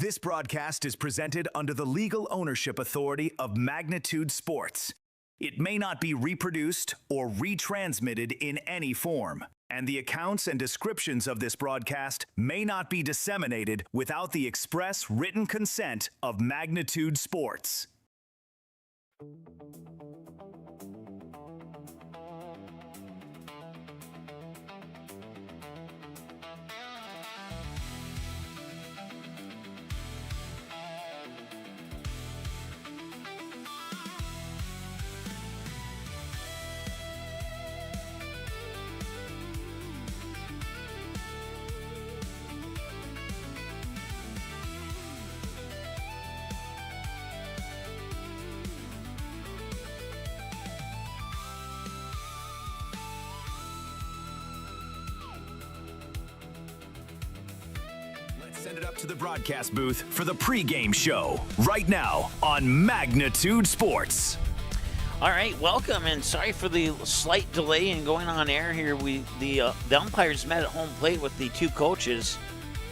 This broadcast is presented under the legal ownership authority of Magnitude Sports. It may not be reproduced or retransmitted in any form, and the accounts and descriptions of this broadcast may not be disseminated without the express written consent of Magnitude Sports. Send it up to the broadcast booth for the pregame show right now on Magnitude Sports. All right, welcome, and sorry for the slight delay in going on air here. The umpires met at home plate with the two coaches,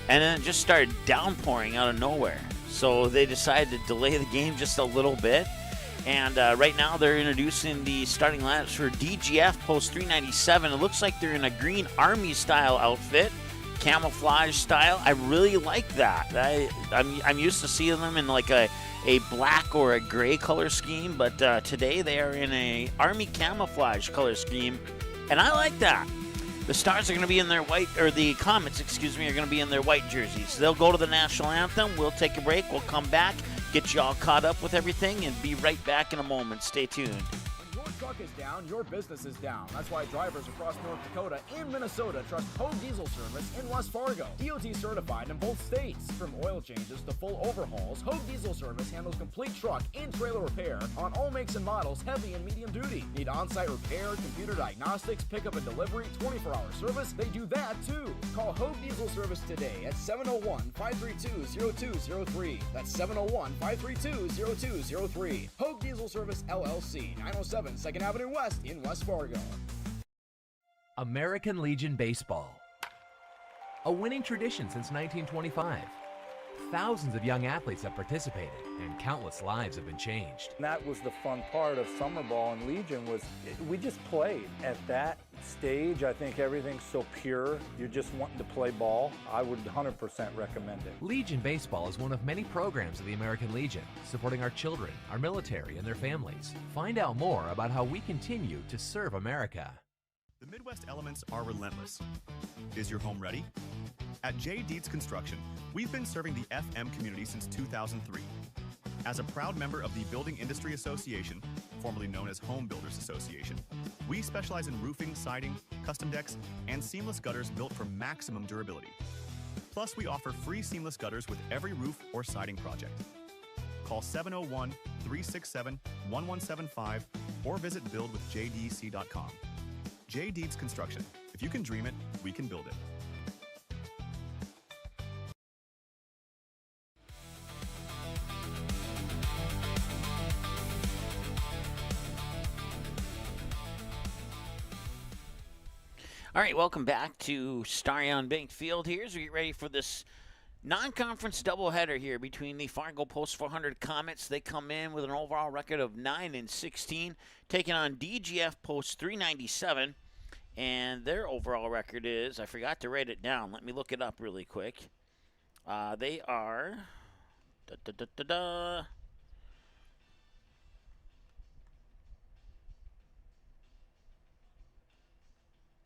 and then it just started downpouring out of nowhere. So they decided to delay the game just a little bit. And right now they're introducing the starting lineups for DGF Post 397. It looks like they're in a green Army-style outfit. Camouflage style. I really like that. I'm used to seeing them in like a black or a gray color scheme, but today they are in a Army camouflage color scheme, and I like that. The Stars are going to be in their white, or the Comets, excuse me, are going to be in their white jerseys. They'll go to the national anthem. We'll take a break. We'll come back, get you all caught up with everything, and be right back in a moment. Stay tuned. Your truck is down, your business is down. That's why drivers across North Dakota and Minnesota trust Hogue Diesel Service in West Fargo. DOT certified in both states. From oil changes to full overhauls, Hogue Diesel Service handles complete truck and trailer repair on all makes and models, heavy and medium duty. Need on-site repair, computer diagnostics, pickup and delivery, 24-hour service? They do that too. Call Hogue Diesel Service today at 701-532-0203. That's 701-532-0203. Hogue Diesel Service LLC, 907 2nd Avenue West in West Fargo. American Legion Baseball. A winning tradition since 1925. Thousands of young athletes have participated, and countless lives have been changed. And that was the fun part of summer ball and Legion was we just played. At that stage, I think everything's so pure. You're just wanting to play ball. I would 100% recommend it. Legion Baseball is one of many programs of the American Legion, supporting our children, our military, and their families. Find out more about how we continue to serve America. The Midwest elements are relentless. Is your home ready? At J. Deeds Construction, we've been serving the FM community since 2003. As a proud member of the Building Industry Association, formerly known as Home Builders Association, we specialize in roofing, siding, custom decks, and seamless gutters built for maximum durability. Plus, we offer free seamless gutters with every roof or siding project. Call 701-367-1175 or visit buildwithjdec.com. J. Deeds Construction. If you can dream it, we can build it. All right, welcome back to Starion Bank Field here as we get ready for this non-conference doubleheader here between the Fargo Post 400 Comets. They come in with an overall record of 9-16, taking on DGF Post 397, and their overall record is, I forgot to write it down. Let me look it up really quick. They are...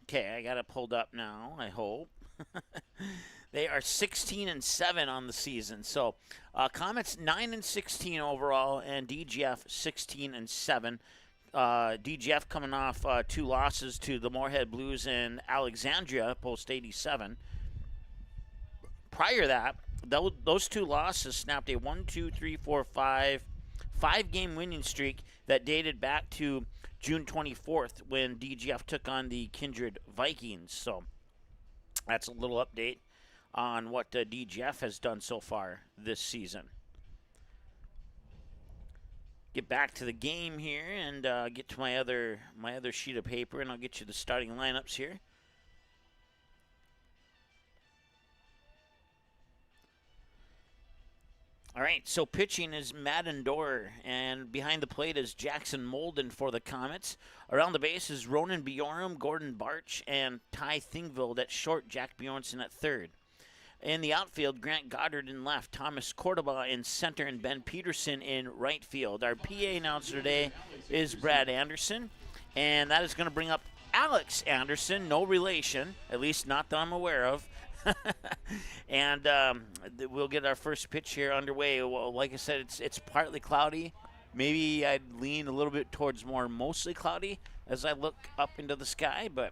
Okay, I got it pulled up now, I hope. They are 16-7 on the season. So, Comets 9-16 overall, and DGF 16-7. DGF coming off two losses to the Moorhead Blues and Alexandria, post 87. Prior to that, those two losses snapped a 5-game winning streak that dated back to June 24th when DGF took on the Kindred Vikings. So that's a little update on what DGF has done so far this season. Get back to the game here and get to my other sheet of paper, and I'll get you the starting lineups here. All right, so pitching is Madden Dorr, and behind the plate is Jackson Molden for the Comets. Around the base is Ronan Bjornum, Gordon Barch, and Ty Thingville at short, Jack Bjornson at third. In the outfield, Grant Goddard in left, Thomas Cordoba in center, and Ben Peterson in right field. Our PA announcer today is Brad Anderson, and that is going to bring up Alex Anderson, no relation, at least not that I'm aware of. And we'll get our first pitch here underway. Well, like I said, it's partly cloudy. Maybe I'd lean a little bit towards more mostly cloudy as I look up into the sky, but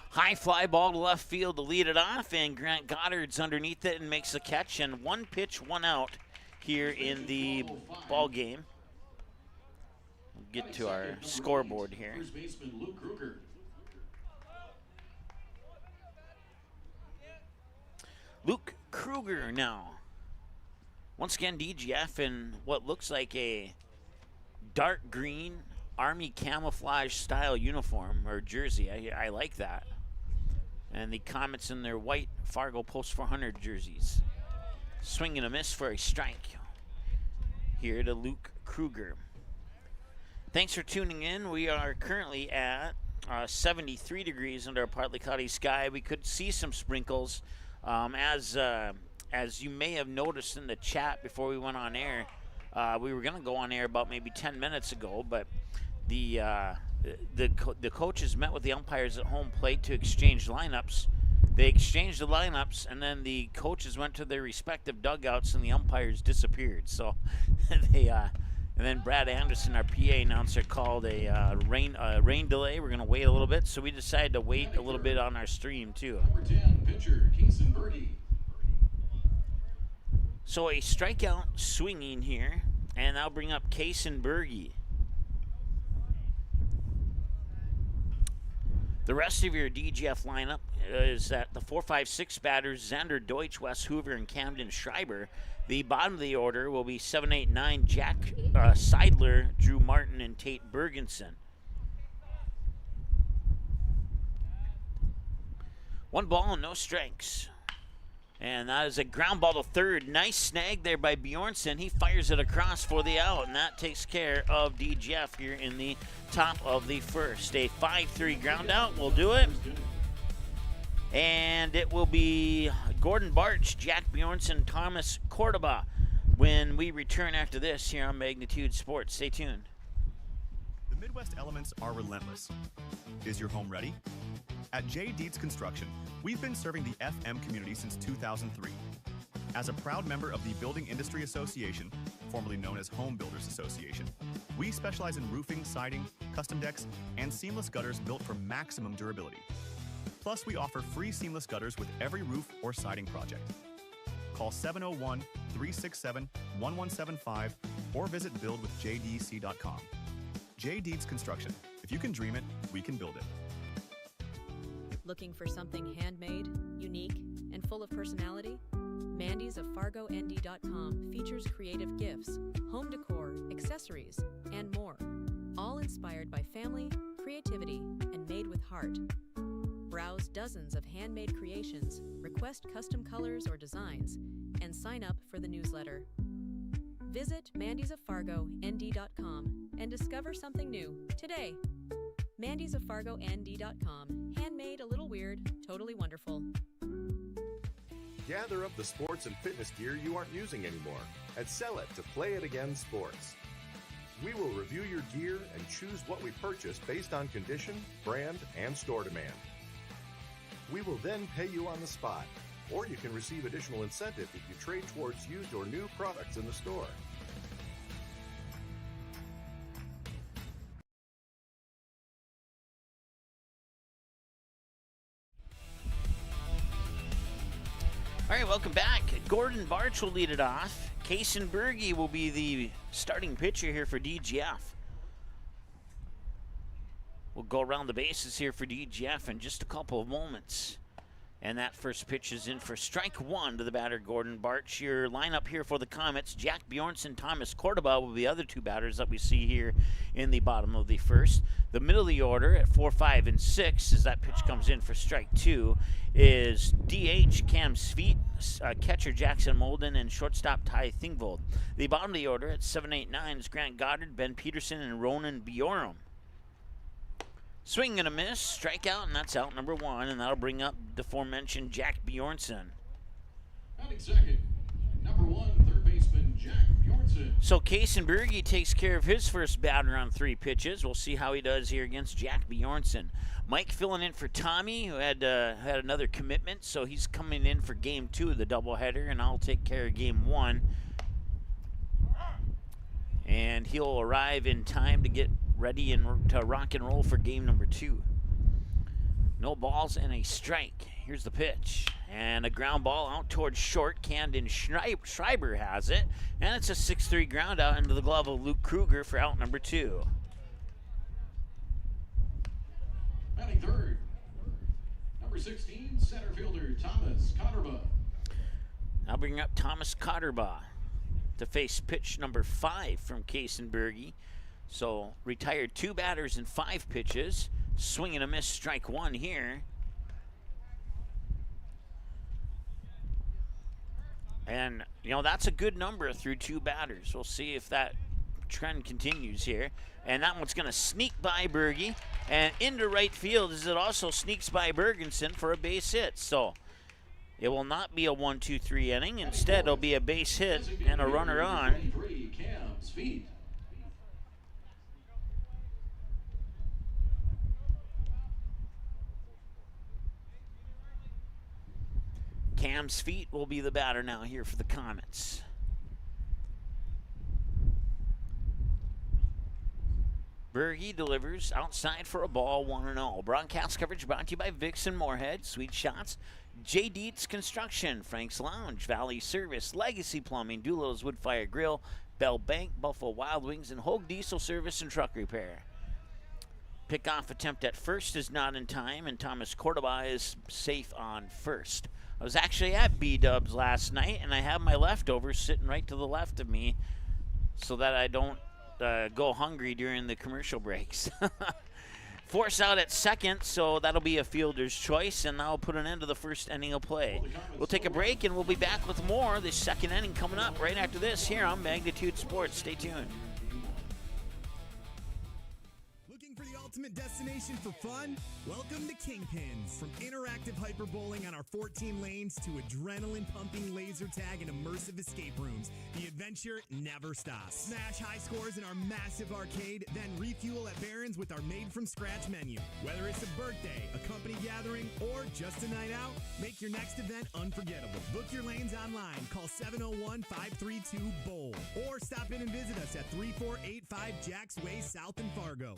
high fly ball to left field to lead it off, and Grant Goddard's underneath it and makes the catch, and 1 pitch, 1 out here in the ball game. We'll get to our scoreboard here. Luke Kruger now. Once again, DGF in what looks like a dark green Army camouflage style uniform or jersey. I like that. And the Comets in their white Fargo Post 400 jerseys. Swing and a miss for a strike here to Luke Kruger. Thanks for tuning in. We are currently at 73 degrees under a partly cloudy sky. We could see some sprinkles. As you may have noticed in the chat before we went on air, we were going to go on air about maybe 10 minutes ago, but the coaches met with the umpires at home plate to exchange lineups. They exchanged the lineups, and then the coaches went to their respective dugouts, and the umpires disappeared. So and then Brad Anderson, our PA announcer, called a rain delay. We're going to wait a little bit, so we decided to wait a little bit on our stream too. Number 10, pitcher, Bertie. So a strikeout swinging here, and I'll bring up Bergie. The rest of your DGF lineup is that the 4-5-6 batters, Xander Deutsch, Wes Hoover, and Camden Schreiber. The bottom of the order will be 7, 8, 9, Jack Seidler, Drew Martin, and Tate Bergenson. 1 ball and no strikes. And that is a ground ball to third. Nice snag there by Bjornson. He fires it across for the out, and that takes care of DGF here in the top of the first. A 5-3 ground out will do it. And it will be Gordon Barch, Jack Bjornson, Thomas Cordoba when we return after this here on Magnitude Sports. Stay tuned. The Midwest elements are relentless. Is your home ready? At J. Deeds Construction, we've been serving the FM community since 2003. As a proud member of the Building Industry Association, formerly known as Home Builders Association, we specialize in roofing, siding, custom decks, and seamless gutters built for maximum durability. Plus, we offer free seamless gutters with every roof or siding project. Call 701-367-1175 or visit buildwithjdc.com. J. Deeds Construction. If you can dream it, we can build it. Looking for something handmade, unique, and full of personality? Mandy's of FargoND.com features creative gifts, home decor, accessories, and more. All inspired by family, creativity, and made with heart. Browse dozens of handmade creations, request custom colors or designs, and sign up for the newsletter. Visit mandysoffargoND.com and discover something new today. mandysoffargoND.com. Handmade, a little weird, totally wonderful. Gather up the sports and fitness gear you aren't using anymore and sell it to Play It Again Sports. We will review your gear and choose what we purchase based on condition, brand, and store demand. We will then pay you on the spot, or you can receive additional incentive if you trade towards used or new products in the store. All right, welcome back. Gordon Barch will lead it off. Bergie will be the starting pitcher here for DGF. We'll go around the bases here for DGF in just a couple of moments. And that first pitch is in for strike one to the batter, Gordon Bartsch. Your lineup here for the Comets, Jack Bjornson, Thomas Cordoba will be the other two batters that we see here in the bottom of the first. The middle of the order at 4, 5, and 6, as that pitch comes in for strike two, is DH Cam Sweet, catcher Jackson Molden, and shortstop Ty Thingvold. The bottom of the order at 7, 8, 9 is Grant Goddard, Ben Peterson, and Ronan Bjorum. Swing and a miss, strikeout, and that's out number one, and that'll bring up the aforementioned Jack Bjornson. Batting second, number 1, third baseman Jack Bjornson. So Kaysenbergy takes care of his first batter on 3 pitches. We'll see how he does here against Jack Bjornson. Mike filling in for Tommy, who had another commitment, so he's coming in for game 2 of the doubleheader, and I'll take care of game 1. And he'll arrive in time to get ready and to rock and roll for game number 2. No balls and a strike. Here's the pitch. And a ground ball out towards short. Camden Schreiber has it. And it's a 6-3 ground out into the glove of Luke Kruger for out number 2. Batting third, number 16, center fielder Thomas Cotterba. Now bringing up Thomas Cotterba to face pitch number 5 from Kaysenbergy. So retired 2 batters in 5 pitches. Swing and a miss, strike 1 here. And, you know, that's a good number through 2 batters. We'll see if that trend continues here. And that one's going to sneak by Berge. And into right field as it also sneaks by Bergensen for a base hit. So it will not be a 1-2-3 inning. Instead, it'll be a base hit and a runner on. Cam Sweet will be the batter now here for the Comets. Berge delivers outside for a ball, 1-0. Broadcast coverage brought to you by Vixen Moorhead, Sweet Shots, J. Dietz Construction, Frank's Lounge, Valley Service, Legacy Plumbing, Doolittle's Wood Fire Grill, Bell Bank, Buffalo Wild Wings, and Hogue Diesel Service and Truck Repair. Pickoff attempt at first is not in time, and Thomas Cordoba is safe on first. I was actually at B-Dubs last night, and I have my leftovers sitting right to the left of me so that I don't go hungry during the commercial breaks. Force out at second, so that'll be a fielder's choice, and that'll put an end to the first inning of play. We'll take a break, and we'll be back with more. The second inning coming up right after this here on Magnitude Sports. Stay tuned. Ultimate destination for fun? Welcome to Kingpins. From interactive hyperbowling on our 14 lanes to adrenaline-pumping laser tag and immersive escape rooms, the adventure never stops. Smash high scores in our massive arcade, then refuel at Barron's with our made-from-scratch menu. Whether it's a birthday, a company gathering, or just a night out, make your next event unforgettable. Book your lanes online. Call 701-532-BOWL. Or stop in and visit us at 3485 Jacks Way South in Fargo.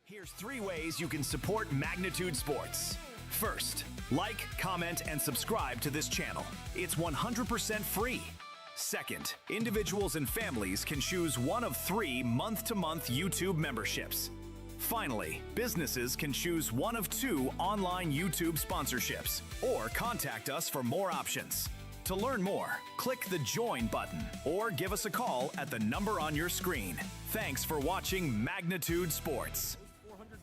Here's 3 ways you can support Magnitude Sports. First, like, comment, and subscribe to this channel. It's 100% free. Second, individuals and families can choose one of 3 month-to-month YouTube memberships. Finally, businesses can choose one of 2 online YouTube sponsorships or contact us for more options. To learn more, click the Join button or give us a call at the number on your screen. Thanks for watching Magnitude Sports.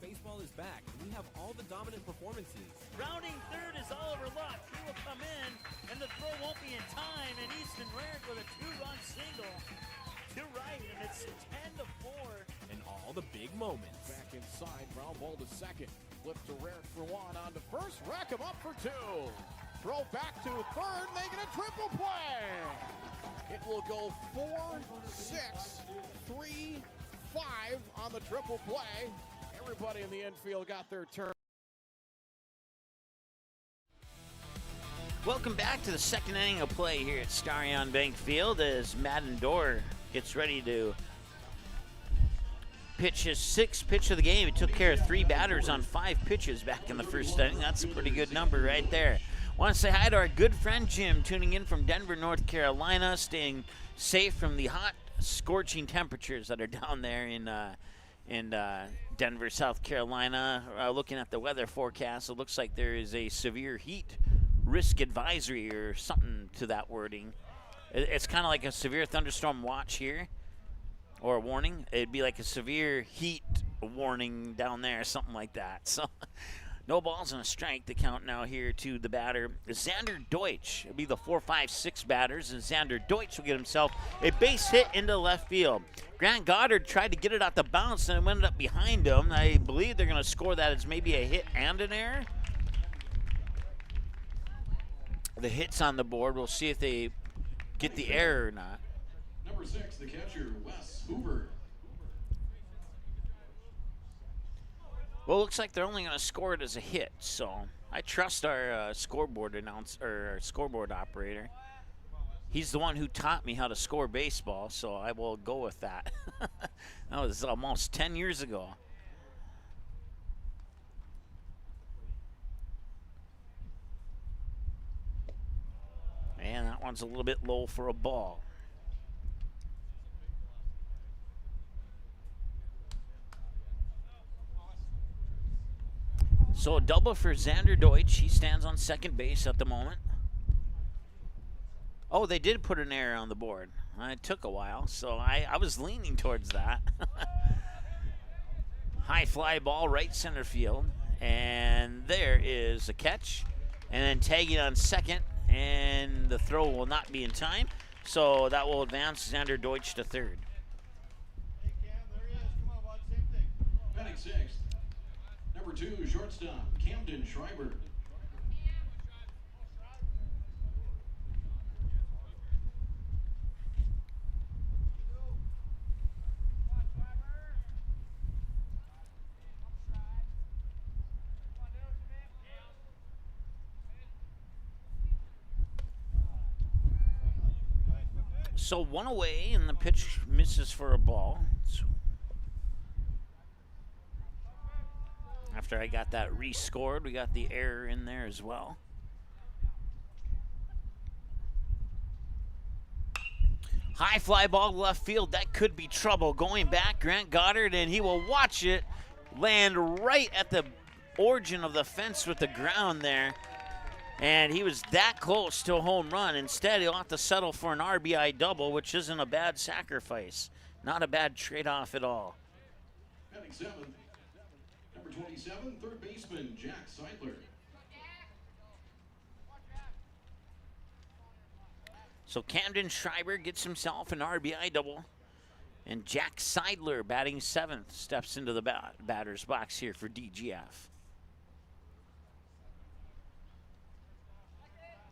Baseball is back. We have all the dominant performances. Rounding third is Oliver Luck. He will come in, and the throw won't be in time. And Easton Rarick with a 2-run single to right, and it's 10-4. And all the big moments. Back inside, ground ball to second. Flip to Rarick for 1 on to first. Rack him up for 2. Throw back to third, making a triple play. It will go 4, 6, 3, 5 on the triple play. Everybody in the infield got their turn. Welcome back to the second inning of play here at Starion Bank Field as Madden Dorr gets ready to pitch his 6th pitch of the game. He took care of 3 batters on 5 pitches back in the first inning. That's a pretty good number right there. Want to say hi to our good friend Jim, tuning in from Denver, North Carolina, staying safe from the hot, scorching temperatures that are down there in Denver, South Carolina. Looking at the weather forecast, it looks like there is a severe heat risk advisory or something to that wording. It's kind of like a severe thunderstorm watch here, or a warning. It'd be like a severe heat warning down there, something like that. So no balls and a strike. The count now here to the batter, Xander Deutsch. It'll be the 4-5-6 batters, and Xander Deutsch will get himself a base hit into left field. Grant Goddard tried to get it out the bounce, and it ended up behind him. I believe they're going to score that as maybe a hit and an error. The hit's on the board. We'll see if they get the error or not. Number 6, the catcher, Wes Hoover. Well, it looks like they're only going to score it as a hit, so I trust our scoreboard operator. He's the one who taught me how to score baseball, so I will go with that. That was almost 10 years ago. And that one's a little bit low for a ball. So a double for Xander Deutsch. He stands on second base at the moment. Oh, they did put an error on the board. It took a while, so I was leaning towards that. High fly ball, right center field. And there is a catch. And then tagging on second, and the throw will not be in time. So that will advance Xander Deutsch to third. Batting sixth, number 2, shortstop, Camden Schreiber. So one away, and the pitch misses for a ball. So after I got that rescored, we got the error in there as well. High fly ball to left field. That could be trouble. Going back, Grant Goddard, and he will watch it land right at the origin of the fence with the ground there. And he was that close to a home run. Instead, he'll have to settle for an RBI double, which isn't a bad sacrifice. Not a bad trade-off at all. Batting seventh, number 27, third baseman, Jack Seidler. So Camden Schreiber gets himself an RBI double. And Jack Seidler, batting seventh, steps into the batter's box here for DGF.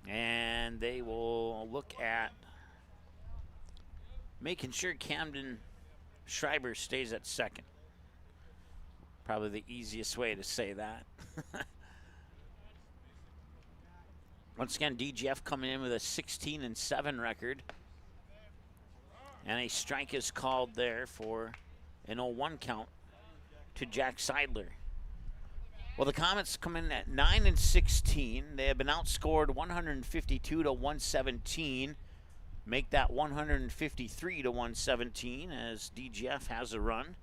And they will look at making sure Camden Schreiber stays at second. Probably the easiest way to say that. Once again, DGF coming in with a 16-7 record. And a strike is called there for an 0-1 count to Jack Seidler. Well, the Comets come in at 9-16. They have been outscored 152-117. Make that 153-117 as DGF has a run.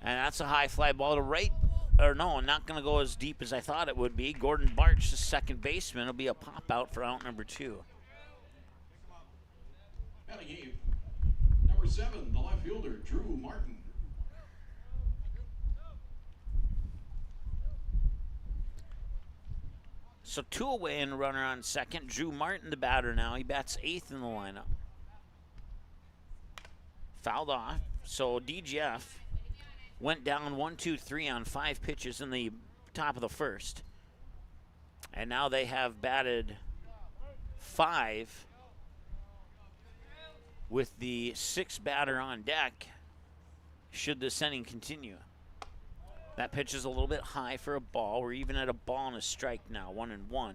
And that's a high fly ball to right. Or no, not going to go as deep as I thought it would be. Gordon Bartsch, the second baseman, will be a pop out for out number 2. Batting eighth, number 7, the left fielder, Drew Martin. So 2 away and a runner on second. Drew Martin, the batter now. He bats 8th in the lineup. Fouled off. So DGF went down 1-2-3 on 5 pitches in the top of the first. And now they have batted 5 with the 6th batter on deck should this inning continue. That pitch is a little bit high for a ball. We're even at a ball and a strike now, 1-1.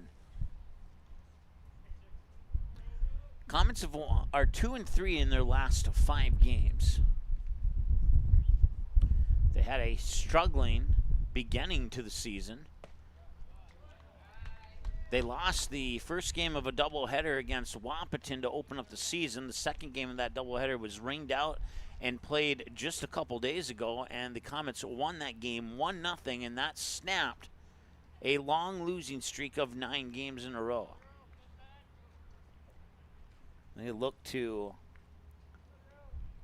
Comets are 2-3 in their last 5 games. They had a struggling beginning to the season. They lost the first game of a doubleheader against Wahpeton to open up the season. The second game of that doubleheader was rained out and played just a couple days ago, and the Comets won that game 1-0, and that snapped a long losing streak of 9 games in a row. They look to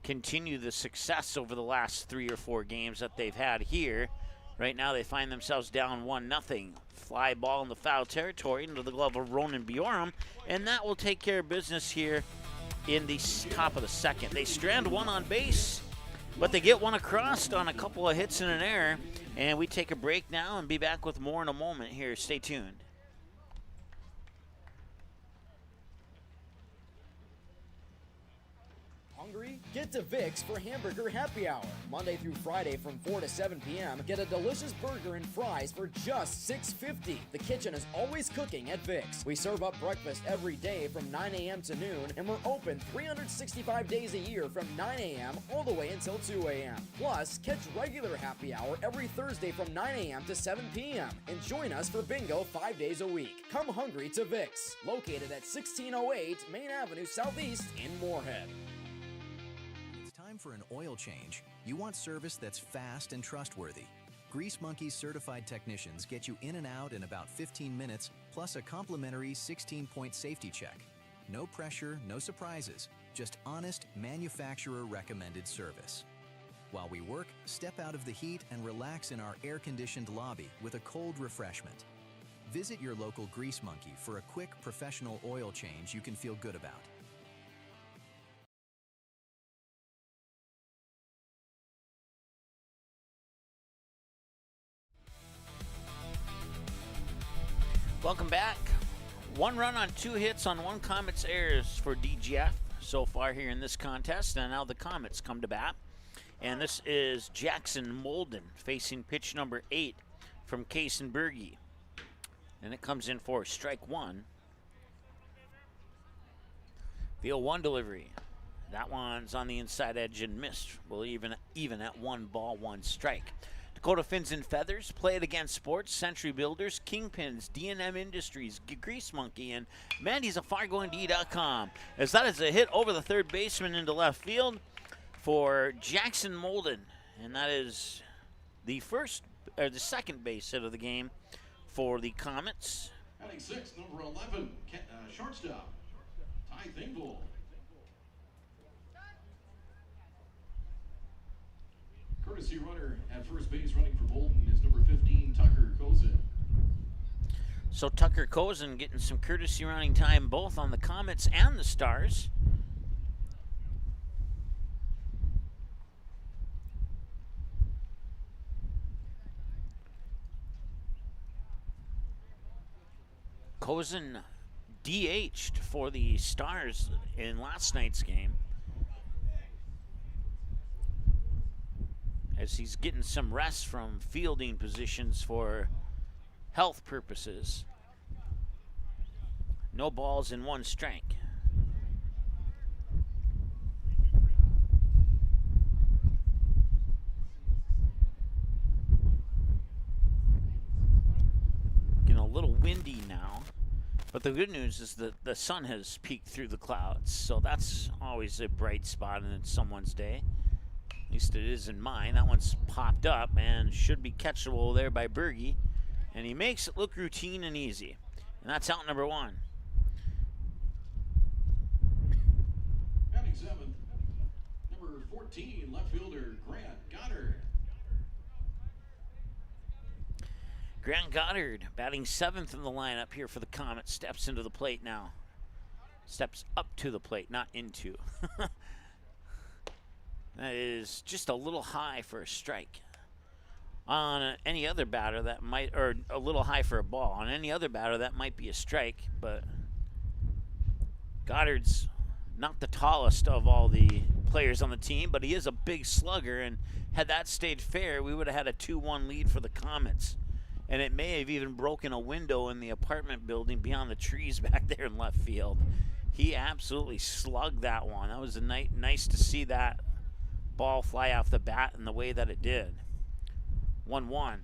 continue the success over the last 3 or 4 games that they've had here. Right now they find themselves down 1-0. Fly ball in the foul territory into the glove of Ronan Bjorum, and that will take care of business here in the top of the second. They strand one on base, but they get one across on a couple of hits and an error. And we take a break now and be back with more in a moment here. Stay tuned. Hungry? Get to Vic's for Hamburger Happy Hour. Monday through Friday from 4 to 7 p.m. Get a delicious burger and fries for just $6.50. The kitchen is always cooking at Vic's. We serve up breakfast every day from 9 a.m. to noon, and we're open 365 days a year from 9 a.m. all the way until 2 a.m. Plus, catch regular happy hour every Thursday from 9 a.m. to 7 p.m. and join us for bingo 5 days a week. Come hungry to Vic's, located at 1608 Main Avenue Southeast in Moorhead. Time for an oil change. You want service that's fast and trustworthy. Grease Monkey's certified technicians get you in and out in about 15 minutes, plus a complimentary 16-point safety check. No pressure, no surprises, just honest manufacturer-recommended service. While we work, step out of the heat and relax in our air-conditioned lobby with a cold refreshment. Visit your local Grease Monkey for a quick professional oil change you can feel good about. Welcome back. 1 run on 2 hits on 1 Comets errors for DGF so far here in this contest. And now the Comets come to bat. And this is Jackson Molden facing pitch number 8 from Kaysenbergy. And it comes in for strike 1. The 0-1 delivery. That one's on the inside edge and missed. We'll even at 1 ball, 1 strike. Dakota Fins and Feathers, Play It Again Sports, Century Builders, Kingpins, D&M Industries, Grease Monkey, and Mandy's of FargoND.com. As that is a hit over the third baseman into left field for Jackson Molden. And that is the second base hit of the game for the Comets. Batting 6, number 11, shortstop, Ty Thingvoll. Courtesy runner at first base running for Bolton is number 15, Tucker Kozin. So Tucker Kozin getting some courtesy running time both on the Comets and the Stars. Kozin DH'd for the Stars in last night's game, as he's getting some rest from fielding positions for health purposes. No balls in 1 strike. Getting a little windy now, but the good news is that the sun has peeked through the clouds, so that's always a bright spot in someone's day. At least it is in mine. That one's popped up and should be catchable there by Berge. And he makes it look routine and easy. And that's out number 1. Batting 7th, number 14, left fielder Grant Goddard. Grant Goddard batting 7th in the lineup here for the Comets. Steps into the plate now. Steps up to the plate, not into. That is just a little high for a strike. On any other batter that might, or a little high for a ball. On any other batter that might be a strike, but Goddard's not the tallest of all the players on the team, but he is a big slugger, and had that stayed fair, we would have had a 2-1 lead for the Comets. And it may have even broken a window in the apartment building beyond the trees back there in left field. He absolutely slugged that one. That was nice to see that ball fly off the bat in the way that it did. 1-1.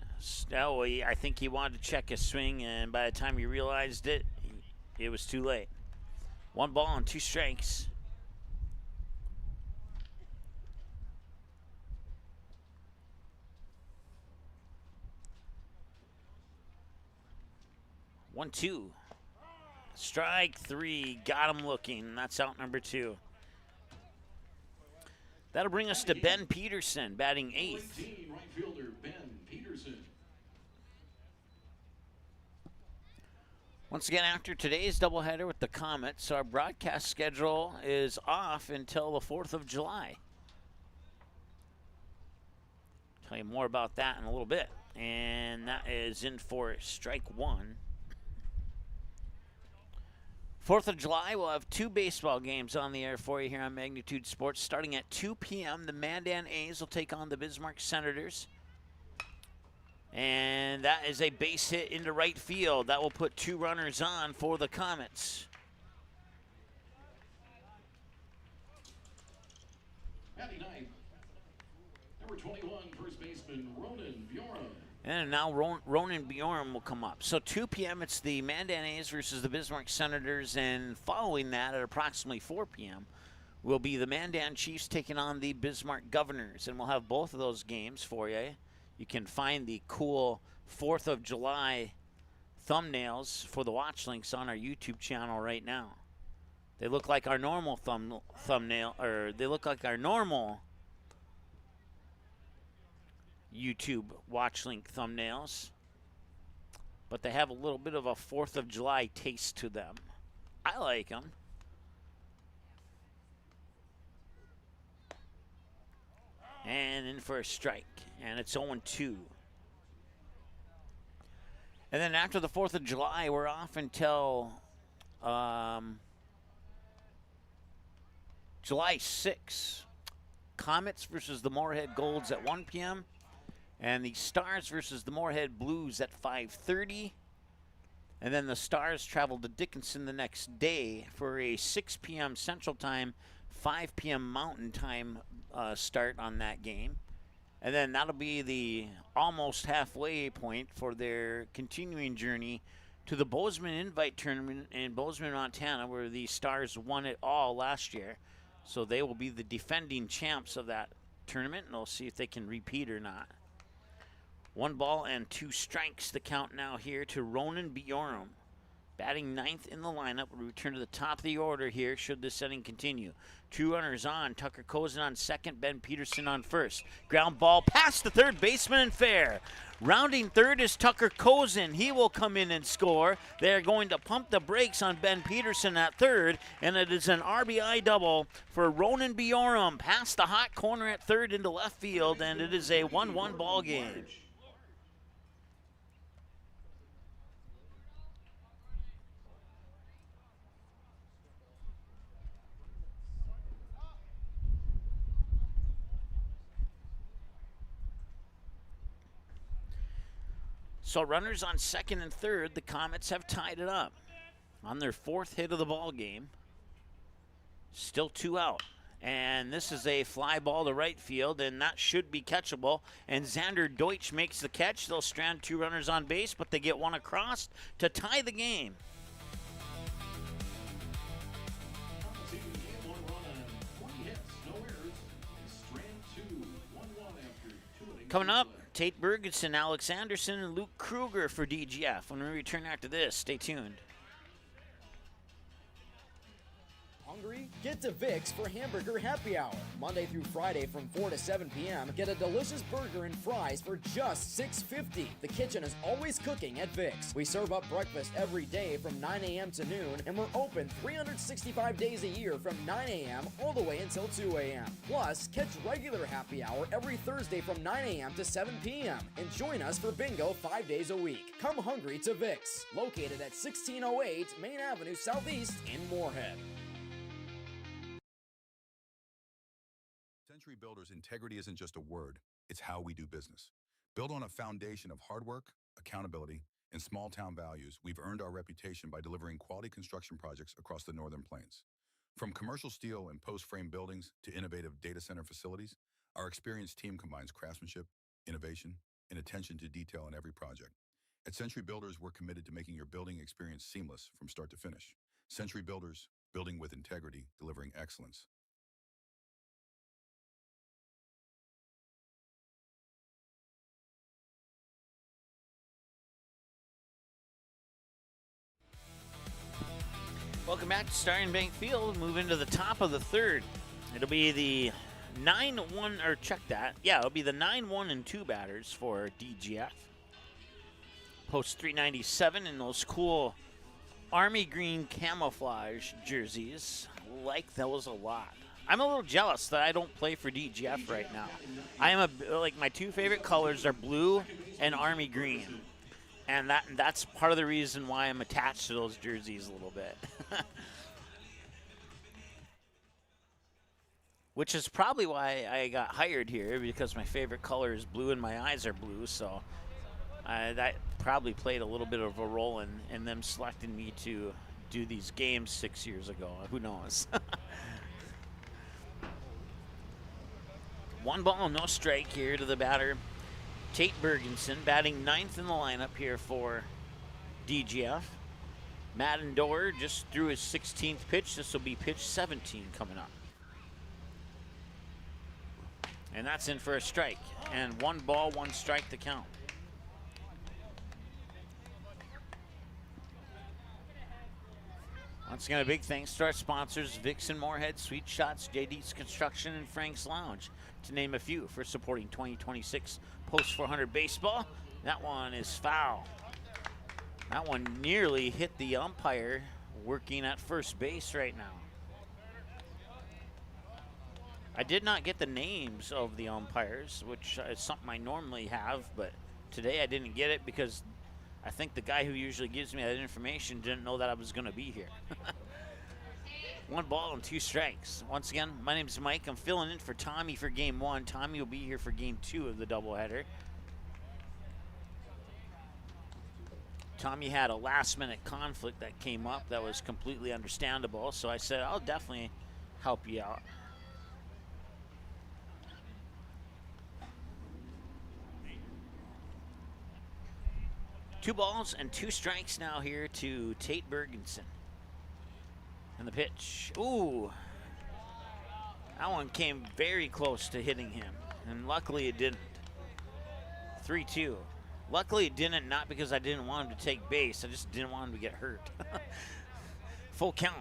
Oh, I think he wanted to check his swing, and by the time he realized it, it was too late. 1 ball and 2 strikes. 1-2. Strike 3. Got him looking. That's out number 2. That'll bring us to Ben Peterson, batting 8th. Right fielder Ben Peterson. Once again, after today's doubleheader with the Comets, our broadcast schedule is off until the 4th of July. Tell you more about that in a little bit. And that is in for strike 1. 4th of July, we'll have 2 baseball games on the air for you here on Magnitude Sports. Starting at 2 p.m., the Mandan A's will take on the Bismarck Senators. And that is a base hit into right field. That will put 2 runners on for the Comets. Batting 9th, number 21, first baseman Ronan Bjorn. And now Ronan Bjorn will come up. So 2 p.m., it's the Mandan A's versus the Bismarck Senators. And following that at approximately 4 p.m. will be the Mandan Chiefs taking on the Bismarck Governors. And we'll have both of those games for you. You can find the cool 4th of July thumbnails for the watch links on our YouTube channel right now. They look like our normal thumbnail, or they look like our normal YouTube watch link thumbnails, but they have a little bit of a 4th of July taste to them. I like them. And in for a strike. And it's 0-2. And then after the 4th of July, we're off until July 6th. Comets versus the Moorhead Golds at 1 p.m. And the Stars versus the Moorhead Blues at 5:30. And then the Stars travel to Dickinson the next day for a 6 p.m. Central Time, 5 p.m. Mountain Time start on that game. And then that'll be the almost halfway point for their continuing journey to the Bozeman Invite Tournament in Bozeman, Montana, where the Stars won it all last year. So they will be the defending champs of that tournament, and we'll see if they can repeat or not. 1 ball and 2 strikes, the count now here to Ronan Bjorn. Batting 9th in the lineup, will return to the top of the order here should this inning continue. 2 runners on, Tucker Kozin on second, Ben Peterson on first. Ground ball past the third baseman and fair. Rounding third is Tucker Kozin. He will come in and score. They're going to pump the brakes on Ben Peterson at third, and it is an RBI double for Ronan Bjorn. Past the hot corner at third into left field, and it is a 1-1 ball game. So runners on second and third, the Comets have tied it up on their 4th hit of the ball game. Still 2 out. And this is a fly ball to right field, and that should be catchable. And Xander Deutsch makes the catch. They'll strand 2 runners on base, but they get 1 across to tie the game. Coming up, Tate Bergenson, Alex Anderson, and Luke Kruger for DGF. When we return after this, stay tuned. Hungry? Get to Vic's for Hamburger Happy Hour. Monday through Friday from 4 to 7 p.m. Get a delicious burger and fries for just $6.50. The kitchen is always cooking at Vic's. We serve up breakfast every day from 9 a.m. to noon, and we're open 365 days a year from 9 a.m. all the way until 2 a.m. Plus, catch regular happy hour every Thursday from 9 a.m. to 7 p.m. And join us for bingo 5 days a week. Come hungry to Vic's, located at 1608 Main Avenue Southeast in Moorhead. Century Builders' integrity isn't just a word, it's how we do business. Built on a foundation of hard work, accountability, and small-town values, we've earned our reputation by delivering quality construction projects across the Northern Plains. From commercial steel and post-frame buildings to innovative data center facilities, our experienced team combines craftsmanship, innovation, and attention to detail in every project. At Century Builders, we're committed to making your building experience seamless from start to finish. Century Builders, building with integrity, delivering excellence. Welcome back to Starion Bank Field. Move into the top of the third. It'll be the 9-1, or check that. Yeah, it'll be the 9-1 and 2 batters for DGF. Post 397 in those cool army green camouflage jerseys. Like those a lot. I'm a little jealous that I don't play for DGF right now. I am my two favorite colors are blue and army green. And that's part of the reason why I'm attached to those jerseys a little bit. Which is probably why I got hired here, because my favorite color is blue and my eyes are blue. So that probably played a little bit of a role in them selecting me to do these games 6 years ago. Who knows? 1 ball, no strike here to the batter. Tate Bergenson batting 9th in the lineup here for DGF. Madden Dorr just threw his 16th pitch. This will be pitch 17 coming up. And that's in for a strike. And 1 ball, 1 strike to count. Once again, a big thanks to our sponsors, Vixen Moorhead, Sweet Shots, JD's Construction, and Frank's Lounge, to name a few, for supporting 2026 Post 400 baseball. That one is foul. That one nearly hit the umpire working at first base right now. I did not get the names of the umpires, which is something I normally have, but today I didn't get it because I think the guy who usually gives me that information didn't know that I was going to be here. 1 ball and 2 strikes. Once again, my name is Mike. I'm filling in for Tommy for game 1. Tommy will be here for game 2 of the doubleheader. Tommy had a last-minute conflict that came up that was completely understandable, so I said, I'll definitely help you out. Two balls and 2 strikes now here to Tate Bergenson. And the pitch. Ooh. That one came very close to hitting him. And luckily it didn't. 3-2. Luckily it didn't, not because I didn't want him to take base. I just didn't want him to get hurt. Full count.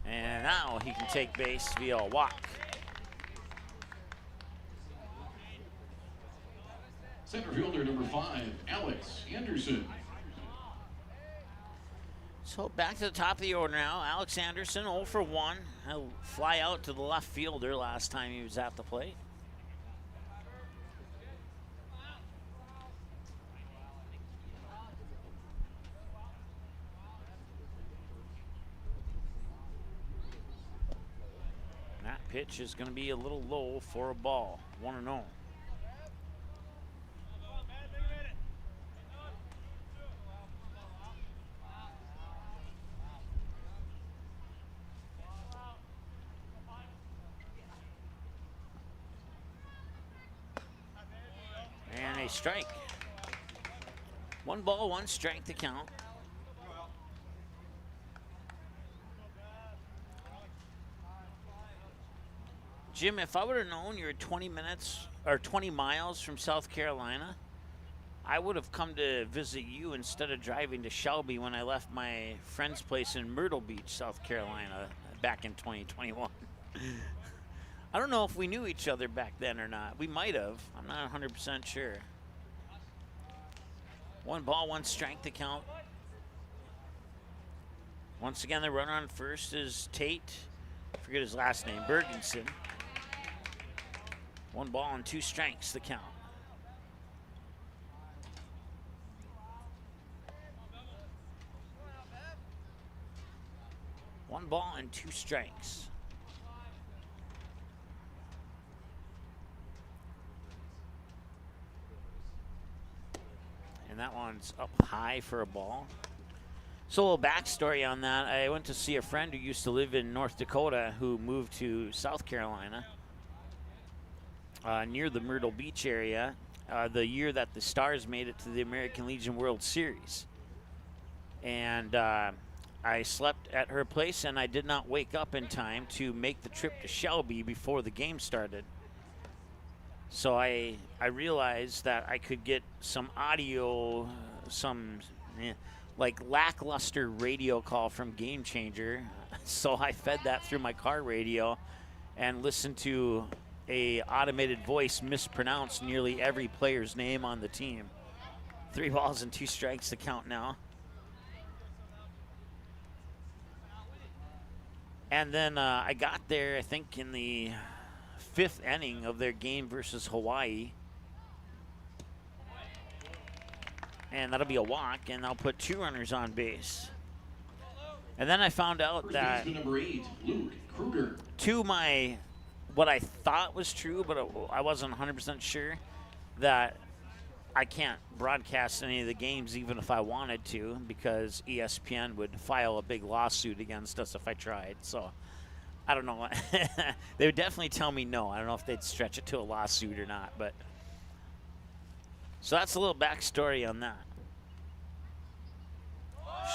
And now he can take base via a walk. Center fielder number 5, Alex Anderson. So back to the top of the order now. Alex Anderson 0 for 1. He'll fly out to the left fielder last time he was at the plate. That pitch is going to be a little low for a ball. 1-0. And a strike. 1 ball, 1 strike to count. Jim, if I would have known you're 20 minutes or 20 miles from South Carolina, I would have come to visit you instead of driving to Shelby when I left my friend's place in Myrtle Beach, South Carolina, back in 2021. I don't know if we knew each other back then or not. We might have. I'm not 100% sure. 1 ball, 1 strike to count. Once again, the runner on first is Tate. I forget his last name, Bergenson. 1 ball and 2 strikes to count. One ball and 2 strikes. And that one's up high for a ball. So a little backstory on that. I went to see a friend who used to live in North Dakota who moved to South Carolina near the Myrtle Beach area the year that the Stars made it to the American Legion World Series. And I slept at her place, and I did not wake up in time to make the trip to Shelby before the game started. So I realized that I could get some audio, some like lackluster radio call from Game Changer. So I fed that through my car radio and listened to a automated voice mispronounce nearly every player's name on the team. 3 balls and 2 strikes to count now. And then I got there, I think, in the 5th inning of their game versus Hawaii. And that'll be a walk, and I'll put 2 runners on base. And then I found out that number 8, Luke Kruger. to my, what I thought was true, but I wasn't 100% sure, that I can't broadcast any of the games even if I wanted to, because ESPN would file a big lawsuit against us if I tried. So I don't know. They would definitely tell me no. I don't know if they'd stretch it to a lawsuit or not. But so that's a little backstory on that.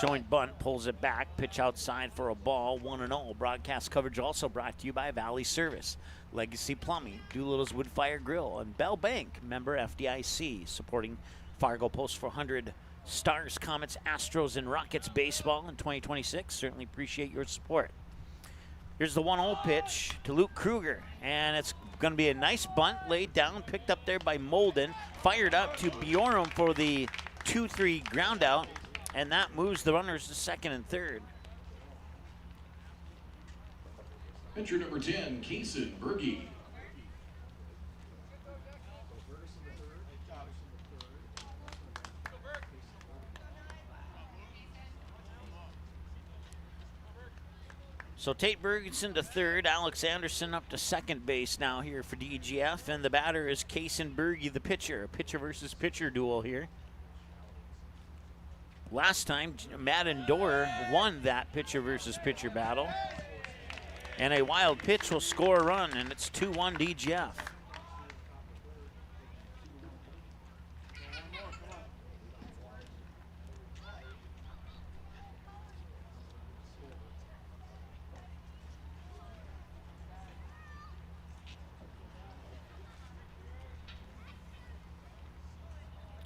Showing bunt, pulls it back, pitch outside for a ball, 1-0. Broadcast coverage also brought to you by Valley Service, Legacy Plumbing, Doolittle's Wood Fire Grill, and Bell Bank, member FDIC, supporting Fargo Post 400 Stars, Comets, Astros, and Rockets baseball in 2026. Certainly appreciate your support. Here's the 1-0 pitch to Luke Kruger, and it's going to be a nice bunt laid down, picked up there by Molden, fired up to Bjornum for the 2-3 ground out. And that moves the runners to 2nd and 3rd. Pitcher number 10, Kaysen Berge. So Tate Bergenson to 3rd, Alex Anderson up to 2nd base now here for DGF, and the batter is Kaysen Berge, the pitcher. Pitcher versus pitcher duel here. Last time, Madden Dorr won that pitcher versus pitcher battle. And a wild pitch will score a run, and it's 2-1 DGF.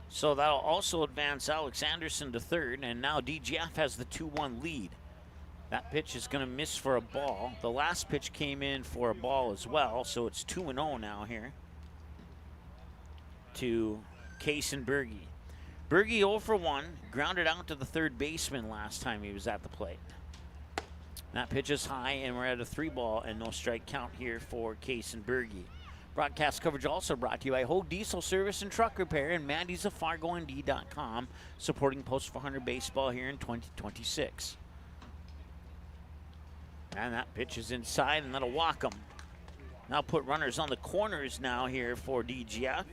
So that'll also advance Alex Anderson to 3rd, and now DGF has the 2-1 lead. That pitch is going to miss for a ball. The last pitch came in for a ball as well, so it's 2-0 now here to Kaysen Berge. Berge 0 for 1, grounded out to the 3rd baseman last time he was at the plate. That pitch is high, and we're at a 3-ball and no strike count here for Kaysen Berge. Broadcast coverage also brought to you by Hogue Diesel Service and Truck Repair and Mandy's of FargoND.com, supporting Post 400 baseball here in 2026. And that pitch is inside, and that'll walk them. Now put runners on the corners now here for DGF.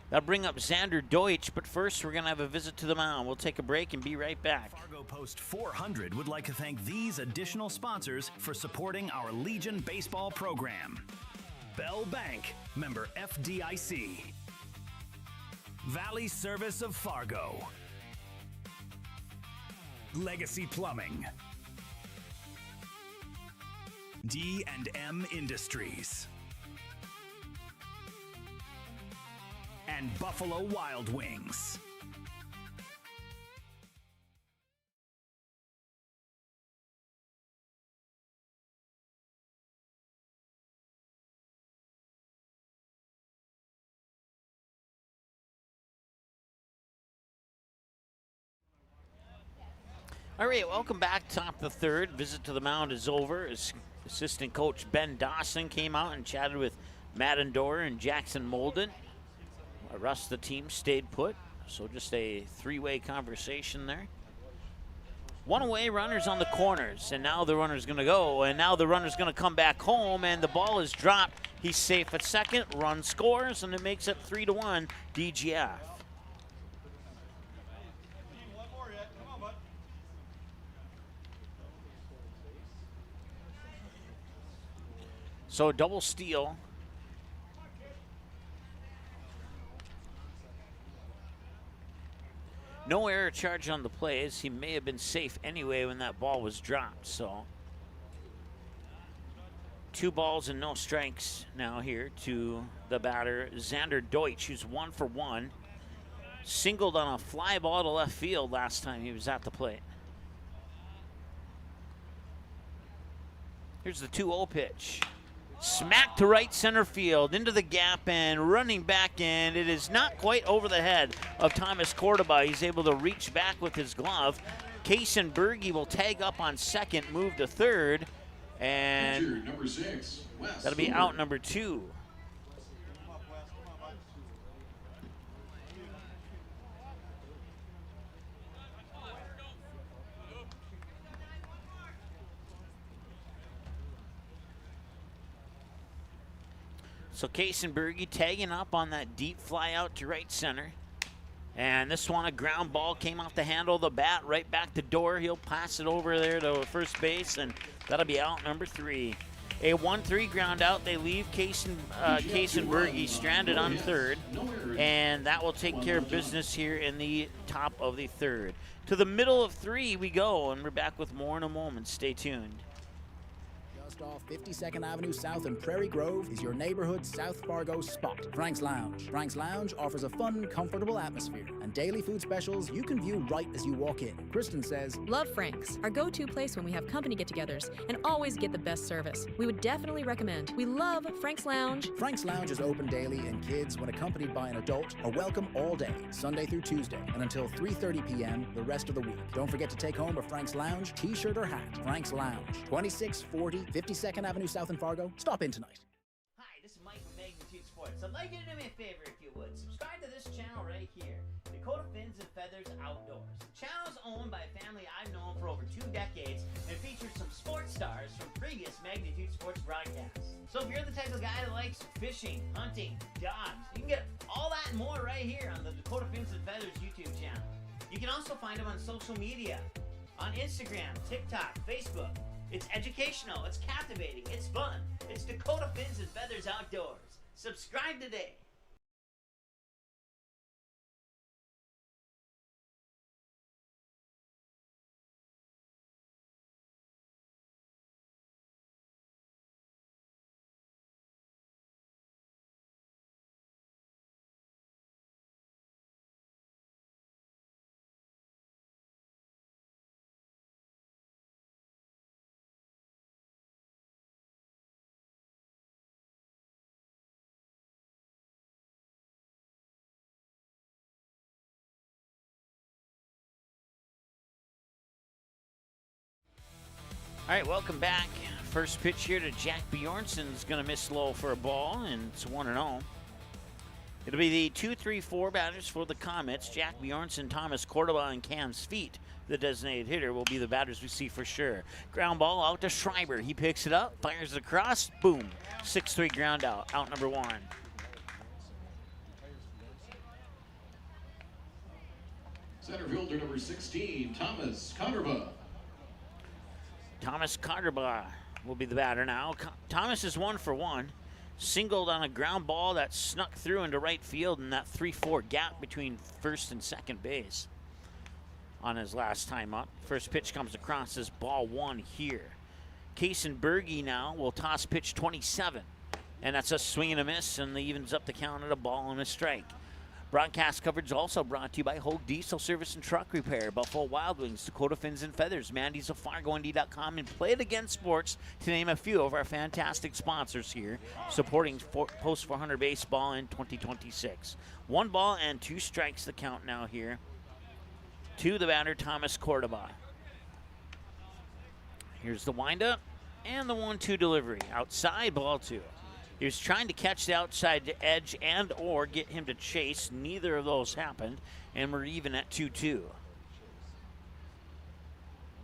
That'll bring up Xander Deutsch, but first we're going to have a visit to the mound. We'll take a break and be right back. Fargo Post 400 would like to thank these additional sponsors for supporting our Legion baseball program. Bell Bank, member FDIC. Valley Service of Fargo. Legacy Plumbing. D&M Industries. And Buffalo Wild Wings. All right, welcome back. Top of the 3rd. Visit to the mound is over. Assistant coach Ben Dawson came out and chatted with Madden Dorr and Jackson Molden. The rest of the team stayed put, so just a 3-way conversation there. 1 away, runners on the corners, and now the runner's going to go, and now the runner's going to come back home, and the ball is dropped. He's safe at 2nd, run scores, and it makes it 3-1 DGF. So a double steal. No error charge on the plays. He may have been safe anyway when that ball was dropped. So 2 balls and no strikes now here to the batter, Xander Deutsch, who's 1 for 1. Singled on a fly ball to left field last time he was at the plate. Here's the 2-0 pitch. Smack to right center field, into the gap and running back in. It is not quite over the head of Thomas Cordoba. He's able to reach back with his glove. Kaysen Berge will tag up on second, move to third, and number 6, that'll be out number 2. So Kaysen Berge tagging up on that deep fly out to right center. And this one, a ground ball, came off the handle of the bat, right back to Dorr. He'll pass it over there to first base, and that'll be out number 3. A 1-3 ground out. They leave Kaysen Berge stranded on third, and that will take care of business here in the top of the third. To the middle of 3 we go, and we're back with more in a moment. Stay tuned. Just off 52nd Avenue South in Prairie Grove is your neighborhood South Fargo spot, Frank's Lounge. Frank's Lounge offers a fun, comfortable atmosphere and daily food specials you can view right as you walk in. Kristen says, Love Frank's, our go-to place when we have company get-togethers, and always get the best service. We would definitely recommend. We love Frank's Lounge. Frank's Lounge is open daily, and kids, when accompanied by an adult, are welcome all day, Sunday through Tuesday, and until 3:30 p.m. the rest of the week. Don't forget to take home a Frank's Lounge t-shirt or hat. Frank's Lounge, 2640 52nd Avenue South in Fargo. Stop in tonight. Hi, this is Mike from Magnitude Sports. I'd like you to do me a favor if you would. Subscribe to this channel right here, Dakota Fins and Feathers Outdoors. The channel is owned by a family I've known for over 2 decades and features some sports stars from previous Magnitude Sports broadcasts. So if you're the type of guy that likes fishing, hunting, dogs, you can get all that and more right here on the Dakota Fins and Feathers YouTube channel. You can also find them on social media, on Instagram, TikTok, Facebook. It's educational, it's captivating, it's fun. It's Dakota Fins and Feathers Outdoors. Subscribe today. All right, welcome back. First pitch here to Jack Bjornson's going to miss low for a ball, and it's 1-0. It'll be the 2-3-4 batters for the Comets. Jack Bjornson, Thomas Cordoba, and Cam Sweet, the designated hitter, will be the batters we see for sure. Ground ball out to Schreiber. He picks it up, fires it across, boom. 6-3 ground out number 1. Center fielder number 16, Thomas Connerba. Thomas Connerba will be the batter now. Thomas is 1 for 1. Singled on a ground ball that snuck through into right field in that 3-4 gap between first and second base on his last time up. First pitch comes across as ball 1 here. Kaysen Berge now will toss pitch 27. And that's a swing and a miss, and they evens up the count at a ball and a strike. Broadcast coverage also brought to you by Hogue Diesel Service and Truck Repair, Buffalo Wild Wings, Dakota Fins and Feathers, Mandy's of FargoND.com, and Play It Again Sports, to name a few of our fantastic sponsors here, supporting Post 400 baseball in 2026. 1 ball and 2 strikes the count now here to the batter, Thomas Cordoba. Here's the windup and the 1-2 delivery. Outside, ball 2. He was trying to catch the outside edge and or get him to chase. Neither of those happened, and we're even at 2-2.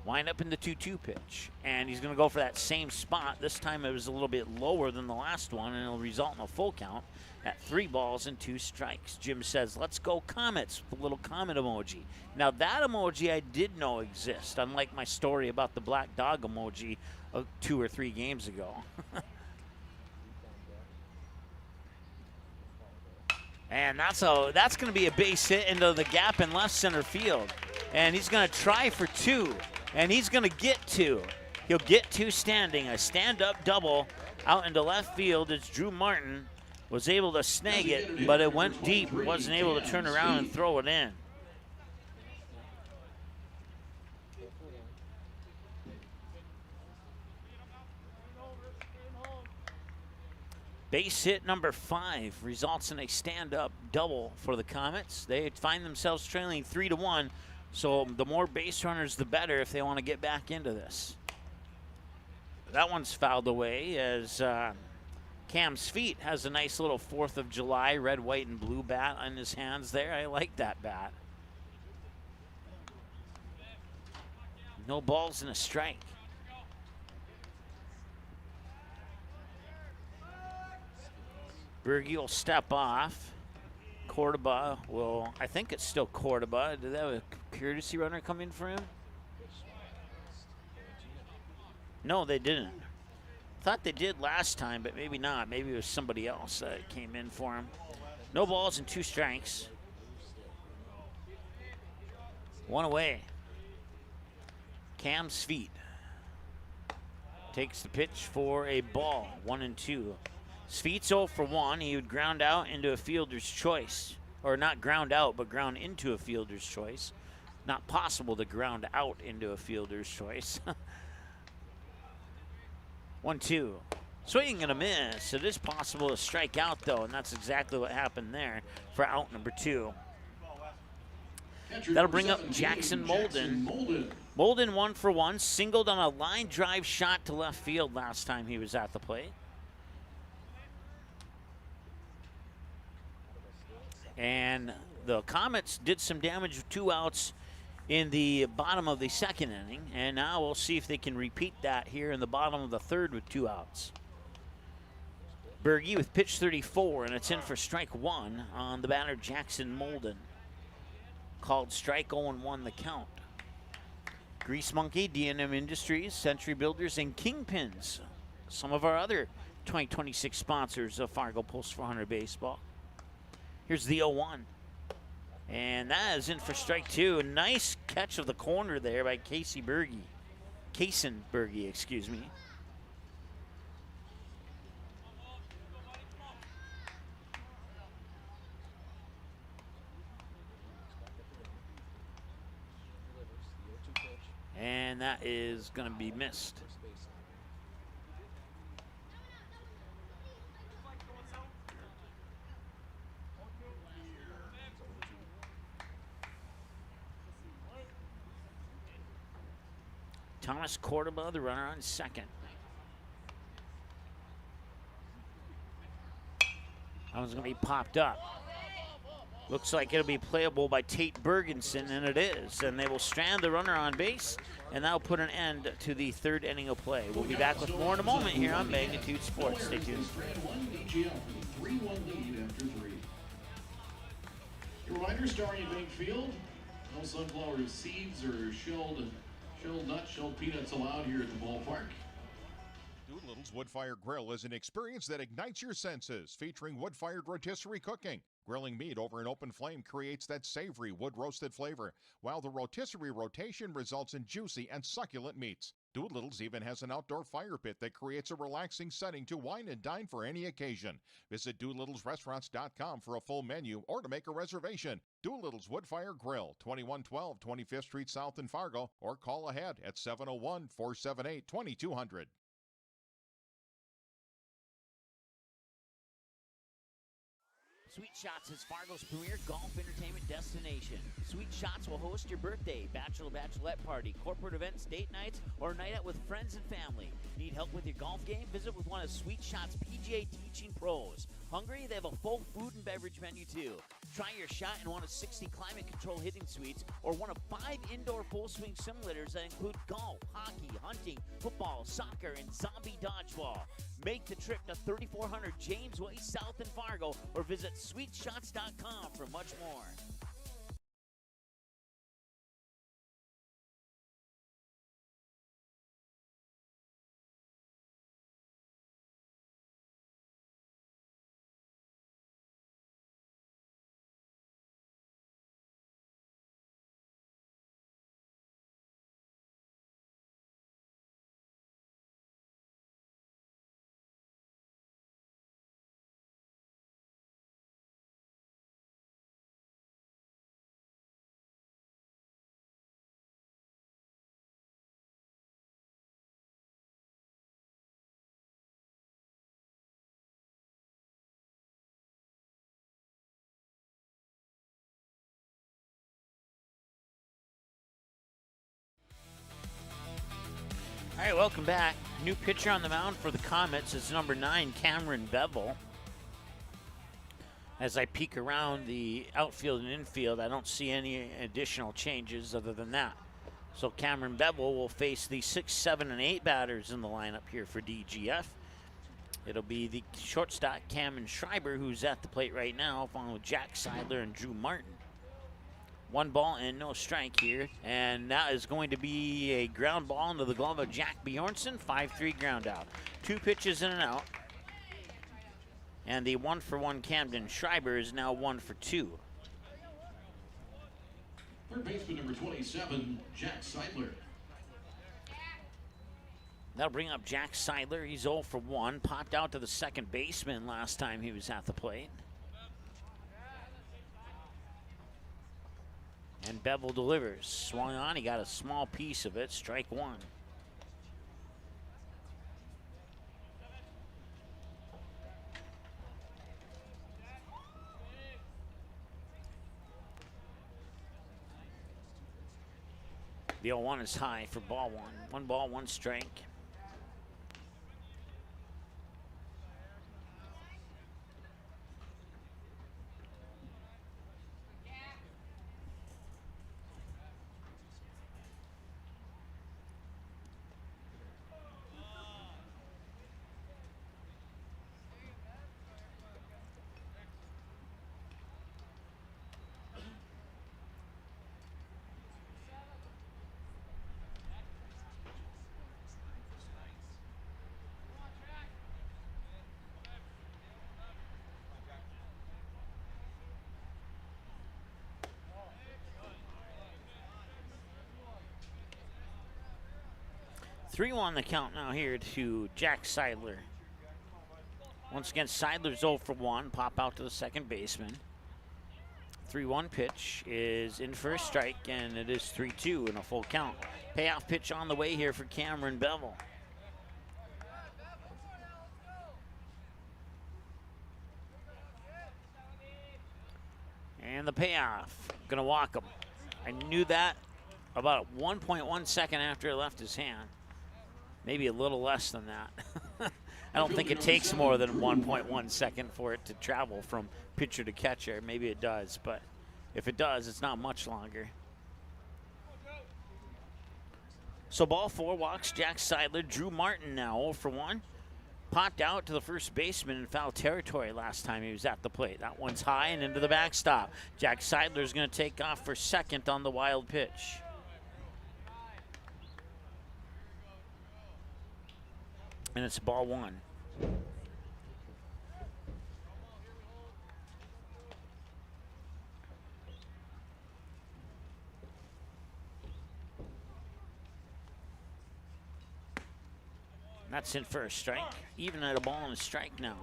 Wind up in the 2-2 pitch, and he's going to go for that same spot. This time it was a little bit lower than the last one, and it'll result in a full count at 3 balls and 2 strikes. Jim says, let's go Comets, with a little comet emoji. Now that emoji I did know exists, unlike my story about the black dog emoji 2 or 3 games ago. And that's going to be a base hit into the gap in left center field. And he's going to try for 2. And he's going to get 2. He'll get 2 standing. A stand-up double Out into left field, it's Drew Martin. Was able to snag it, but it went deep. Wasn't able to turn around and throw it in. Base hit number 5 results in a stand-up double for the Comets. They find themselves trailing 3-1, so the more base runners, the better if they want to get back into this. That one's fouled away as Cam's feet has a nice little 4th of July red, white, and blue bat on his hands there. I like that bat. No balls and a strike. Berge will step off. Cordoba will, I think it's still Cordoba. Did they have a courtesy runner come in for him? No, they didn't. Thought they did last time, but maybe not. Maybe it was somebody else that came in for him. No balls and 2 strikes. 1 away. Cam's feet. Takes the pitch for a ball. 1-2. Sweet's 0 for 1. He would ground out into a fielder's choice. Or not ground out, but ground into a fielder's choice. Not possible to ground out into a fielder's choice. 1-2. Swing and a miss. It is possible to strike out, though, and that's exactly what happened there for out number 2. That'll bring up Jackson Molden. Molden 1 for 1. Singled on a line drive shot to left field last time he was at the plate. And the Comets did some damage with 2 outs in the bottom of the 2nd inning, and now we'll see if they can repeat that here in the bottom of the 3rd with 2 outs. Berge with pitch 34, and it's in for strike 1 on the batter Jackson Molden. Called strike 0-1 the count. Grease Monkey, D&M Industries, Century Builders, and Kingpins. Some of our other 2026 sponsors of Fargo Post 400 Baseball. Here's the 0-1. And that is in for strike 2. A nice catch of the corner there by Kaysen Berge, excuse me. And that is going to be missed. Thomas Cordoba, the runner on 2nd. That one's going to be popped up. Looks like it'll be playable by Tate Bergenson, and it is. And they will strand the runner on base, and that'll put an end to the 3rd inning of play. We'll be back with more in a moment here on Magnitude Sports. Stay tuned. DGF with a 3-1 lead after 3. Your reminder, Starion Bank Field. No sunflower seeds or shelled nuts, shelled peanuts allowed here at the ballpark. Doolittle's Wood-Fired Grill is an experience that ignites your senses, featuring wood-fired rotisserie cooking. Grilling meat over an open flame creates that savory wood-roasted flavor, while the rotisserie rotation results in juicy and succulent meats. Doolittle's even has an outdoor fire pit that creates a relaxing setting to wine and dine for any occasion. Visit doolittlesrestaurants.com for a full menu or to make a reservation. Doolittle's Wood-Fired Grill, 2112 25th Street South in Fargo, or call ahead at 701-478-2200. Sweet Shots is Fargo's premier golf entertainment destination. Sweet Shots will host your birthday, bachelorette party, corporate events, date nights, or a night out with friends and family. Need help with your golf game? Visit with one of Sweet Shots' PGA teaching pros. Hungry? They have a full food and beverage menu too. Try your shot in one of 60 climate control hitting suites or one of 5 indoor full swing simulators that include golf, hockey, hunting, football, soccer, and zombie dodgeball. Make the trip to 3400 James Way South in Fargo or visit sweetshots.com for much more. All right, welcome back. New pitcher on the mound for the Comets is number 9, Cameron Bevel. As I peek around the outfield and infield, I don't see any additional changes other than that. So Cameron Bevel will face the 6, 7, and 8 batters in the lineup here for DGF. It'll be the shortstop, Cameron Schreiber, who's at the plate right now, followed with Jack Seidler and Drew Martin. 1 ball and no strike here, and that is going to be a ground ball into the glove of Jack Bjornsson, 5-3 ground out. 2 pitches in and out, and the 1-for-1 Camden Schreiber is now 1-for-2. Third baseman number 27, Jack Seidler. That'll bring up Jack Seidler. He's 0-for-1, popped out to the second baseman last time he was at the plate. And Bevel delivers. Swung on, he got a small piece of it, strike 1. The 0-1 is high for ball 1. 1 ball, 1 strike. Three-1 the count now here to Jack Seidler. Once again, Seidler's 0-for-1, pop out to the second baseman. 3-1 pitch is in for a strike, and it is 3-2 in a full count. Payoff pitch on the way here for Cameron Bevel. And the payoff, gonna walk him. I knew that about 1.1 second after it left his hand. Maybe a little less than that. I don't think it takes more than 1.1 second for it to travel from pitcher to catcher. Maybe it does, but if it does, it's not much longer. So ball 4 walks Jack Seidler. Drew Martin now 0-for-1. Popped out to the first baseman in foul territory last time he was at the plate. That one's high and into the backstop. Jack Seidler's going to take off for second on the wild pitch. And it's ball 1. That's in for a strike. Even at a ball and a strike now.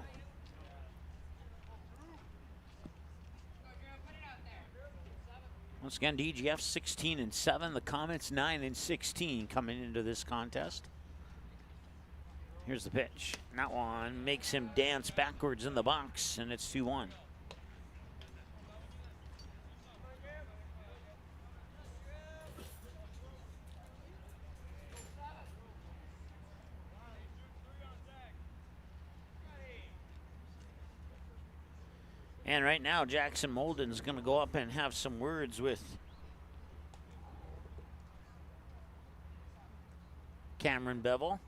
Once again, DGF 16-7. The Comets 9-16 coming into this contest. Here's the pitch. That one makes him dance backwards in the box, and it's 2-1. And right now, Jackson Molden's going to go up and have some words with Cameron Bevel.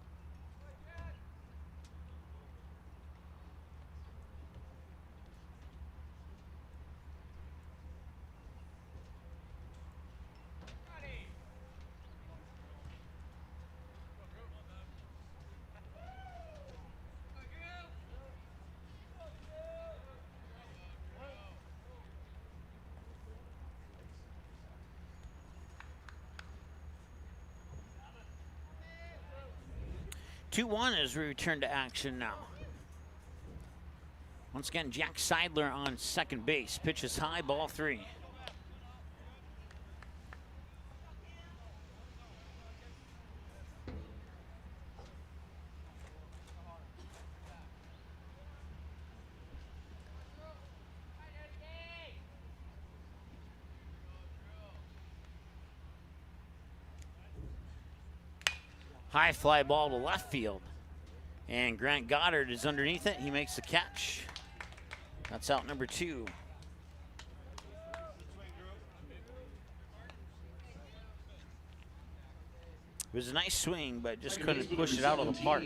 Two-1 as we return to action now. Once again, Jack Seidler on second base. Pitch is high, ball 3. High fly ball to left field. And Grant Goddard is underneath it. He makes the catch. That's out number 2. It was a nice swing, but just couldn't push it out of the park.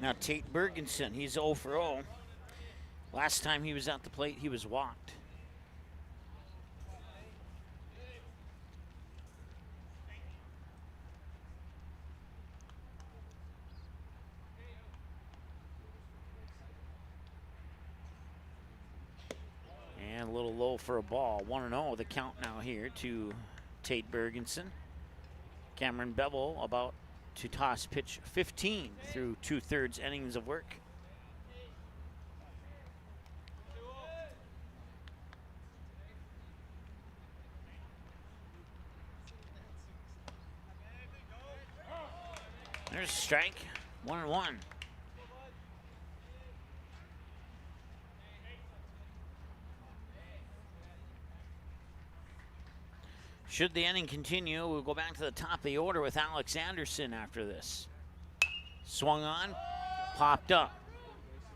Now Tate Bergenson, he's 0 for 0. Last time he was at the plate, he was walked. And a little low for a ball. 1-0 the count now here to Tate Bergenson. Cameron Bevel about to toss pitch 15 through 2/3 innings of work. There's a strike. 1-1. Should the inning continue, we'll go back to the top of the order with Alex Anderson after this. Swung on, popped up.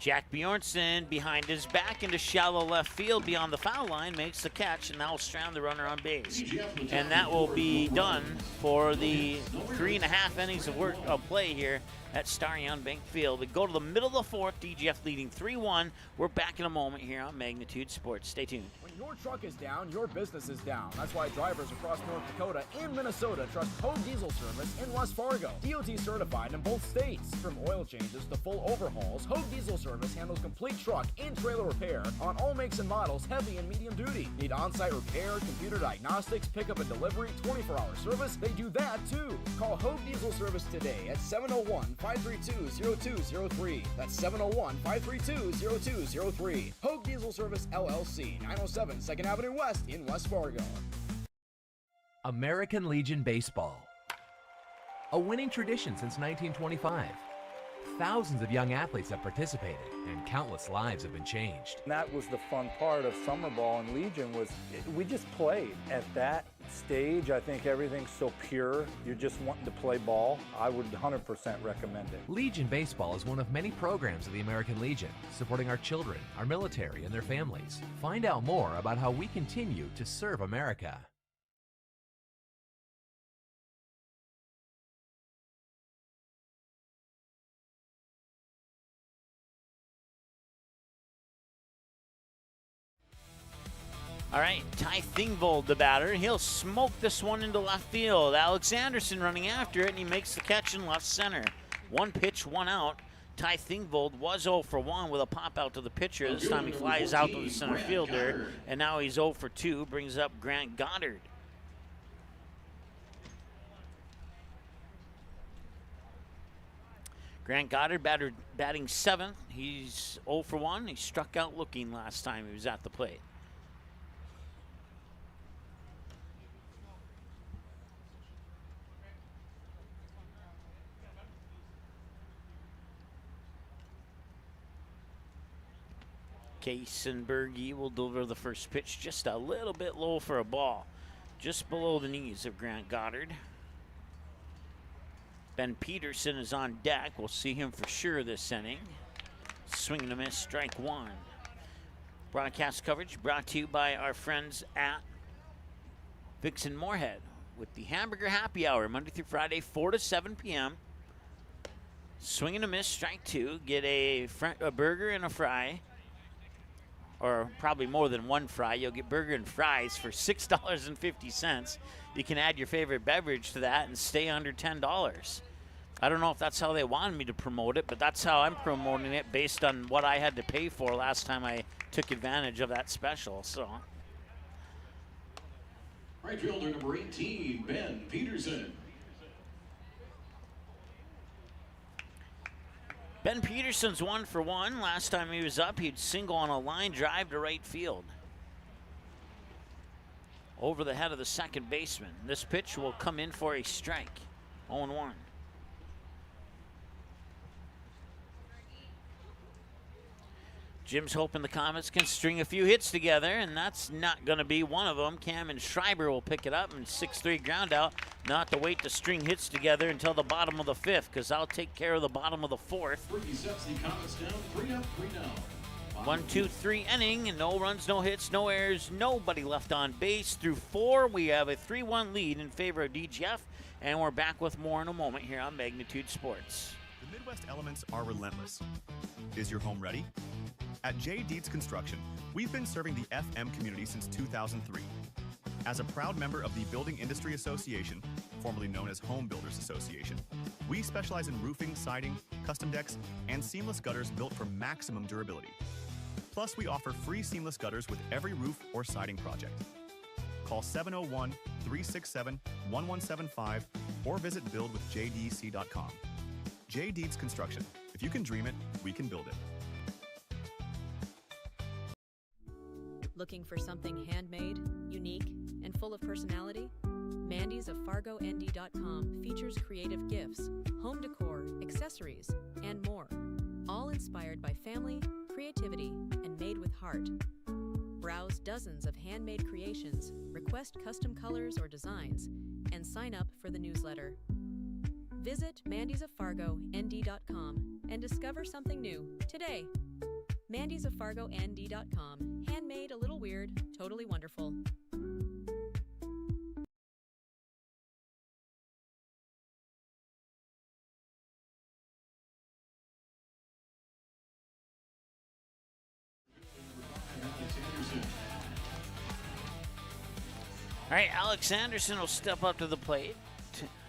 Jack Bjornsson behind his back into shallow left field beyond the foul line, makes the catch, and now will strand the runner on base. And that will be done for the 3.5 innings of work of play here at Starion Bank Field. We go to the middle of the fourth, DGF leading 3-1. We're back in a moment here on Magnitude Sports. Stay tuned. When your truck is down, your business is down. That's why drivers across North Dakota and Minnesota trust Hogue Diesel Service in West Fargo. DOT certified in both states. From oil changes to full overhauls, Hogue Diesel Service handles complete truck and trailer repair on all makes and models, heavy and medium duty. Need on-site repair, computer diagnostics, pickup and delivery, 24-hour service? They do that too. Call Hogue Diesel Service today at 701-532-0203. That's 701-532-0203. Hogue Diesel Service LLC, 907 2nd Avenue West in West Fargo. American Legion Baseball. A winning tradition since 1925. Thousands of young athletes have participated, and countless lives have been changed. And that was the fun part of summer ball and Legion was we just played. At that stage, I think everything's so pure. You're just wanting to play ball. I would 100% recommend it. Legion Baseball is one of many programs of the American Legion, supporting our children, our military, and their families. Find out more about how we continue to serve America. All right, Ty Thingvold, the batter. He'll smoke this one into left field. Alex Anderson running after it, and he makes the catch in left center. 1 pitch, 1 out. Ty Thingvold was 0 for 1 with a pop out to the pitcher. This time he flies out to the center fielder, and now he's 0 for 2, brings up Grant Goddard. Grant Goddard batting 7th. He's 0 for 1. He struck out looking last time he was at the plate. Kaysenbergy will deliver the first pitch, just a little bit low for a ball, just below the knees of Grant Goddard. Ben Peterson is on deck. We'll see him for sure this inning. Swing and a miss, strike 1. Broadcast coverage brought to you by our friends at Fuchs and Moorhead with the Hamburger Happy Hour, Monday through Friday, 4 to 7 p.m. Swing and a miss, strike 2. Get a burger and a fry, or probably more than one fry. You'll get burger and fries for $6.50. You can add your favorite beverage to that and stay under $10. I don't know if that's how they wanted me to promote it, but that's how I'm promoting it based on what I had to pay for last time I took advantage of that special. So, Right fielder number 18, Ben Peterson. Ben Peterson's 1 for 1. Last time he was up, he'd single on a line drive to right field, over the head of the second baseman. This pitch will come in for a strike. 0-1. Jim's hoping the Comets can string a few hits together, and that's not going to be one of them. Cam and Schreiber will pick it up, and 6-3 ground out. Not to wait to string hits together until the bottom of the fifth, because I'll take care of the bottom of the fourth. Ricky sets the Comets down, 3 up, 3 down. 1-2-3 inning, and no runs, no hits, no errors, nobody left on base. Through 4, we have a 3-1 lead in favor of DGF, and we're back with more in a moment here on Magnitude Sports. The Midwest elements are relentless. Is your home ready? At J. Deeds Construction, we've been serving the FM community since 2003. As a proud member of the Building Industry Association, formerly known as Home Builders Association, we specialize in roofing, siding, custom decks, and seamless gutters built for maximum durability. Plus, we offer free seamless gutters with every roof or siding project. Call 701-367-1175 or visit buildwithjdc.com. J. Deeds Construction. If you can dream it, we can build it. Looking for something handmade, unique, and full of personality? Mandy's of FargoND.com features creative gifts, home decor, accessories, and more, all inspired by family, creativity, and made with heart. Browse dozens of handmade creations, request custom colors or designs, and sign up for the newsletter. Visit mandysoffargoND.com and discover something new today. mandysoffargoND.com. Handmade, a little weird, totally wonderful. All right, Alex Anderson will step up to the plate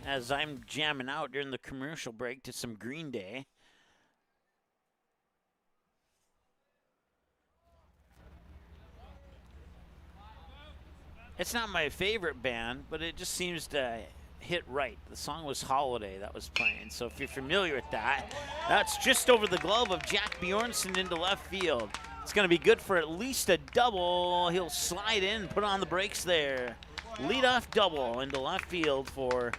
as I'm jamming out during the commercial break to some Green Day. It's not my favorite band, but it just seems to hit right. The song was Holiday that was playing, so if you're familiar with that, that's just over the glove of Jack Bjornsson into left field. It's going to be good for at least a double. He'll slide in, put on the brakes there. Leadoff double into left field for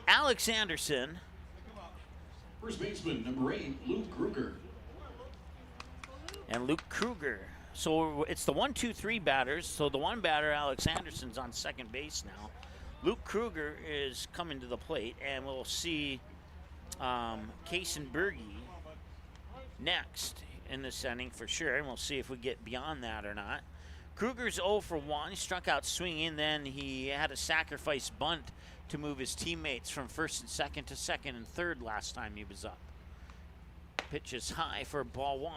Alex Anderson. First baseman, number 8, Luke Kruger. And Luke Kruger. So it's the 1-2-3 batters. So the one batter, Alex Anderson's on second base now. Luke Kruger is coming to the plate, and we'll see Kaysen next in this inning for sure, and we'll see if we get beyond that or not. Kruger's 0 for 1. He struck out swinging, then he had a sacrifice bunt to move his teammates from first and second to second and third last time he was up. Pitch is high for ball 1.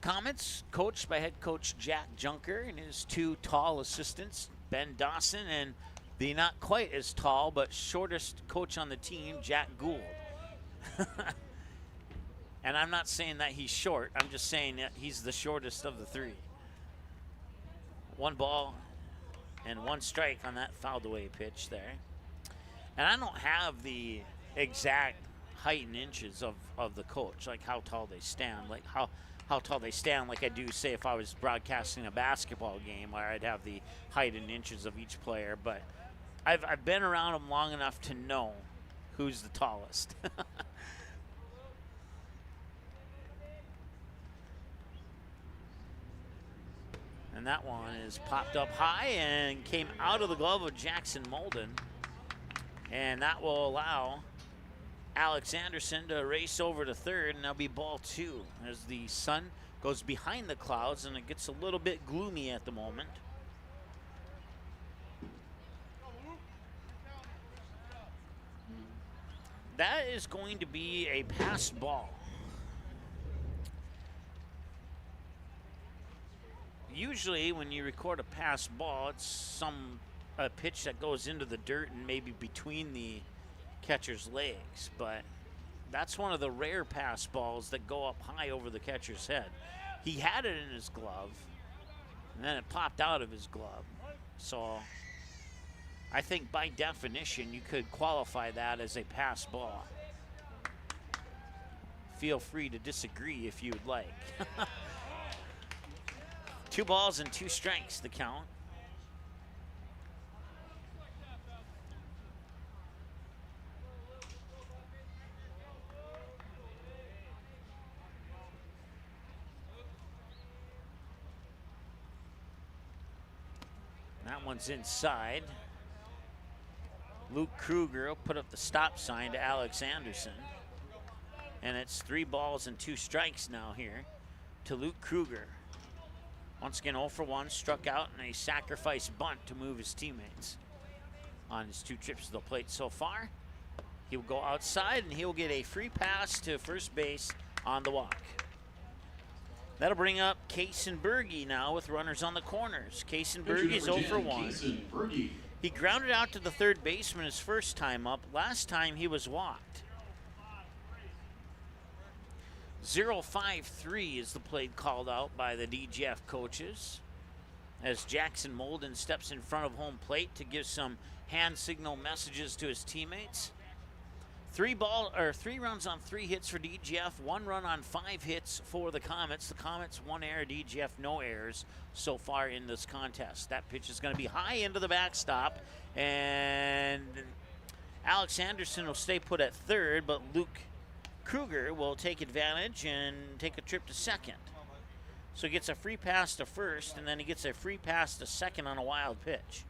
Comets, coached by head coach Jack Junker and his 2 tall assistants, Ben Dawson and the not quite as tall but shortest coach on the team, Jack Gould. And I'm not saying that he's short. I'm just saying that he's the shortest of the 3. 1 ball and 1 strike on that fouled away pitch there. And I don't have the exact height in inches of the coach, like how tall they stand, like how tall they stand, like I do, say, if I was broadcasting a basketball game where I'd have the height in inches of each player. But I've been around them long enough to know who's the tallest. And that one is popped up high and came out of the glove of Jackson Molden. And that will allow Alex Anderson to race over to third, and that'll be ball 2 as the sun goes behind the clouds and it gets a little bit gloomy at the moment. That is going to be a passed ball. Usually when you record a passed ball, it's a pitch that goes into the dirt and maybe between the catcher's legs, but that's one of the rare pass balls that go up high over the catcher's head. He had it in his glove, and then it popped out of his glove. So I think by definition you could qualify that as a pass ball. Feel free to disagree if you would like. 2 balls and 2 strikes, the count. That one's inside. Luke Kruger will put up the stop sign to Alex Anderson. And it's 3 balls and 2 strikes now here to Luke Kruger. Once again, 0 for 1, struck out in a sacrifice bunt to move his teammates. On his 2 trips to the plate so far, he will go outside and he will get a free pass to first base on the walk. That'll bring up Kaysen now with runners on the corners. Kaysen is 0 for 1. He grounded out to the third baseman his first time up. Last time he was walked. 0-5-3 is the play called out by the DGF coaches as Jackson Molden steps in front of home plate to give some hand signal messages to his teammates. 3 runs on 3 hits for DGF, 1 run on 5 hits for the Comets. The Comets 1 error, DGF no errors so far in this contest. That pitch is going to be high into the backstop, and Alex Anderson will stay put at third, but Luke Kruger will take advantage and take a trip to second. So he gets a free pass to first, and then he gets a free pass to second on a wild pitch.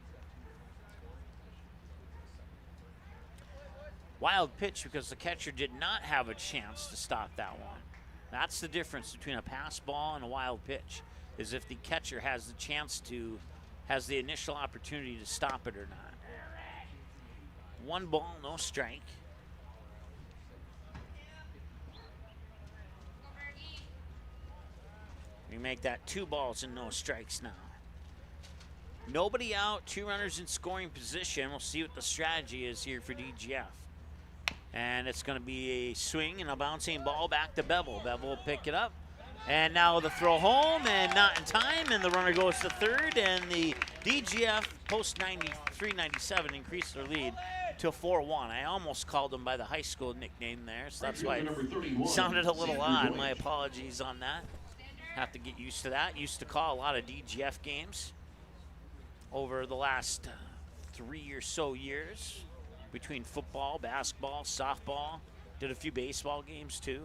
Wild pitch because the catcher did not have a chance to stop that one. That's the difference between a pass ball and a wild pitch, is if the catcher has the chance to, has the initial opportunity to stop it or not. 1 ball, no strike. We make that 2 balls and no strikes now. Nobody out, 2 runners in scoring position. We'll see what the strategy is here for DGF. And it's going to be a swing and a bouncing ball back to Bevel. Bevel will pick it up. And now the throw home and not in time. And the runner goes to third. And the DGF Post 93-97 increased their lead to 4-1. I almost called them by the high school nickname there. So that's why it sounded a little odd. My apologies on that. Have to get used to that. Used to call a lot of DGF games over the last 3 or so years. Between football, basketball, softball. Did a few baseball games too.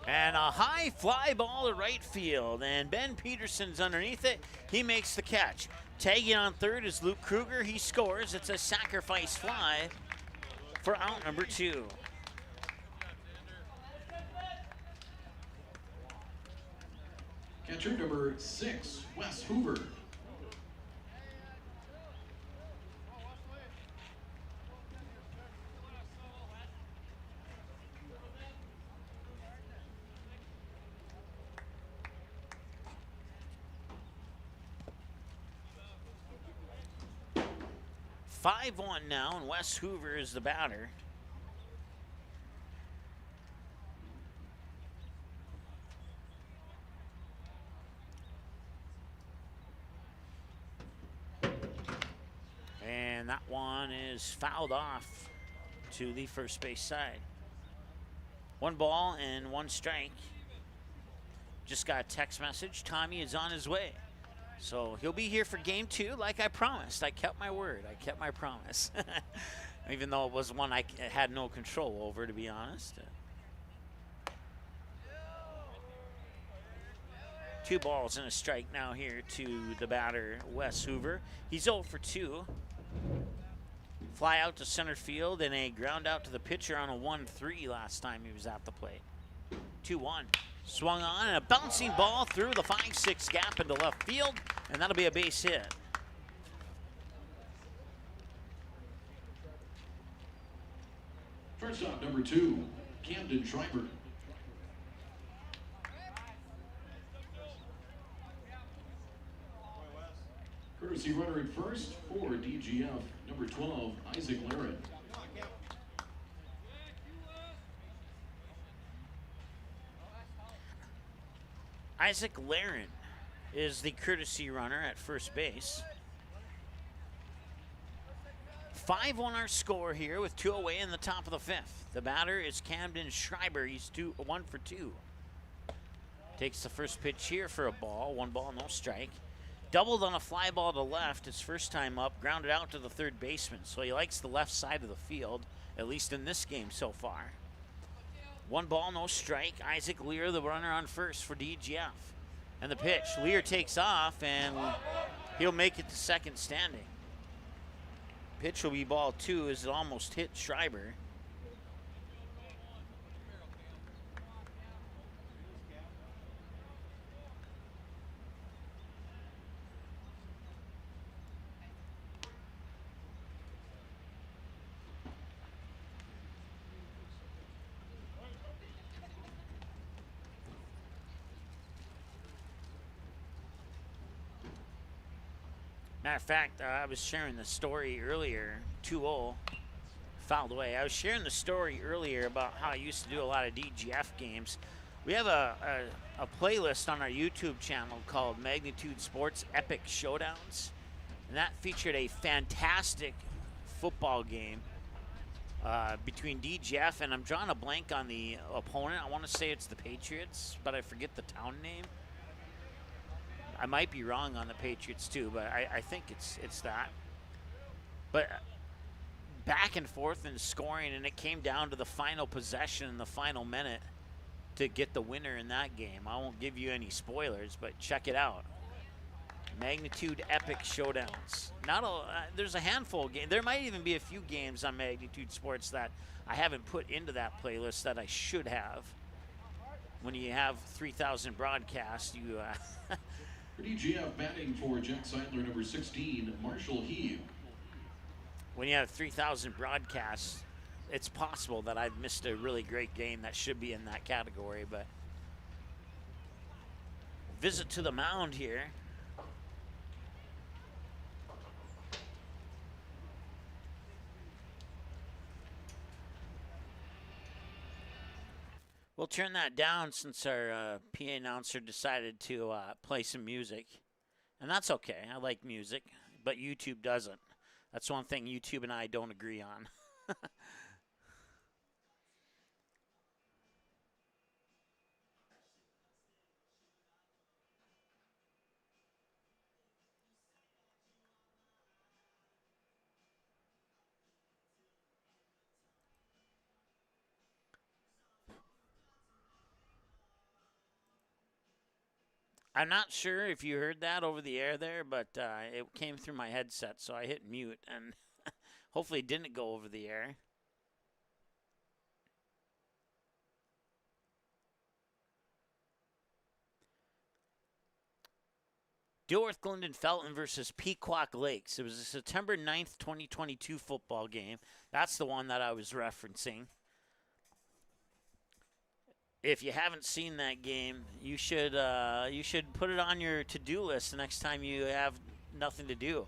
And a high fly ball to right field. And Ben Peterson's underneath it. He makes the catch. Tagging on third is Luke Kruger. He scores. It's a sacrifice fly for out number 2. Catcher number 6, Wes Hoover. Five 5-1 now, and Wes Hoover is the batter. And that one is fouled off to the first base side. 1 ball and 1 strike. Just got a text message. Tommy is on his way. So he'll be here for game 2 like I promised. I kept my word. I kept my promise. Even though it was one I had no control over, to be honest. 2 balls and a strike now here to the batter, Wes Hoover. He's 0 for 2. Fly out to center field and a ground out to the pitcher on a 1-3 last time he was at the plate. 2-1. Swung on and a bouncing ball through the 5-6 gap into left field, and that'll be a base hit. Shortstop number 2, Camden Schreiber. Courtesy runner at first for DGF, number 12, Isaac Laren. Isaac Laren is the courtesy runner at first base. 5-1 our score here with 2 away in the top of the 5th. The batter is Camden Schreiber. He's 1 for 2. Takes the first pitch here for a ball. 1 ball, no strike. Doubled on a fly ball to left his first time up. Grounded out to the third baseman. So he likes the left side of the field, at least in this game so far. 1 ball, no strike. Isaac Lear, the runner on first for DGF. And the pitch. Lear takes off, and he'll make it to second standing. Pitch will be ball 2 as it almost hit Schreiber. Matter of fact, I was sharing the story earlier, 2-0, fouled away. I was sharing the story earlier about how I used to do a lot of DGF games. We have a playlist on our YouTube channel called Magnitude Sports Epic Showdowns, and that featured a fantastic football game between DGF, and I'm drawing a blank on the opponent. I want to say it's the Patriots, but I forget the town name. I might be wrong on the Patriots too, but I think it's that. But back and forth in scoring, and it came down to the final possession in the final minute to get the winner in that game. I won't give you any spoilers, but check it out. Magnitude Epic Showdowns. There's a handful of games. There might even be a few games on Magnitude Sports that I haven't put into that playlist that I should have. When you have 3,000 broadcasts, you... For DGF batting for Jack Seidler, number 16, Marshall Heave. When you have 3,000 broadcasts, it's possible that I've missed a really great game that should be in that category, but visit to the mound here. We'll turn that down since our PA announcer decided to play some music. And that's okay. I like music, but YouTube doesn't. That's one thing YouTube and I don't agree on. I'm not sure if you heard that over the air there, but it came through my headset, so I hit mute, and hopefully it didn't go over the air. Dilworth Glendon Felton versus Pequot Lakes. It was a September 9th, 2022 football game. That's the one that I was referencing. If you haven't seen that game, you should put it on your to-do list the next time you have nothing to do.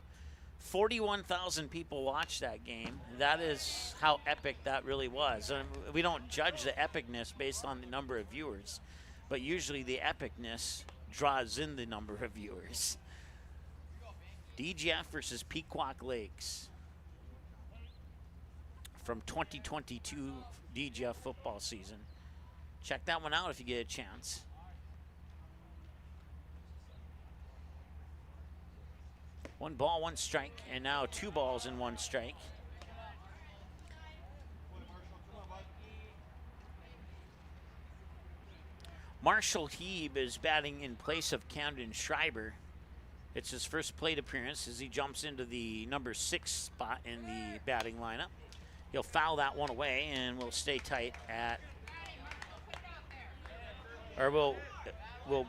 41,000 people watched that game. That is how epic that really was. And we don't judge the epicness based on the number of viewers, but usually the epicness draws in the number of viewers. DGF versus Pequot Lakes from 2022 DGF football season. Check that one out if you get a chance. One ball, one strike, and now 2 balls and 1 strike. Marshall Heeb is batting in place of Camden Schreiber. It's his first plate appearance as he jumps into the number 6 spot in the batting lineup. He'll foul that one away and will stay tight at... Or we'll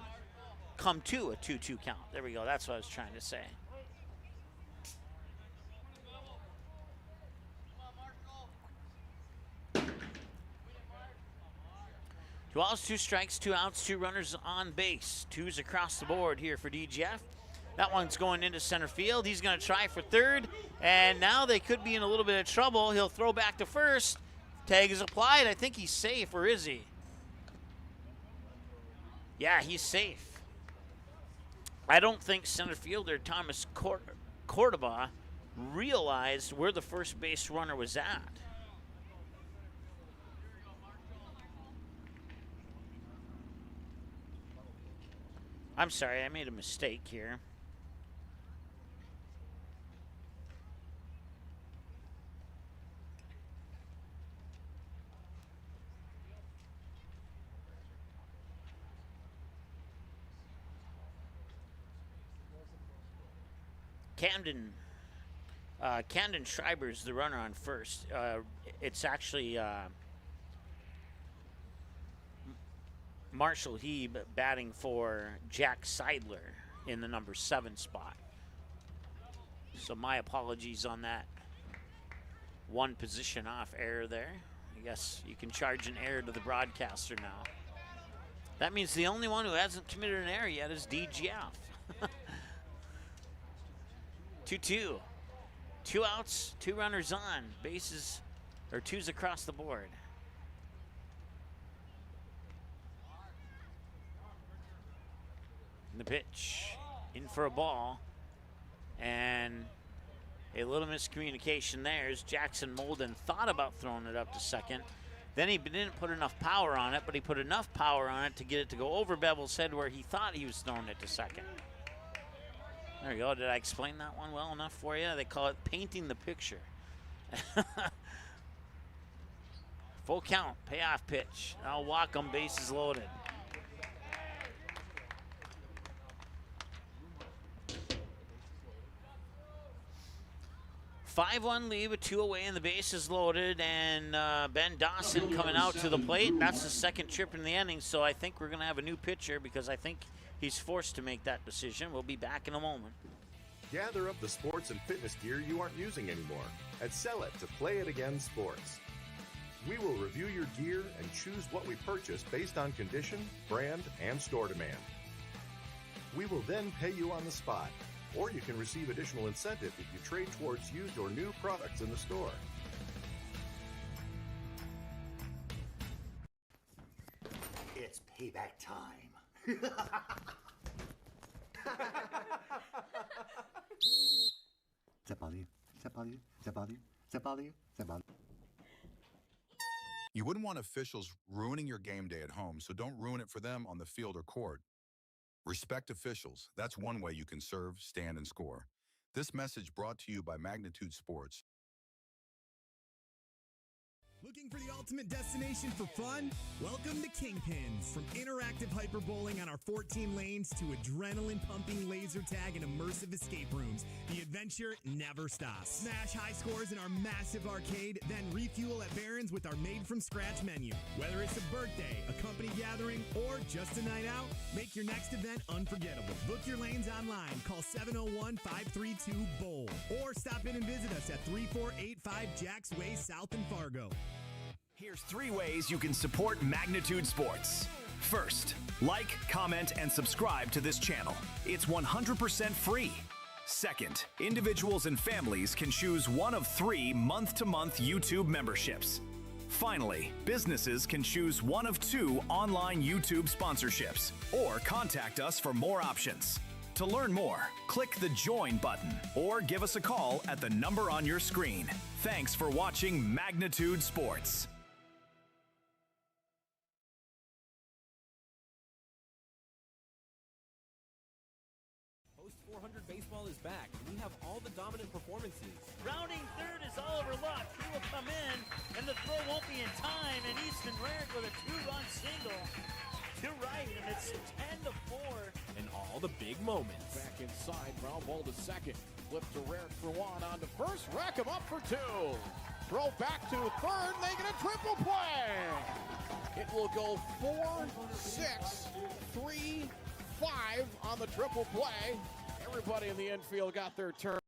come to a 2-2 count. There we go. That's what I was trying to say. Two balls, 2 strikes, 2 outs, 2 runners on base. 2s across the board here for DGF. That one's going into center field. He's going to try for third, and now they could be in a little bit of trouble. He'll throw back to first. Tag is applied. I think he's safe, or is he? Yeah, he's safe. I don't think center fielder Thomas Cordoba realized where the first base runner was at. I'm sorry, I made a mistake here. Camden Schreiber's the runner on first. It's actually Marshall Heeb batting for Jack Seidler in the number 7 spot. So my apologies on that one position off error there. I guess you can charge an error to the broadcaster now. That means the only one who hasn't committed an error yet is DGF. 2-2. 2 outs, 2 runners on. Bases, or 2s across the board. And the pitch, in for a ball. And a little miscommunication there as Jackson Molden thought about throwing it up to second. Then he didn't put enough power on it, but he put enough power on it to get it to go over Bevel's head where he thought he was throwing it to second. There you go. Did I explain that one well enough for you? They call it painting the picture. Full count, payoff pitch. I'll walk him, bases loaded. Five-1 lead with 2 away and the bases loaded, and Ben Dawson coming out to the plate. That's the second trip in the inning, so I think we're going to have a new pitcher because I think he's forced to make that decision. We'll be back in a moment. Gather up the sports and fitness gear you aren't using anymore and sell it to Play It Again Sports. We will review your gear and choose what we purchase based on condition, brand, and store demand. We will then pay you on the spot, or you can receive additional incentive if you trade towards used or new products in the store. It's payback time. Does that bother you? Does that bother you? Does that bother you? Does that bother you? Does that bother you? You wouldn't want officials ruining your game day at home, so don't ruin it for them on the field or court. Respect officials. That's one way you can serve, stand, and score. This message brought to you by Magnitude Sports. Looking for the ultimate destination for fun? Welcome to Kingpins. From interactive hyperbowling on our 14 lanes to adrenaline-pumping laser tag and immersive escape rooms, the adventure never stops. Smash high scores in our massive arcade, then refuel at Barron's with our made-from-scratch menu. Whether it's a birthday, a company gathering, or just a night out, make your next event unforgettable. Book your lanes online. Call 701-532-BOWL. Or stop in and visit us at 3485 Jacks Way South in Fargo. Here's 3 ways you can support Magnitude Sports. First, like, comment, and subscribe to this channel. It's 100% free. Second, individuals and families can choose one of 3 month-to-month YouTube memberships. Finally, businesses can choose one of 2 online YouTube sponsorships or contact us for more options. To learn more, click the Join button or give us a call at the number on your screen. Thanks for watching Magnitude Sports. Post 400 baseball is back. We have all the dominant performances. Rounding third is Oliver Luck. He will come in, and the throw won't be in time, and Easton Rarick with a 2-run single to right, and it's 10-4. And all the big moments. Back inside, ground ball to second. Flip to Rarick for 1, on to first, rack him up for 2. Throw back to third, they get a triple play. It will go 4, 6, 3, 5 on the triple play. Everybody in the infield got their turn.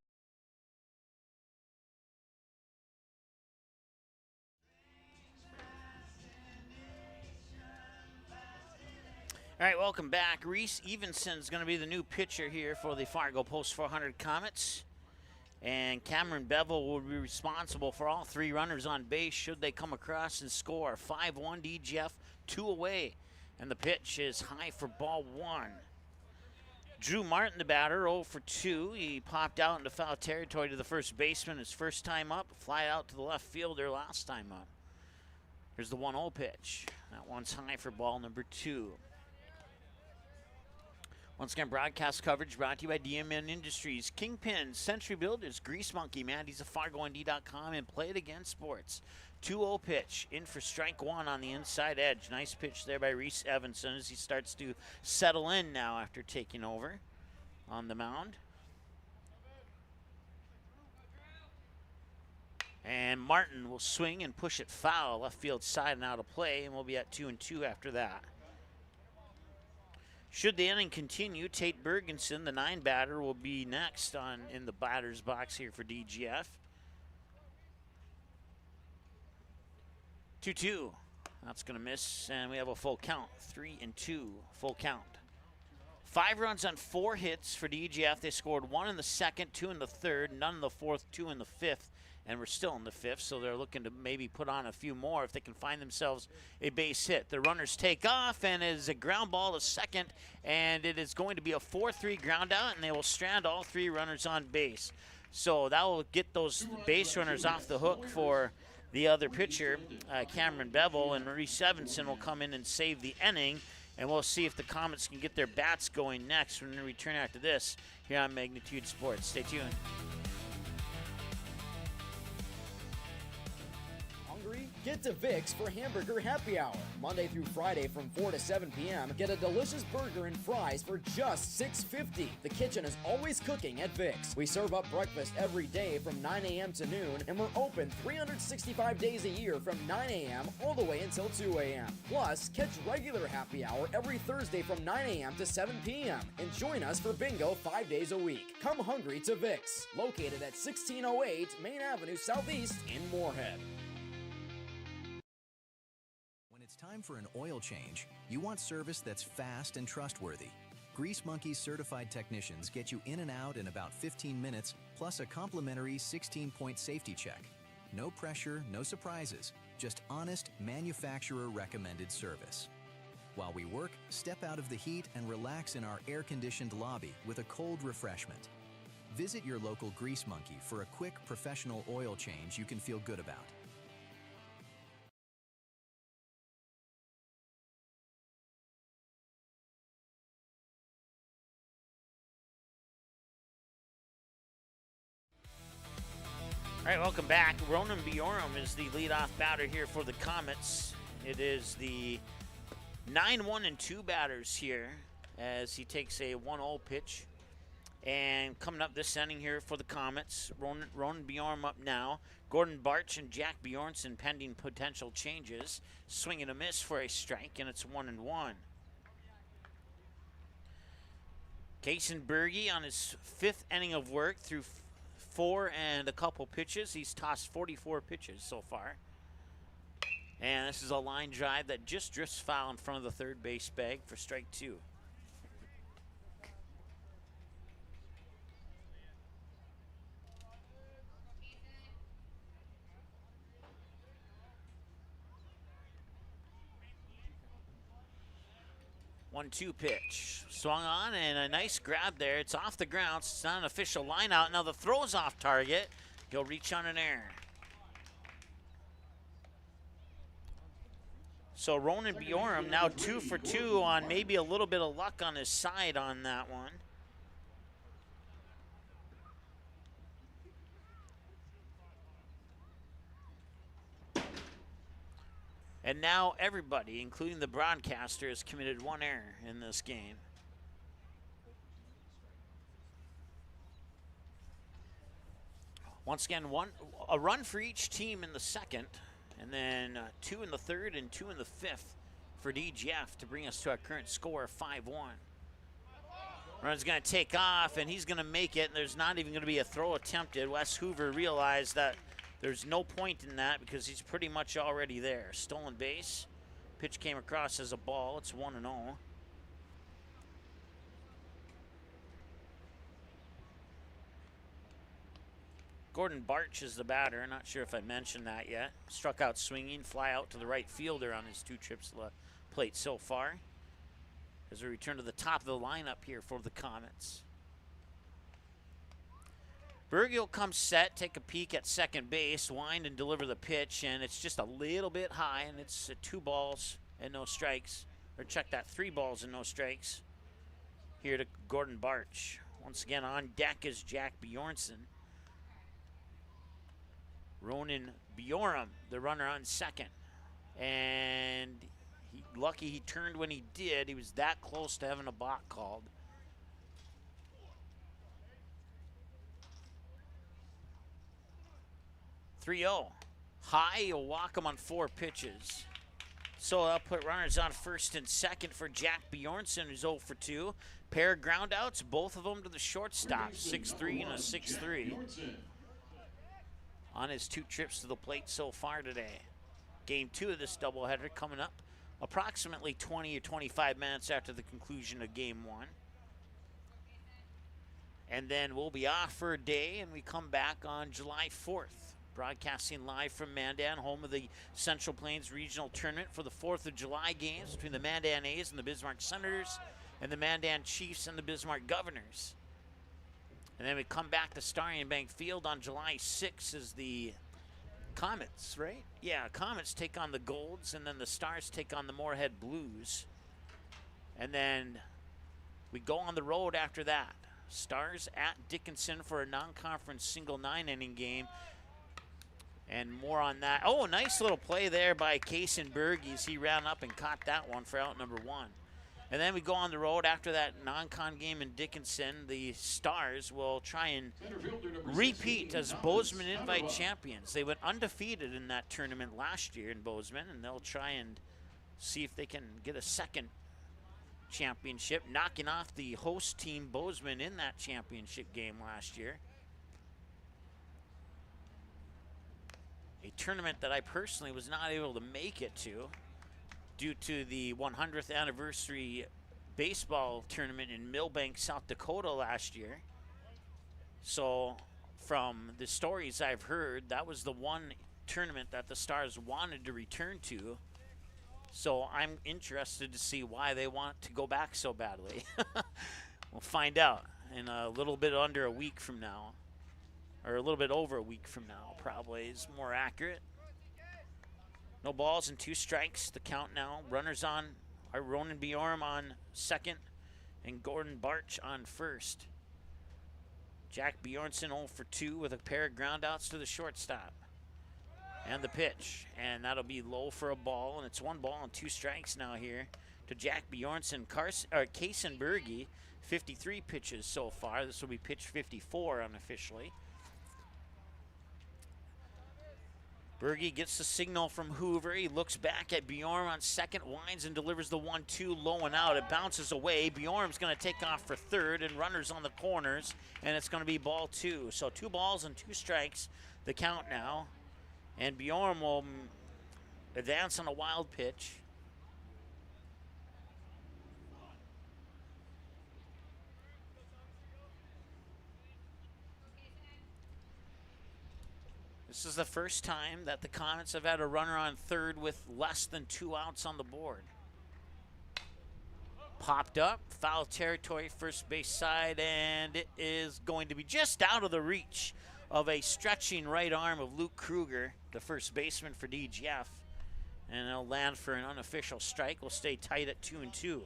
All right, welcome back. Reese Evenson is going to be the new pitcher here for the Fargo Post 400 Comets. And Cameron Bevel will be responsible for all 3 runners on base should they come across and score. 5-1 DGF, 2 away. And the pitch is high for ball 1. Drew Martin, the batter, 0 for 2. He popped out into foul territory to the first baseman his first time up. Fly out to the left fielder last time up. Here's the 1-0 pitch. That one's high for ball number 2. Once again, broadcast coverage brought to you by DMN Industries, Kingpin, Century Builders, Grease Monkey, Mandy's of FargoND.com, and Play It Again Sports. 2-0 pitch, in for strike 1 on the inside edge. Nice pitch there by Reese Evanson as he starts to settle in now after taking over on the mound. And Martin will swing and push it foul, left field side and out of play, and we'll be at 2-2 after that. Should the inning continue, Tate Bergensen, the 9 batter, will be next in the batter's box here for DGF. 2-2. That's going to miss, and we have a full count. 3-2, full count. 5 runs on 4 hits for DGF. They scored 1 in the second, 2 in the third, none in the fourth, 2 in the fifth, and we're still in the fifth, so they're looking to maybe put on a few more if they can find themselves a base hit. The runners take off, and it is a ground ball to second, and it is going to be a 4-3 ground out, and they will strand all 3 runners on base. So that will get those base runners off the hook for the other pitcher, Cameron Bevel, and Maurice Evanson will come in and save the inning. And we'll see if the Comets can get their bats going next when we return after this here on Magnitude Sports. Stay tuned. Hungry? Get to Vic's for Hamburger Happy Hour. Monday through Friday from 4 to 7 p.m. Get a delicious burger and fries for just $6.50. The kitchen is always cooking at Vic's. We serve up breakfast every day from 9 a.m. to noon, and we're open 365 days a year from 9 a.m. all the way until 2 a.m. Plus, catch regular happy hour every Thursday from 9 a.m. to 7 p.m. and join us for bingo 5 days a week. Come hungry to Vic's, located at 1608 Main Avenue Southeast in Moorhead. It's time for an oil change. You want service that's fast and trustworthy. Grease Monkey's certified technicians get you in and out in about 15 minutes, plus a complimentary 16-point safety check. No pressure, no surprises, just honest, manufacturer-recommended service. While we work, step out of the heat and relax in our air-conditioned lobby with a cold refreshment. Visit your local Grease Monkey for a quick, professional oil change you can feel good about. All right, welcome back. Ronan Bjorum is the leadoff batter here for the Comets. It is the 9-1-2 batters here as he takes a 1-0 pitch. And coming up this inning here for the Comets, Ronan Bjorum up now. Gordon Barch and Jack Bjornson pending potential changes. Swing and a miss for a strike, and it's 1-1. Kaysen Berge on his 5th inning of work through 4 and a couple pitches. He's tossed 44 pitches so far. And this is a line drive that just drifts foul in front of the third base bag for strike 2. One-two pitch. Swung on and a nice grab there. It's off the ground. It's not an official line out. Now the throw's off target. He'll reach on an error. So Ronan Bjorum now 2 for 2 on maybe a little bit of luck on his side on that one. And now everybody, including the broadcaster, has committed 1 error in this game. Once again, a run for each team in the second, and then 2 in the third and 2 in the fifth for DGF to bring us to our current score of 5-1. Run's going to take off, and he's going to make it, and there's not even going to be a throw attempted. Wes Hoover realized that there's no point in that because he's pretty much already there. Stolen base. Pitch came across as a ball. It's 1-0. Gordon Barch is the batter. Not sure if I mentioned that yet. Struck out swinging. Fly out to the right fielder on his 2 trips to the plate so far. As we return to the top of the lineup here for the Comets. Berge will come set, take a peek at second base, wind and deliver the pitch, and it's just a little bit high, and it's 2 balls and no strikes. Or check that, 3 balls and no strikes here to Gordon Barch. Once again, on deck is Jack Bjornson. Ronan Bjorum, the runner on second. And lucky he turned when he did. He was that close to having a balk called. 3-0. High, you'll walk him on 4 pitches. So that'll put runners on first and second for Jack Bjornsson, who's 0 for 2. Pair of groundouts, both of them to the shortstop, 6-3 and a 6-3. On his 2 trips to the plate so far today. Game 2 of this doubleheader coming up approximately 20 or 25 minutes after the conclusion of Game 1. And then we'll be off for a day, and we come back on July 4th. Broadcasting live from Mandan, home of the Central Plains Regional Tournament for the 4th of July games between the Mandan A's and the Bismarck Senators, and the Mandan Chiefs and the Bismarck Governors. And then we come back to Starion Bank Field on July 6th as the Comets, right? Yeah, Comets take on the Golds, and then the Stars take on the Moorhead Blues. And then we go on the road after that. Stars at Dickinson for a non-conference single 9-inning game. And more on that. Oh, nice little play there by Kaysen Bergies. He ran up and caught that one for out number 1. And then we go on the road after that non-con game in Dickinson. The Stars will try and repeat as Bozeman Invite champions. They went undefeated in that tournament last year in Bozeman, and they'll try and see if they can get a second championship, knocking off the host team Bozeman in that championship game last year. A tournament that I personally was not able to make it to due to the 100th anniversary baseball tournament in Millbank, South Dakota last year. So from the stories I've heard, that was the one tournament that the Stars wanted to return to. So I'm interested to see why they want to go back so badly. We'll find out in a little bit under a week from now. Or a little bit over a week from now, probably is more accurate. No balls and 2 strikes. The count now. Runners on are Ronan Bjorm on second and Gordon Barch on first. Jack Bjornsson 0 for 2 with a pair of groundouts to the shortstop. And the pitch. And that'll be low for a ball. And it's 1 ball and 2 strikes now here to Jack Bjornsson. Kaysen Bergie, 53 pitches so far. This will be pitch 54 unofficially. Bergie gets the signal from Hoover. He looks back at Bjorm on second, winds and delivers the 1-2 low and out. It bounces away. Bjorm's going to take off for third, and runners on the corners, and it's going to be ball 2. So 2 balls and 2 strikes, the count now. And Bjorm will advance on a wild pitch. This is the first time that the Comets have had a runner on third with less than 2 outs on the board. Popped up, foul territory, first base side, and it is going to be just out of the reach of a stretching right arm of Luke Kruger, the first baseman for DGF. And it'll land for an unofficial strike. We'll stay tight at 2-2.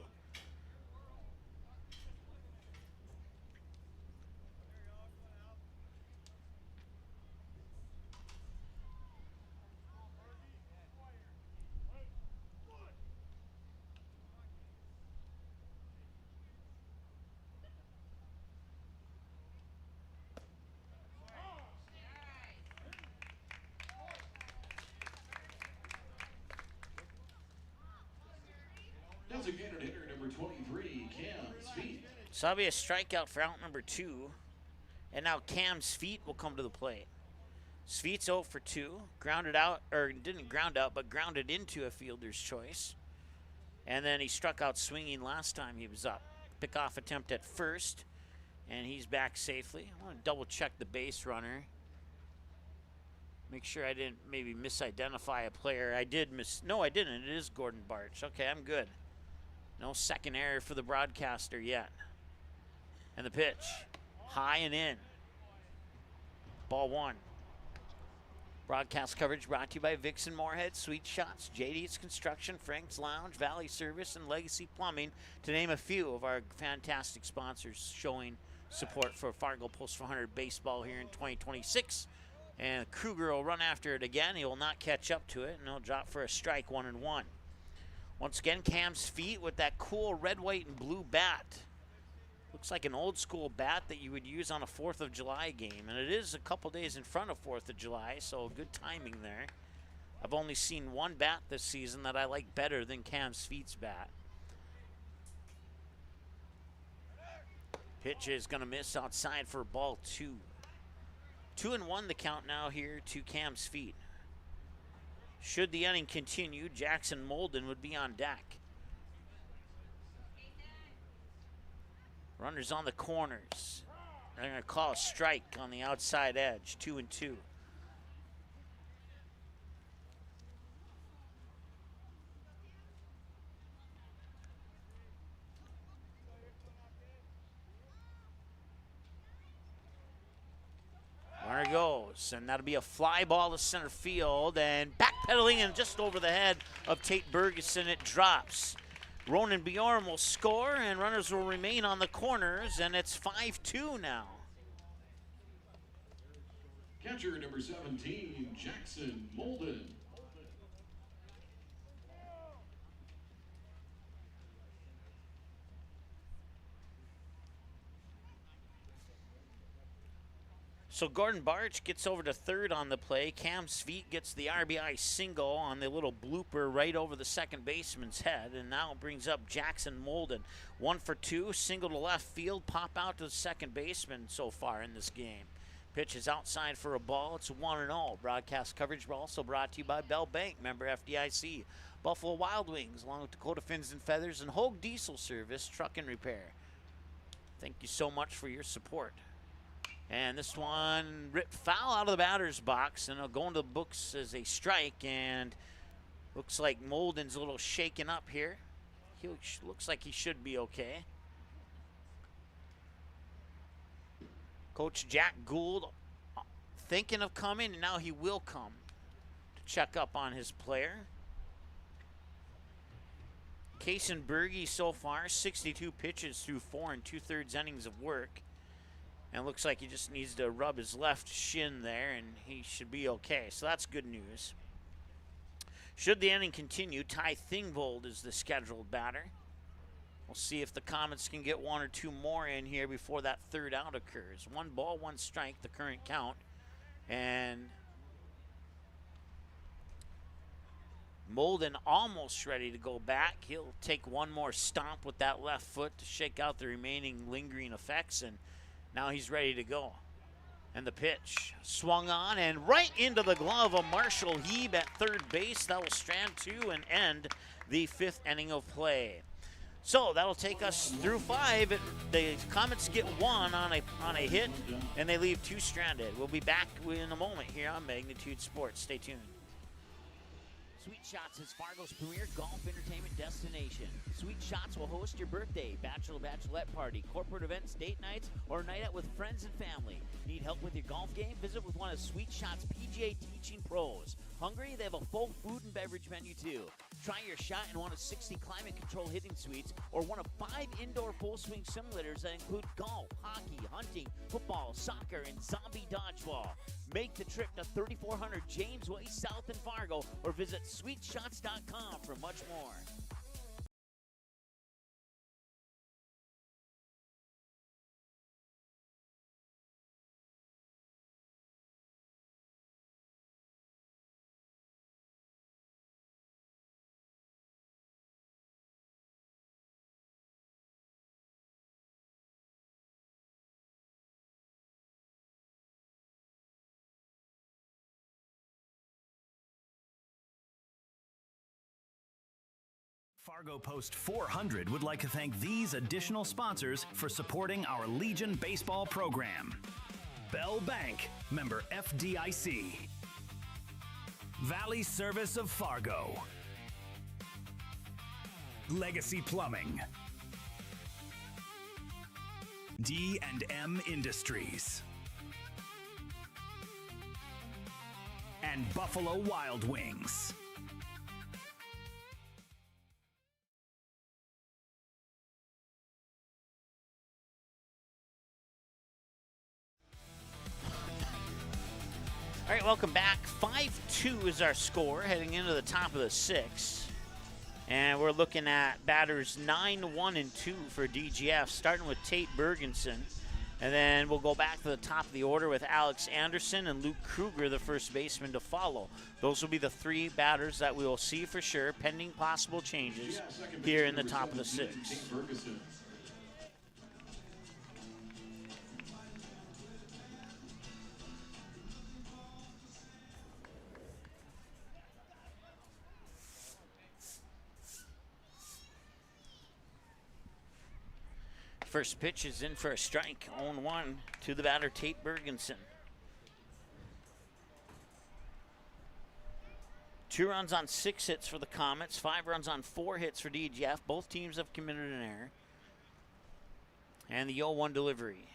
Designated hitter number 23, Cam's Feet. So that'll be a strikeout for out number 2. And now Cam's Feet will come to the plate. Sweet's 0 for 2. Grounded out, or didn't ground out, but grounded into a fielder's choice. And then he struck out swinging last time he was up. Pickoff attempt at first. And he's back safely. I want to double check the base runner. Make sure I didn't maybe misidentify a player. I did no, I didn't. It is Gordon Barch. Okay, I'm good. No second error for the broadcaster yet. And the pitch. High and in. Ball 1. Broadcast coverage brought to you by Vixen Moorhead, Sweet Shots, JD's Construction, Frank's Lounge, Valley Service, and Legacy Plumbing, to name a few of our fantastic sponsors showing support for Fargo Post 400 baseball here in 2026. And Kruger will run after it again. He will not catch up to it, and he'll drop for a strike, 1-1. Once again, Cam's Feet with that cool red, white, and blue bat. Looks like an old school bat that you would use on a 4th of July game, and it is a couple days in front of 4th of July, so good timing there. I've only seen one bat this season that I like better than Cam Sweet's bat. Pitch is going to miss outside for ball 2. 2-1 the count now here to Cam Sweet. Should the inning continue, Jackson Molden would be on deck. Runners on the corners. They're going to call a strike on the outside edge, 2-2. Runner goes, and that'll be a fly ball to center field, and backpedaling and just over the head of Tate Bergeson, it drops. Ronan Bjorn will score, and runners will remain on the corners, and it's 5-2 now. Catcher number 17, Jackson Molden. So Gordon Barch gets over to third on the play. Cam Sweet gets the RBI single on the little blooper right over the second baseman's head, and now brings up Jackson Molden. 1 for 2, single to left field, pop out to the second baseman so far in this game. Pitch is outside for a ball. It's 1-0. Broadcast coverage also brought to you by Bell Bank, member FDIC, Buffalo Wild Wings, along with Dakota Fins and Feathers, and Hogue Diesel Service, Truck and Repair. Thank you so much for your support. And this one ripped foul out of the batter's box, and it'll go into the books as a strike, and looks like Molden's a little shaken up here. He looks like he should be okay. Coach Jack Gould thinking of coming, and now he will come to check up on his player. Kaysen Berge so far, 62 pitches through 4 2/3 innings of work. And it looks like he just needs to rub his left shin there, and he should be okay. So that's good news. Should the inning continue, Ty Thingvold is the scheduled batter. We'll see if the Comets can get 1 or 2 more in here before that third out occurs. 1 ball, 1 strike, the current count. And Molden almost ready to go back. He'll take 1 more stomp with that left foot to shake out the remaining lingering effects, and now he's ready to go. And the pitch swung on and right into the glove of Marshall Heeb at third base. That will strand 2 and end the 5th inning of play. So that'll take us through 5. The Comets get 1 on a hit, and they leave 2 stranded. We'll be back in a moment here on Magnitude Sports. Stay tuned. Sweet Shots is Fargo's premier golf entertainment destination. Sweet Shots will host your birthday, bachelorette party, corporate events, date nights, or a night out with friends and family. Need help with your golf game? Visit with one of Sweet Shots' PGA teaching pros. Hungry? They have a full food and beverage menu too. Try your shot in one of 60 climate control hitting suites or one of 5 indoor full swing simulators that include golf, hockey, hunting, football, soccer, and zombie dodgeball. Make the trip to 3400 James Way South in Fargo or visit sweetshots.com for much more. Fargo Post 400 would like to thank these additional sponsors for supporting our Legion baseball program. Bell Bank, member FDIC. Valley Service of Fargo. Legacy Plumbing. D&M Industries. And Buffalo Wild Wings. All right, welcome back. 5-2 is our score heading into the top of the 6th. And we're looking at batters 9, 1, and 2 for DGF, starting with Tate Bergensen. And then we'll go back to the top of the order with Alex Anderson and Luke Kruger, the first baseman, to follow. Those will be the 3 batters that we will see for sure, pending possible changes here in the top of the 6. First pitch is in for a strike, 0-1 to the batter, Tate Bergensen. 2 runs on 6 hits for the Comets, 5 runs on 4 hits for DGF. Both teams have committed an error. And the 0-1 delivery.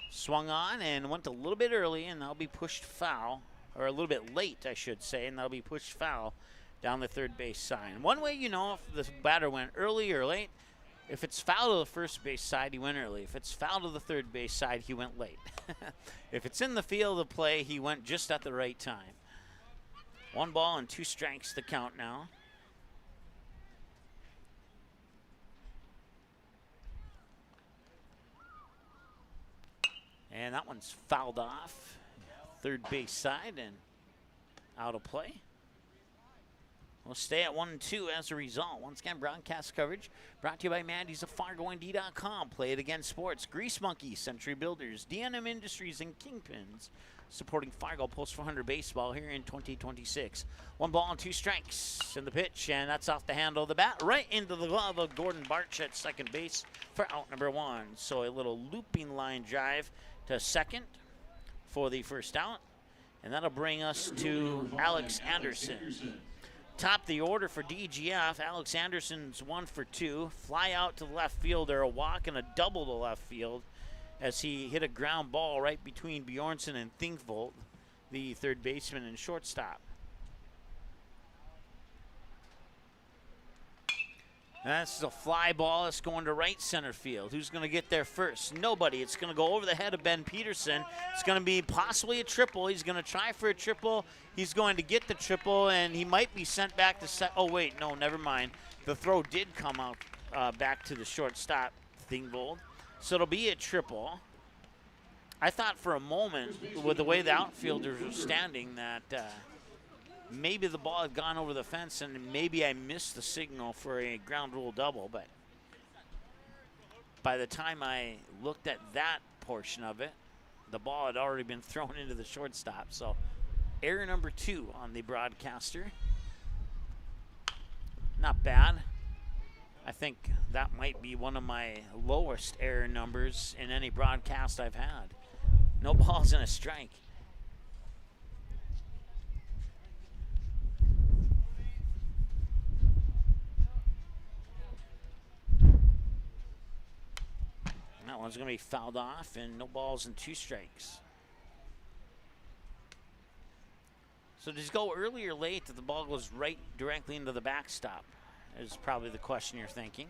Swung on and went a little bit early, and that'll be pushed foul, or a little bit late, I should say, and that'll be pushed foul down the third base side. One way you know if the batter went early or late, if it's foul to the first base side, he went early. If it's foul to the third base side, he went late. If it's in the field of play, he went just at the right time. 1 ball and 2 strikes to count now. And that one's fouled off. Third base side and out of play. We'll stay at 1-2 as a result. Once again, broadcast coverage brought to you by Mandy's of FargoND.com. Play it again sports. Grease Monkey, Century Builders, DNM Industries, and Kingpins. Supporting Fargo Post 400 baseball here in 2026. 1 ball and 2 strikes in the pitch, and that's off the handle of the bat, right into the glove of Gordon Barch at second base for out number 1. So a little looping line drive to second for the first out, and that'll bring us to Alex Anderson. Top the order for DGF. Alex Anderson's 1 for 2. Fly out to the left fielder, a walk and a double to left field as he hit a ground ball right between Bjornsson and Thingvold, the third baseman and shortstop. That's a fly ball that's going to right center field. Who's going to get there first? Nobody. It's going to go over the head of Ben Peterson. It's going to be possibly a triple. He's going to try for a triple. He's going to get the triple, and he might be sent back to oh, wait, no, never mind. The throw did come out back to the shortstop, Thingvold. So it'll be a triple. I thought for a moment, with the way the outfielders were standing, that maybe the ball had gone over the fence and maybe I missed the signal for a ground rule double, but by the time I looked at that portion of it, the ball had already been thrown into the shortstop. So error number 2 on the broadcaster. Not bad. I think that might be one of my lowest error numbers in any broadcast I've had. No balls and a strike. That one's going to be fouled off, and no balls and 2 strikes. So does it go early or late that the ball goes right directly into the backstop? Is probably the question you're thinking.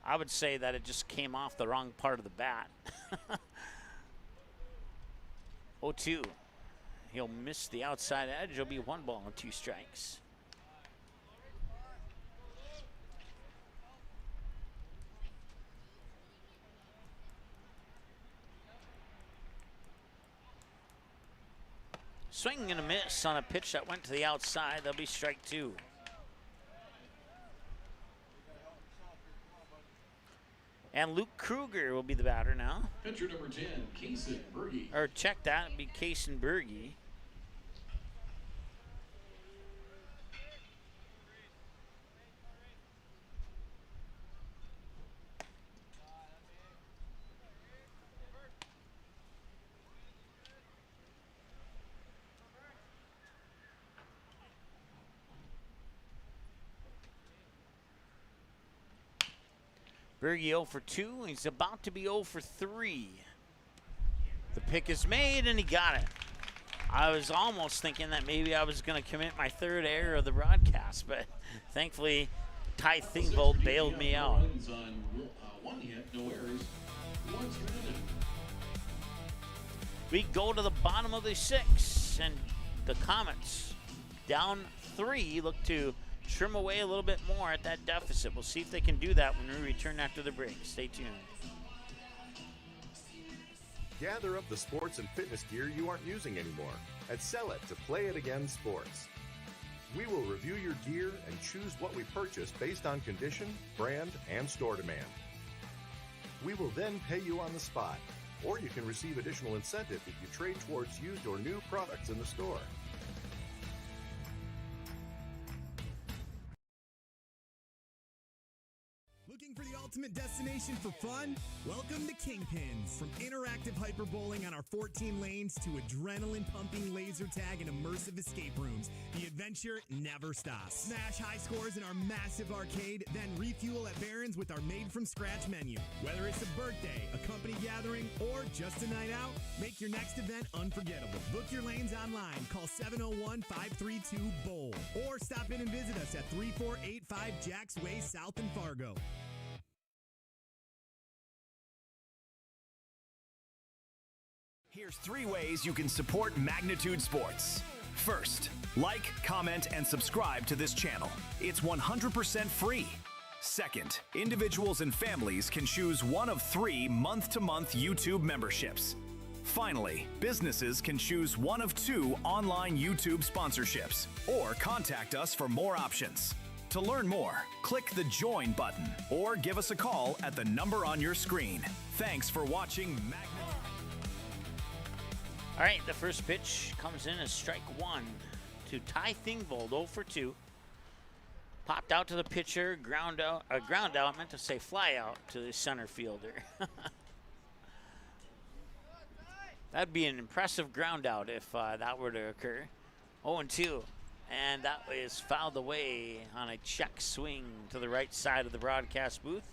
I would say that it just came off the wrong part of the bat. 0-2. He'll miss the outside edge. It'll be 1 ball and 2 strikes. Swing and a miss on a pitch that went to the outside. That'll be strike 2. And Luke Kruger will be the batter now. Pitcher number 10, Kaysen Berge. Or check that, it'd be Kaysen Berge. Berge 0 for 2. He's about to be 0 for 3. The pick is made, and he got it. I was almost thinking that maybe I was going to commit my 3rd error of the broadcast, but thankfully Ty Thingvold bailed me out. One hit, no errors, 1 stranded. We go to the bottom of the 6th, and the Comets down 3 look to trim away a little bit more at that deficit. We'll see if they can do that when we return after the break. Stay tuned. Gather up the sports and fitness gear you aren't using anymore and sell it to Play It Again Sports. We will review your gear and choose what we purchase based on condition, brand, and store demand. We will then pay you on the spot, or you can receive additional incentive if you trade towards used or new products in the store. Looking for the ultimate destination for fun? Welcome to Kingpins. From interactive hyperbowling on our 14 lanes to adrenaline-pumping laser tag and immersive escape rooms, the adventure never stops. Smash high scores in our massive arcade, then refuel at Barron's with our made-from-scratch menu. Whether it's a birthday, a company gathering, or just a night out, make your next event unforgettable. Book your lanes online. Call 701-532-BOWL. Or stop in and visit us at 3485 Jacks Way South in Fargo. Here's 3 ways you can support Magnitude Sports. First, like, comment, and subscribe to this channel. It's 100% free. Second, individuals and families can choose one of 3 month-to-month YouTube memberships. Finally, businesses can choose one of 2 online YouTube sponsorships or contact us for more options. To learn more, click the Join button or give us a call at the number on your screen. Thanks for watching Magnitude. All right, the first pitch comes in as strike 1 to Ty Thingvold, 0 for 2. Popped out to the pitcher, ground out, meant to say fly out to the center fielder. That'd be an impressive ground out if that were to occur. 0-2, and that is fouled away on a check swing to the right side of the broadcast booth.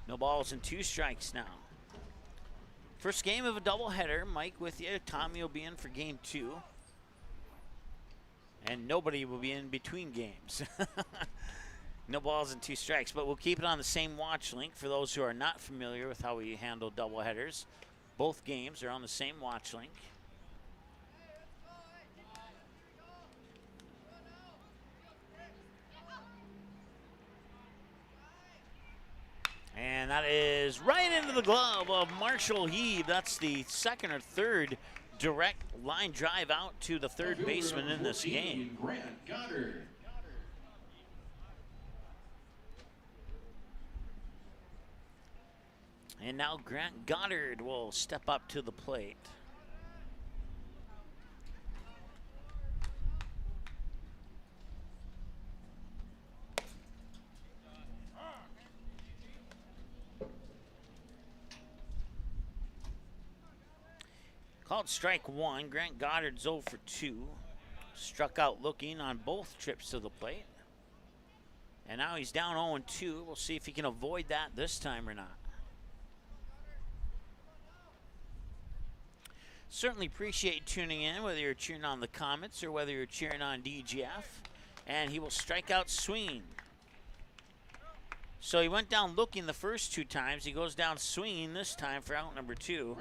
No balls and 2 strikes now. First game of a doubleheader. Mike with you. Tommy will be in for game 2. And nobody will be in between games. No balls and 2 strikes, but we'll keep it on the same watch link for those who are not familiar with how we handle doubleheaders. Both games are on the same watch link. And that is right into the glove of Marshall Heave. That's the second or third direct line drive out to the third baseman in this game. Grant Goddard. And now Grant Goddard will step up to the plate. Called strike 1. Grant Goddard's 0 for 2. Struck out looking on both trips to the plate. And now he's down 0-2. We'll see if he can avoid that this time or not. Certainly appreciate tuning in, whether you're cheering on the Comets or whether you're cheering on DGF. And he will strike out swinging. So he went down looking the first 2 times. He goes down swinging this time for out number 2.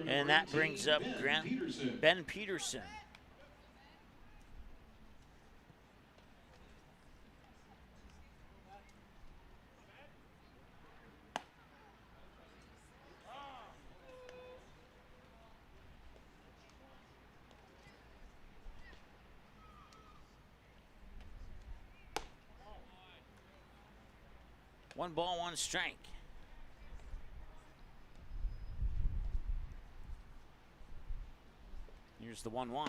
And that brings up Ben Peterson. One ball, 1 strike. Here's the 1-1.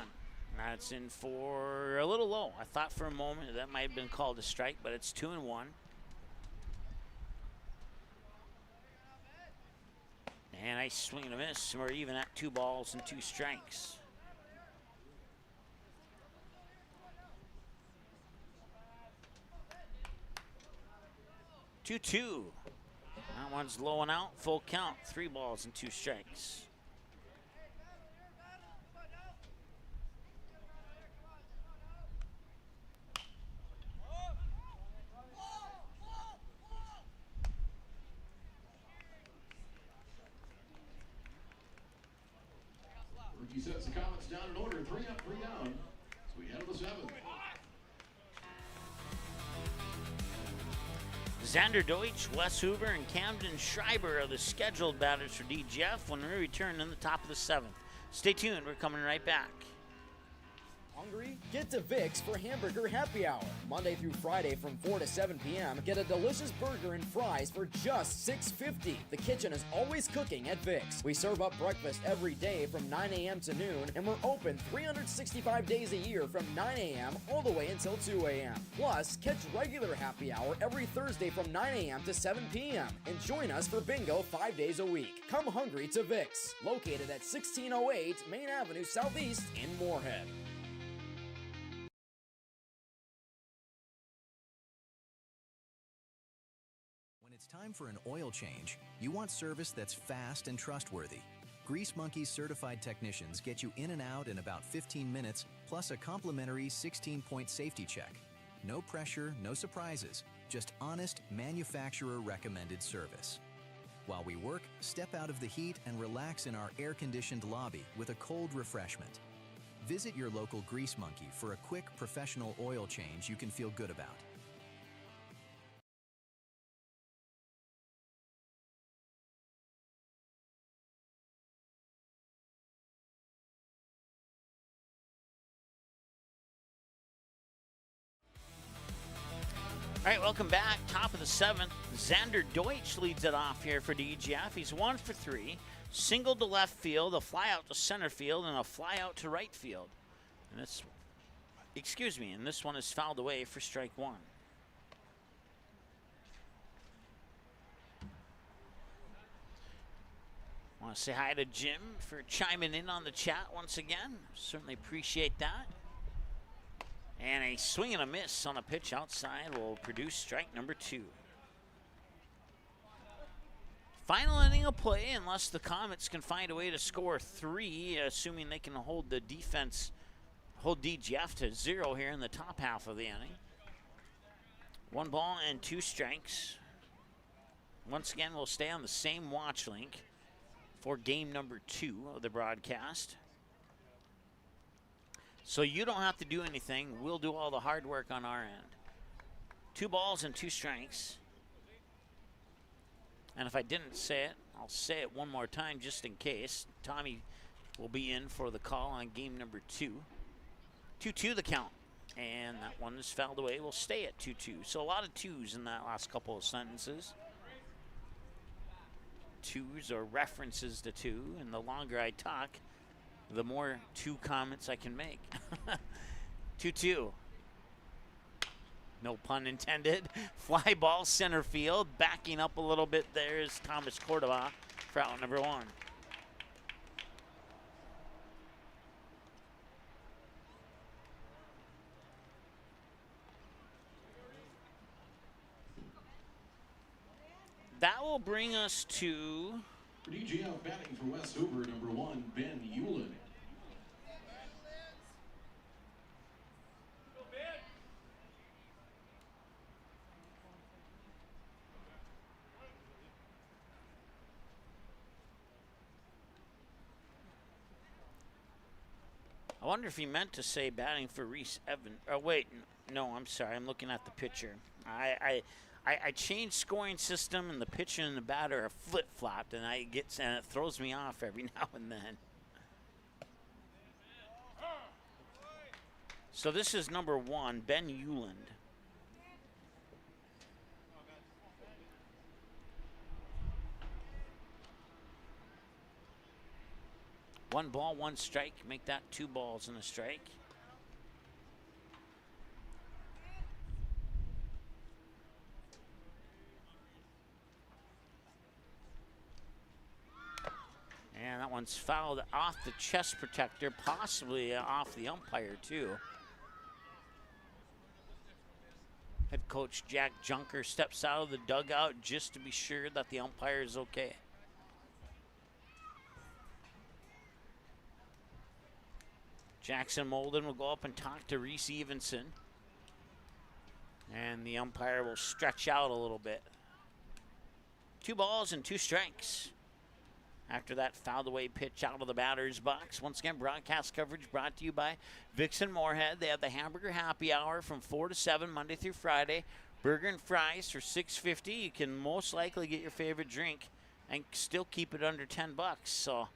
That's in for a little low. I thought for a moment that might have been called a strike, but it's 2-1. And nice swing and a miss. We're even at 2 balls and 2 strikes. Two. That one's low and out. Full count. 3 balls and 2 strikes. Rookie sets the Comets down in order. 3 up, 3 down. So we head to the 7th. Xander Deutsch, Wes Hoover, and Camden Schreiber are the scheduled batters for DGF when we return in the top of the 7th. Stay tuned. We're coming right back. Hungry? Get to Vic's for Hamburger Happy Hour. Monday through Friday from 4 to 7 p.m. Get a delicious burger and fries for just $6.50. The kitchen is always cooking at Vic's. We serve up breakfast every day from 9 a.m. to noon, and we're open 365 days a year from 9 a.m. all the way until 2 a.m. Plus, catch regular happy hour every Thursday from 9 a.m. to 7 p.m. And join us for bingo 5 days a week. Come hungry to Vic's, located at 1608 Main Avenue Southeast in Moorhead. It's time for an oil change. You want service that's fast and trustworthy. Grease Monkey's certified technicians get you in and out in about 15 minutes, plus a complimentary 16-point safety check. No pressure, no surprises, just honest, manufacturer-recommended service. While we work, step out of the heat and relax in our air-conditioned lobby with a cold refreshment. Visit your local Grease Monkey for a quick, professional oil change you can feel good about. All right, welcome back. Top of the 7th. Xander Deutsch leads it off here for DGF. He's 1 for 3. Single to left field, a fly out to center field, and a fly out to right field. And this, and this one is fouled away for strike 1. Want to say hi to Jim for chiming in on the chat once again. Certainly appreciate that. And a swing and a miss on a pitch outside will produce strike number 2. Final inning of play, unless the Comets can find a way to score 3, assuming they can hold the defense, hold DGF to 0 here in the top half of the inning. 1 ball and 2 strikes. Once again, we'll stay on the same watch link for game number 2 of the broadcast. So you don't have to do anything. We'll do all the hard work on our end. 2 balls and 2 strikes. And if I didn't say it, I'll say it one more time just in case. Tommy will be in for the call on game number 2. 2-2 the count. And that one is fouled away. We'll stay at 2-2. So a lot of 2s in that last couple of sentences. 2s are references to 2. And the longer I talk, the more 2 comments I can make. 2-2. No pun intended. Fly ball center field. Backing up a little bit there is Thomas Cordova for out number 1. That will bring us to... For DGF batting for Wes Hoover, number 1, Ben Hewlett. I wonder if he meant to say batting for Reese Evans. Oh, wait. No, I'm sorry. I'm looking at the pitcher. I changed scoring system, and the pitcher and the batter are flip-flopped, and it throws me off every now and then. So this is number 1, Ben Hewland. One ball, 1 strike. Make that 2 balls and a strike. And that one's fouled off the chest protector, possibly off the umpire too. Head coach Jack Junker steps out of the dugout just to be sure that the umpire is okay. Jackson Molden will go up and talk to Reese Evenson. And the umpire will stretch out a little bit. 2 balls and 2 strikes. After that fouled away pitch out of the batter's box. Once again, broadcast coverage brought to you by Vixen Moorhead. They have the Hamburger Happy Hour from 4 to 7 Monday through Friday, Burger and fries for $6.50. You can most likely get your favorite drink and still keep it under $10. So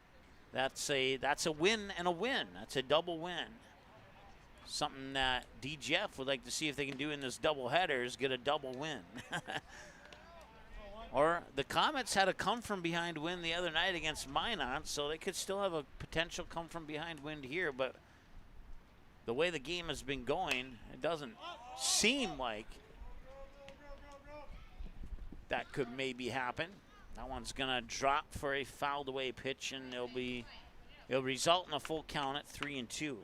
that's a win and a win. That's a double win. Something that DGF would like to see if they can do in this doubleheader is get a double win. Or the Comets had a come-from-behind win the other night against Minot, so they could still have a potential come-from-behind win here. But the way the game has been going, it doesn't seem like that could maybe happen. That one's going to drop for a fouled-away pitch, and it'll result in a full count at 3-2.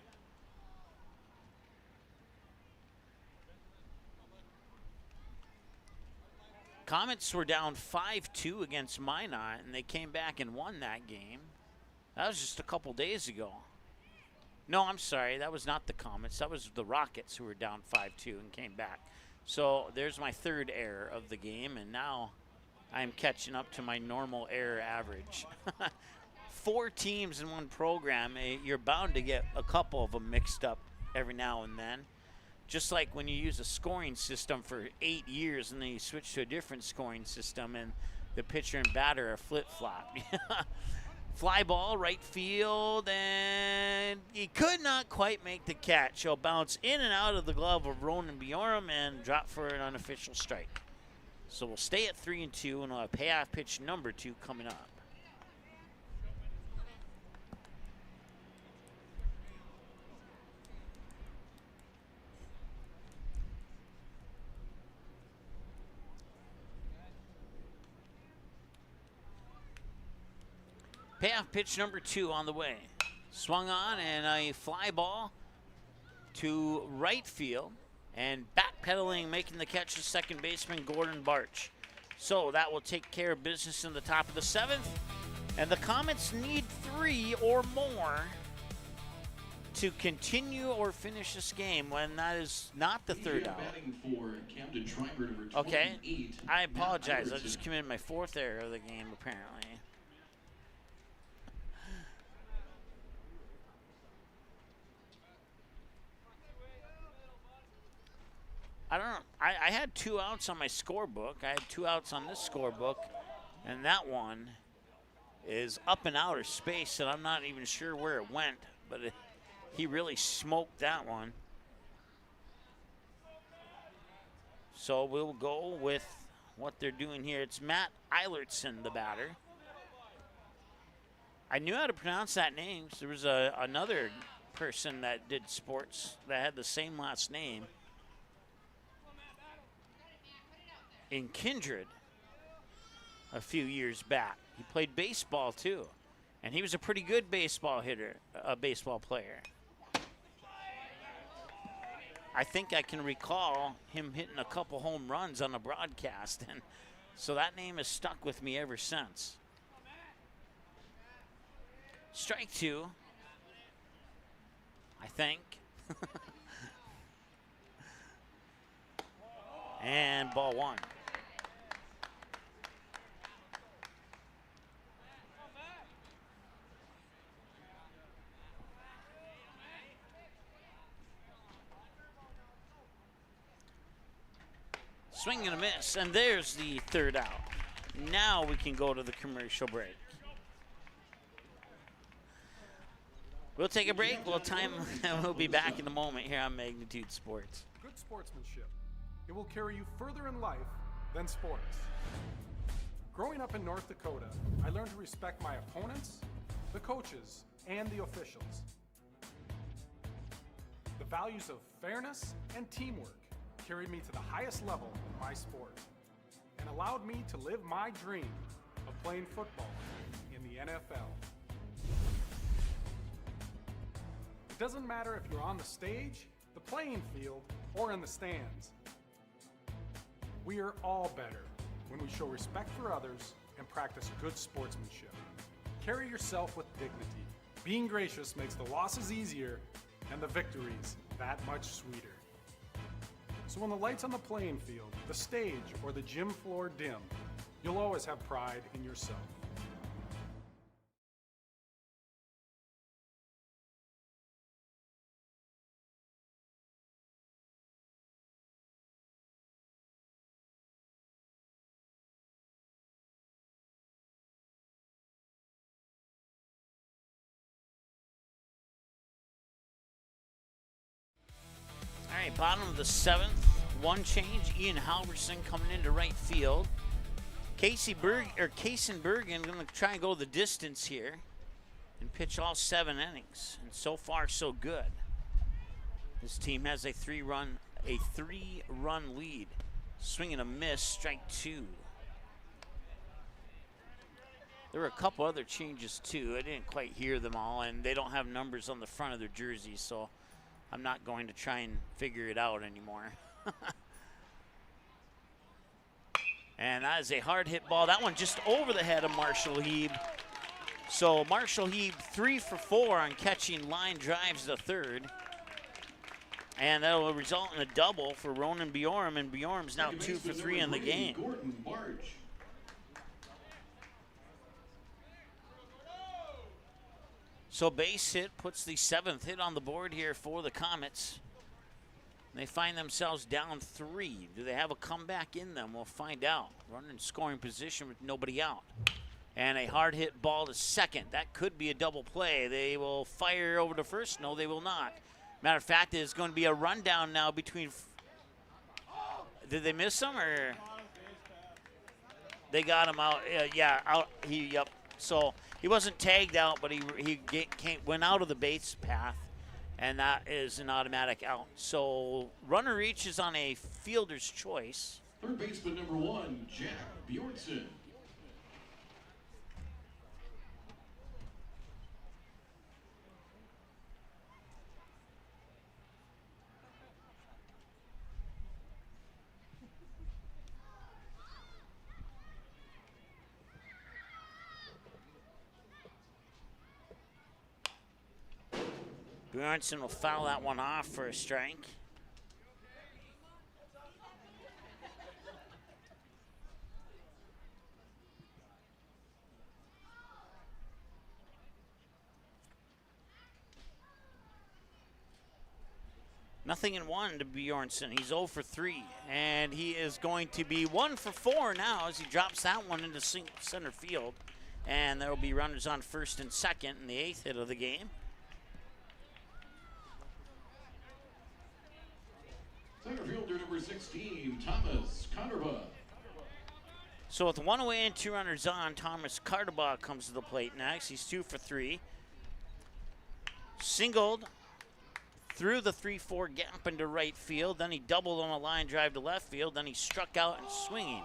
Comets were down 5-2 against Minot, and they came back and won that game. That was just a couple days ago. No, I'm sorry. That was not the Comets. That was the Rockets who were down 5-2 and came back. So there's my third error of the game, and now I'm catching up to my normal error average. 4 teams in one program. You're bound to get a couple of them mixed up every now and then. Just like when you use a scoring system for 8 years and then you switch to a different scoring system and the pitcher and batter are flip-flop. Fly ball, right field, and he could not quite make the catch. He'll bounce in and out of the glove of Ronan Bjorm and drop for an unofficial strike. So we'll stay at 3-2, and we'll have payoff pitch number 2 coming up. Payoff pitch number 2 on the way. Swung on and a fly ball to right field. And backpedaling, making the catch is second baseman Gordon Barch. So that will take care of business in the top of the 7th. And the Comets need 3 or more to continue or finish this game when that is not the third out. Okay, I apologize. I just committed my 4th error of the game, apparently. I don't know. I had 2 outs on my scorebook. I had 2 outs on this scorebook, and that one is up in outer space, and I'm not even sure where it went, but he really smoked that one. So we'll go with what they're doing here. It's Matt Eilertson, the batter. I knew how to pronounce that name. There was another person that did sports that had the same last name in Kindred a few years back. He played baseball too, and he was a pretty good baseball hitter, a baseball player. I think I can recall him hitting a couple home runs on a broadcast, and so that name has stuck with me ever since. Strike 2, I think. And ball 1. Swing and a miss, and there's the 3rd out. Now we can go to the commercial break. We'll take a break. We'll be back in a moment here on Magnitude Sports. Good sportsmanship. It will carry you further in life than sports. Growing up in North Dakota, I learned to respect my opponents, the coaches, and the officials. The values of fairness and teamwork carried me to the highest level in my sport and allowed me to live my dream of playing football in the NFL. It doesn't matter if you're on the stage, the playing field, or in the stands. We are all better when we show respect for others and practice good sportsmanship. Carry yourself with dignity. Being gracious makes the losses easier and the victories that much sweeter. So when the lights on the playing field, the stage, or the gym floor dim, you'll always have pride in yourself. right, bottom of the 7th, one change. Ian Halverson coming into right field. Kaysen Bergen going to try and go the distance here and pitch all 7 innings. And so far, so good. His team has a three-run lead. Swing and a miss, strike 2. There were a couple other changes too. I didn't quite hear them all, and they don't have numbers on the front of their jerseys, so I'm not going to try and figure it out anymore. And that is a hard hit ball. That one just over the head of Marshall Heeb. So Marshall Heeb 3 for 4 on catching line drives to third. And that will result in a double for Ronan Bjorm, and Bjorm's now 2 for 3 in the game. So base hit puts the 7th hit on the board here for the Comets. They find themselves down 3. Do they have a comeback in them? We'll find out. Running in scoring position with nobody out. And a hard hit ball to second. That could be a double play. They will fire over to first. No, they will not. Matter of fact, there's going to be a rundown now between. Did they miss him or? They got him out. Yeah, out. Yep. So he wasn't tagged out, but he went out of the base path. And that is an automatic out. So runner reaches on a fielder's choice. Third baseman number 1, Jack Bjornson. Bjornson will foul that one off for a strike. Nothing in 1 to Bjornson. He's 0 for 3. And he is going to be 1 for 4 now as he drops that one into center field. And there will be runners on first and second in the 8th hit of the game. Center fielder number 16, Thomas Conderba. So with 1 away and 2 runners on, Thomas Conderba comes to the plate next. He's 2 for 3. Singled through the 3-4 gap into right field. Then he doubled on a line drive to left field. Then he struck out and swinging.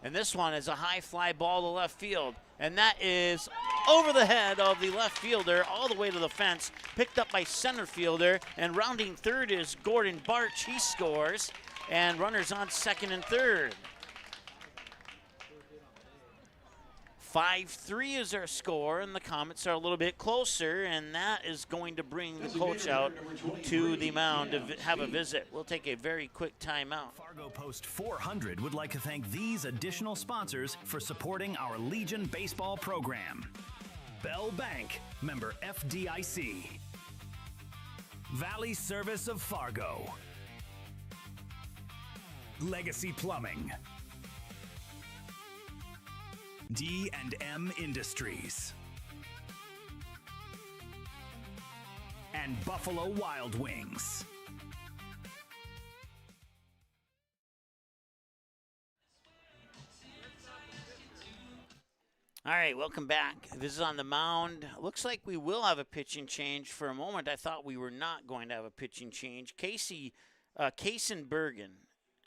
And this one is a high fly ball to left field. And that is over the head of the left fielder all the way to the fence. Picked up by center fielder. And rounding third is Gordon Barch. He scores. And runners on second and third. 5-3 is our score, and the Comets are a little bit closer, and that is going to bring the coach out to the mound to have a visit. We'll take a very quick timeout. Fargo Post 400 would like to thank these additional sponsors for supporting our Legion baseball program. Bell Bank, member FDIC. Valley Service of Fargo. Legacy Plumbing. D&M Industries. And Buffalo Wild Wings. All right, welcome back. This is on the mound. Looks like we will have a pitching change. For a moment, I thought we were not going to have a pitching change. Kaysen Bergen.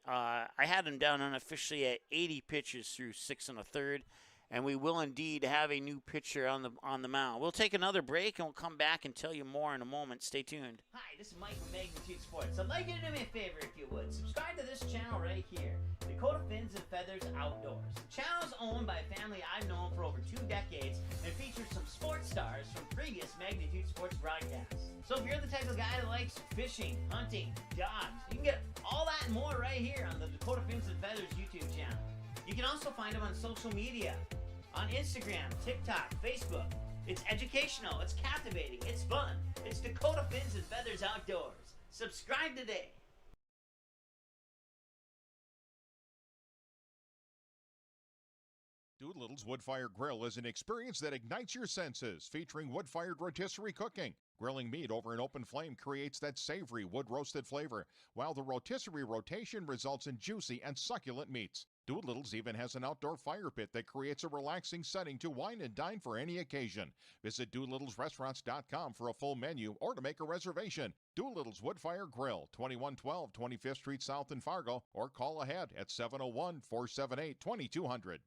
I had him down unofficially at 80 pitches through 6 1/3. And we will indeed have a new pitcher on the mound. We'll take another break, and we'll come back and tell you more in a moment. Stay tuned. Hi, this is Mike from Magnitude Sports. I'd like you to do me a favor if you would. Subscribe to this channel right here, Dakota Fins and Feathers Outdoors. The channel is owned by a family I've known for over 2 decades and features some sports stars from previous Magnitude Sports broadcasts. So if you're the type of guy that likes fishing, hunting, dogs, you can get all that and more right here on the Dakota Fins and Feathers YouTube channel. You can also find them on social media, on Instagram, TikTok, Facebook. It's educational, it's captivating, it's fun. It's Dakota Fins and Feathers Outdoors. Subscribe today. Doolittle's Wood Fire Grill is an experience that ignites your senses, featuring wood-fired rotisserie cooking. Grilling meat over an open flame creates that savory wood-roasted flavor, while the rotisserie rotation results in juicy and succulent meats. Doolittle's even has an outdoor fire pit that creates a relaxing setting to wine and dine for any occasion. Visit DoolittlesRestaurants.com for a full menu or to make a reservation. Doolittle's Woodfire Grill, 2112 25th Street South in Fargo, or call ahead at 701-478-2200.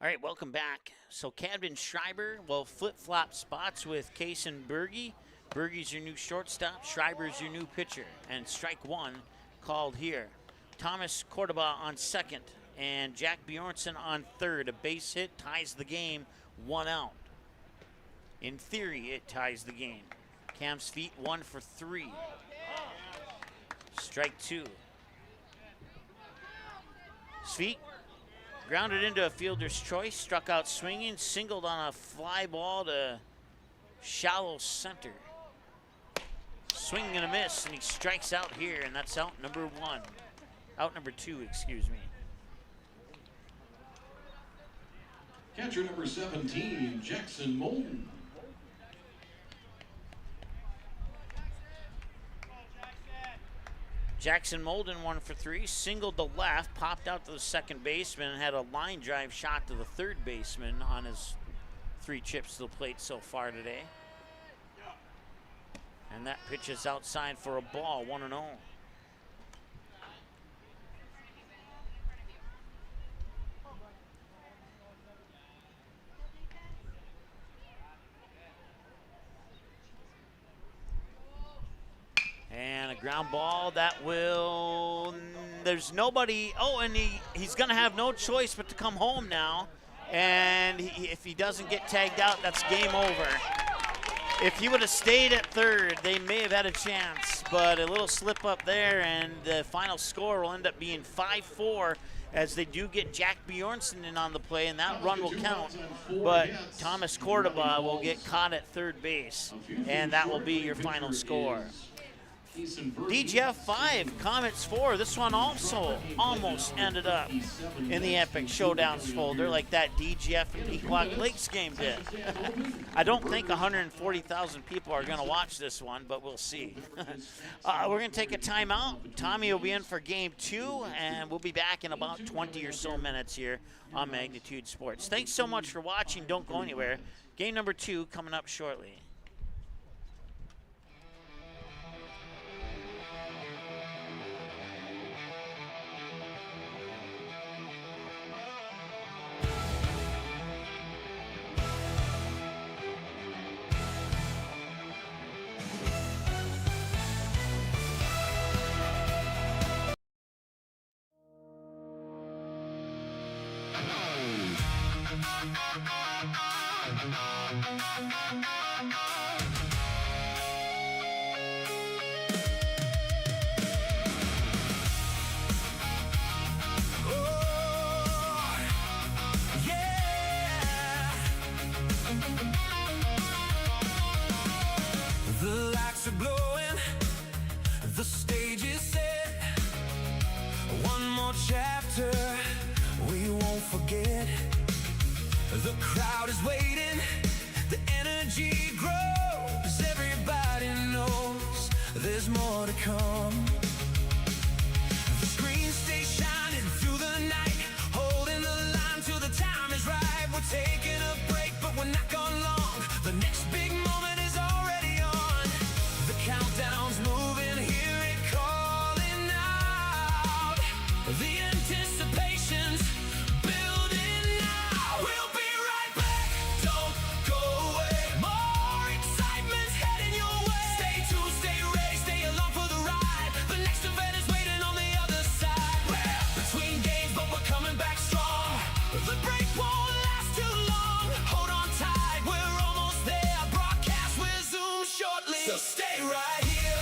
All right, welcome back. So Cadman Schreiber will flip-flop spots with Case and Berge. Berge's your new shortstop. Schreiber's your new pitcher. And strike one called here. Thomas Cordoba on second and Jack Bjornsson on third. A base hit ties the game, 1 out. In theory, it ties the game. Cam's feet 1 for 3. Strike two. Sweet grounded into a fielder's choice, struck out swinging, singled on a fly ball to shallow center. Swing and a miss, and he strikes out here, and that's out number 1. Out number 2, excuse me. Catcher number 17, Jackson Molden. Jackson Molden 1 for 3, singled to left, popped out to the second baseman, and had a line drive shot to the third baseman on his 3 chips to the plate so far today. And that pitch is outside for a ball, 1-0. And a ground ball that will, there's nobody, oh, and he's going to have no choice but to come home now. And if he doesn't get tagged out, that's game over. If he would have stayed at third, they may have had a chance, but a little slip up there, and the final score will end up being 5-4 as they do get Jack Bjornsson in on the play, and that run will count. But Thomas Cordoba will get caught at third base, and that will be your final score. DGF 5, Comets 4. This one also almost ended up in the Epic Showdowns folder like that DGF and Pequot Lakes game did. I don't think 140,000 people are going to watch this one, but we'll see. We're going to take a timeout. Tommy will be in for game 2, and we'll be back in about 20 or so minutes here on Magnitude Sports. Thanks so much for watching. Don't go anywhere. Game number 2 coming up shortly. The crowd is waiting, the energy grows, everybody knows there's more to come. The screens stay shining through the night, holding the line till the time is right. We're taking a break, but we're not gone long. The next big moment is already on. The countdown's moving, hear it calling out. The anticipation's building now. We'll be right back, don't go away. More excitement's heading your way. Stay tuned, stay ready, stay along for the ride. The next event is waiting on the other side. We're between games, but we're coming back strong. The break won't last too long. Hold on tight, we're almost there. Broadcast resumes shortly, so stay right here.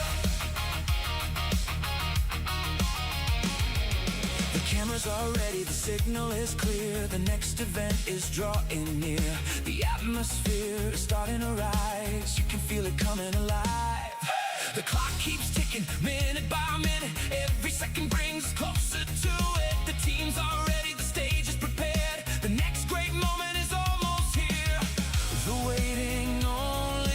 The cameras are ready, the signal is clear. The next event is drawing near. The atmosphere is starting to rise. You can feel it coming alive. The clock keeps ticking, minute by minute. Every second brings us closer to it. The teams are ready, the stage is prepared. The next great moment is almost here. The waiting only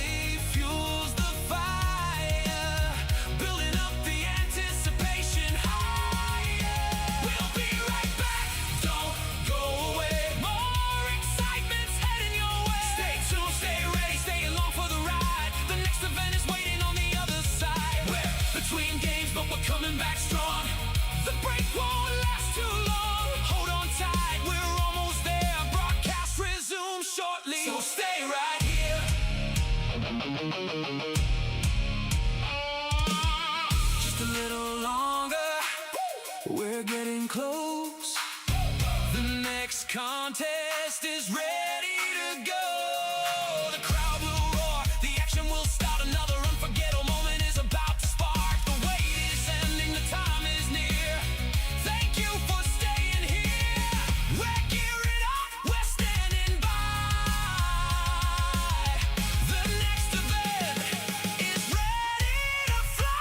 West is ready to go. The crowd will roar, the action will start. Another unforgettable moment is about to spark. The wait is ending, the time is near. Thank you for staying here. We're gearing up, we're standing by. The next event is ready to fly.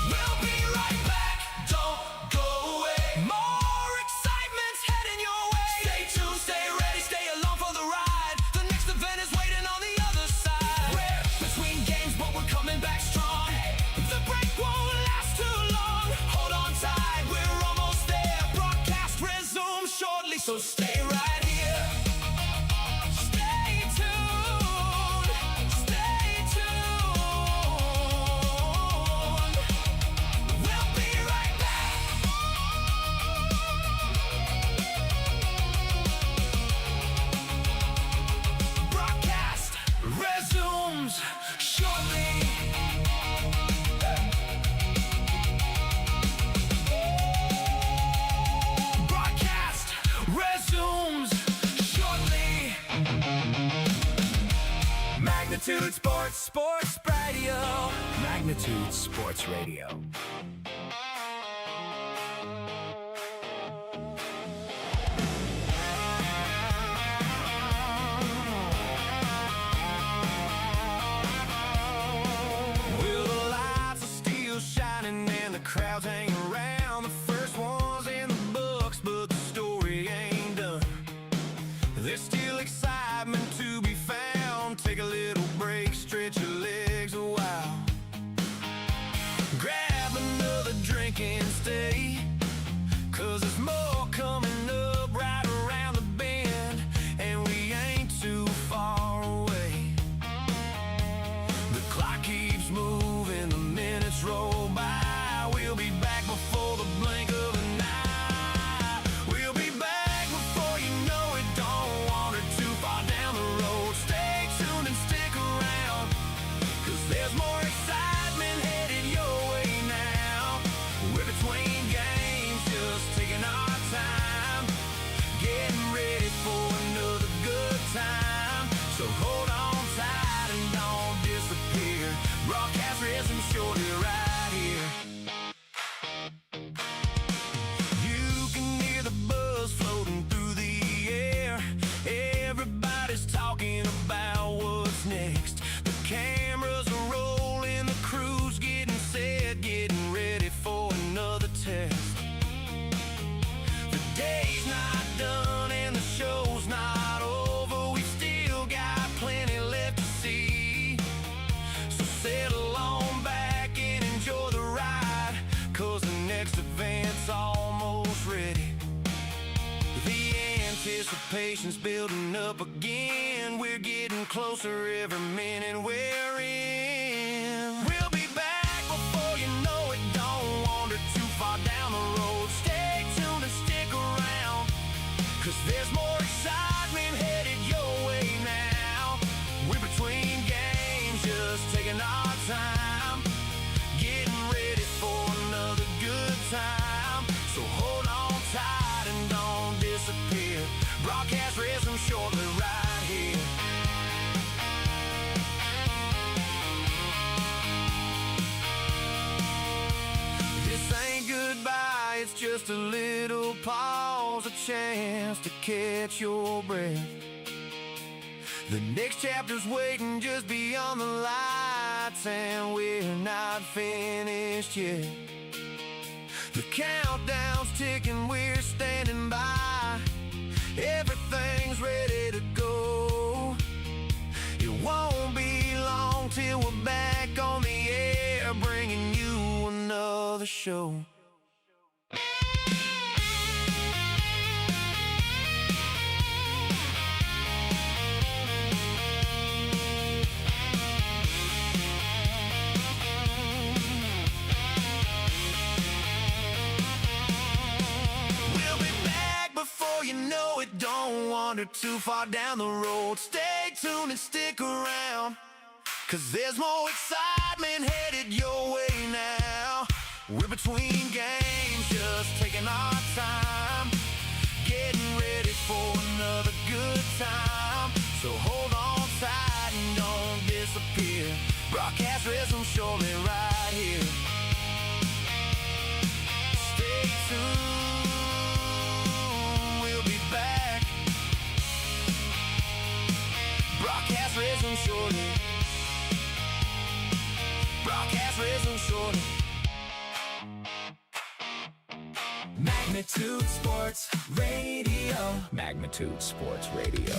We'll be right back, don't go away. More excitement's heading your way. Stay tuned, stay ready, stay along for the ride. The next event is waiting on the other side. We're between games, but we're coming back strong. The break won't last too long. Hold on tight, we're almost there. Broadcast resumes shortly, so stay right here. Stay tuned, stay tuned. We'll be right back. Broadcast resumes shortly. Broadcast resumes shortly. Magnitude Sports Radio. Magnitude Sports Radio. Well, the lights are still shining and the crowds hang around. The first one's in the books, but the story ain't done. There's still excitement to be found. Take a little break, stretch your legs a while. Grab another drink and stay, 'cause there's more coming up right around the bend, and we ain't too far away. The clock keeps moving, the minutes roll by. We'll be back before the blink of an eye. We'll be back before you know it. Don't wander too far down the road. Stay tuned and stick around, 'cause there's more excitement headed your way now. We're between games, just taking our time, getting ready for another good time. So hold on tight and don't disappear. Broadcast resumes shortly right here. You can hear the buzz floating through the air. Everybody's talking about what's next. The cameras are rolling, the crew's getting set, getting ready for another test. The day's not done and the show's not over. We've still got plenty left to see. So settle on back and enjoy the ride, 'cause the next event's almost ready. The anticipation's building up again. We're getting closer every minute we're in. We'll be back before you know it. Don't wander too far down the road. Stay tuned and stick around, 'cause there's more excitement headed your way now. We're between games, just taking our time, getting ready for another good time. So hold on tight and don't disappear. Broadcast resumes shortly right here. This ain't goodbye, it's just a little pause, a chance to catch your breath. The next chapter's waiting just beyond the lights, and we're not finished yet. The countdown's ticking, we're standing by. Everything's ready to go. It won't be long till we're back on the air, bringing you another show. wander too far down the road. Stay tuned and stick around, 'cause there's more excitement headed your way now. We're between games, just taking our time, getting ready for another good time. So hold on tight and don't disappear. Broadcast resumes shortly right here. Stay tuned, we'll be back. Broadcast resumes shortly. Broadcast resumes shortly. Magnitude Sports Radio. Magnitude Sports Radio.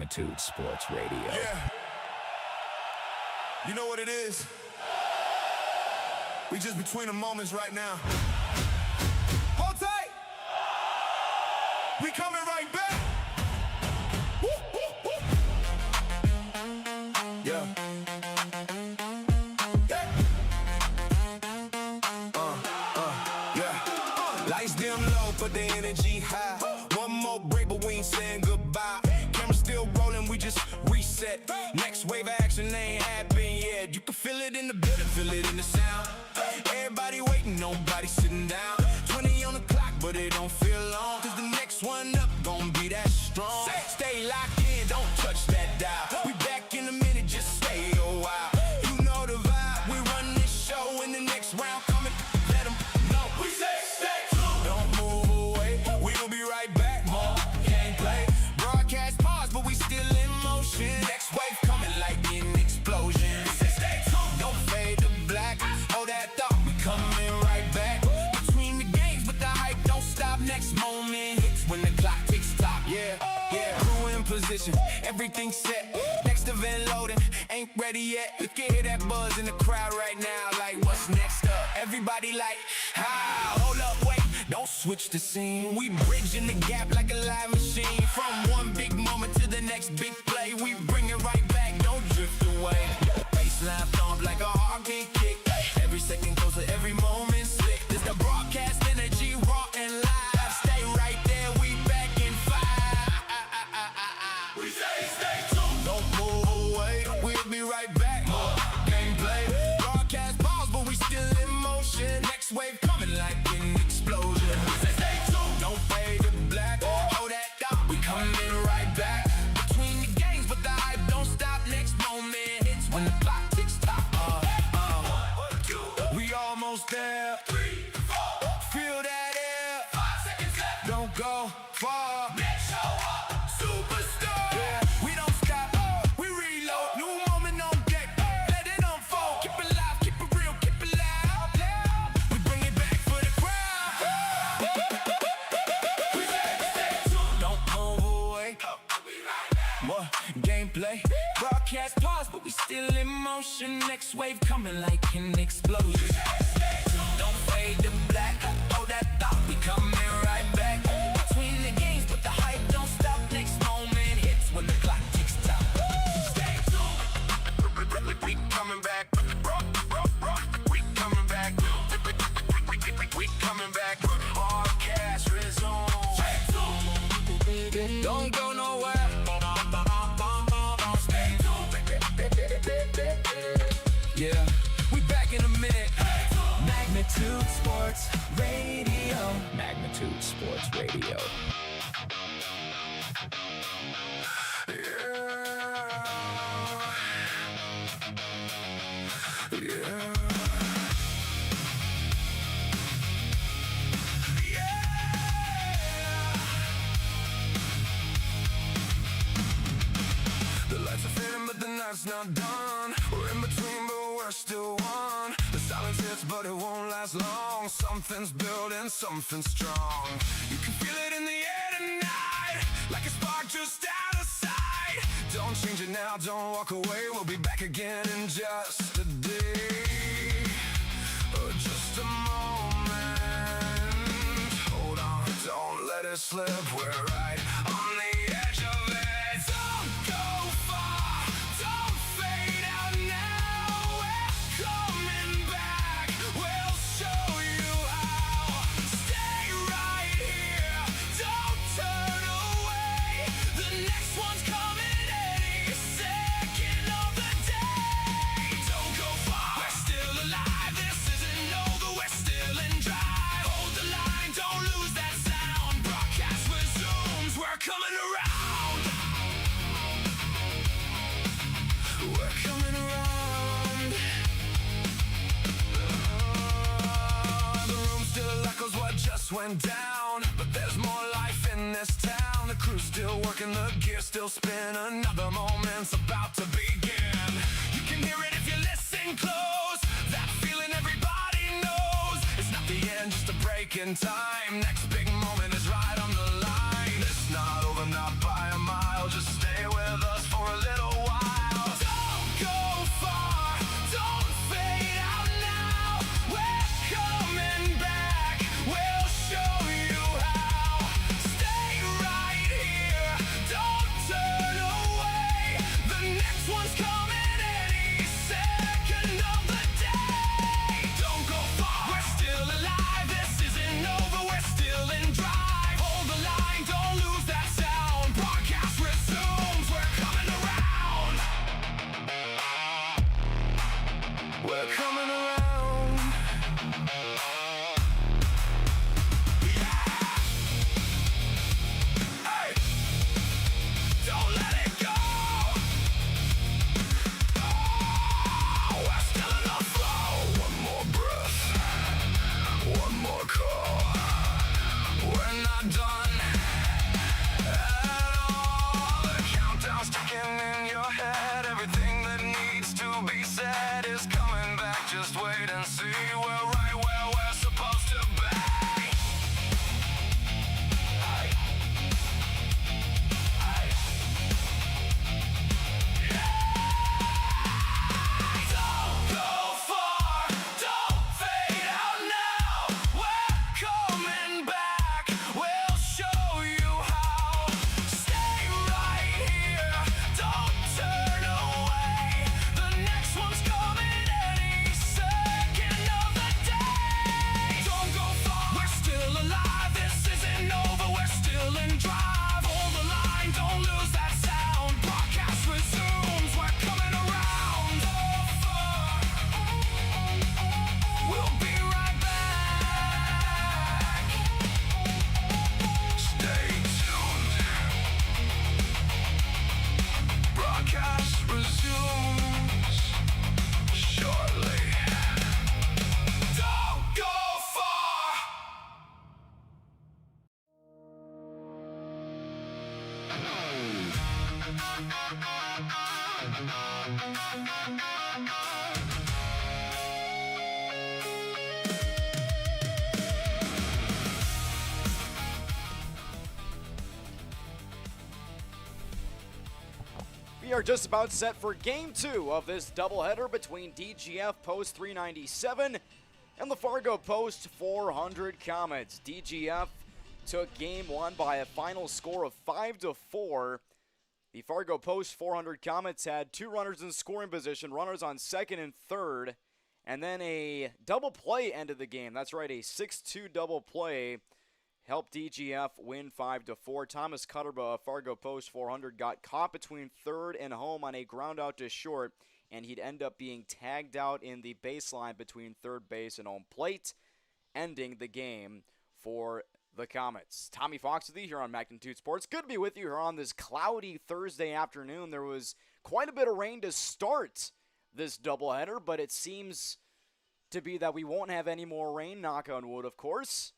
Magnitude Sports Radio. Yeah. You know what it is? We just between the moments right now. Hold tight. We coming right back. Woo, woo, woo. Yeah. Yeah. Lights dim low, but the energy high. One more break, but we ain't saying goodbye. Camera still rolling, we just reset. Next wave of action ain't happened yet. You can feel it in the building, feel it in the sound. Everybody waiting, nobody sitting down. 20 on the clock, but it don't feel long. Cause the next one up gon' be that strong. Stay locked in, don't touch that dial. We back in a minute, just stay a while. You know the vibe, we run this show. In the next round coming, let them know. We say stay true. Don't move away, we gon' be right back. More gameplay, broadcast pause, but we still in motion. Next wave coming like an explosion. We say stay tuned, don't fade to black. Hold that thought, we coming right back. Between the games, but the hype don't stop. Next moment hits when the clock ticks tock. Yeah, yeah, crew in position, everything set. Next event loading, ain't ready yet. You can hear that buzz in the crowd right now. Like, what's next up? Everybody like, how? Hold up, wait, don't switch the scene. We bridging the gap like a live machine. From one big moment to the next big play, we bring it right back, don't drift away. Baseline thump like a heartbeat kick. Every second closer, every moment slick. This the broadcast energy, raw and live. Stay right there, we back in 5. We say stay tuned. Don't move away, we'll be right back. More gameplay, broadcast pause, but we still in motion. Next wave coming like an explosion. We say stay tuned. Don't fade to black. Hold that thought, we coming right back. Between the games, but the hype don't stop. Next moment hits when the clock ticks tock. We almost there. 3, 4. Feel that air. 5 seconds left. Don't go far. Next show up. Superstar. Yeah. We don't stop. We reload. New moment on deck. Let it unfold. Keep it live. Keep it real. Keep it loud. We bring it back for the crowd. We stay tuned. Don't move away. More gameplay. Broadcast pause, but we still in motion. Next wave coming like an explosion. Don't fade to black. Hold that thought, we coming right back. Between the games, but the hype don't stop. Next moment hits when the clock ticks tock. Stay tuned. We coming back. We coming back. We coming back. Broadcast resume. Don't go nowhere. Yeah, we back in a minute. Magnitude Sports Radio. Magnitude Sports Radio. Yeah. The lights are fading, but the night's not done. We're in between, but we're still one. The silence hits, but it won't last long. Something's building, something strong. You can feel it in the air tonight, like a spark just out of sight. Don't change it now, don't walk away. We'll be back again in just a day, or just a moment. Hold on, don't let it slip. We're right on the edge of it. Don't go far, don't fade out now. We're coming back, we'll show you how. Stay right here, don't turn away. The next one's coming any second of the day. Don't go far, we're still alive. This isn't over, we're still in drive. Hold the line, don't lose that sound. Broadcast resumes, we're coming around. We're coming around. The room still echoes what just went down, but there's more life in this town. The crew's still working, the gear still spin. Another moment's about to begin. You can hear it if you listen close. That feeling everybody knows. It's not the end, just a break in time. Next big moment is right on the line. It's not over, not by a mile. Just stay with We're coming around. Hey, don't let it go. Oh, we're still in the flow. One more breath, one more call. We're not done at all. The countdown's ticking in your head. Everything that needs to be said is coming back. Just wait and see. We're right where we're supposed to be. Hey. Hey. Don't go far, don't fade out now. We're coming back, we'll show you how. Stay right here, don't turn away. The next one's coming any second of the day. Don't go far, we're still alive. This isn't over, we're still in drive. Hold the line, don't lose that sound. Broadcast resumes, we're coming around. We'll be right back. Stay tuned. Broadcast resumes shortly. Don't go far. We are just about set for Game 2 of this doubleheader between DGF Post 397 and the Fargo Post 400 Comets. DGF took Game 1 by a final score of 5-4. The Fargo Post 400 Comets had 2 runners in scoring position, runners on second and third, and then a double play ended the game. That's right, a 6-2 double play helped DGF win 5-4. Thomas Cutterba of Fargo Post 400 got caught between third and home on a ground out to short, and he'd end up being tagged out in the baseline between third base and home plate, ending the game for the Comets. Tommy Fox with you here on Magnitude Sports. Good to be with you here on this cloudy Thursday afternoon. There was quite a bit of rain to start this doubleheader, but it seems to be that we won't have any more rain, knock on wood, of course.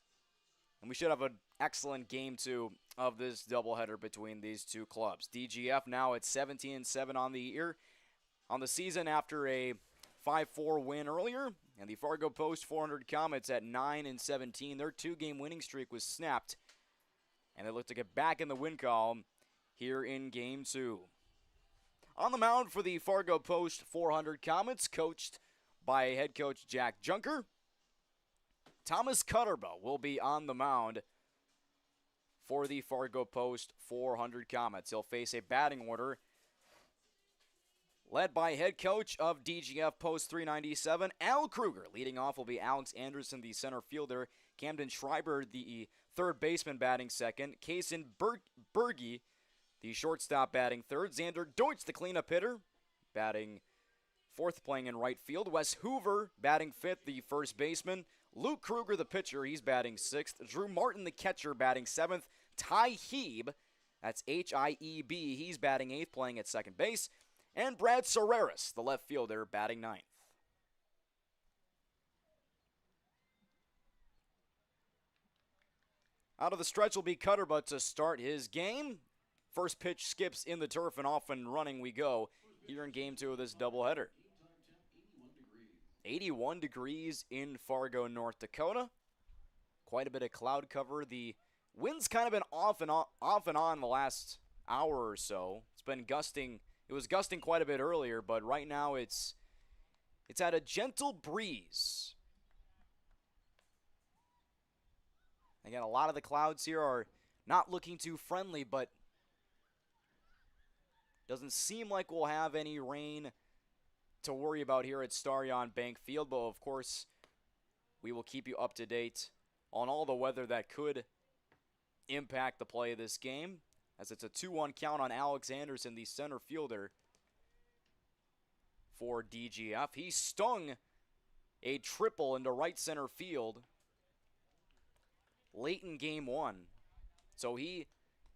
And we should have an excellent Game 2 of this doubleheader between these two clubs. DGF now at 17-7 on the year, on the season after a 5-4 win earlier, and the Fargo Post 400 Comets at 9-17. Their 2-game winning streak was snapped, and they look to get back in the win column here in Game 2. On the mound for the Fargo Post 400 Comets, coached by head coach Jack Junker, Thomas Cutterba will be on the mound for the Fargo Post 400 Comets. He'll face a batting order led by head coach of DGF Post 397, Al Kruger. Leading off will be Alex Anderson, the center fielder. Camden Schreiber, the third baseman, batting second. Kaysen Berge, the shortstop, batting third. Xander Deutsch, the cleanup hitter, batting fourth, playing in right field. Wes Hoover, batting fifth, the first baseman. Luke Kruger, the pitcher, he's batting sixth. Drew Martin, the catcher, batting seventh. Ty Heeb, that's H-I-E-B, he's batting eighth, playing at second base. And Brad Soreris, the left fielder, batting ninth. Out of the stretch will be Cutterba to start his game. First pitch skips in the turf, and off and running we go here in Game 2 of this doubleheader. 81 degrees in Fargo, North Dakota. Quite a bit of cloud cover. The wind's kind of been off and on the last hour or so. It's been gusting. It was gusting quite a bit earlier, but right now it's at a gentle breeze. Again, a lot of the clouds here are not looking too friendly, but doesn't seem like we'll have any rain to worry about here at Starion Bank Field. But of course, we will keep you up to date on all the weather that could impact the play of this game, as it's a 2-1 count on Alex Anderson, the center fielder for DGF. He stung a triple into right center field late in game 1, so he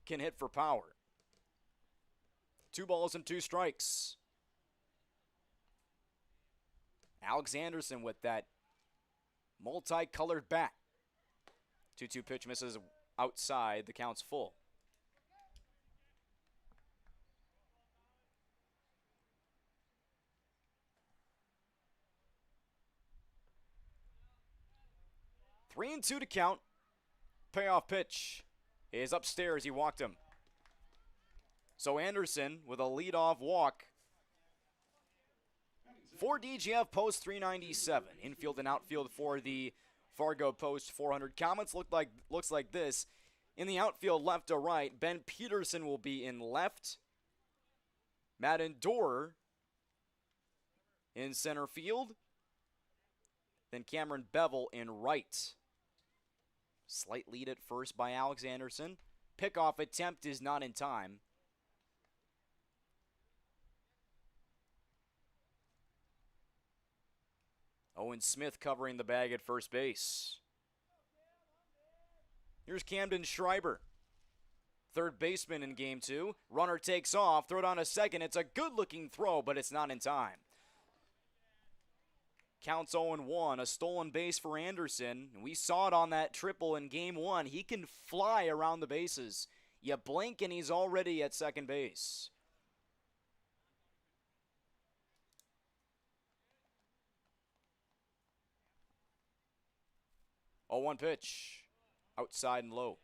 can hit for power. 2 balls and 2 strikes. Alex Anderson with that multicolored bat. 2-2 pitch misses outside. The count's full. Three and 2 to count. Payoff pitch is upstairs. He walked him. So Anderson with a leadoff walk. For DGF Post 397. Infield and outfield for the Fargo Post 400. Comets looks like this. In the outfield, left to right, Ben Peterson will be in left. Madden Dorer in center field. Then Cameron Bevel in right. Slight lead at first by Alex Anderson. Pickoff attempt is not in time. Owen Smith covering the bag at first base. Here's Camden Schreiber, third baseman in game 2. Runner takes off, throw down a second. It's a good-looking throw, but it's not in time. Counts 0-1, a stolen base for Anderson. We saw it on that triple in game 1. He can fly around the bases. You blink and he's already at second base. Oh, 1 pitch. Outside and low.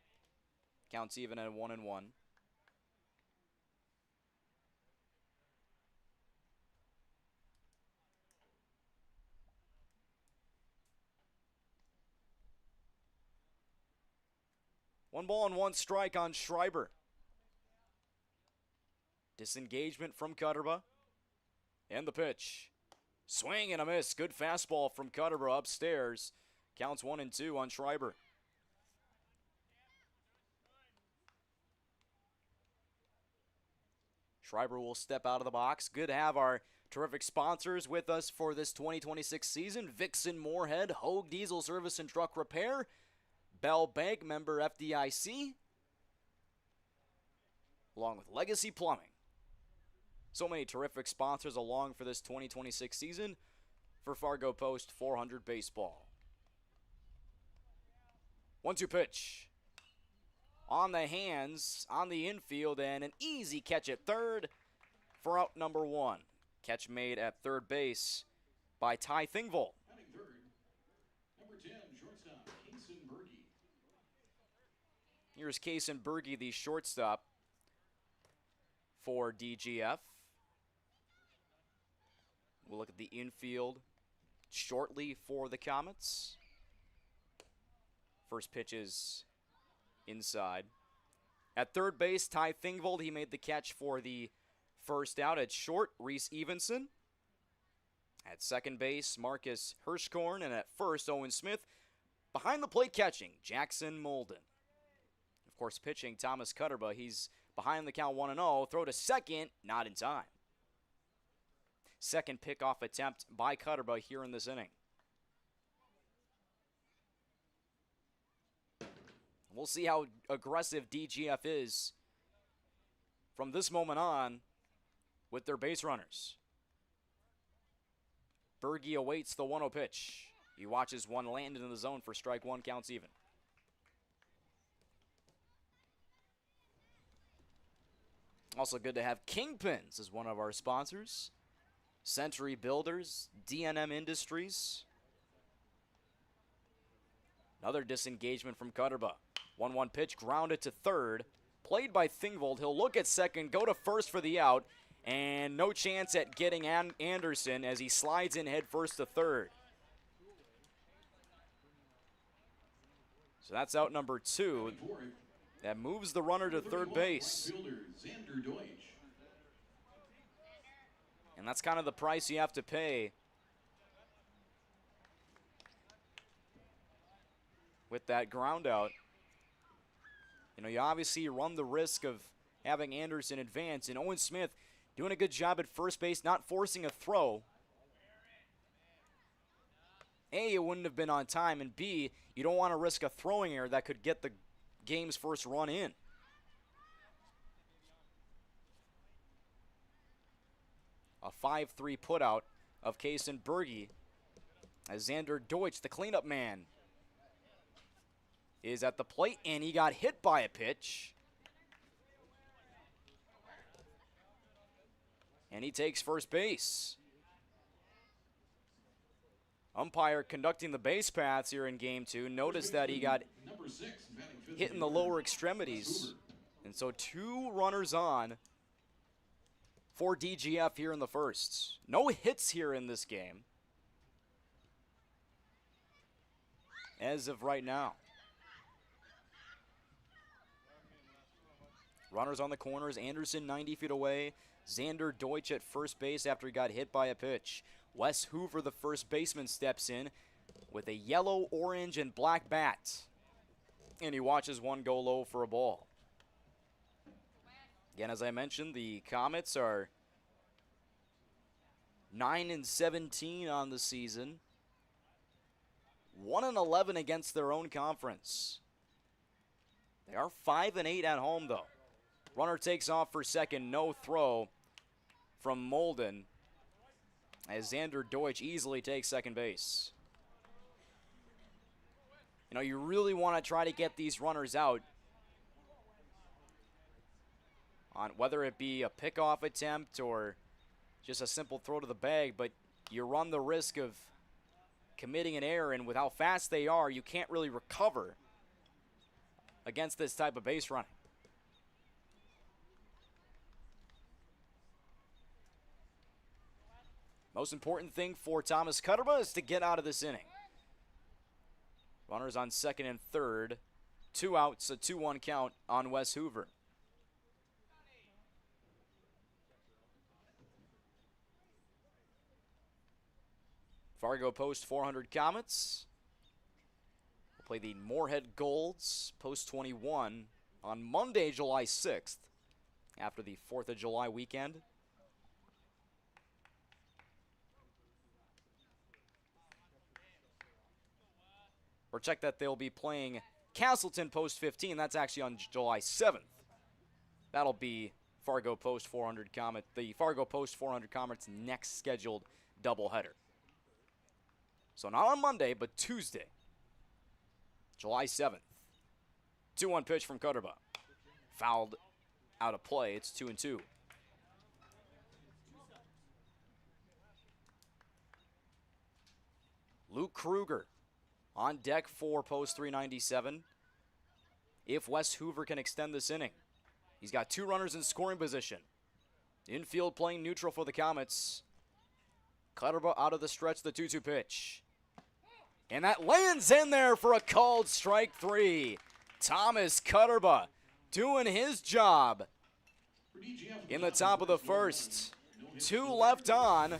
Counts even at 1-1. 1 ball and 1 strike on Schreiber. Disengagement from Cutterba. And the pitch. Swing and a miss. Good fastball from Cutterba upstairs. Counts 1-2 on Schreiber. Schreiber will step out of the box. Good to have our terrific sponsors with us for this 2026 season. Vixen Moorhead, Hogue Diesel Service and Truck Repair, Bell Bank, member FDIC, along with Legacy Plumbing. So many terrific sponsors along for this 2026 season for Fargo Post 400 baseball. 1-2 pitch. On the hands, on the infield, and an easy catch at third for out number 1. Catch made at third base by Ty Thingvold. Batting third, number 10, shortstop, Kaysen Berge. Here's Kaysen Berge, the shortstop for DGF. We'll look at the infield shortly for the Comets. First pitch is inside. At third base, Ty Thingvold, he made the catch for the first out. At short, Reese Evenson. At second base, Marcus Hirschkorn. And at first, Owen Smith. Behind the plate catching, Jackson Molden. Of course, pitching, Thomas Cutterba. He's behind the count 1-0. Throw to second, not in time. Second pickoff attempt by Cutterba here in this inning. We'll see how aggressive DGF is from this moment on with their base runners. Berge awaits the 1-0 pitch. He watches one land into the zone for strike 1, counts even. Also good to have Kingpins as one of our sponsors. Century Builders, D&M Industries. Another disengagement from Cutterba. 1-1 pitch, grounded to third. Played by Thingvold. He'll look at second, go to first for the out. And no chance at getting Anderson as he slides in head first to third. So that's out number 2. That moves the runner to third base. And that's kind of the price you have to pay with that ground out. You know, you obviously run the risk of having Anderson advance, and Owen Smith doing a good job at first base, not forcing a throw. A, it wouldn't have been on time, and B, you don't want to risk a throwing error that could get the game's first run in. A 5-3 putout of Kaysen Berge as Xander Deutsch, the cleanup man, is at the plate, and he got hit by a pitch. And he takes first base. Umpire conducting the base paths here in Game 2. Notice that he got hit in the lower extremities. And so 2 runners on for DGF here in the first. No hits here in this game as of right now. Runners on the corners. Anderson 90 feet away. Xander Deutsch at first base after he got hit by a pitch. Wes Hoover, the first baseman, steps in with a yellow, orange, and black bat. And he watches one go low for a ball. Again, as I mentioned, the Comets are 9-17 on the season. 1-11 against their own conference. They are 5-8 at home, though. Runner takes off for second, no throw from Molden, as Xander Deutsch easily takes second base. You know, you really want to try to get these runners out on whether it be a pickoff attempt or just a simple throw to the bag, but you run the risk of committing an error, and with how fast they are, you can't really recover against this type of base running. Most important thing for Thomas Cutterba is to get out of this inning. Runners on second and third. 2 outs, a 2-1 count on Wes Hoover. Fargo Post 400 Comets will play the Moorhead Golds Post 21 on Monday, July 6th, after the 4th of July weekend. Or check that they'll be playing Castleton Post 15. That's actually on July 7th. That'll be Fargo Post 400 Comet, the Fargo Post 400 Comets' next scheduled doubleheader. So not on Monday, but Tuesday, July 7th. 2-1 pitch from Cutterba. Fouled out of play. It's 2-2. Luke Kruger on deck for Post 397. If Wes Hoover can extend this inning. He's got 2 runners in scoring position. Infield playing neutral for the Comets. Cutterba out of the stretch, the 2-2 pitch. And that lands in there for a called strike 3. Thomas Cutterba doing his job in the top of the first. 2 left on,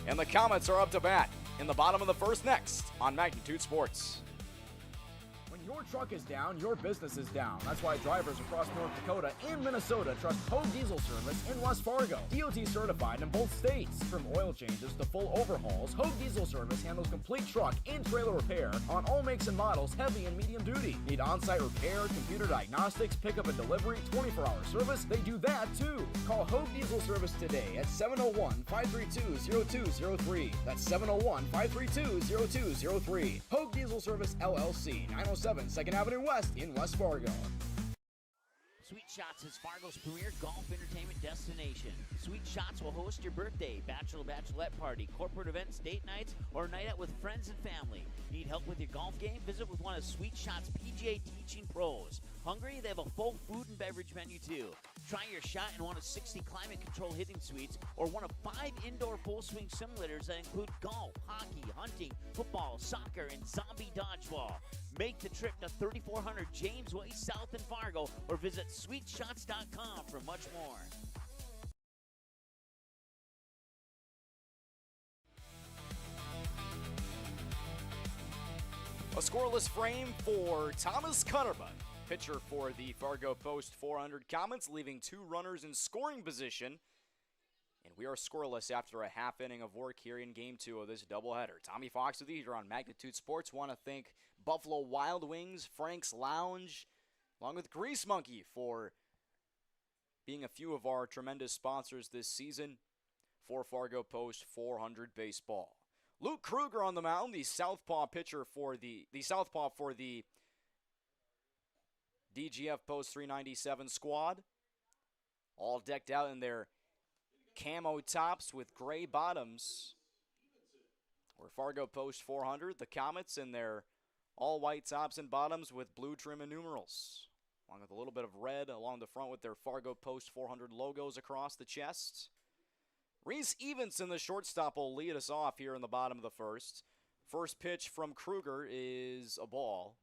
and the Comets are up to bat in the bottom of the first next on Magnitude Sports. When your truck is down, your business is down. That's why drivers across North Dakota and Minnesota trust Hogue Diesel Service in West Fargo. DOT certified in both states. From oil changes to full overhauls, Hogue Diesel Service handles complete truck and trailer repair on all makes and models, heavy and medium duty. Need on-site repair, computer diagnostics, pickup and delivery, 24-hour service? They do that too. Call Hogue Diesel Service today at 701-532-0203. That's 701-532-0203. Hogue Diesel Service LLC, 907 2nd Avenue West in West Fargo. Sweet Shots is Fargo's premier golf entertainment destination. Sweet Shots will host your birthday, bachelorette party, corporate events, date nights, or night out with friends and family. Need help with your golf game? Visit with one of Sweet Shots' PGA teaching pros. Hungry? They have a full food and beverage menu too. Try your shot in one of 60 climate control hitting suites or one of 5 indoor full swing simulators that include golf, hockey, hunting, football, soccer, and zombie dodgeball. Make the trip to 3400 James Way South in Fargo or visit sweetshots.com for much more. A scoreless frame for Thomas Cutterba, pitcher for the Fargo Post 400 Comets, leaving 2 runners in scoring position We are scoreless after a half inning of work here in Game 2 of this doubleheader. Tommy Fox with you here on Magnitude Sports. Want to thank Buffalo Wild Wings, Frank's Lounge, along with Grease Monkey for being a few of our tremendous sponsors this season for Fargo Post 400 baseball. Luke Kruger on the mound, the southpaw pitcher for the DGF Post 397 squad. All decked out in their camo tops with gray bottoms. Or Fargo Post 400, the Comets in their all-white tops and bottoms with blue trim and numerals, along with a little bit of red along the front with their Fargo Post 400 logos across the chest. Reese Evenson, the shortstop, will lead us off here in the bottom of the first. First pitch from Kruger is a ball.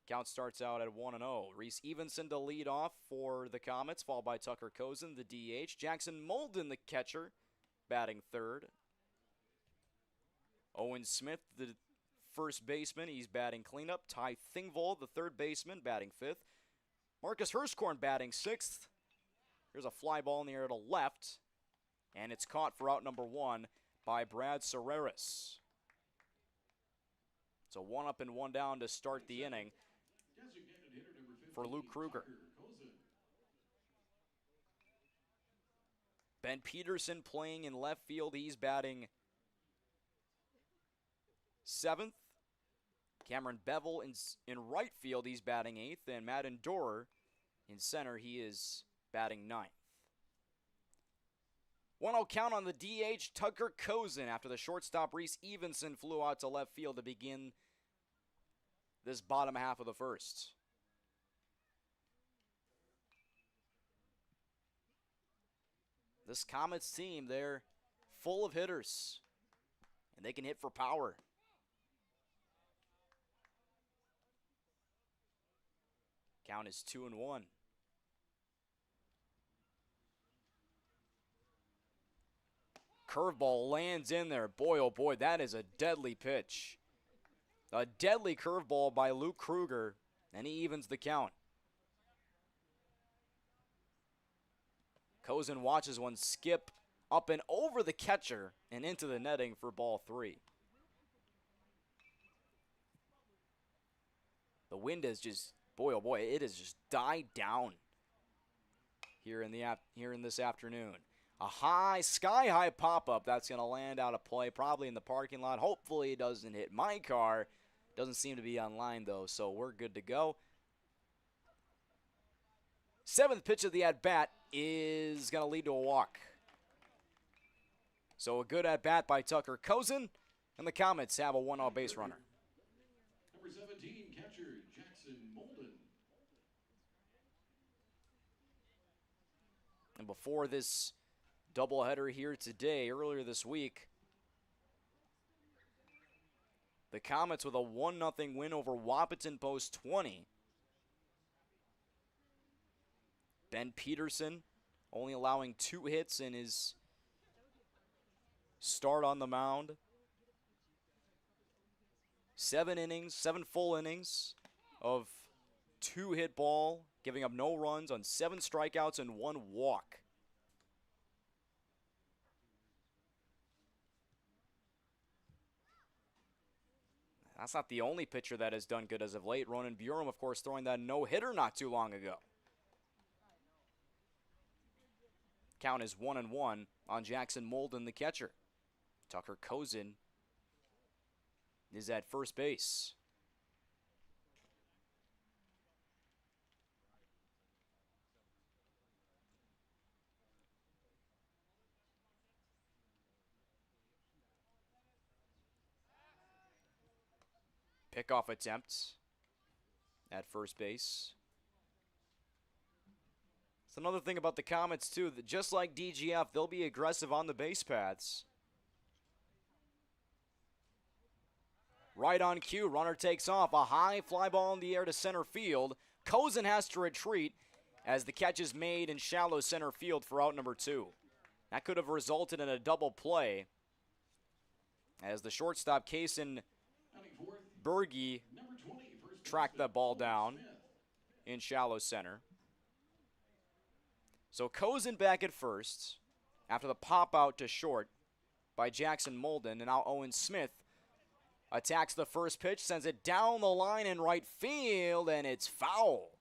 Count starts out at 1-0. Reese Evenson to lead off for the Comets, followed by Tucker Kozin, the DH. Jackson Molden, the catcher, batting third. Owen Smith, the first baseman, he's batting cleanup. Ty Thingvold, the third baseman, batting fifth. Marcus Hirschkorn batting sixth. Here's a fly ball in the air to left, and it's caught for out number one by Brad Serreris. So 1 up and 1 down to start the inning for Luke Kruger. Ben Peterson playing in left field. He's batting seventh. Cameron Bevel in right field. He's batting eighth. And Matt Endorer in center. He is batting ninth. 1-0 count on the DH, Tucker Kozin, after the shortstop Reese Evenson flew out to left field to begin this bottom half of the first. This Comets team, they're full of hitters, and they can hit for power. Count is 2-1. Curveball lands in there. Boy, oh boy, that is a deadly pitch. A deadly curveball by Luke Kruger, and he evens the count. Kozin watches one skip up and over the catcher and into the netting for ball three. The wind is just, boy, oh boy, it has just died down here in this afternoon. A sky-high pop-up that's going to land out of play, probably in the parking lot. Hopefully it doesn't hit my car. Doesn't seem to be online, though, so we're good to go. Seventh pitch of the at-bat is going to lead to a walk. So a good at-bat by Tucker Kozin, and the Comets have a 1-out base runner. Number 17, catcher Jackson Molden. And before this doubleheader here today, earlier this week, the Comets with a 1-0 win over Wahpeton Post 20. Ben Peterson only allowing 2 hits in his start on the mound. 7 full innings of 2-hit ball, giving up no runs on 7 strikeouts and 1 walk. That's not the only pitcher that has done good as of late. Ronan Burum, of course, throwing that no-hitter not too long ago. Count is 1-1 on Jackson Molden, the catcher. Tucker Kozin is at first base. Pickoff attempt at first base. It's another thing about the Comets, too, that just like DGF, they'll be aggressive on the base paths. Right on cue, runner takes off. A high fly ball in the air to center field. Kozin has to retreat as the catch is made in shallow center field for out number 2. That could have resulted in a double play as the shortstop, Kason Berge, tracked that ball down in shallow center. So Kozin back at first. after the pop out to short by Jackson Molden. And now Owen Smith attacks the first pitch, sends it down the line in right field, and it's foul.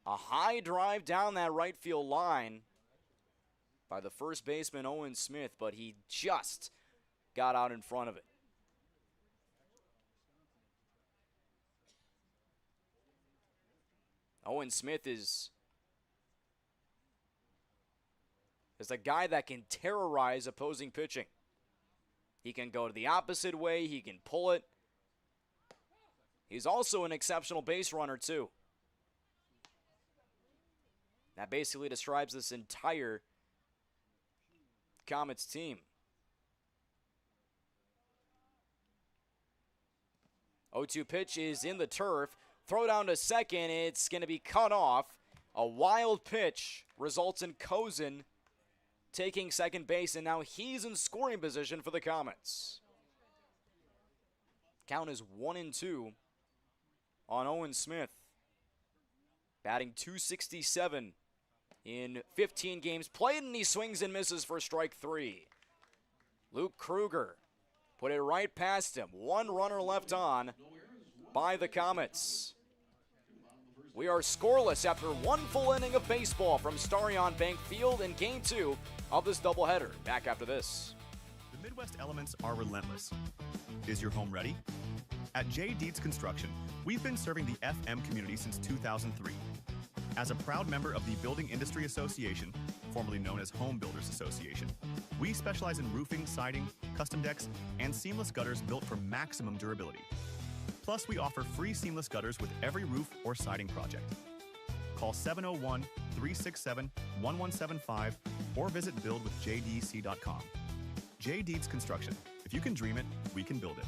A high drive down that right field line by the first baseman, Owen Smith, but he just got out in front of it. Owen Smith is a guy that can terrorize opposing pitching. He can go to the opposite way. He can pull it. He's also an exceptional base runner, too. That basically describes this entire Comets team. 0-2 pitch is in the turf. Throw down to second. It's going to be cut off. A wild pitch results in Kozin taking second base, and now he's in scoring position for the Comets. Count is 1-2 on Owen Smith. Batting .267 in 15 games played, and he swings and misses for strike 3. Luke Kruger put it right past him. One runner left on by the Comets. We are scoreless after one full inning of baseball from Starion Bank Field in Game 2 of this doubleheader. Back after this. The Midwest elements are relentless. Is your home ready? At J. Deeds Construction, we've been serving the FM community since 2003. As a proud member of the Building Industry Association, formerly known as Home Builders Association, we specialize in roofing, siding, custom decks, and seamless gutters built for maximum durability. Plus, we offer free seamless gutters with every roof or siding project. Call 701-367-1175 or visit buildwithjdc.com. J. Deeds Construction. If you can dream it, we can build it.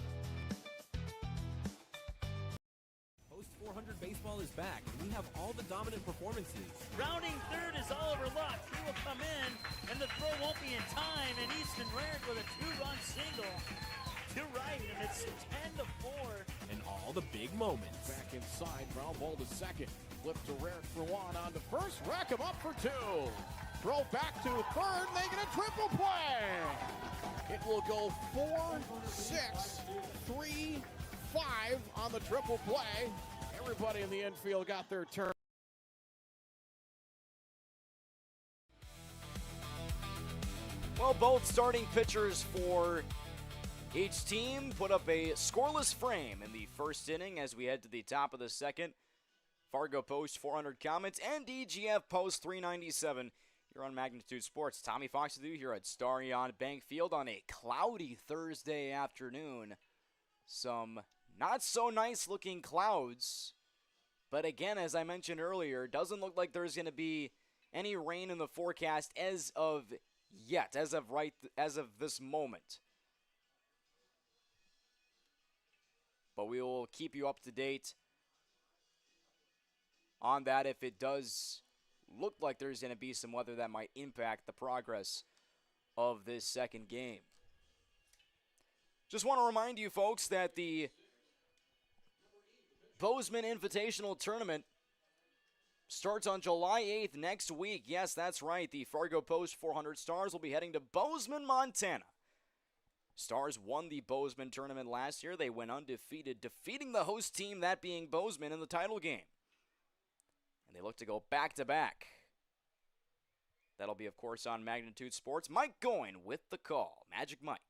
Post 400 baseball is back, and we have all the dominant performances. Rounding third is Oliver Lux. He will come in, and the throw won't be in time, and Easton Rarick with a 2-run single to right, and it's 10-4. And all the big moments. Back inside, ground ball to second. Flip to Rarick for one, on to first, rack him up for 2. Throw back to third, they get a triple play. It will go 4, 6, 3, 5 on the triple play. Everybody in the infield got their turn. Well, both starting pitchers for each team put up a scoreless frame in the first inning as we head to the top of the second. Fargo Post 400 Comets and DGF Post 397. You're on Magnitude Sports. Tommy Fox with you here at Starion Bank Field on a cloudy Thursday afternoon. Some not so nice looking clouds. But again, as I mentioned earlier, doesn't look like there's going to be any rain in the forecast as of yet, as of this moment. But we will keep you up to date on that if it does look like there's going to be some weather that might impact the progress of this second game. Just want to remind you folks that the Bozeman Invitational Tournament starts on July 8th next week. Yes, that's right. The Fargo Post 400 Stars will be heading to Bozeman, Montana. Stars won the Bozeman tournament last year. They went undefeated, defeating the host team, that being Bozeman, in the title game. And they look to go back-to-back. That'll be, of course, on Magnitude Sports. Mike Goyne with the call. Magic Mike.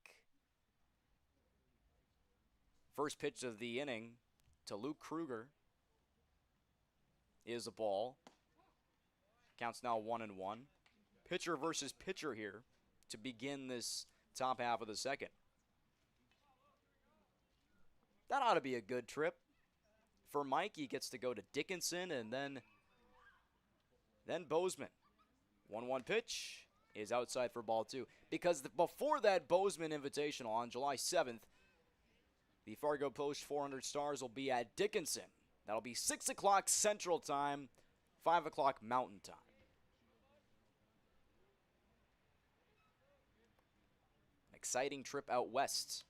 First pitch of the inning to Luke Kruger is a ball. Counts now 1-1. Pitcher versus pitcher here to begin this top half of the second. That ought to be a good trip. For Mike, he gets to go to Dickinson and then Bozeman. 1-1 pitch is outside for ball 2. Because before that Bozeman Invitational on July 7th, the Fargo Post 400 Stars will be at Dickinson. That'll be 6 o'clock Central Time, 5 o'clock Mountain Time. Exciting trip out west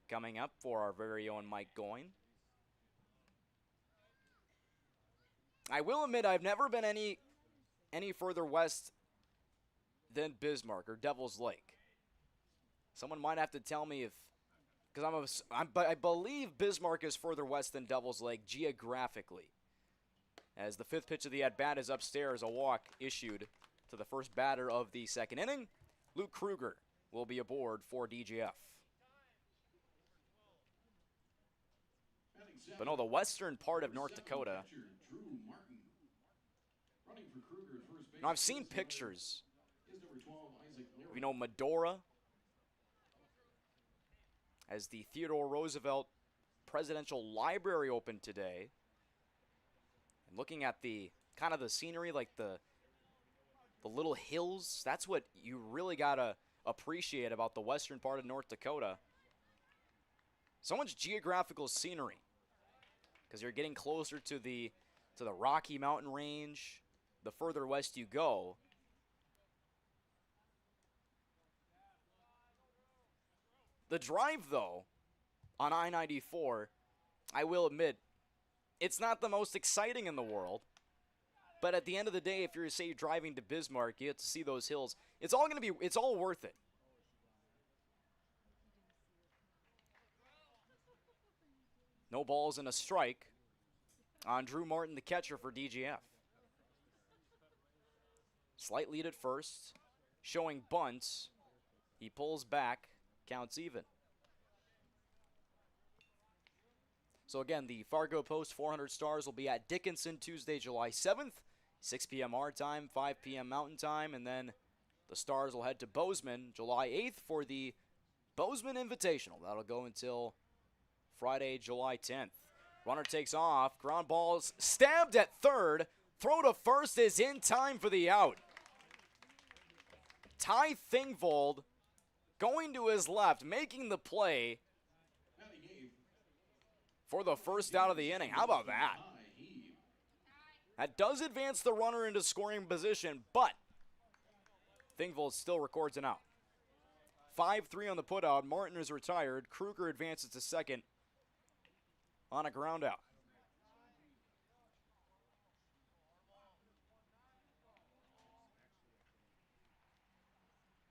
coming up for our very own Mike Goyne. I will admit I've never been any further west than Bismarck or Devil's Lake? Someone might have to tell me if, because I believe Bismarck is further west than Devil's Lake geographically. As the 5th pitch of the at-bat is upstairs, a walk issued to the first batter of the second inning. Luke Kruger will be aboard for DGF. But no, the western part of North Dakota. Now, I've seen pictures. You know, Medora, as the Theodore Roosevelt Presidential Library opened today. And looking at the kind of the scenery, like the little hills, that's what you really got to appreciate about the western part of North Dakota. So much geographical scenery, because you're getting closer to the Rocky Mountain Range the further west you go. The drive, though, on I-94, I will admit, it's not the most exciting in the world. But at the end of the day, if you're, say, driving to Bismarck, you get to see those hills. It's all worth it. No balls and a strike on Drew Martin, the catcher for DGF. Slight lead at first, showing bunts. He pulls back, counts even. So again, the Fargo Post 400 Stars will be at Dickinson Tuesday, July 7th, 6 p.m. our time, 5 p.m. Mountain Time, and then the Stars will head to Bozeman July 8th for the Bozeman Invitational. That'll go until Friday, July 10th. Runner takes off, ground balls stabbed at third, throw to first is in time for the out. Ty Thingvold going to his left, making the play for the first out of the inning. How about that? That does advance the runner into scoring position, but Thingvold still records an out. 5-3 on the putout. Martin is retired. Kruger advances to second on a ground out.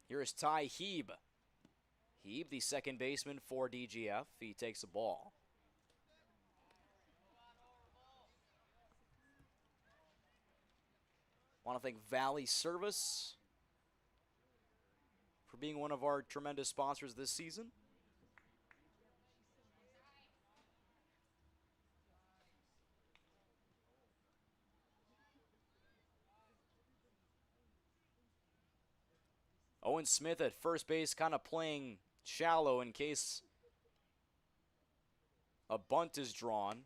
Here is Ty Heeb. Heeb, the second baseman for DGF. He takes the ball. Want to thank Valley Service for being one of our tremendous sponsors this season. Owen Smith at first base, kind of playing shallow in case a bunt is drawn.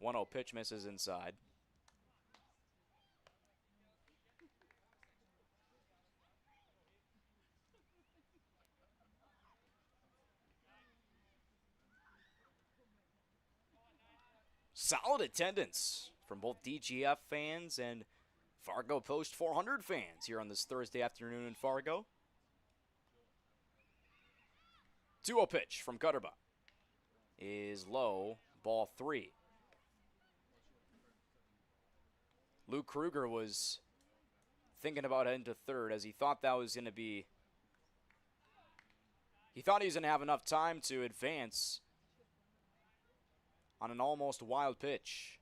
1-0 pitch misses inside. Solid attendance from both DGF fans and Fargo Post 400 fans here on this Thursday afternoon in Fargo. 2-0 pitch from Cutterba is low, ball 3. Luke Kruger was thinking about heading to third as he thought that was going to be, he thought he was going to have enough time to advance on an almost wild pitch.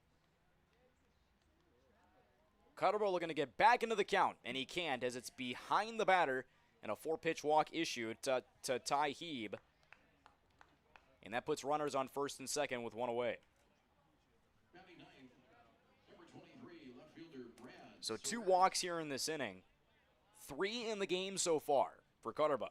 Cutterba looking to get back into the count, and he can't as it's behind the batter and a 4-pitch walk issued to Ty Heeb. And that puts runners on first and second with one away. So 2 walks here in this inning. 3 in the game so far for Cutterba.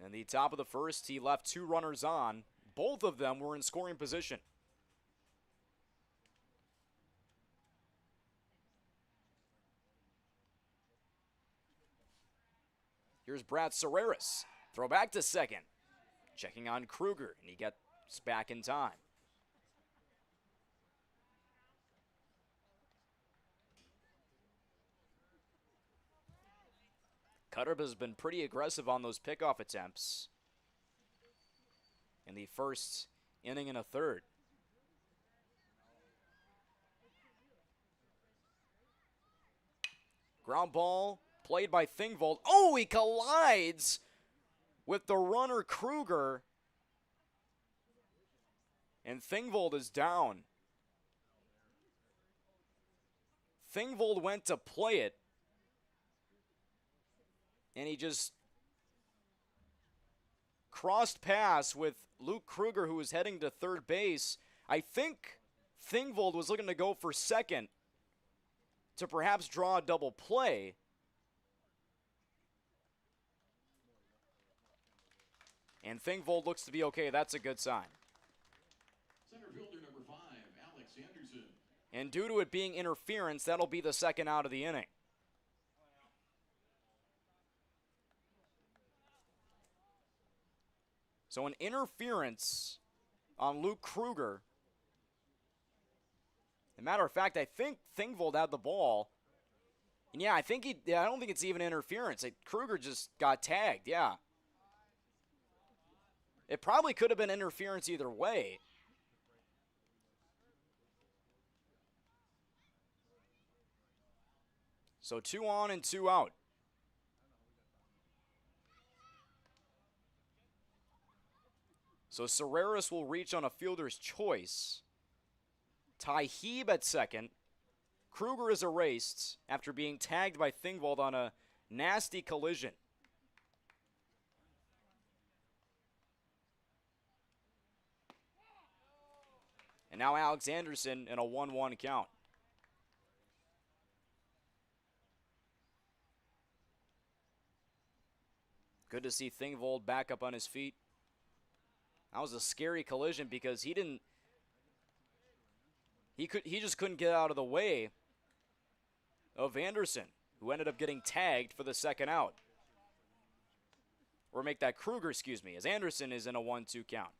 In the top of the first, he left 2 runners on. Both of them were in scoring position. Here's Brad Serreris. Throw back to second. Checking on Kruger, and he gets back in time. Cutterba has been pretty aggressive on those pickoff attempts in the first inning and a third. Ground ball played by Thingvold. Oh, he collides with the runner Kruger. And Thingvold is down. Thingvold went to play it. And he just crossed paths with Luke Kruger, who was heading to third base. I think Thingvold was looking to go for second to perhaps draw a double play. And Thingvold looks to be okay. That's a good sign. Center fielder number 5, Alex Anderson. And due to it being interference, that'll be the second out of the inning. So an interference on Luke Kruger. As a matter of fact, I think Thingvold had the ball. And yeah, I don't think it's even interference. Kruger just got tagged, yeah. It probably could have been interference either way. So 2 on and 2 out. So Serreris will reach on a fielder's choice. Ty Heeb at second. Kruger is erased after being tagged by Thingvold on a nasty collision. And now Alex Anderson in a 1-1 count. Good to see Thingvold back up on his feet. That was a scary collision because he just couldn't get out of the way of Anderson, who ended up getting tagged for the second out. Or make that Kruger, excuse me, as Anderson is in a 1-2 count.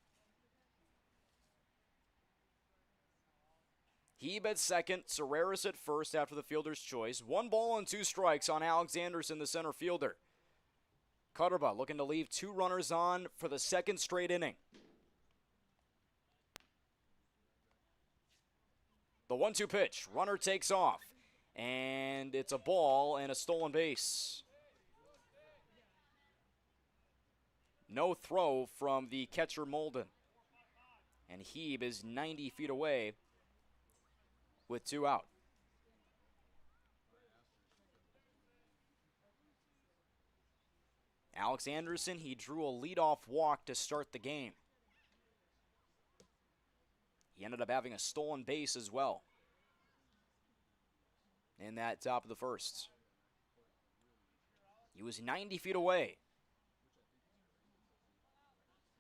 Heeb at second, Serreris at first after the fielder's choice. 1 ball and 2 strikes on Alex Anderson, the center fielder. Cutterba looking to leave 2 runners on for the second straight inning. The 1-2 pitch. Runner takes off. And it's a ball and a stolen base. No throw from the catcher Molden. And Heeb is 90 feet away with 2 out. Alex Anderson, he drew a leadoff walk to start the game. He ended up having a stolen base as well in that top of the first. He was 90 feet away.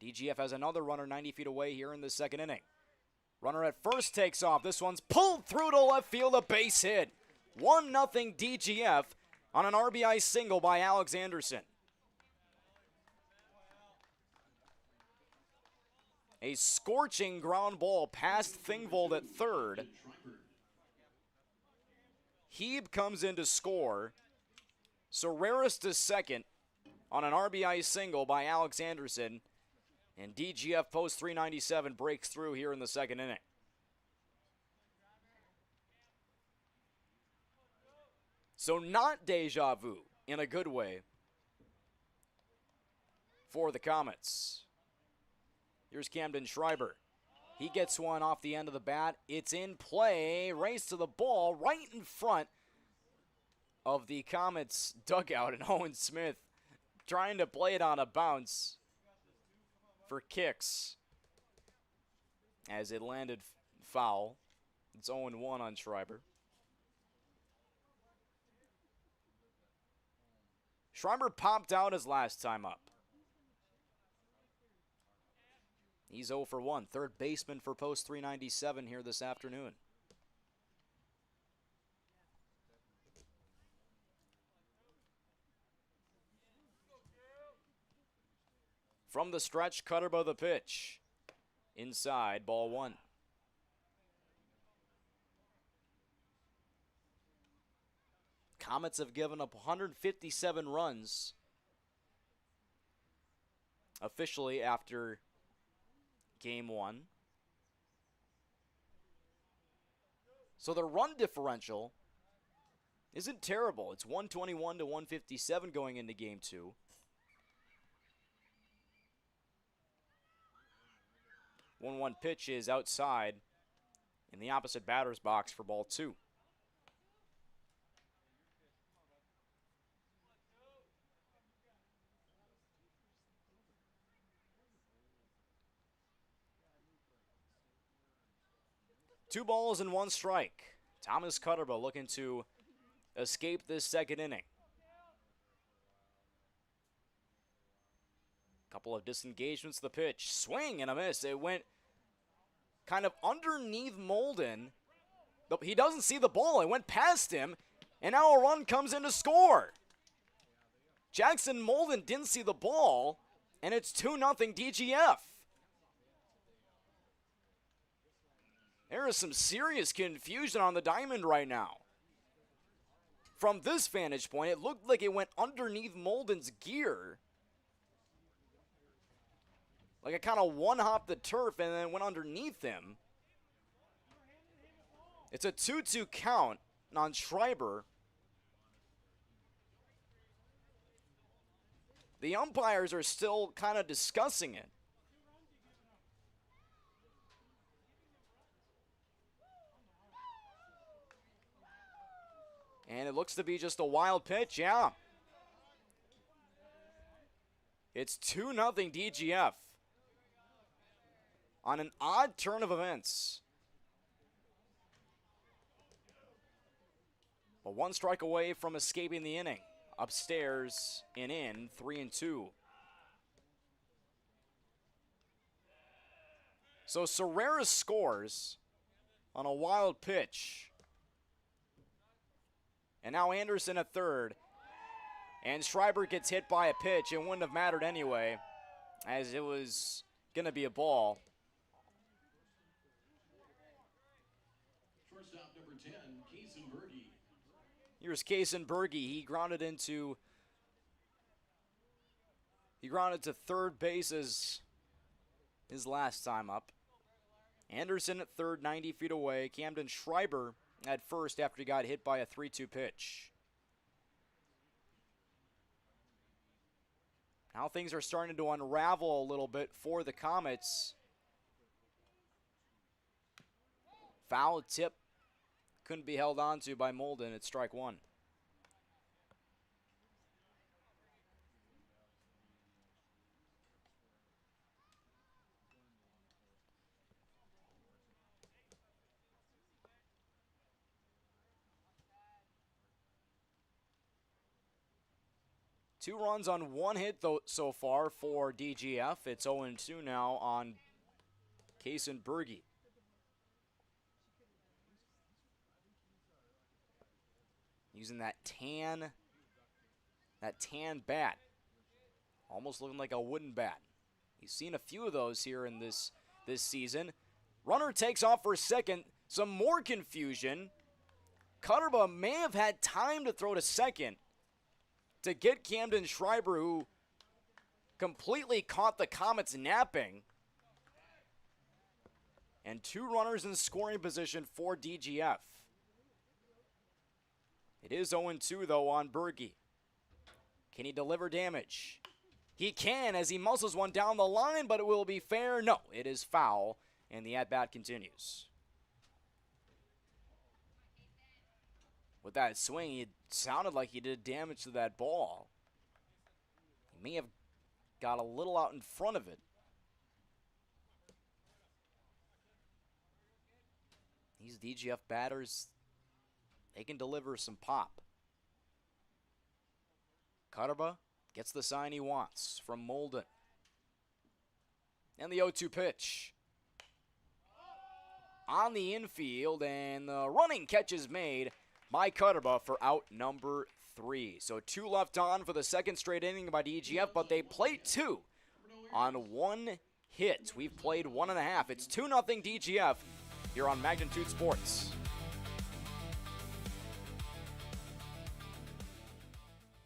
DGF has another runner 90 feet away here in the second inning. Runner at first takes off. This one's pulled through to left field, a base hit. 1-0 DGF on an RBI single by Alex Anderson. A scorching ground ball past Thingvold at third. Heeb comes in to score. Serreris to second on an RBI single by Alex Anderson. And DGF Post 397 breaks through here in the second inning. So not deja vu in a good way for the Comets. Here's Camden Schreiber. He gets one off the end of the bat. It's in play. Race to the ball right in front of the Comets dugout. And Owen Smith trying to play it on a bounce for kicks as it landed foul. It's 0-1 on Schreiber. Schreiber popped out his last time up. He's 0 for 1. Third baseman for Post 397 here this afternoon. From the stretch, Cutterba the pitch. Inside, ball 1. Comets have given up 157 runs officially after Game 1. So the run differential isn't terrible. It's 121 to 157 going into game 2. One pitch is outside in the opposite batter's box for ball 2. Two balls and one strike. Thomas Cutterba looking to escape this second inning. Couple of disengagements, the pitch. Swing and a miss. It went kind of underneath Molden. He doesn't see the ball. It went past him, and now a run comes in to score. Jackson Molden didn't see the ball, and it's 2-0 DGF. There is some serious confusion on the diamond right now. From this vantage point, it looked like it went underneath Molden's gear. Like it kind of one-hopped the turf and then went underneath him. It's a 2-2 count on Schreiber. The umpires are still kind of discussing it. And it looks to be just a wild pitch, yeah. It's 2-0 DGF. On an odd turn of events. But one strike away from escaping the inning. Upstairs and in, 3-2. So Serrera scores on a wild pitch. And now Anderson at third. And Schreiber gets hit by a pitch. It wouldn't have mattered anyway, as it was going to be a ball. Shortstop number 10, Kaysen-Berge. Here's Kaysen-Berge. He grounded to third base as his last time up. Anderson at third, 90 feet away. Camden Schreiber at first after he got hit by a 3-2 pitch. Now things are starting to unravel a little bit for the Comets. Foul tip couldn't be held on to by Molden at strike one. Two runs on one hit though so far for DGF. It's 0-2 now on Kaysen-Berge. Using that tan bat. Almost looking like a wooden bat. You've seen a few of those here in this season. Runner takes off for a second. Some more confusion. Cutterba may have had time to throw to second to get Camden Schreiber, who completely caught the Comets napping. And two runners in scoring position for DGF. It is 0-2, though, on Berge. Can he deliver damage? He can, as he muscles one down the line, but it will be fair. No, it is foul, and the at-bat continues. With that swing, it sounded like he did damage to that ball. He may have got a little out in front of it. These DGF batters, they can deliver some pop. Cutterba gets the sign he wants from Molden. And the 0-2 pitch. On the infield, and the running catch is made by Cutterba for out number 3. So 2 left on for the second straight inning by DGF, but they played 2 on 1 hit. We've played 1.5. It's 2-0 DGF here on Magnitude Sports.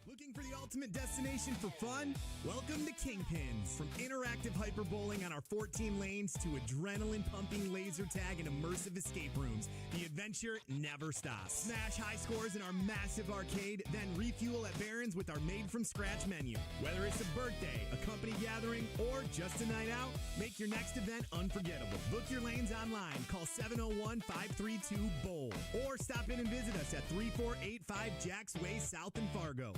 Looking for the ultimate destination for fun? Welcome to Kingpins. From interactive hyperbowling on our 14 lanes to adrenaline-pumping laser tag and immersive escape rooms, the adventure never stops. Smash high scores in our massive arcade, then refuel at Barron's with our made-from-scratch menu. Whether it's a birthday, a company gathering, or just a night out, make your next event unforgettable. Book your lanes online. Call 701-532-BOWL. Or stop in and visit us at 3485 Jacks Way South in Fargo.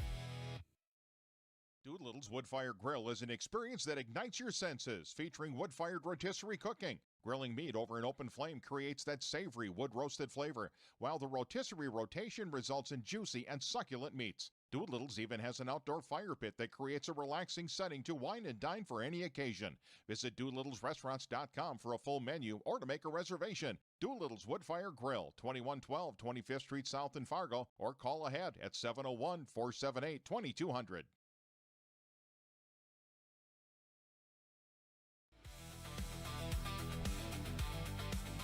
Doolittle's Wood-Fired Grill is an experience that ignites your senses, featuring wood-fired rotisserie cooking. Grilling meat over an open flame creates that savory wood-roasted flavor, while the rotisserie rotation results in juicy and succulent meats. Doolittle's even has an outdoor fire pit that creates a relaxing setting to wine and dine for any occasion. Visit DoolittlesRestaurants.com for a full menu or to make a reservation. Doolittle's Wood-Fire Grill, 2112 25th Street South in Fargo, or call ahead at 701-478-2200.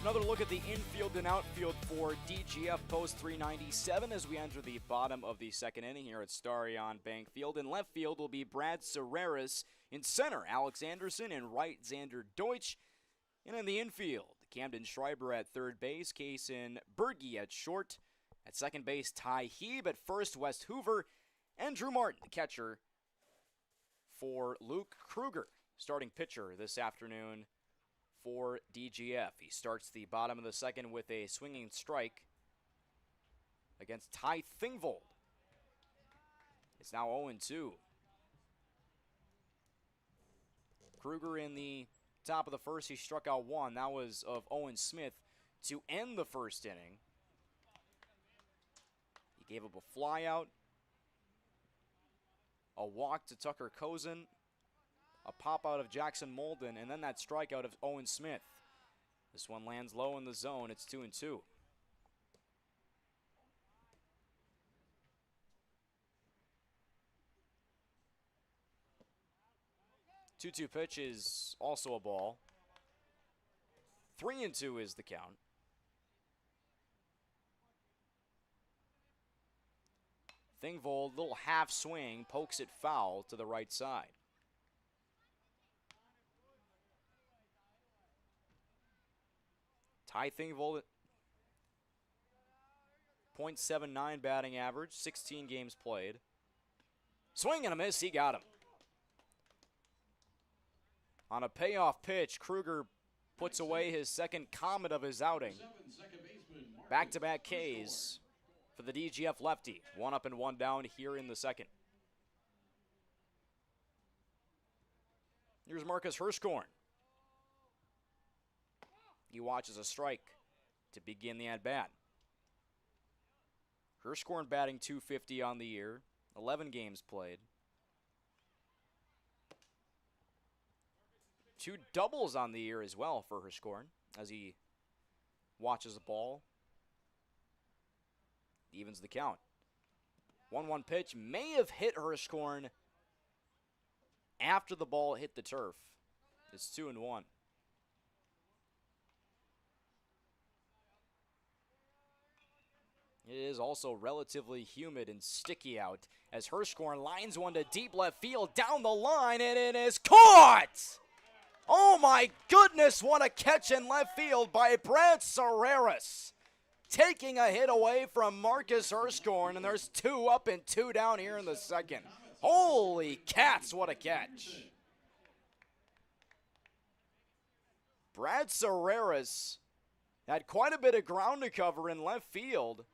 Another look at the infield and outfield for DGF Post 397 as we enter the bottom of the second inning here at Starion Bank Field. In left field will be Brad Serreris. In center, Alex Anderson. In right, Xander Deutsch. And in the infield, Camden Schreiber at third base, Kaysen Berge at short. At second base, Ty Heeb. At first, West Hoover. And Drew Martin, the catcher, for Luke Kruger, starting pitcher this afternoon for DGF. He starts the bottom of the second with a swinging strike against Ty Thingvold. It's now 0-2. Kruger in the top of the first, he struck out one. That was of Owen Smith to end the first inning. He gave up a flyout, a walk to Tucker Kozin, a pop out of Jackson Molden, and then that strikeout of Owen Smith. This one lands low in the zone. It's 2-2. Two-two pitch is also a ball. 3-2 is the count. Thingvold, little half swing, pokes it foul to the right side. Ty Thingvold, .79 batting average, 16 games played. Swing and a miss, he got him. On a payoff pitch, Kruger puts away his second Comet of his outing. Back-to-back Ks for the DGF lefty. 1 up and 1 down here in the second. Here's Marcus Hirschkorn. He watches a strike to begin the at-bat. Hirschkorn batting .250 on the year, 11 games played. 2 doubles on the year as well for Hirschkorn as he watches the ball. Evens the count. 1-1 pitch may have hit Hirschkorn after the ball hit the turf. It's 2-1. It is also relatively humid and sticky out as Hirschkorn lines one to deep left field down the line, and it is caught! Oh my goodness, what a catch in left field by Brad Serreris. Taking a hit away from Marcus Hirschkorn, and there's 2 up and 2 down here in the second. Holy cats, what a catch. Brad Serreris had quite a bit of ground to cover in left field.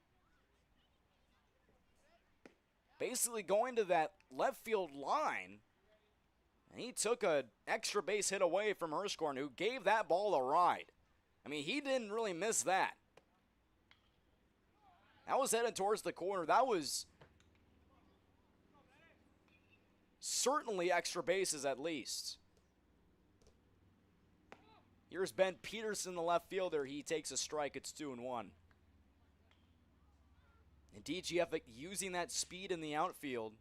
Basically going to that left field line, and he took an extra base hit away from Hirschkorn, who gave that ball a ride. I mean, he didn't really miss that. That was headed towards the corner. That was certainly extra bases at least. Here's Ben Peterson, the left fielder. He takes a strike. It's 2-1. And DGF using that speed in the outfield.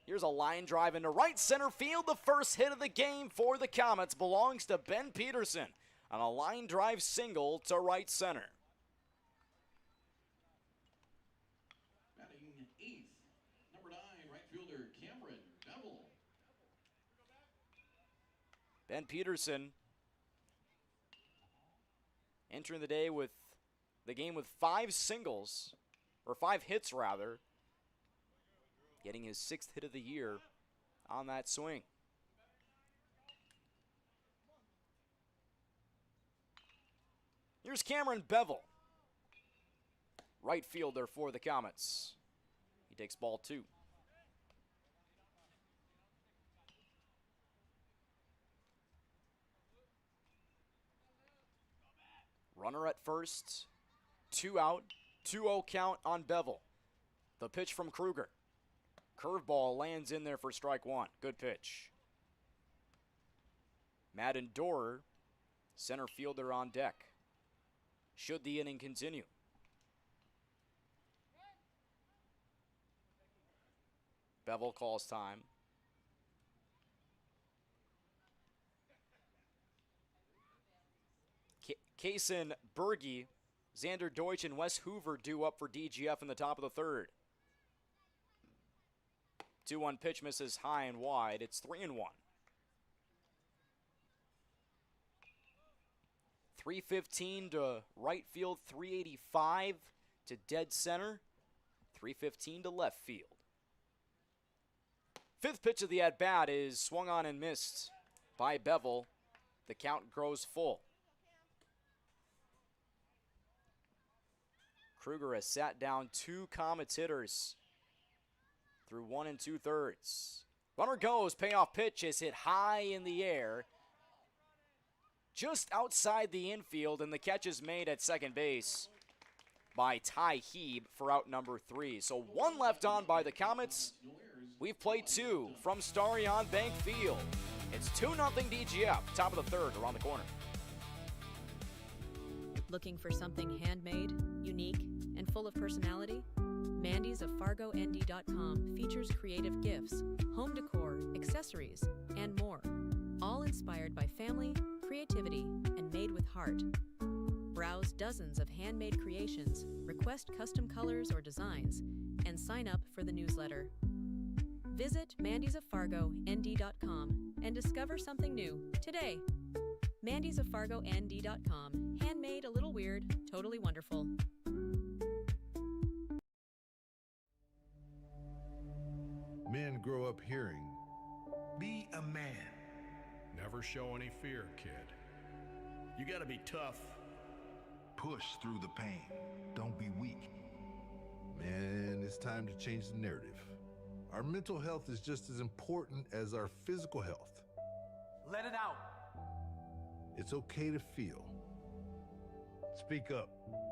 Here's a line drive into right center field. The first hit of the game for the Comets belongs to Ben Peterson on a line drive single to right center. Batting 8th, Ben Peterson entering the day with the game with 5 singles, or 5 hits rather, getting his 6th hit of the year on that swing. Here's Cameron Bevel, right fielder for the Comets. He takes ball 2. Runner at first, 2 out, 2-0 count on Bevel. The pitch from Kruger. Curveball lands in there for strike 1. Good pitch. Madden Dorer, center fielder on deck. Should the inning continue? Bevel calls time. Kaysen Berge, Xander Deutsch, and Wes Hoover due up for DGF in the top of the 3rd. 2-1 pitch misses high and wide. It's 3-1. 315 to right field, 385 to dead center, 315 to left field. 5th pitch of the at-bat is swung on and missed by Bevel. The count grows full. Kruger has sat down 2 Comets hitters through 1 2/3. Runner goes, payoff pitch is hit high in the air, just outside the infield, and the catch is made at second base by Ty Heeb for out number 3. So 1 left on by the Comets. We've played 2 from Starion Bank Field. It's 2-0 DGF, top of the 3rd, around the corner. Looking for something handmade, unique, and full of personality? Mandy's of FargoND.com features creative gifts, home decor, accessories, and more. All inspired by family, creativity, and made with heart. Browse dozens of handmade creations, request custom colors or designs, and sign up for the newsletter. Visit MandysOfFargoND.com and discover something new today. Mandy's of FargoND.com. Handmade, a little weird, totally wonderful. Men grow up hearing, be a man. Never show any fear, kid. You gotta be tough. push through the pain. Don't be weak. Man, it's time to change the narrative. Our mental health is just as important as our physical health. Let it out. It's okay to feel. Speak up,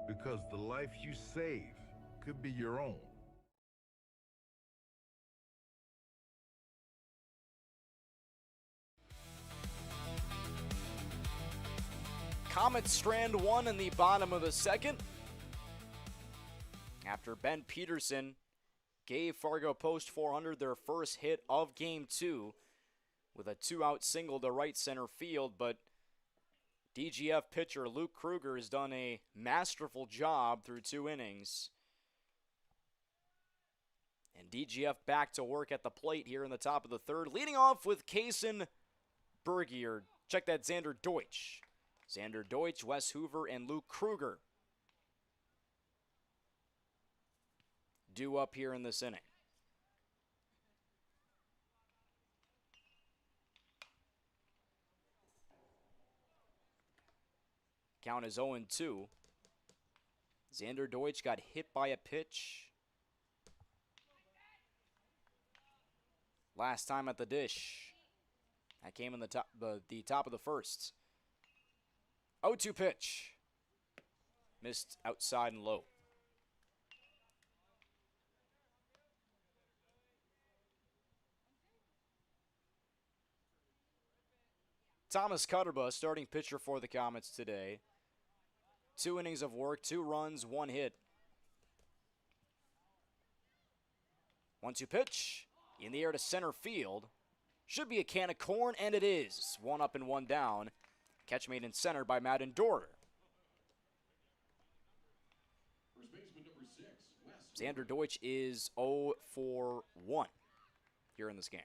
because the life you save could be your own. Comets strand one in the bottom of the second, after Ben Peterson gave Fargo Post 400 their first hit of Game 2 with a two-out single to right center field, but DGF pitcher Luke Kruger has done a masterful job through 2 innings. And DGF back to work at the plate here in the top of the third, leading off with Kaysen Berge, or check that, Xander Deutsch. Xander Deutsch, Wes Hoover, and Luke Kruger due up here in this inning. Count is 0-2. Xander Deutsch got hit by a pitch last time at the dish. That came in the top of the first. 0-2 pitch. Missed outside and low. Thomas Cutterba, starting pitcher for the Comets today. 2 innings of work, 2 runs, 1 hit. 1-2 pitch. In the air to center field. Should be a can of corn, and it is. 1 up and 1 down. Catch made in center by Madden Dorer. Xander Deutsch is 0 for 1 here in this game.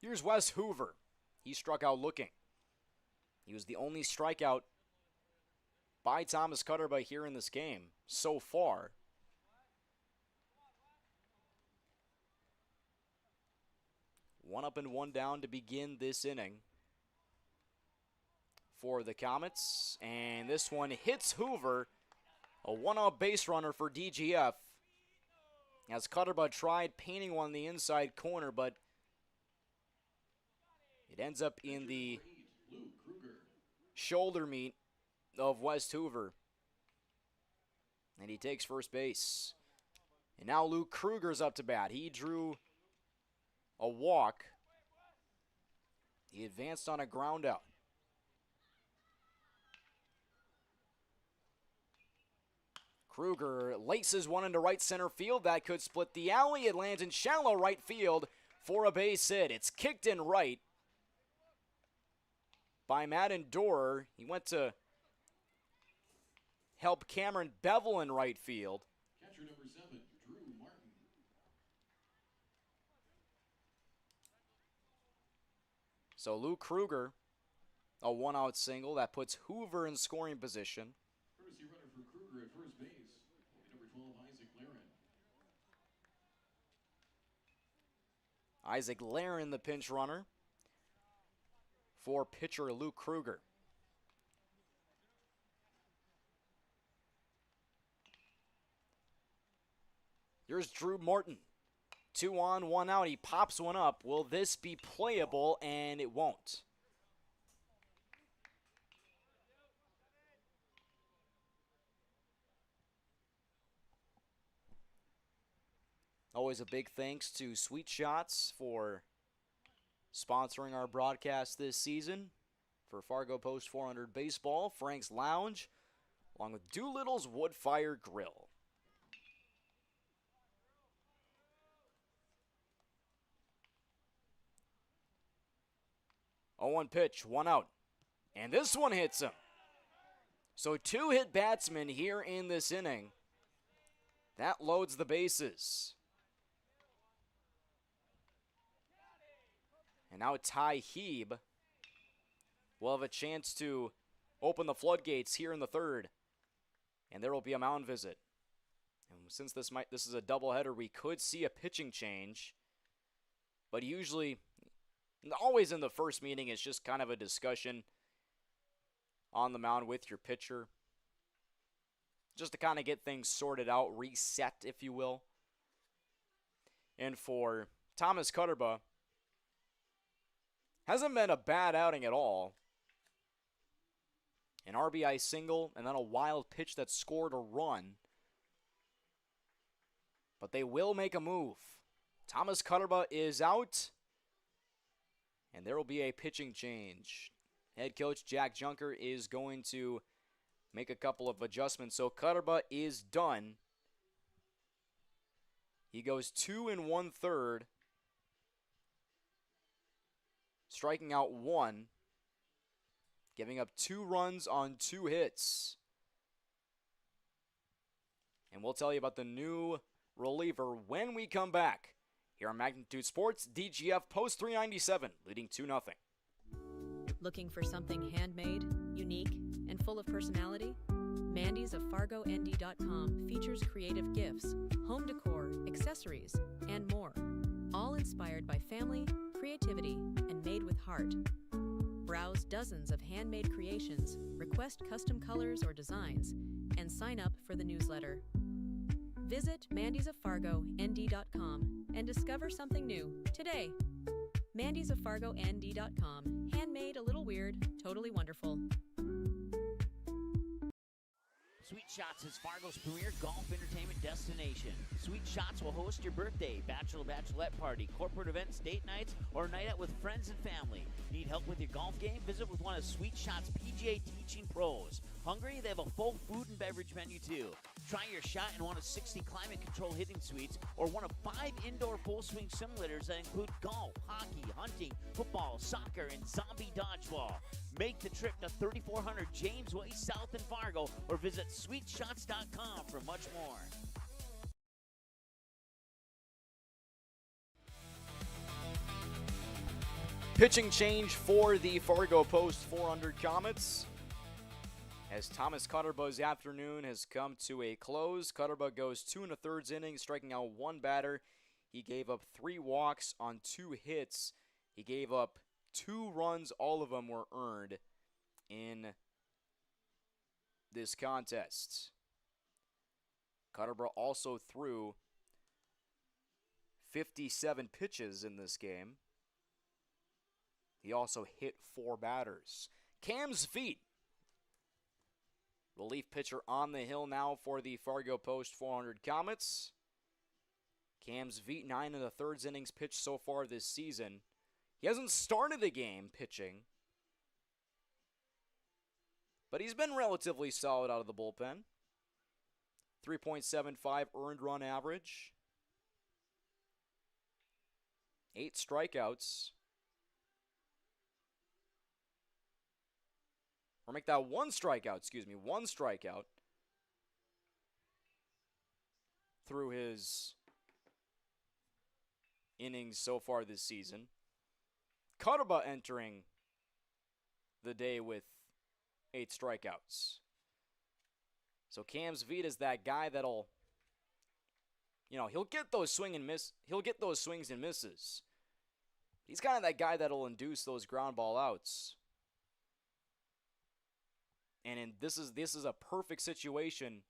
Here's Wes Hoover. He struck out looking. He was the only strikeout by Thomas Cutterba here in this game so far. One up and one down to begin this inning for the Comets. And this one hits Hoover. A one-out base runner for DGF. As Cutterba tried painting one on the inside corner, but it ends up in the shoulder meat of West Hoover. And he takes first base. And now Luke Kruger's up to bat. He drew a walk. He advanced on a ground out. Kruger laces one into right center field. That could split the alley. It lands in shallow right field for a base hit. It's kicked in right by Madden Dorer. He went to help Cameron Bevel in right field. Catcher number 7, Drew Martin. So Luke Kruger, a one-out single. That puts Hoover in scoring position. Courtesy runner for Kruger at first base. Number 12, Isaac Laren. Isaac Laren, the pinch runner for pitcher Luke Kruger. Here's Drew Martin. 2 on, 1 out. He pops one up. Will this be playable? And it won't. Always a big thanks to Sweet Shots for sponsoring our broadcast this season. For Fargo Post 400 Baseball, Frank's Lounge, along with Doolittle's Wood Fire Grill. Oh, 1 pitch, 1 out. And this one hits him. So 2 hit batsmen here in this inning. That loads the bases. And now Ty Heeb will have a chance to open the floodgates here in the third. And there will be a mound visit. And since this is a doubleheader, we could see a pitching change. But usually, always in the first meeting, it's just kind of a discussion on the mound with your pitcher. Just to kind of get things sorted out, reset, if you will. And for Thomas Cutterba, hasn't been a bad outing at all. An RBI single and then a wild pitch that scored a run. But they will make a move. Thomas Cutterba is out. And there will be a pitching change. Head coach Jack Junker is going to make a couple of adjustments. So Cutterba is done. He goes 2 1/3. Striking out 1. Giving up 2 runs on 2 hits. And we'll tell you about the new reliever when we come back. Here on Magnitude Sports, DGF Post 397, leading 2-0. Looking for something handmade, unique, and full of personality? Mandy's of FargoND.com features creative gifts, home decor, accessories, and more. All inspired by family, creativity, and made with heart. Browse dozens of handmade creations, request custom colors or designs, and sign up for the newsletter. Visit mandysoffargond.com and discover something new today. mandysoffargond.com. Handmade, a little weird, totally wonderful. Sweet Shots is Fargo's premier golf entertainment destination. Sweet Shots will host your birthday, bachelorette party, corporate events, date nights, or a night out with friends and family. Need help with your golf game? Visit with one of Sweet Shots' PGA teaching pros. Hungry? They have a full food and beverage menu too. Try your shot in one of 60 climate-controlled hitting suites or one of 5 indoor full-swing simulators that include golf, hockey, hunting, football, soccer, and zombie dodgeball. Make the trip to 3400 James Way South in Fargo or visit sweetshots.com for much more. Pitching change for the Fargo Post 400 Comets. As Thomas Cutterba's afternoon has come to a close, Cutterba goes 2 1/3 innings, striking out 1 batter. He gave up 3 walks on 2 hits. He gave up 2 runs. All of them were earned in this contest. Cutterba also threw 57 pitches in this game. He also hit 4 batters. Cam's feet. Relief pitcher on the hill now for the Fargo Post 400 Comets. Cam's Veet, 9 1/3 innings pitched so far this season. He hasn't started the game pitching, but he's been relatively solid out of the bullpen. 3.75 earned run average. 8 strikeouts. Or make that 1 strikeout, 1 strikeout through his innings so far this season. Cutterba entering the day with 8 strikeouts. So Cam's Veet is that guy that'll, he'll get those swings and misses. He's kind of that guy that'll induce those ground ball outs. And this is a perfect situation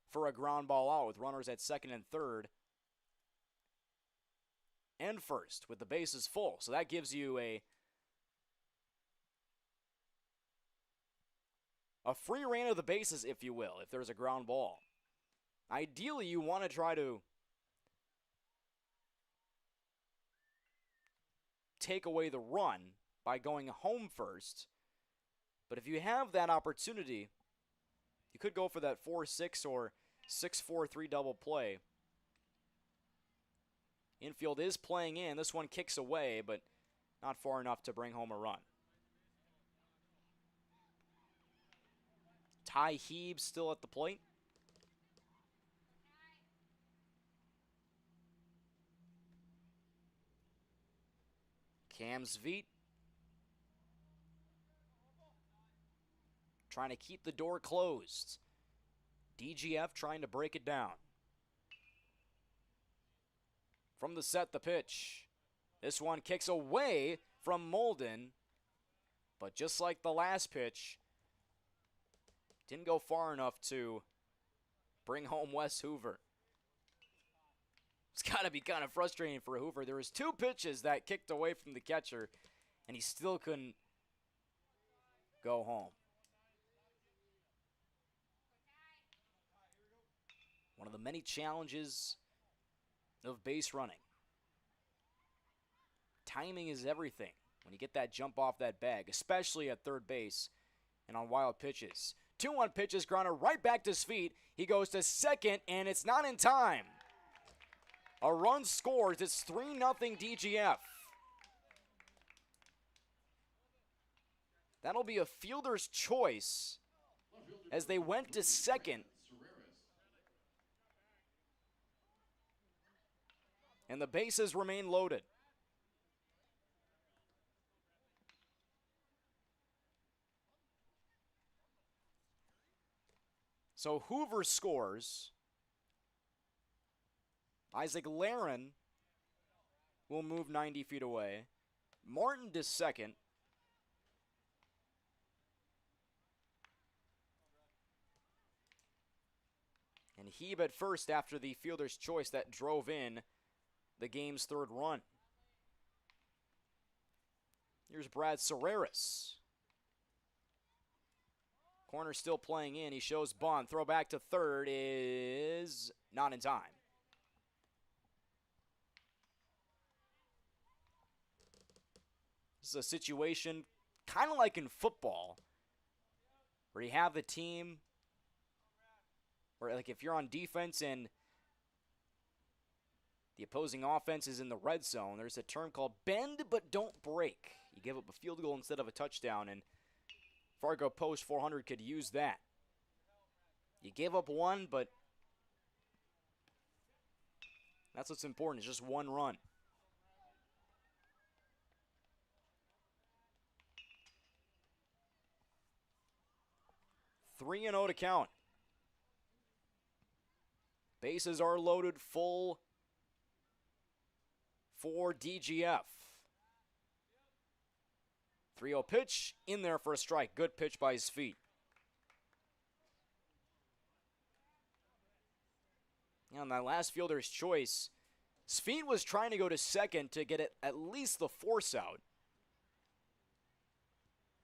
for a ground ball out with runners at second and third and first with the bases full. So that gives you a free reign of the bases, if you will, if there's a ground ball. Ideally, you want to try to take away the run by going home first. But if you have that opportunity, you could go for that 4-6 or 6-4-3 double play. Infield is playing in. This one kicks away, but not far enough to bring home a run. Ty Heeb still at the plate. Cam's Veet trying to keep the door closed. DGF trying to break it down. From the set, the pitch. This one kicks away from Molden, but just like the last pitch, didn't go far enough to bring home Wes Hoover. It's got to be kind of frustrating for Hoover. There was 2 pitches that kicked away from the catcher, and he still couldn't go home. One of the many challenges of base running. Timing is everything when you get that jump off that bag, especially at third base and on wild pitches. 2-1 pitches, grounded right back to his feet. He goes to second, and it's not in time. A run scores. It's 3-0 DGF. That'll be a fielder's choice as they went to second. And the bases remain loaded. So Hoover scores. Isaac Laren will move 90 feet away. Martin to second. And Heeb at first after the fielder's choice that drove in the game's 3rd run. Here's Brad Serreris. Corner still playing in. He shows bunt. Throw back to third is not in time. This is a situation kind of like in football where you have the team, or like if you're on defense and the opposing offense is in the red zone, there's a term called bend but don't break. You give up a field goal instead of a touchdown, and Fargo Post 400 could use that. You gave up 1, but that's what's important. It's just 1 run. 3-0 to count. Bases are loaded full for DGF. 3-0 pitch in there for a strike. Good pitch by his feet. On that last fielder's choice, Sfeet was trying to go to second to get it at least the force out.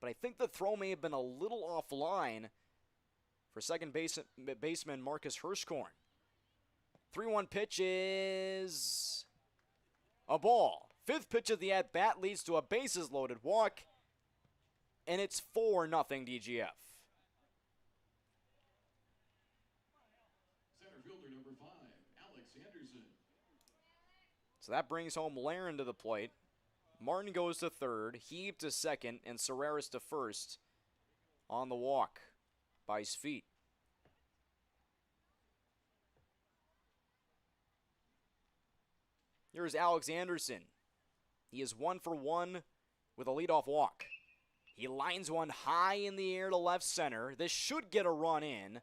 But I think the throw may have been a little offline for second baseman Marcus Hirschkorn. 3-1 pitch is a ball. Fifth pitch of the at-bat leads to a bases-loaded walk, and it's 4-0 DGF. Center fielder number 5, Alex Anderson. So that brings home Laren to the plate. Martin goes to third, Heave to second, and Serreras to first on the walk by his feet. Here's Alex Anderson. He is 1 for 1 with a leadoff walk. He lines one high in the air to left center. This should get a run in.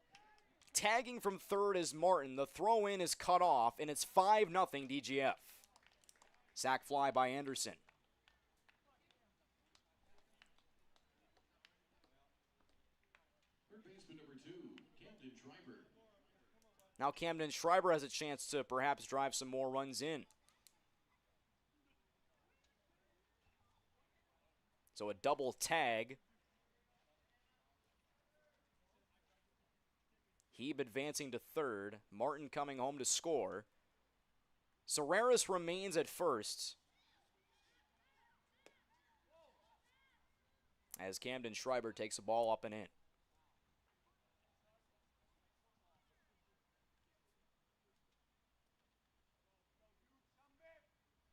Tagging from third is Martin. The throw in is cut off, and it's 5-0 DGF. Sac fly by Anderson. Third baseman number 2, Camden Schreiber. Now Camden Schreiber has a chance to perhaps drive some more runs in. So a double tag. Heeb advancing to third. Martin coming home to score. Serreras remains at first, as Camden Schreiber takes the ball up and in.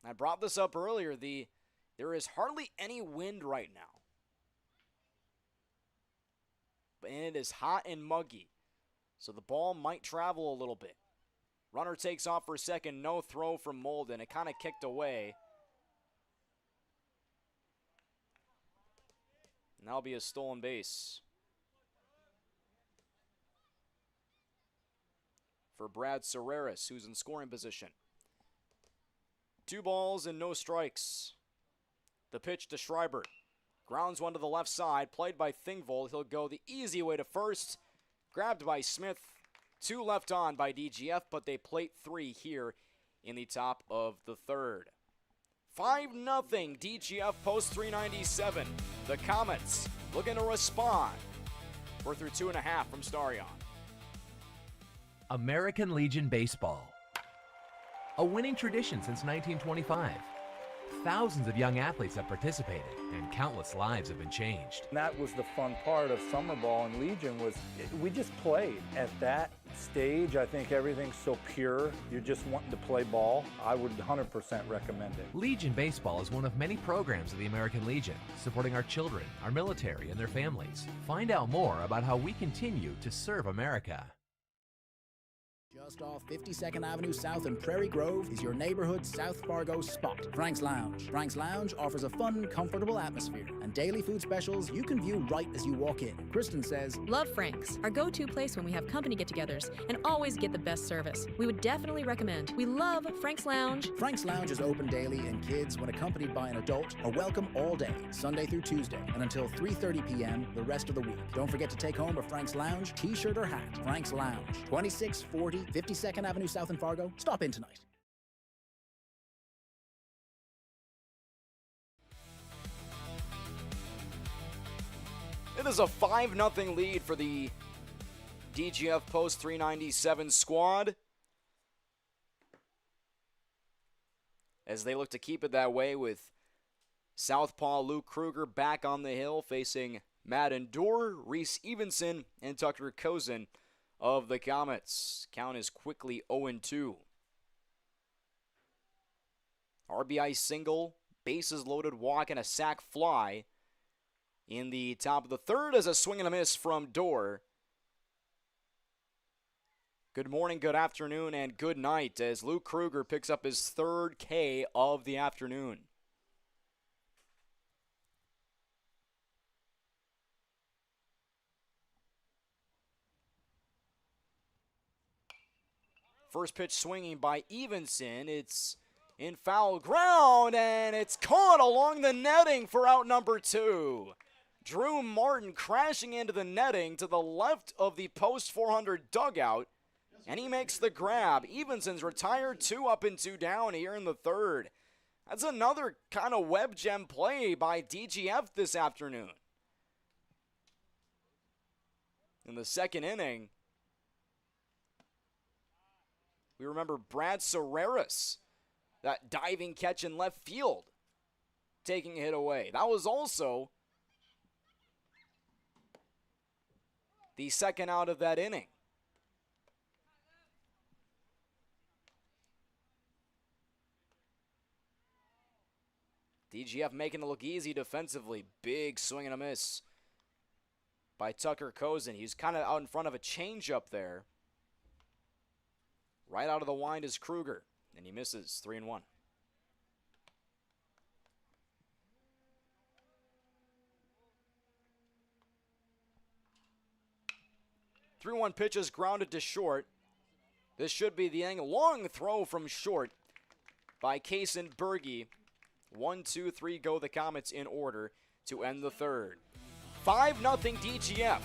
I brought this up earlier. There is hardly any wind right now. And it is hot and muggy, so the ball might travel a little bit. Runner takes off for second. No throw from Molden. It kind of kicked away. And that'll be a stolen base for Brad Serreras, who's in scoring position. 2 balls and no strikes. The pitch to Schreiber. Grounds one to the left side. Played by Thingvold. He'll go the easy way to first. Grabbed by Smith. 2 left on by DGF, but they plate 3 here in the top of the third. 5-0 DGF Post 397. The Comets looking to respond. We're through 2.5 from Starion. American Legion Baseball. A winning tradition since 1925. Thousands of young athletes have participated, and countless lives have been changed. And that was the fun part of summer ball and Legion was we just played. At that stage, I think everything's so pure. You're just wanting to play ball. I would 100% recommend it. Legion Baseball is one of many programs of the American Legion, supporting our children, our military, and their families. Find out more about how we continue to serve America. Just off 52nd Avenue South in Prairie Grove is your neighborhood South Fargo spot, Frank's Lounge. Frank's Lounge offers a fun, comfortable atmosphere and daily food specials you can view right as you walk in. Kristen says, Love Frank's, our go-to place when we have company get-togethers, and always get the best service. We would definitely recommend. We love Frank's Lounge. Frank's Lounge is open daily, and kids, when accompanied by an adult, are welcome all day, Sunday through Tuesday, and until 3:30 p.m. the rest of the week. Don't forget to take home a Frank's Lounge t-shirt or hat. Frank's Lounge, 2640 52nd Avenue South in Fargo. Stop in tonight. It is a 5-0 lead for the DGF Post 397 squad, as they look to keep it that way with Southpaw Luke Kruger back on the hill facing Madden Dorr, Reese Evenson, and Tucker Kozin of the Comets. Count is quickly 0-2. RBI single, bases loaded walk, and a sac fly in the top of the third as a swing and a miss from Dorr. Good morning, good afternoon, and good night as Luke Kruger picks up his third K of the afternoon. First pitch swinging by Evenson. It's in foul ground, and it's caught along the netting for out number 2. Drew Martin crashing into the netting to the left of the post 400 dugout, and he makes the grab. Evenson's retired 2 up and 2 down here in the third. That's another kind of web gem play by DGF this afternoon. In the second inning, we remember Brad Serreris, that diving catch in left field, taking a hit away. That was also the second out of that inning. DGF making it look easy defensively. Big swing and a miss by Tucker Kozin. He's kind of out in front of a changeup there. Right out of the wind is Kruger, and he misses. 3-1. 3-1 pitch is grounded to short. This should be the inning. Long throw from short by Kaysen Berge. 1, 2, 3 go the Comets in order to end the third. 5-0 DGF.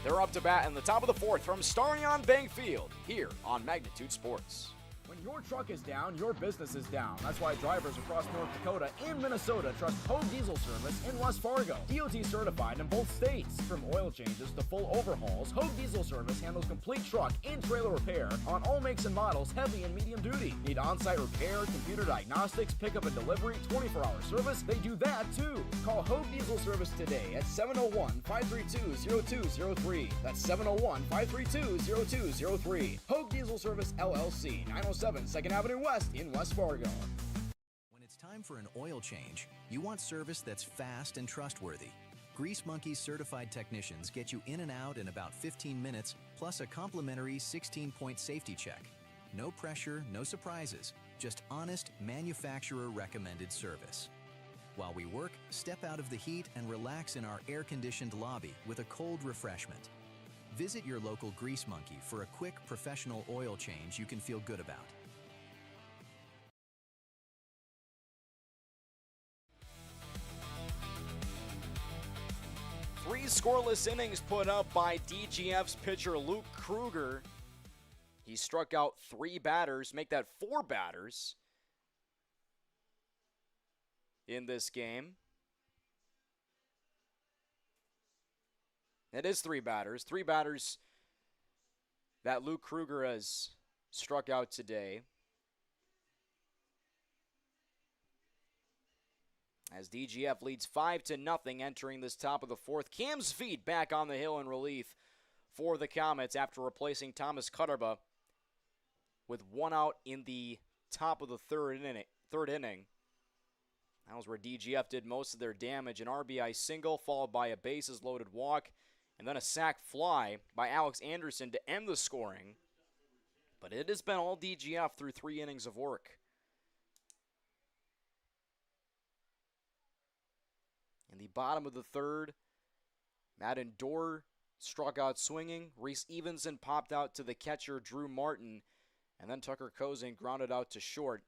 They're up to bat in the top of the fourth from Starion Bank Field here on Magnitude Sports. When your truck is down, your business is down. That's why drivers across North Dakota and Minnesota trust Hogue Diesel Service in West Fargo. DOT certified in both states. From oil changes to full overhauls, Hogue Diesel Service handles complete truck and trailer repair on all makes and models, heavy and medium duty. Need on-site repair, computer diagnostics, pickup and delivery, 24-hour service? They do that too. Call Hogue Diesel Service today at 701-532-0203. That's 701-532-0203. Hogue Diesel Service LLC, 907 2nd Avenue West in West Fargo. When it's time for an oil change, you want service that's fast and trustworthy. Grease Monkey's certified technicians get you in and out in about 15 minutes, plus a complimentary 16-point safety check. No pressure, no surprises, just honest, manufacturer-recommended service. While we work, step out of the heat and relax in our air-conditioned lobby with a cold refreshment. Visit your local Grease Monkey for a quick, professional oil change you can feel good about. Three scoreless innings put up by DGF's pitcher Luke Kruger. He struck out 3 batters, make that 4 batters in this game. It is 3 batters. 3 batters that Luke Kruger has struck out today. As DGF leads 5-0 entering this top of the fourth. Cam Sveet back on the hill in relief for the Comets after replacing Thomas Cutterba with 1 out in the top of the third inning. That was where DGF did most of their damage. An RBI single followed by a bases loaded walk, and then a sac fly by Alex Anderson to end the scoring. But it has been all DGF through 3 innings of work. In the bottom of the third, Madden Dorr struck out swinging. Reese Evenson popped out to the catcher, Drew Martin. And then Tucker Kozin grounded out to short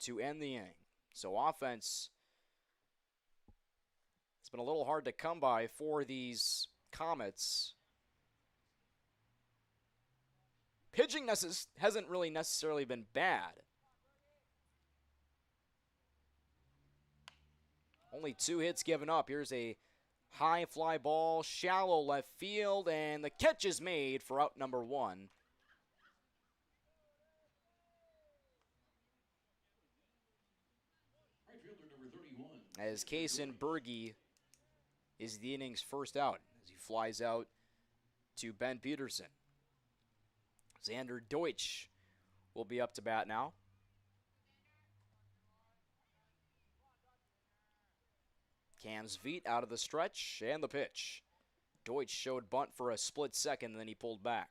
to end the inning. So offense, it's been a little hard to come by for these Comets. Pitching hasn't really necessarily been bad. Only 2 hits given up. Here's a high fly ball, shallow left field, and the catch is made for out number 1. As Kaysen Berge is the inning's first out as he flies out to Ben Peterson. Xander Deutsch will be up to bat now. Cam Sveet out of the stretch and the pitch. Deutsch showed bunt for a split second, and then he pulled back.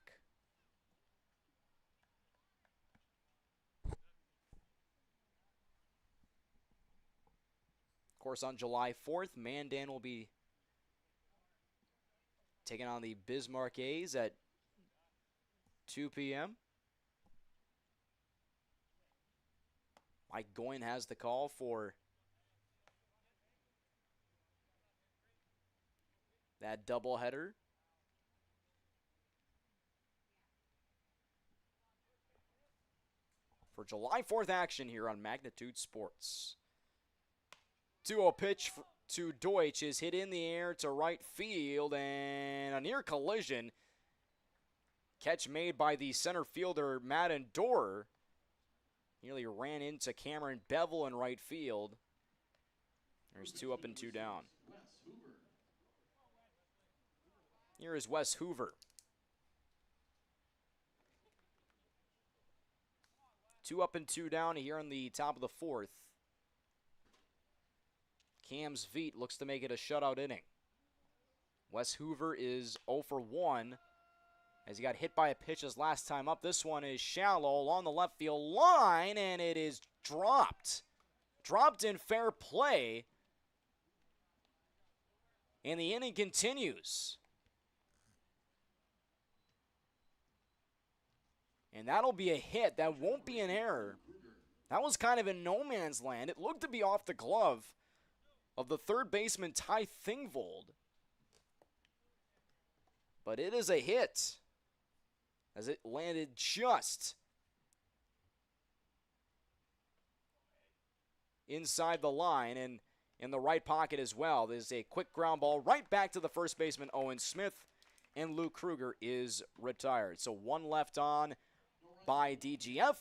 Of course, on July 4th, Mandan will be taking on the Bismarck A's at 2 p.m. Mike Goyne has the call for that doubleheader. For July 4th action here on Magnitude Sports. 2-0 pitch to Deutsch is hit in the air to right field, and a near collision. Catch made by the center fielder, Madden Dorer. Nearly ran into Cameron Bevel in right field. There's 2 up and 2 down. Here is Wes Hoover. 2 up and 2 down here in the top of the 4th. Cam's Veet looks to make it a shutout inning. Wes Hoover is 0 for 1 as he got hit by a pitch his last time up. This one is shallow along the left field line, and it is dropped. Dropped in fair play. And the inning continues. And that'll be a hit. That won't be an error. That was kind of in no man's land. It looked to be off the glove of the third baseman, Ty Thingvold. But it is a hit as it landed just inside the line and in the right pocket as well. There's a quick ground ball right back to the first baseman, Owen Smith, and Luke Kruger is retired. So 1 left on by DGF.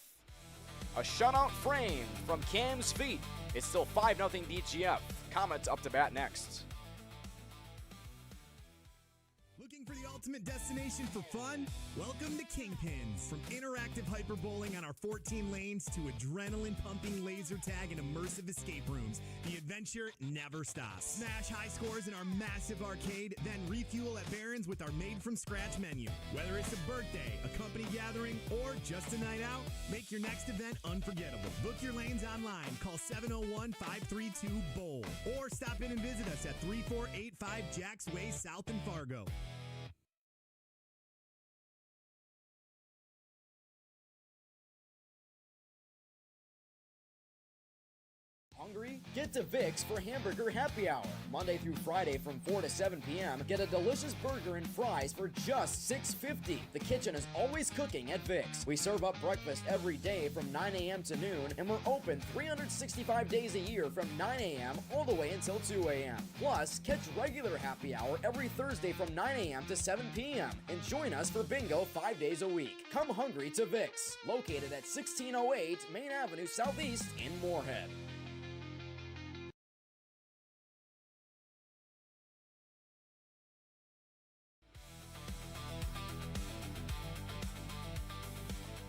A shutout frame from Cam's Feet. It's still 5-0 DGF. Comets up to bat next. Looking for the ultimate destination for fun? Welcome to Kingpins. From interactive hyperbowling on our 14 lanes to adrenaline-pumping laser tag and immersive escape rooms, the adventure never stops. Smash high scores in our massive arcade, then refuel at Barron's with our made-from-scratch menu. Whether it's a birthday, a company gathering, or just a night out, make your next event unforgettable. Book your lanes online. Call 701-532-BOWL. Or stop in and visit us at 3485 Jacks Way South in Fargo. Hungry? Get to Vic's for Hamburger Happy Hour. Monday through Friday from 4 to 7 p.m. Get a delicious burger and fries for just $6.50. The kitchen is always cooking at Vic's. We serve up breakfast every day from 9 a.m. to noon, and we're open 365 days a year from 9 a.m. all the way until 2 a.m. Plus, catch regular happy hour every Thursday from 9 a.m. to 7 p.m. and join us for bingo 5 days a week. Come hungry to Vic's, located at 1608 Main Avenue Southeast in Moorhead.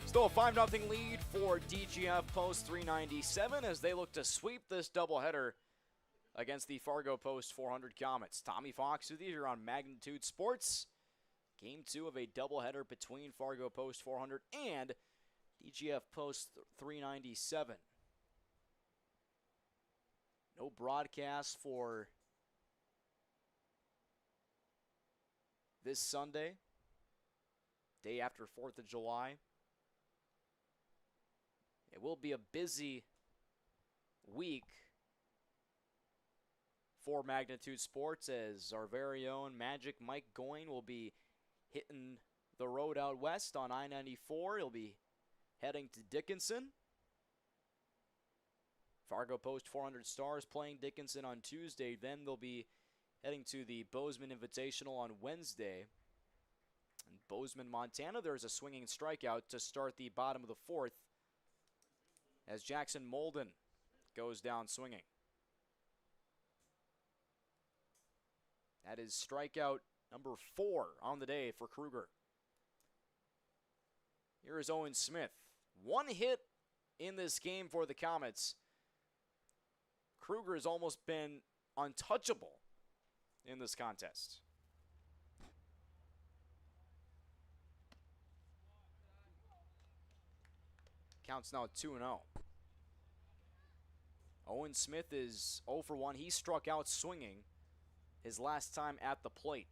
Still a 5-0 lead for DGF Post 397 as they look to sweep this doubleheader against the Fargo Post 400 Comets. Tommy Fox with you here on Magnitude Sports. Game 2 of a doubleheader between Fargo Post 400 and DGF Post 397. No broadcast for this Sunday, day after 4th of July. It will be a busy week for Magnitude Sports as our very own Magic Mike Goyne will be hitting the road out west on I-94. He'll be heading to Dickinson. Fargo Post 400 Stars playing Dickinson on Tuesday. Then they'll be heading to the Bozeman Invitational on Wednesday. In Bozeman, Montana, there's a swinging strikeout to start the bottom of the 4th as Jackson Molden goes down swinging. That is strikeout number 4 on the day for Kruger. Here is Owen Smith. 1 hit in this game for the Comets. Kruger has almost been untouchable in this contest. Counts now 2-0. Owen Smith is 0 for 1. He struck out swinging his last time at the plate.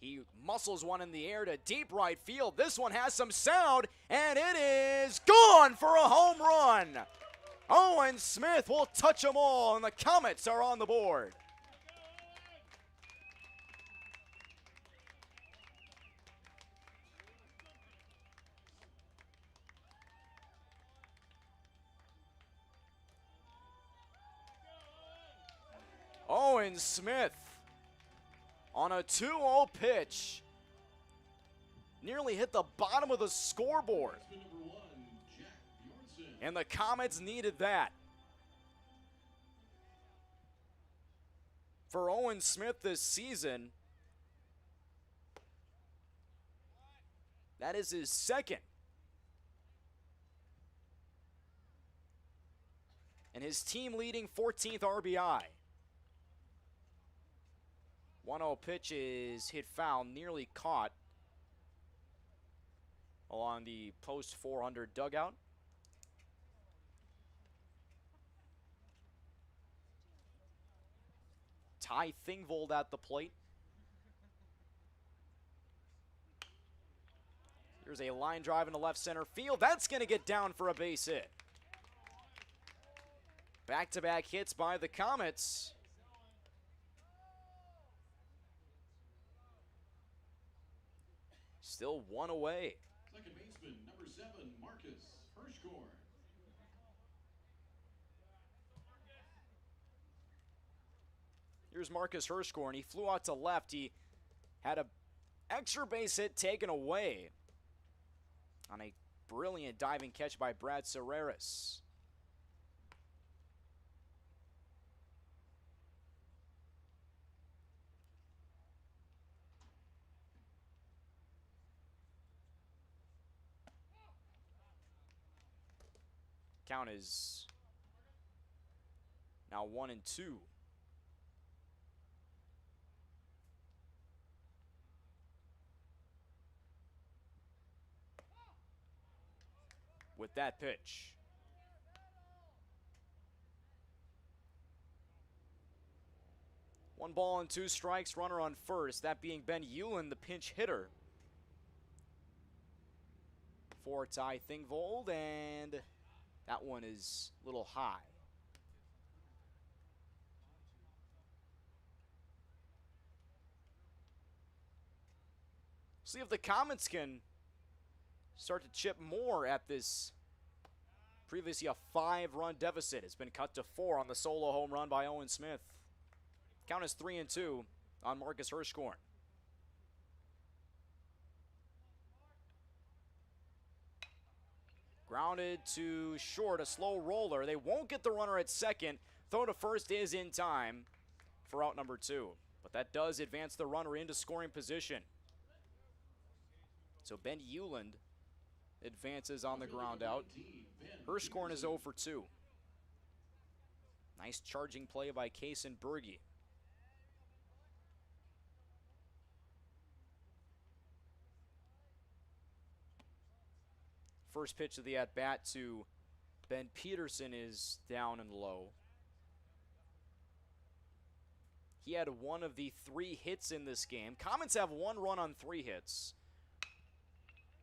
He muscles one in the air to deep right field. This one has some sound, and it is gone for a home run. Owen Smith will touch them all, and the Comets are on the board. Owen Smith on a 2-0 pitch nearly hit the bottom of the scoreboard. And the Comets needed that. For Owen Smith this season, that is his second. And his team leading 14th RBI. 1-0 pitch is hit foul, nearly caught along the post 400 dugout. Ty Thingvold at the plate. Here's a line drive into left center field. That's going to get down for a base hit. Back-to-back hits by the Comets. Still one away. Second baseman, number 7, Marcus Hirschgorn. Here's Marcus Hirschgorn. He flew out to left. He had an extra base hit taken away on a brilliant diving catch by Brad Serreris. Count is now 1-2. With that pitch. One ball and 2 strikes, runner on first, that being Ben Hewlin, the pinch hitter for Ty Thingvold, and that one is a little high. See if the Comets can start to chip more at this previously a 5-run deficit. It's been cut to 4 on the solo home run by Owen Smith. Count is 3-2 on Marcus Hirschgorn. Grounded to short, a slow roller. They won't get the runner at second. Throw to first is in time for out number 2. But that does advance the runner into scoring position. So Ben Hewland advances on the ground out. Hirschgorn is 0 for 2. Nice charging play by Kaysen Berge. First pitch of the at-bat to Ben Peterson is down and low. He had one of the 3 hits in this game. Comets have 1 run on 3 hits.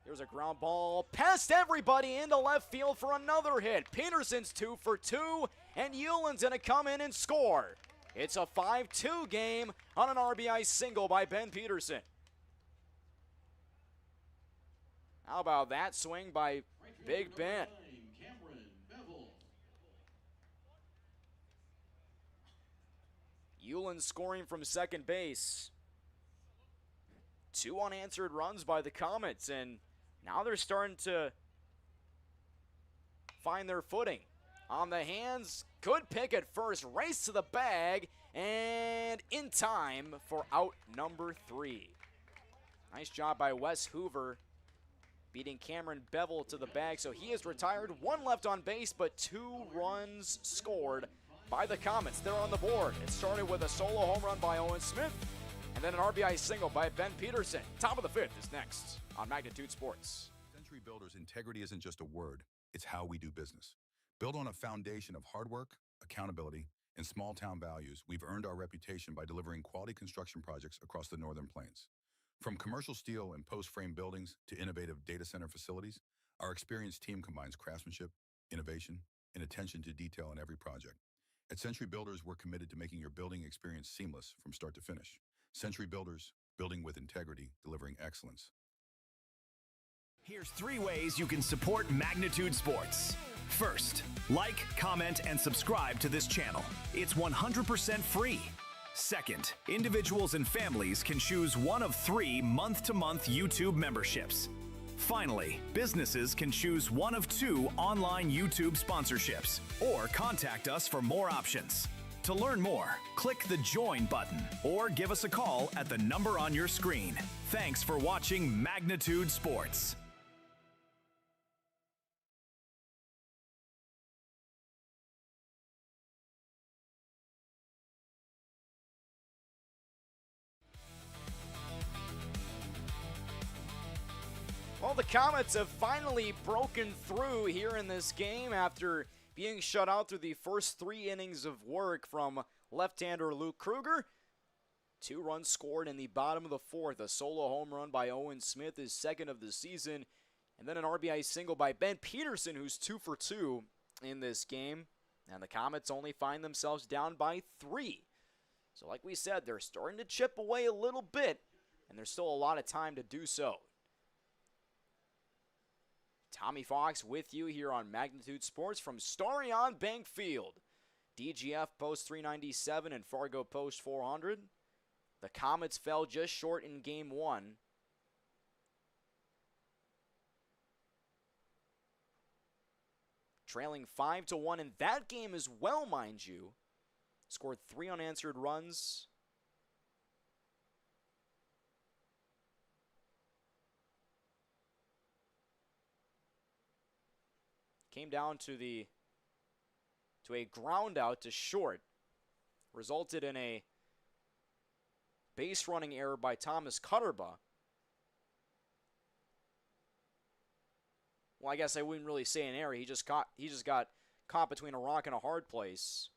There's a ground ball past everybody into left field for another hit. Peterson's 2 for 2, and Hewlin's going to come in and score. It's a 5-2 game on an RBI single by Ben Peterson. How about that swing by Big Ben? Hewlin scoring from second base. 2 unanswered runs by the Comets, and now they're starting to find their footing. On the hands, good pick at first, race to the bag, and in time for out number 3. Nice job by Wes Hoover, beating Cameron Bevel to the bag, so he is retired. 1 left on base, but 2 runs scored by the Comets. They're on the board. It started with a solo home run by Owen Smith, and then an RBI single by Ben Peterson. Top of the 5th is next on Magnitude Sports. Century Builders, integrity isn't just a word, it's how we do business. Built on a foundation of hard work, accountability, and small-town values, we've earned our reputation by delivering quality construction projects across the Northern Plains. From commercial steel and post-frame buildings to innovative data center facilities, our experienced team combines craftsmanship, innovation, and attention to detail in every project. At Century Builders, we're committed to making your building experience seamless from start to finish. Century Builders, building with integrity, delivering excellence. Here's 3 ways you can support Magnitude Sports. First, like, comment, and subscribe to this channel. It's 100% free. Second, individuals and families can choose one of 3 month-to-month YouTube memberships. Finally, businesses can choose one of 2 online YouTube sponsorships or contact us for more options. To learn more, click the Join button or give us a call at the number on your screen. Thanks for watching Magnitude Sports. Well, the Comets have finally broken through here in this game after being shut out through the first 3 innings of work from left-hander Luke Kruger. 2 runs scored in the bottom of the 4th. A solo home run by Owen Smith, his 2nd of the season. And then an RBI single by Ben Peterson, who's 2 for 2 in this game. And the Comets only find themselves down by 3. So like we said, they're starting to chip away a little bit, and there's still a lot of time to do so. Tommy Fox with you here on Magnitude Sports from Starion Bank Field. DGF Post 397 and Fargo Post 400. The Comets fell just short in Game 1. Trailing 5-1 in that game as well, mind you. Scored 3 unanswered runs. Came down to a ground out to short. Resulted in a base running error by Thomas Cutterba. Well, I guess I wouldn't really say an error. He just got caught between a rock and a hard place,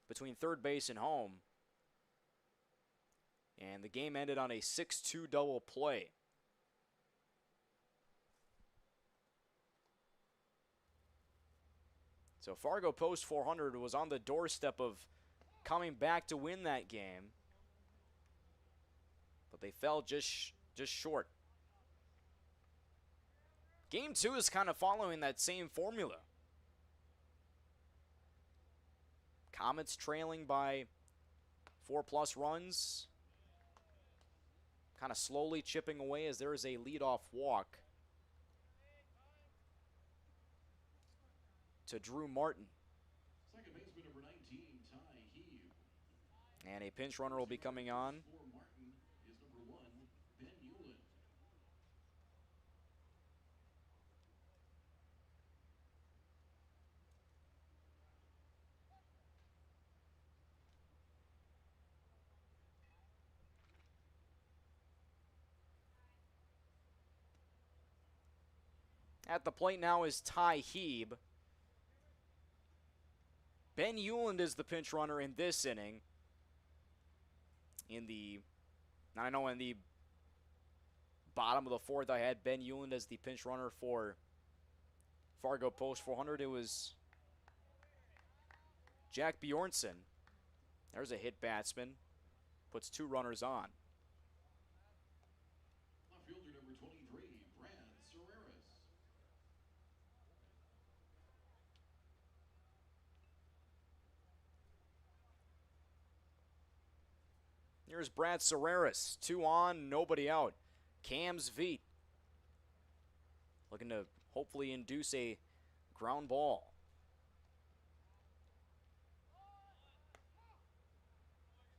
between third base and home. And the game ended on a 6-2 double play. So Fargo Post 400 was on the doorstep of coming back to win that game, but they fell just short. Game 2 is kind of following that same formula. Comets trailing by 4+ runs, kind of slowly chipping away as there is a leadoff walk to Drew Martin. Second baseman number 19, Ty Heave. And a pinch runner will be coming on. For Martin is number 1, Ben Euland. At the plate now is Ty Heeb. Ben Euland is the pinch runner in this inning. In the bottom of the 4th, I had Ben Euland as the pinch runner for Fargo Post 400. It was Jack Bjornsson. There's a hit batsman. Puts 2 runners on. Left fielder number 23, Brad Serreras. Here's Brad Serreras. 2 on, nobody out. Cams Veet looking to hopefully induce a ground ball.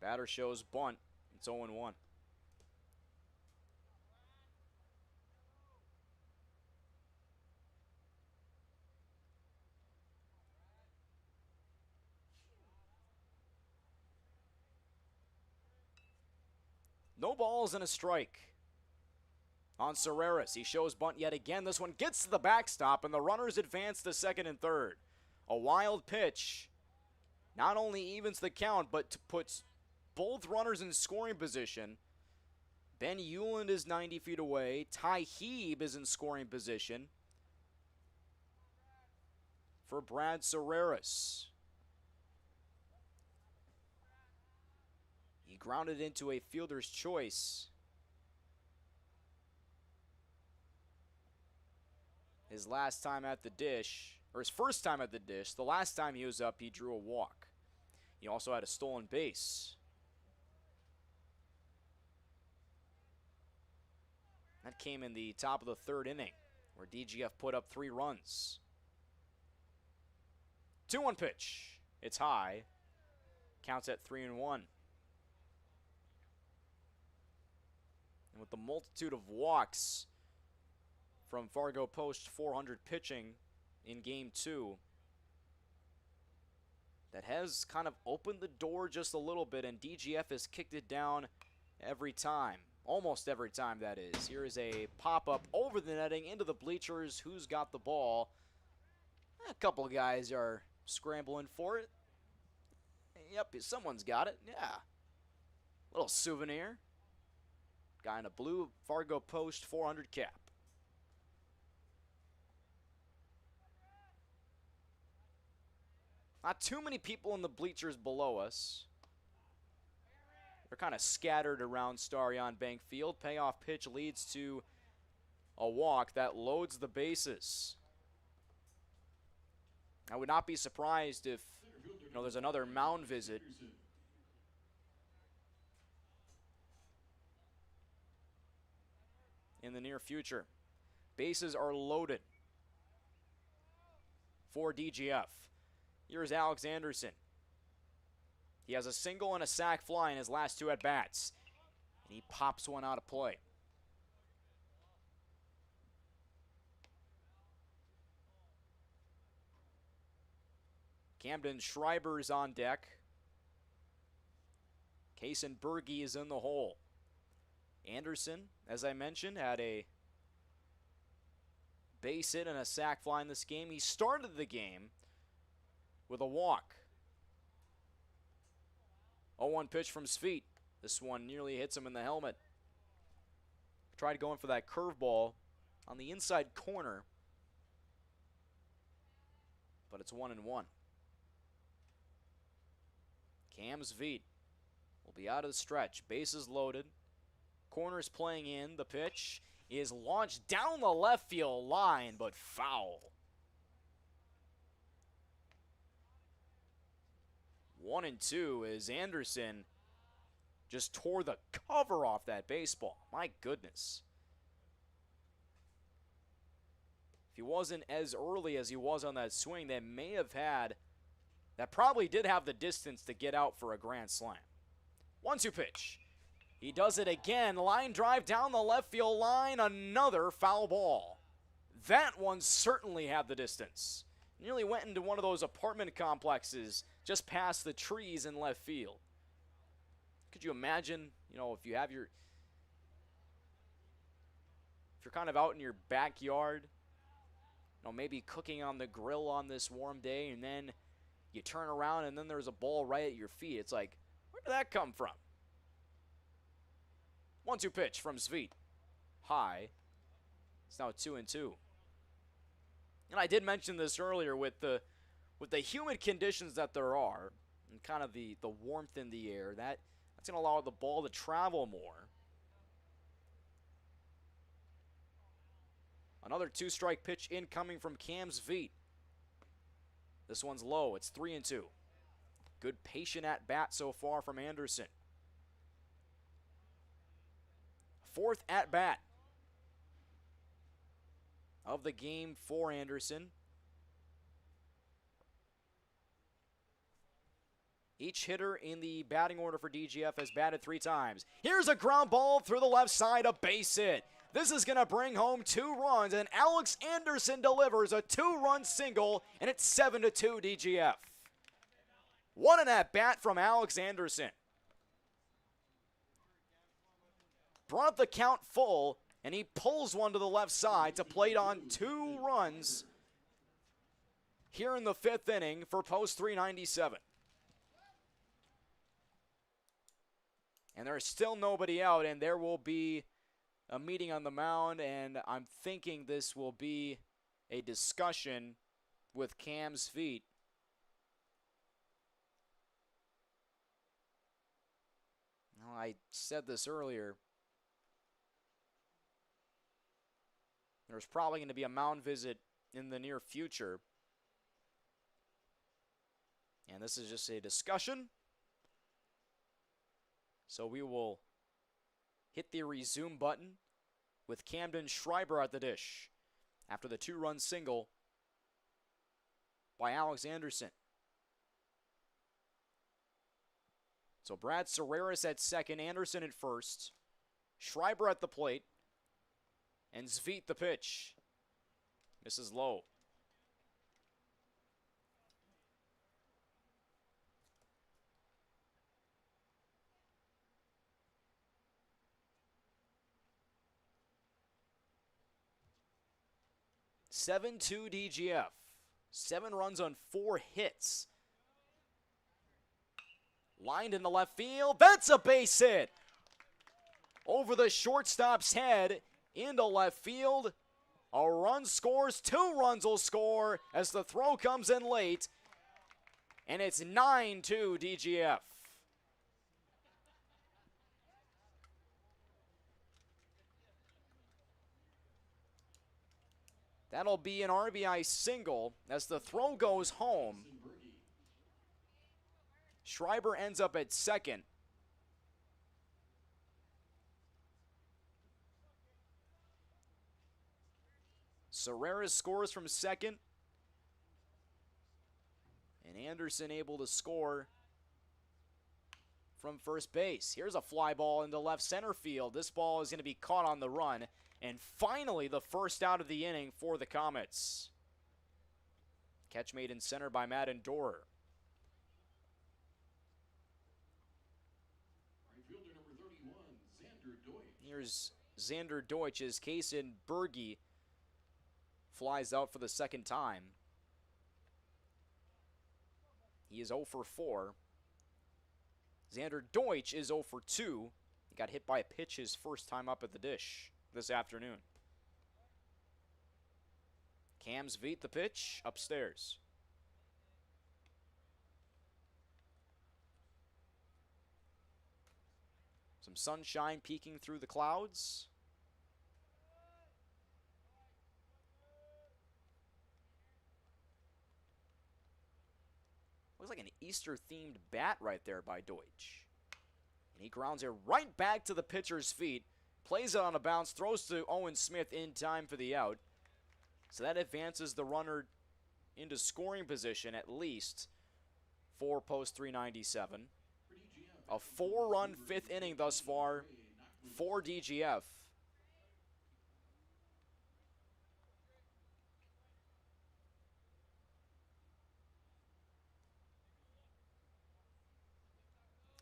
Batter shows bunt. It's 0-1. No balls and a strike on Serreras. He shows bunt yet again. This one gets to the backstop, and the runners advance to 2nd and 3rd. A wild pitch not only evens the count, but puts both runners in scoring position. Ben Euland is 90 feet away. Ty Heeb is in scoring position. for Brad Serreras. He grounded into a fielder's choice. His last time at the dish, or his first time at the dish, the last time he was up, he drew a walk. He also had a stolen base. That came in the top of the third inning, where DGF put up 3 runs. 2-1 pitch. It's high. Counts at 3-1. And with the multitude of walks from Fargo Post 400 pitching in Game 2, that has kind of opened the door just a little bit, and DGF has kicked it down every time. Almost every time, that is. Here is a pop-up over the netting into the bleachers. Who's got the ball? A couple of guys are scrambling for it. Yep, someone's got it. Yeah. Little souvenir. Guy in a blue Fargo Post 400 cap. Not too many people in the bleachers below us. They're kind of scattered around Starion Bank Field. Payoff pitch leads to a walk that loads the bases. I would not be surprised if there's another mound visit. In the near future. Bases are loaded for DGF. Here's Alex Anderson. He has a single and a sac fly in his last 2 at-bats. And he pops one out of play. Camden Schreiber's on deck. Kaysen Berge is in the hole. Anderson, as I mentioned, had a base hit and a sac fly in this game. He started the game with a walk. 0-1 pitch from Sveet. This one nearly hits him in the helmet. Tried going for that curveball on the inside corner, but it's 1-1. Cam Sveet will be out of the stretch. Bases loaded. Corner's playing in. The pitch is launched down the left field line, but foul. 1-2 as Anderson just tore the cover off that baseball. My goodness. If he wasn't as early as he was on that swing, that probably did have the distance to get out for a grand slam. 1-2 pitch. He does it again. Line drive down the left field line. Another foul ball. That one certainly had the distance. Nearly went into one of those apartment complexes just past the trees in left field. Could you imagine, if you're kind of out in your backyard, maybe cooking on the grill on this warm day, and then you turn around and then there's a ball right at your feet. It's like, where did that come from? 1-2 pitch from Sveet. High. It's now 2-2. And I did mention this earlier with the humid conditions that there are, and kind of the warmth in the air, that's going to allow the ball to travel more. Another 2-strike pitch incoming from Cam Sveet. This one's low. It's 3-2. Good patient at bat so far from Anderson. 4th at bat of the game for Anderson. Each hitter in the batting order for DGF has batted 3 times. Here's a ground ball through the left side, a base hit. This is going to bring home 2 runs, and Alex Anderson delivers a 2-run single, and it's 7-2 DGF. What an at-bat from Alex Anderson. Brought the count full, and he pulls one to the left side to plate on 2 runs here in the 5th inning for Post 397. And there's still nobody out, and there will be a meeting on the mound, and I'm thinking this will be a discussion with Cam's feet. Now, I said this earlier. There's probably going to be a mound visit in the near future. And this is just a discussion. So we will hit the resume button with Camden Schreiber at the dish after the 2-run single by Alex Anderson. So Brad Serreris at second, Anderson at first, Schreiber at the plate, and Zveet the pitch. Misses low. (7-2) DGF. 7 runs on 4 hits. Lined in the left field. That's a base hit. Over the shortstop's head into left field. A run scores. 2 runs will score as the throw comes in late. And it's 9-2 DGF. That'll be an RBI single as the throw goes home. Schreiber ends up at second. Serreris scores from second. And Anderson able to score from first base. Here's a fly ball into left center field. This ball is going to be caught on the run. And finally, the first out of the inning for the Comets. Catch made in center by Madden Dorer. Right fielder number 31, Xander Deutsch. Here's Xander Deutsch as Kaysen Berge flies out for the second time. He is 0 for 4. Xander Deutsch is 0 for 2. He got hit by a pitch his first time up at the dish this afternoon. Cam Zveet the pitch upstairs. Some sunshine peeking through the clouds. Looks like an Easter-themed bat right there by Deutsch. And he grounds it right back to the pitcher's feet. Plays it on a bounce, throws to Owen Smith in time for the out. So that advances the runner into scoring position at least for post 397. A 4-run 5th inning thus far for DGF.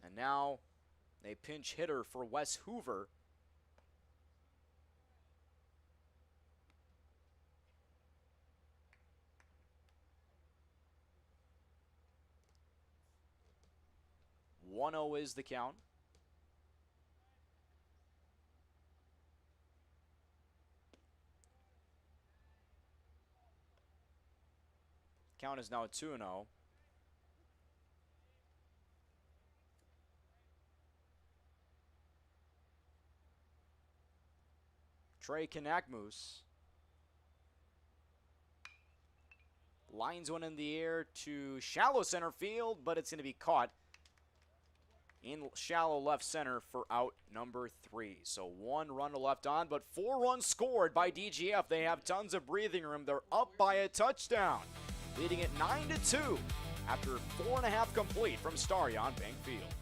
And now a pinch hitter for Wes Hoover. (1-0) is the count. Count is now 2-0. Trey Kanakmus lines one in the air to shallow center field, but it's going to be caught in shallow left center for out number 3. So 1 run left on, but 4 runs scored by DGF. They have tons of breathing room. They're up by a touchdown, leading it 9-2 after 4.5 complete from Starion Bank Field.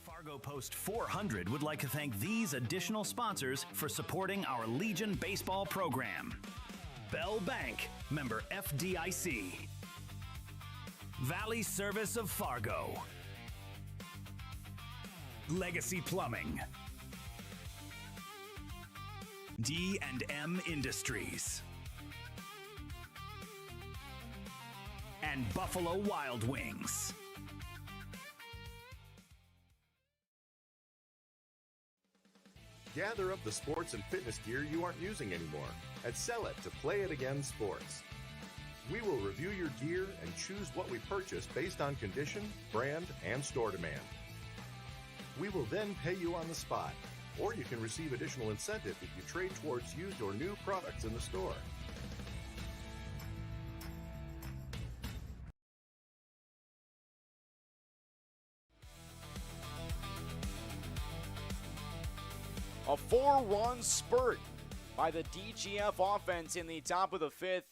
Fargo Post 400 would like to thank these additional sponsors for supporting our Legion baseball program. Bell Bank, member FDIC. Valley Service of Fargo. Legacy Plumbing. D&M Industries. And Buffalo Wild Wings. Gather up the sports and fitness gear you aren't using anymore and sell it to Play It Again Sports. We will review your gear and choose what we purchase based on condition, brand, and store demand. We will then pay you on the spot, or you can receive additional incentive if you trade towards used or new products in the store. A 4-run spurt by the DGF offense in the top of the fifth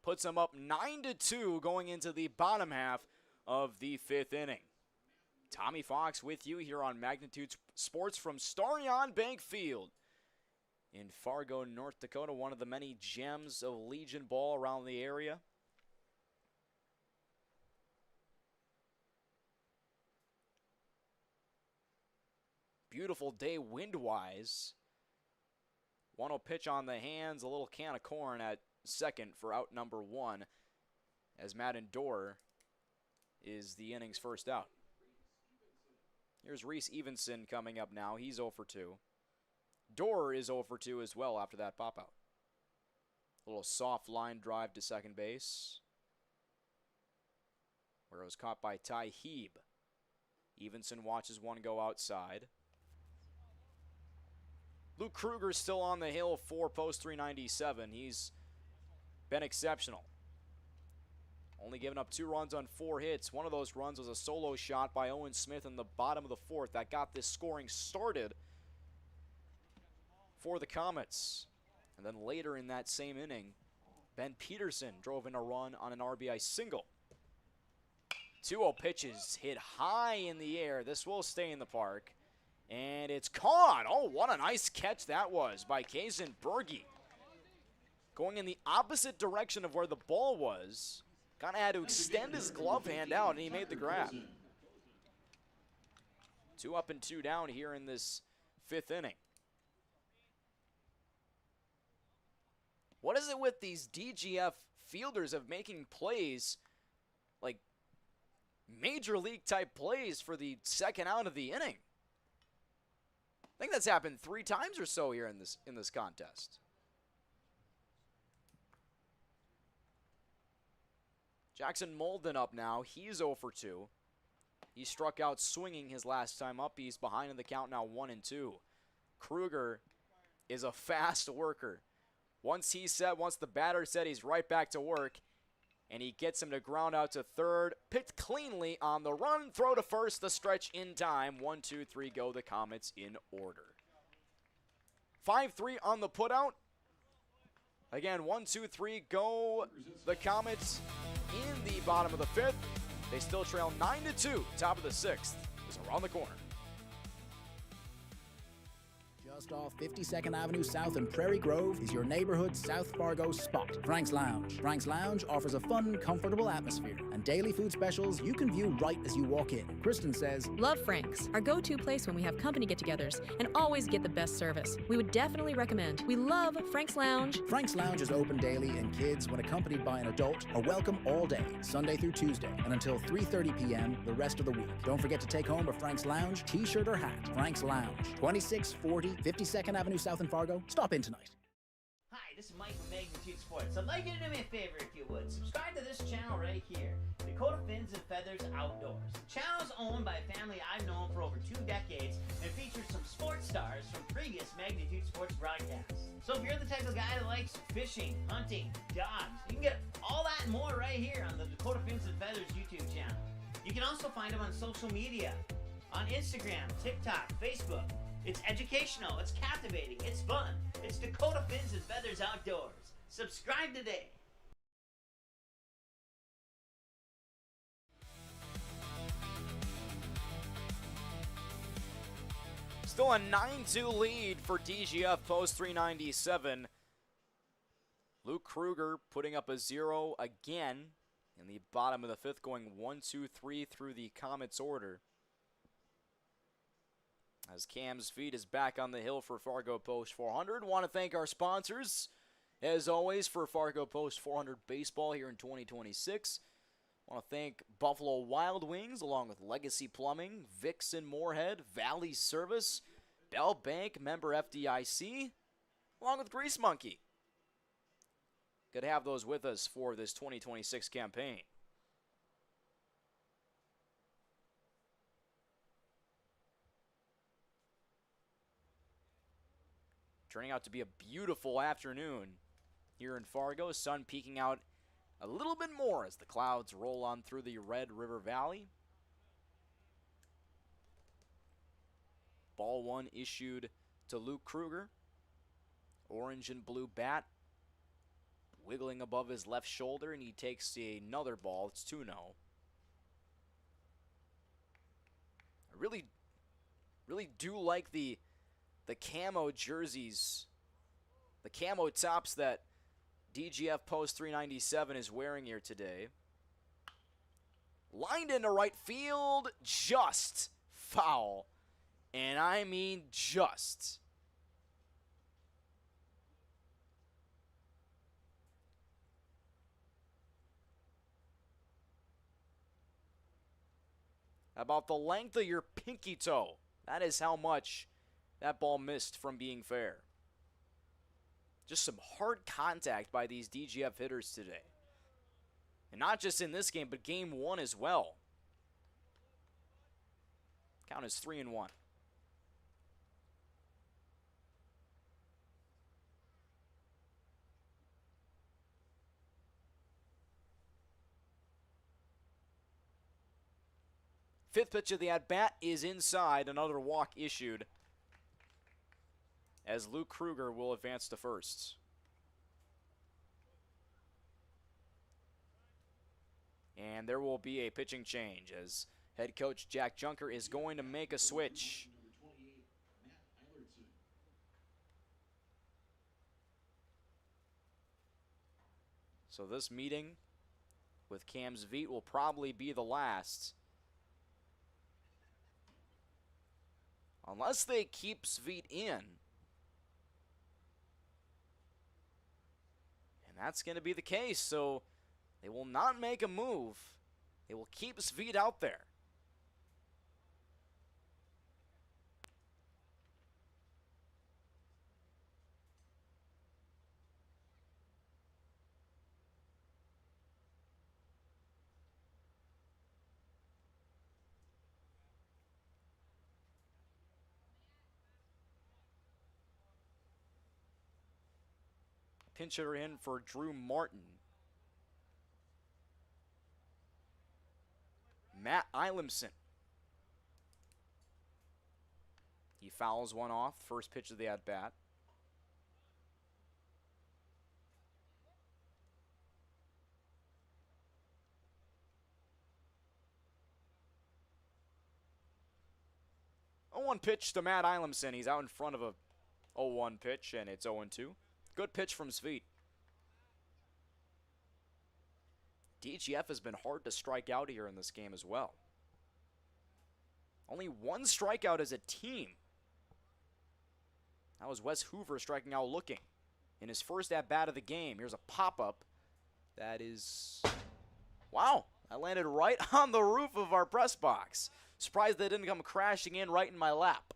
puts them up 9-2 going into the bottom half of the fifth inning. Tommy Fuchs with you here on Magnitude Sports from Starion Bank Field in Fargo, North Dakota, one of the many gems of Legion ball around the area. Beautiful day wind-wise. 1-0 pitch on the hands, a little can of corn at second for out number 1 as Madden Dorr is the inning's first out. Here's Reese Evenson coming up now. He's 0 for 2. Dorr is 0 for 2 as well after that pop-out. A little soft line drive to second base, where it was caught by Ty Heeb. Evenson watches one go outside. Luke Kruger's still on the hill for post 397. He's been exceptional. Only given up 2 runs on 4 hits. One of those runs was a solo shot by Owen Smith in the bottom of the 4th that got this scoring started for the Comets. And then later in that same inning, Ben Peterson drove in a run on an RBI single. 2-0 pitches hit high in the air. This will stay in the park. And it's caught. Oh, what a nice catch that was by Kaysen Berge. Going in the opposite direction of where the ball was. Kind of had to extend his glove hand out, and he made the grab. 2 up and 2 down here in this 5th inning. What is it with these DGF fielders of making plays, like major league type plays for the second out of the inning? I think that's happened 3 times or so here in this contest. Jackson Molden up now. He's 0 for 2. He struck out swinging his last time up. He's behind in the count now 1-2. Kruger is a fast worker. Once the batter said, he's right back to work. And he gets him to ground out to third. Picked cleanly on the run. Throw to first. The stretch in time. 1-2-3 go the Comets in order. 5-3 on the putout. Again, 1-2-3 go the Comets in the bottom of the 5th. They still trail 9-2. Top of the 6th is around the corner. Just off 52nd Avenue South in Prairie Grove is your neighborhood South Fargo spot, Frank's Lounge. Frank's Lounge offers a fun, comfortable atmosphere and daily food specials you can view right as you walk in. Kristen says, Love Frank's, our go-to place when we have company get-togethers, and always get the best service. We would definitely recommend. We love Frank's Lounge. Frank's Lounge is open daily, and kids, when accompanied by an adult, are welcome all day, Sunday through Tuesday, and until 3:30 p.m. the rest of the week. Don't forget to take home a Frank's Lounge t-shirt or hat. Frank's Lounge, 2640 52nd Avenue South in Fargo. Stop in tonight. Hi, this is Mike from Magnitude Sports. I'd like you to do me a favor if you would. Subscribe to this channel right here, Dakota Fins and Feathers Outdoors. The channel is owned by a family I've known for over 2 decades and features some sports stars from previous Magnitude Sports broadcasts. So if you're the type of guy that likes fishing, hunting, dogs, you can get all that and more right here on the Dakota Fins and Feathers YouTube channel. You can also find them on social media, on Instagram, TikTok, Facebook. It's educational, it's captivating, it's fun. It's Dakota Fins and Feathers Outdoors. Subscribe today. Still a 9-2 lead for DGF Post 397. Luke Kruger putting up a 0 again in the bottom of the 5th, going 1-2-3 through the Comets order. As Cam's feet is back on the hill for Fargo Post 400. Want to thank our sponsors, as always, for Fargo Post 400 baseball here in 2026. Want to thank Buffalo Wild Wings, along with Legacy Plumbing, Vicks in Moorhead, Valley Service, Bell Bank, member FDIC, along with Grease Monkey. Good to have those with us for this 2026 campaign. Turning out to be a beautiful afternoon here in Fargo. Sun peeking out a little bit more as the clouds roll on through the Red River Valley. Ball one issued to Luke Kruger. Orange and blue bat wiggling above his left shoulder, and he takes another ball. It's 2-0. I really do like the camo jerseys, the camo tops that DGF Post 397 is wearing here today. Lined into right field, just foul. And I mean just. About the length of your pinky toe. That is how much that ball missed from being fair. Just some hard contact by these DGF hitters today. And not just in this game, but game one as well. Count is 3-1. Fifth pitch of the at-bat is inside. Another walk issued as Luke Kruger will advance to first. And there will be a pitching change as head coach Jack Junker is going to make a switch. So this meeting with Cam Zveet will probably be the last. Unless they keep Zveet in. And that's going to be the case, so they will not make a move. They will keep Zveet out there. Pinch hitter in for Drew Martin. Matt Eilemson. He fouls one off. First pitch of the at-bat. Oh, 1 pitch to Matt Eilemson. He's out in front of a 0-1 pitch, and it's 0-2. Good pitch from Zveet. DGF has been hard to strike out here in this game as well. Only 1 strikeout as a team. That was Wes Hoover striking out looking in his first at-bat of the game. Here's a pop-up. That is... Wow, that landed right on the roof of our press box. Surprised that didn't come crashing in right in my lap.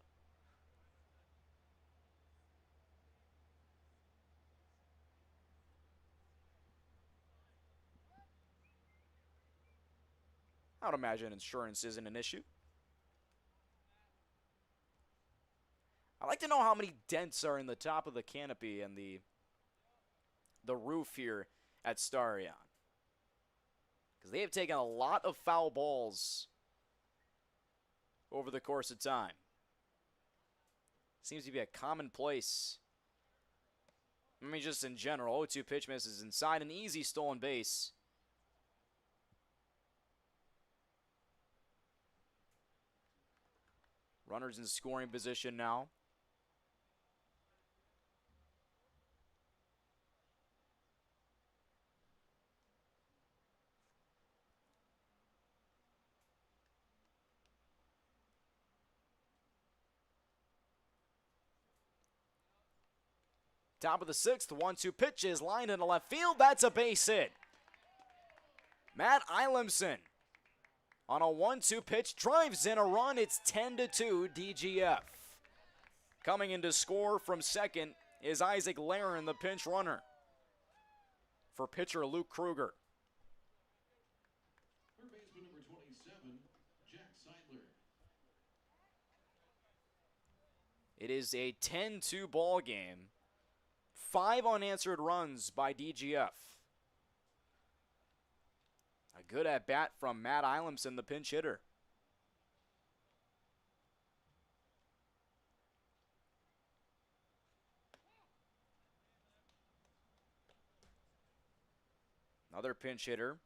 I would imagine insurance isn't an issue. I'd like to know how many dents are in the top of the canopy and the roof here at Starion. Because they have taken a lot of foul balls over the course of time. Seems to be a commonplace. I mean, just in general, 0-2 pitch misses inside, an easy stolen base. Runners in scoring position now. Top of the 6th, 1-2 pitch is lined into left field. That's a base hit. Matt Eilemson on a 1-2 pitch drives in a run. It's 10-2 DGF. Coming in to score from second is Isaac Laren, the pinch runner, for pitcher Luke Kruger. Third baseman number 27, Jack Seidler. It is a 10-2 ball game. 5 unanswered runs by DGF. A good at bat from Matt Eilemson, the pinch hitter. Another pinch hitter.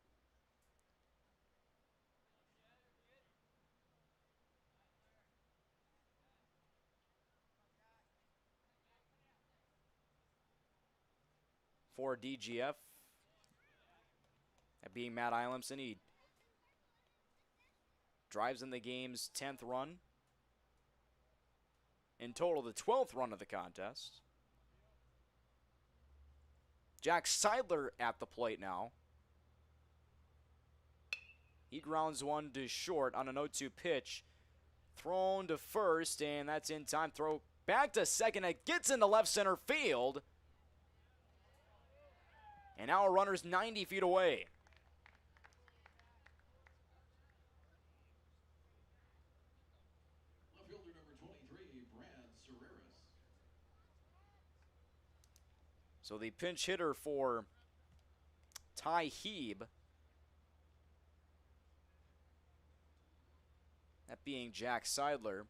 For DGF, that being Matt Eilemson, he drives in the game's 10th run. In total, the 12th run of the contest. Jack Seidler at the plate now. He grounds one to short on an 0-2 pitch. Thrown to first, and that's in time. Throw back to second. It gets into left center field. And now a runner's 90 feet away. Left fielder number 23, Brad Serreris. So the pinch hitter for Ty Heeb, that being Jack Seidler,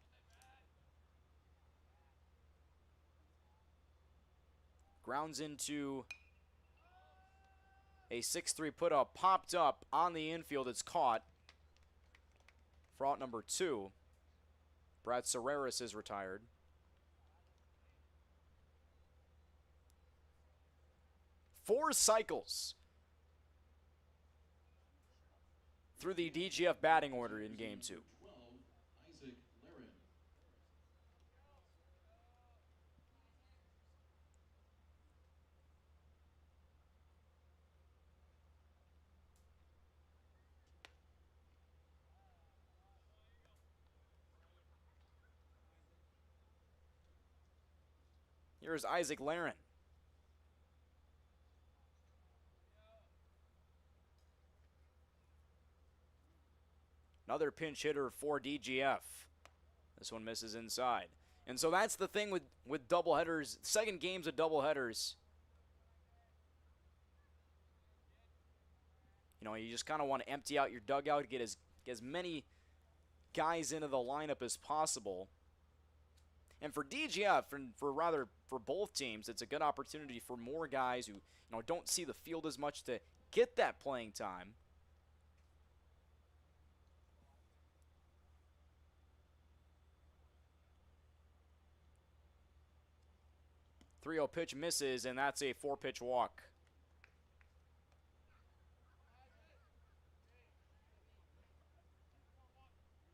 grounds into a 6-3 put up, popped up on the infield. It's caught for out number 2. Brad Serreris is retired. Four cycles through the DGF batting order in Game 2. 12, Isaac Laren. Here's Isaac Laren. Another pinch hitter for DGF. This one misses inside. And so that's the thing with doubleheaders, second games of doubleheaders. You know, you just kind of want to empty out your dugout, get as many guys into the lineup as possible. And for DGF, and for both teams, it's a good opportunity for more guys who, don't see the field as much to get that playing time. The 3-0 pitch misses, and that's a 4-pitch walk.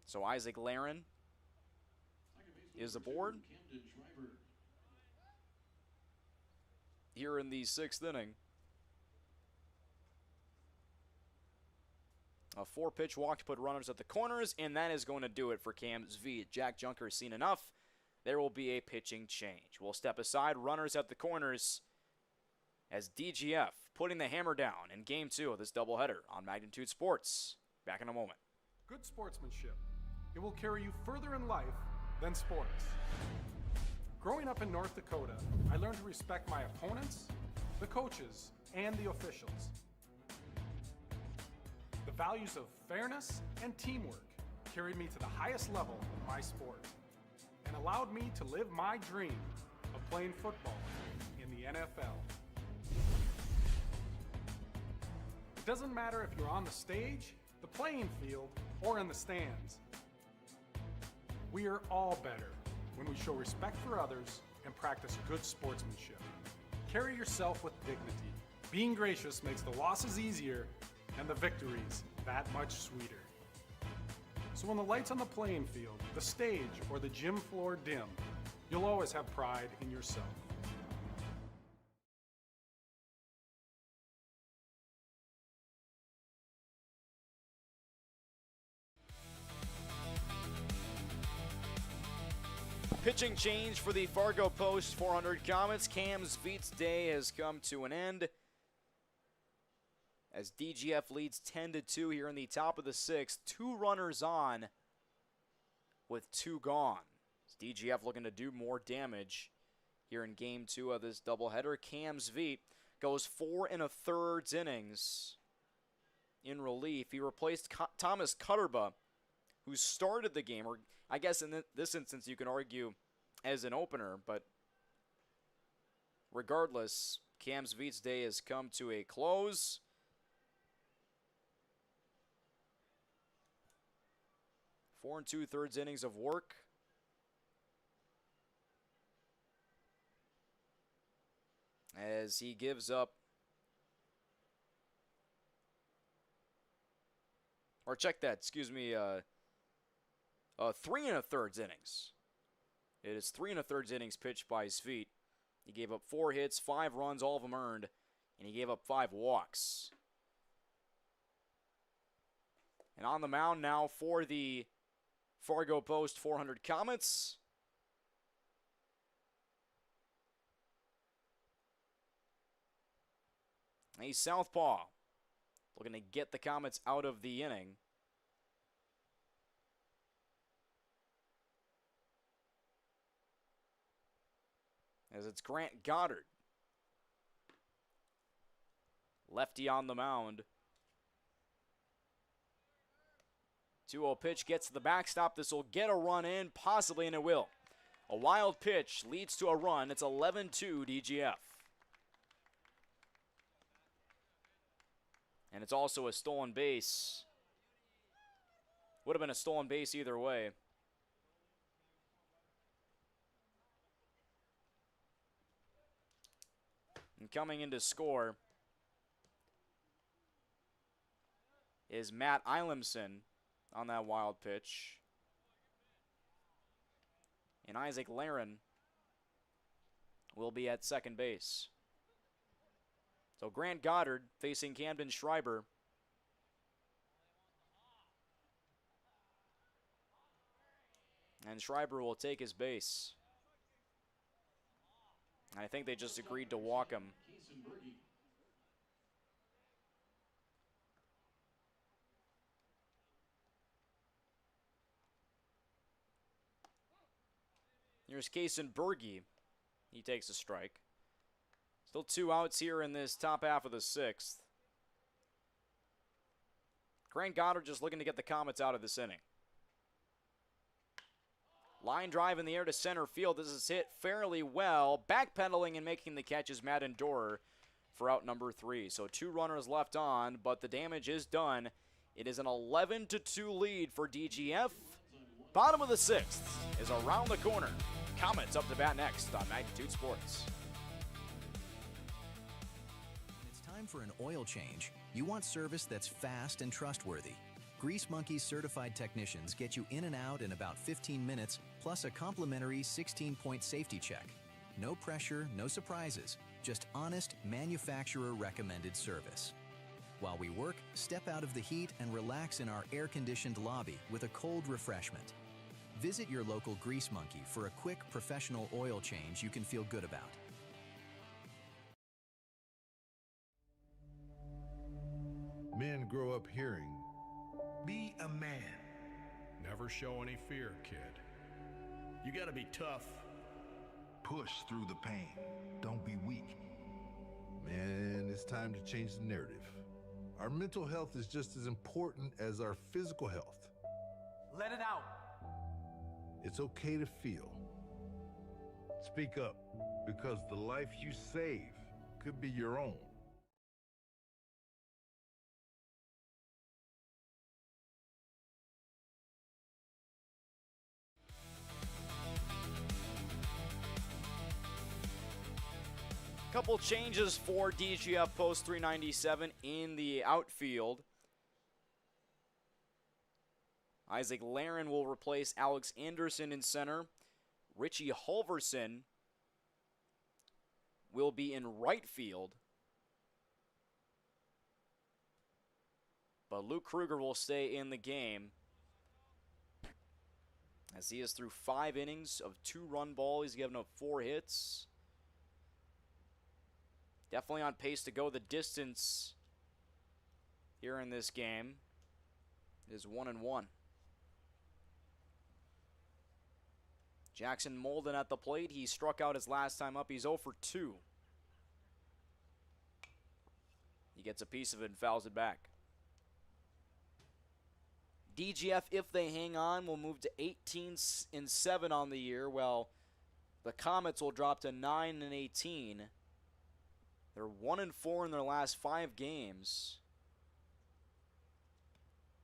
So Isaac Laren is aboard here in the 6th inning. A 4-pitch walk to put runners at the corners, and that is going to do it for Cam's V. Jack Junker has seen enough. There will be a pitching change. We'll step aside, runners at the corners, as DGF putting the hammer down in Game 2 of this doubleheader on Magnitude Sports. Back in a moment. Good sportsmanship. It will carry you further in life than sports. Growing up in North Dakota, I learned to respect my opponents, the coaches, and the officials. The values of fairness and teamwork carried me to the highest level of my sport and allowed me to live my dream of playing football in the NFL. It doesn't matter if you're on the stage, the playing field, or in the stands. We are all better when we show respect for others and practice good sportsmanship. Carry yourself with dignity. Being gracious makes the losses easier and the victories that much sweeter. So when the lights on the playing field, the stage, or the gym floor dim, you'll always have pride in yourself. Pitching change for the Fargo Post 400 Comets. Cam Zveet's day has come to an end as DGF leads 10-2 here in the top of the sixth. 2 runners on with 2 gone. DGF looking to do more damage here in Game 2 of this doubleheader. Cam Zveet goes 4 1/3 innings in relief. He replaced Thomas Cutterba, who started the game, or I guess in this instance you can argue as an opener, but regardless, Cam Zveet's day has come to a close. Four 2/3 innings of work. As he gives up, or check that, excuse me, 3 1/3 innings. It is 3 1/3 innings pitched by Zveet. He gave up 4 hits, 5 runs, all of them earned, and he gave up 5 walks. And on the mound now for the Fargo Post 400 Comets, a southpaw looking to get the Comets out of the inning. As it's Grant Goddard. Lefty on the mound. 2-0 pitch gets to the backstop. This will get a run in, possibly, and it will. A wild pitch leads to a run. It's 11-2 DGF. And it's also a stolen base. Would have been a stolen base either way. And coming in to score is Matt Eilemson on that wild pitch. And Isaac Laren will be at second base. So Grant Goddard facing Camden Schreiber. And Schreiber will take his base. I think they just agreed to walk him. Here's Kaysen Berge. He takes a strike. Still 2 outs here in this top half of the sixth. Grant Goddard just looking to get the Comets out of this inning. Line drive in the air to center field. This is hit fairly well. Backpedaling and making the catch is Matt Endorer for out number 3. So 2 runners left on, but the damage is done. It is an 11-2 lead for DGF. Bottom of the sixth is around the corner. Comets up to bat next on Magnitude Sports. When it's time for an oil change, you want service that's fast and trustworthy. Grease Monkey's certified technicians get you in and out in about 15 minutes, plus a complimentary 16-point safety check. No pressure, no surprises, just honest, manufacturer-recommended service. While we work, step out of the heat and relax in our air-conditioned lobby with a cold refreshment. Visit your local Grease Monkey for a quick, professional oil change you can feel good about. Men grow up hearing, Be a man. Never show any fear, kid. You gotta be tough. push through the pain. Don't be weak. Man, it's time to change the narrative. Our mental health is just as important as our physical health. Let it out. It's okay to feel. Speak up, because the life you save could be your own. Couple changes for DGF Post 397 in the outfield. Isaac Laren will replace Alex Anderson in center. Richie Halverson will be in right field. But Luke Kruger will stay in the game. as he is through 5 innings of 2-run ball. He's given up 4 hits. Definitely on pace to go the distance here in this game. It is 1-1. Jackson Molden at the plate. He struck out his last time up. He's 0 for 2. He gets a piece of it and fouls it back. DGF, if they hang on, will move to 18-7 on the year, while the Comets will drop to 9-18. They're 1-4 in their last 5 games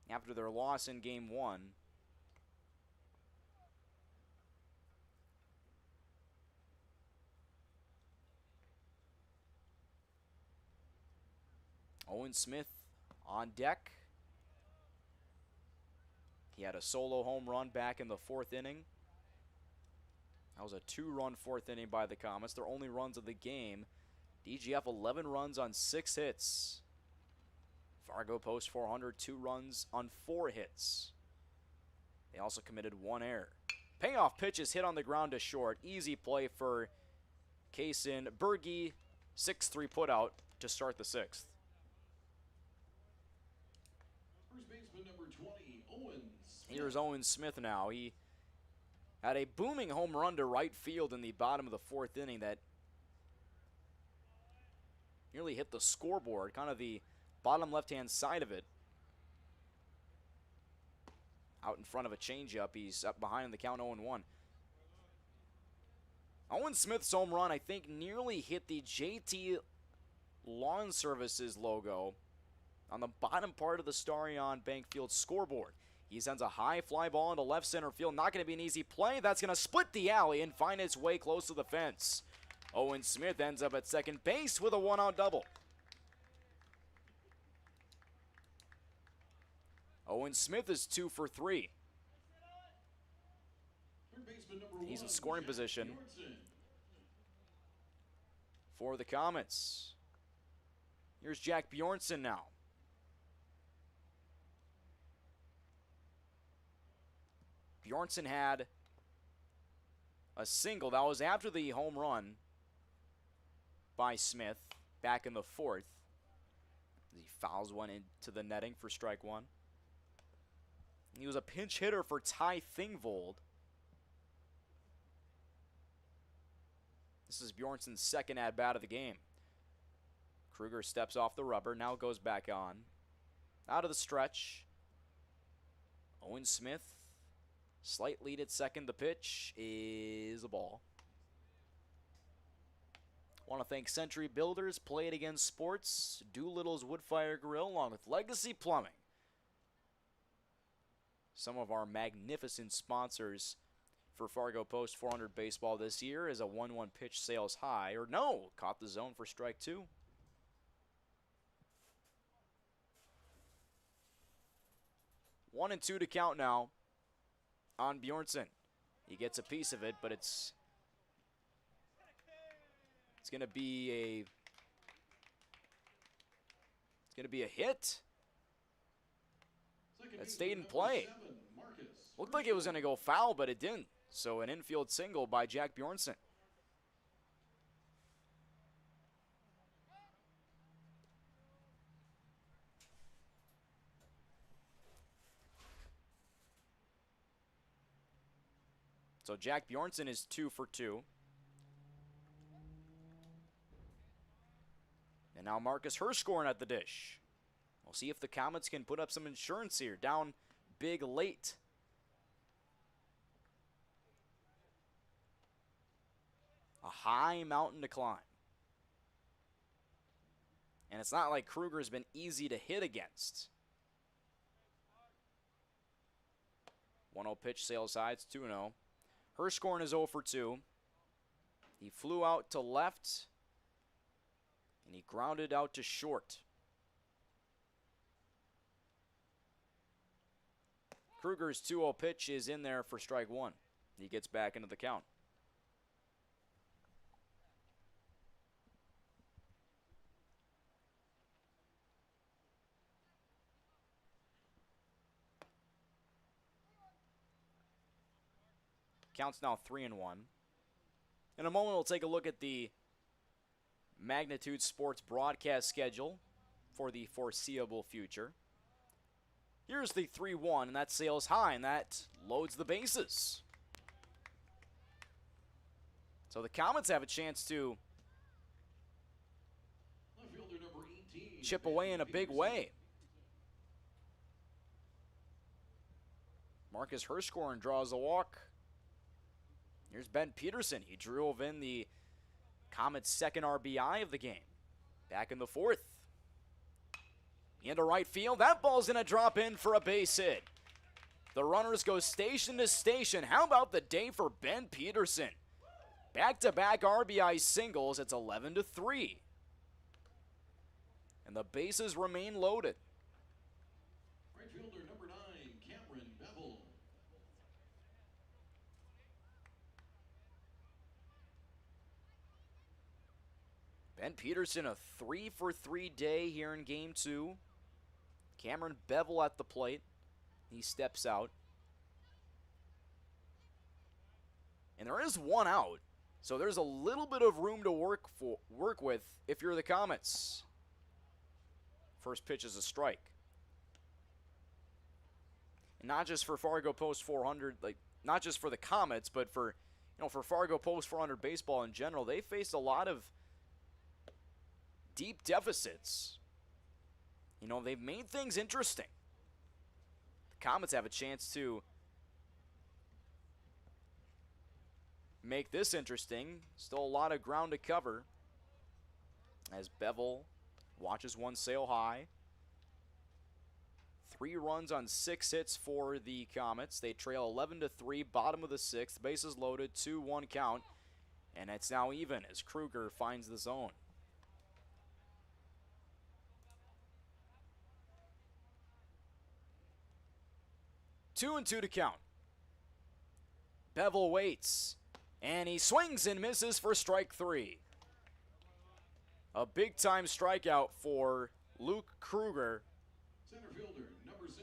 after their loss in Game 1. Owen Smith on deck. He had a solo home run back in the 4th inning. That was a 2-run 4th inning by the Comets. Their only runs of the game. DGF 11 runs on 6 hits. Fargo Post 400, 2 runs on 4 hits. They also committed 1 error. Payoff pitch is hit on the ground to short. Easy play for Kaysen Berge. 6-3 putout to start the 6th. First baseman number 20, Owen Smith. Here's Owen Smith now. He had a booming home run to right field in the bottom of the 4th inning that nearly hit the scoreboard, kind of the bottom left-hand side of it. Out in front of a changeup. He's up behind in the count 0-1. Owen Smith's home run, I think, nearly hit the JT Lawn Services logo on the bottom part of the Starion Bank Field scoreboard. He sends a high fly ball into left center field. Not going to be an easy play. That's going to split the alley and find its way close to the fence. Owen Smith ends up at second base with a 1-out double. Owen Smith is 2 for 3. He's in scoring position for the Comets. Here's Jack Bjornson now. Bjornson had a single. That was after the home run by Smith back in the 4th. He fouls one into the netting for strike 1. He was a pinch hitter for Ty Thingvold. This is Bjornson's second at-bat of the game. Kruger steps off the rubber, now goes back on. Out of the stretch. Owen Smith, slight lead at second. The pitch is a ball. Want to thank Century Builders, Play It Again Sports, Doolittle's Woodfire Grill, along with Legacy Plumbing. Some of our magnificent sponsors for Fargo Post 400 baseball this year is a 1-1 pitch sales high, or no, caught the zone for strike 2. One and 2 to count now on Bjornson. He gets a piece of it, but it's gonna be a hit. That stayed in play. Looked like it was gonna go foul, but it didn't. So an infield single by Jack Bjornson. So Jack Bjornson is 2 for 2. And now Marcus Hirschhorn at the dish. We'll see if the Comets can put up some insurance here. Down big late. A high mountain to climb. And it's not like Kruger's been easy to hit against. 1-0 pitch, sales high, it's 2-0. Hirschhorn is 0 for 2. He flew out to left, and he grounded out to short. Kruger's 2-0 pitch is in there for strike 1. He gets back into the count. Count's now 3-1. In a moment, we'll take a look at the Magnitude Sports broadcast schedule for the foreseeable future. Here's the 3-1, and that sails high, and that loads the bases. So the Comets have a chance to chip away in a big way. Marcus Hirschhorn draws a walk. Here's Ben Peterson. He drove in the Comets' second RBI of the game back in the fourth. Into right field. That ball's going to drop in for a base hit. The runners go station to station. How about the day for Ben Peterson? Back-to-back RBI singles. It's 11-3. And the bases remain loaded. Right fielder number 9, Cameron Bevel. Ben Peterson, a 3-for-3 day here in Game 2. Cameron Bevel at the plate. He steps out. And there is one out, so there's a little bit of room to work with if you're the Comets. First pitch is a strike. And not just for Fargo Post 400, not just for the Comets, but for Fargo Post 400 baseball in general. They faced a lot of deep deficits. They've made things interesting. The Comets have a chance to make this interesting. Still a lot of ground to cover as Bevel watches one sail high. 3 runs on 6 hits for the Comets. They trail 11-3, bottom of the 6th. Bases loaded, 2-1 count. And it's now even as Kruger finds the zone. Two and 2 to count. Bevel waits, and he swings and misses for strike 3. A big-time strikeout for Luke Kruger. Center fielder number 6,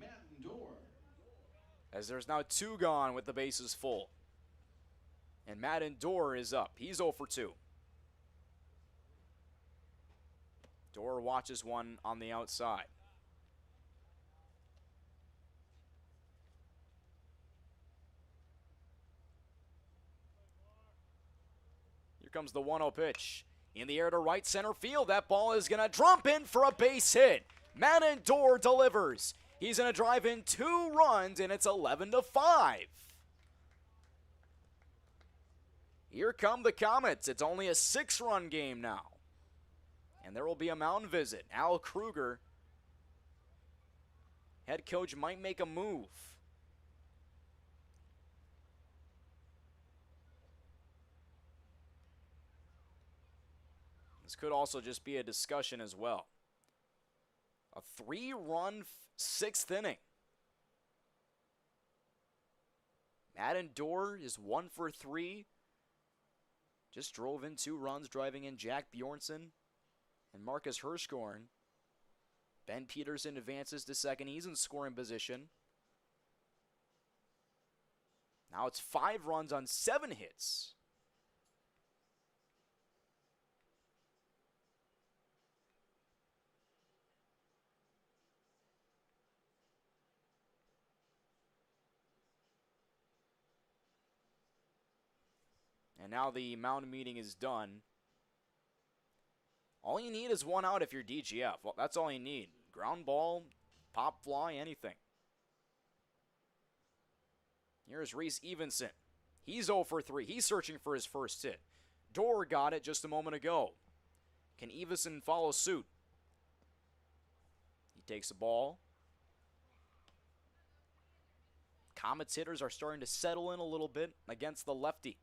Matt Dorr. As there's now 2 gone with the bases full. And Matt Dorr is up. He's 0 for 2. Dorr watches one on the outside. Here comes the 1-0 pitch. In the air to right center field. That ball is going to drop in for a base hit. Matt Dorr delivers. He's going to drive in 2 runs, and it's 11-5. Here come the Comets. It's only a 6-run game now. And there will be a mound visit. Al Kruger, head coach, might make a move. This could also just be a discussion as well. A 3-run 6th inning. Matt Dorr is 1 for 3. Just drove in 2 runs, driving in Jack Bjornson and Marcus Hirschhorn. Ben Peterson advances to second. He's in scoring position. Now it's 5 runs on 7 hits. And now the mound meeting is done. All you need is 1 out if you're DGF. Well, that's all you need. Ground ball, pop fly, anything. Here's Reese Evenson. He's 0 for 3. He's searching for his first hit. Dorr got it just a moment ago. Can Evenson follow suit? He takes the ball. Comets hitters are starting to settle in a little bit against the lefty.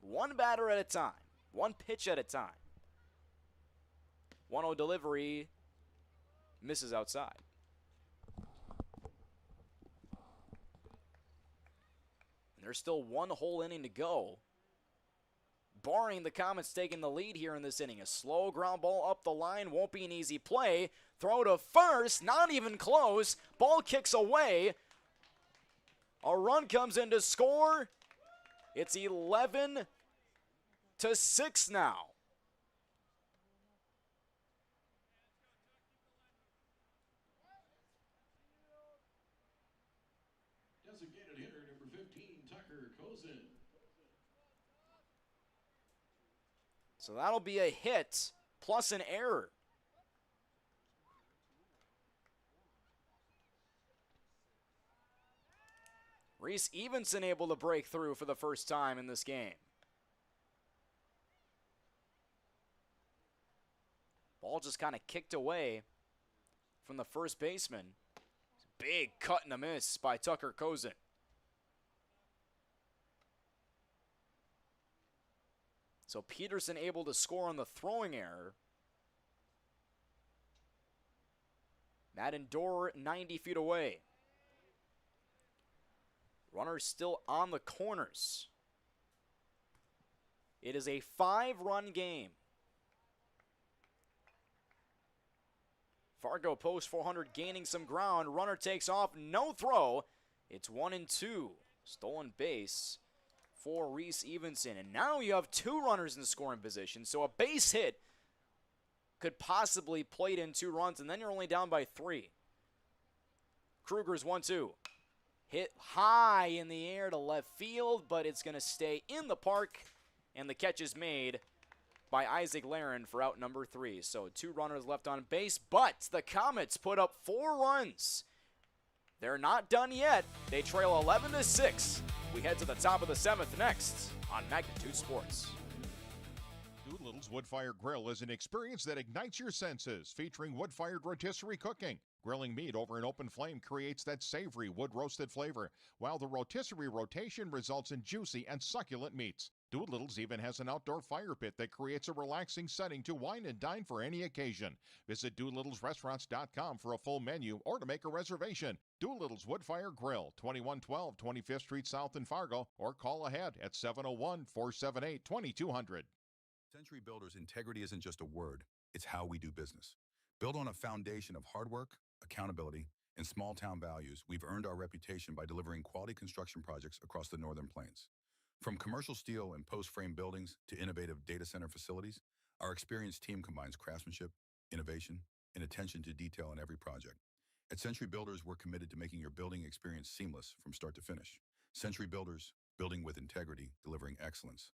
1 batter at a time. 1 pitch at a time. 1-0 delivery. Misses outside. And there's still 1 whole inning to go. Barring the Comets taking the lead here in this inning. A slow ground ball up the line. Won't be an easy play. Throw to first. Not even close. Ball kicks away. A run comes in to score. It's 11-6 now. Designated hitter number 15, Tucker Kozin. So that'll be a hit plus an error. Reese Evenson able to break through for the first time in this game. Ball just kind of kicked away from the first baseman. Big cut and a miss by Tucker Kozin. So Peterson able to score on the throwing error. Matt Endor 90 feet away. Runners still on the corners. It is a 5-run game. Fargo Post 400 gaining some ground. Runner takes off, no throw. It's 1-2. Stolen base for Reese Evenson. And now you have 2 runners in scoring position. So a base hit could possibly plate in 2 runs, and then you're only down by 3. Kruger's 1-2. Hit high in the air to left field, but it's going to stay in the park. And the catch is made by Isaac Laren for out number 3. So 2 runners left on base, but the Comets put up 4 runs. They're not done yet. They trail 11-6. We head to the top of the 7th next on Magnitude Sports. Doolittle's Wood-Fire Grill is an experience that ignites your senses, featuring wood-fired rotisserie cooking. Grilling meat over an open flame creates that savory wood-roasted flavor, while the rotisserie rotation results in juicy and succulent meats. Doolittle's even has an outdoor fire pit that creates a relaxing setting to wine and dine for any occasion. Visit DoolittlesRestaurants.com for a full menu or to make a reservation. Doolittle's Wood-Fire Grill, 2112 25th Street South in Fargo, or call ahead at 701-478-2200. Century Builders' integrity isn't just a word, it's how we do business. Built on a foundation of hard work, accountability, and small-town values, we've earned our reputation by delivering quality construction projects across the Northern Plains. From commercial steel and post-frame buildings to innovative data center facilities, our experienced team combines craftsmanship, innovation, and attention to detail in every project. At Century Builders, we're committed to making your building experience seamless from start to finish. Century Builders, building with integrity, delivering excellence.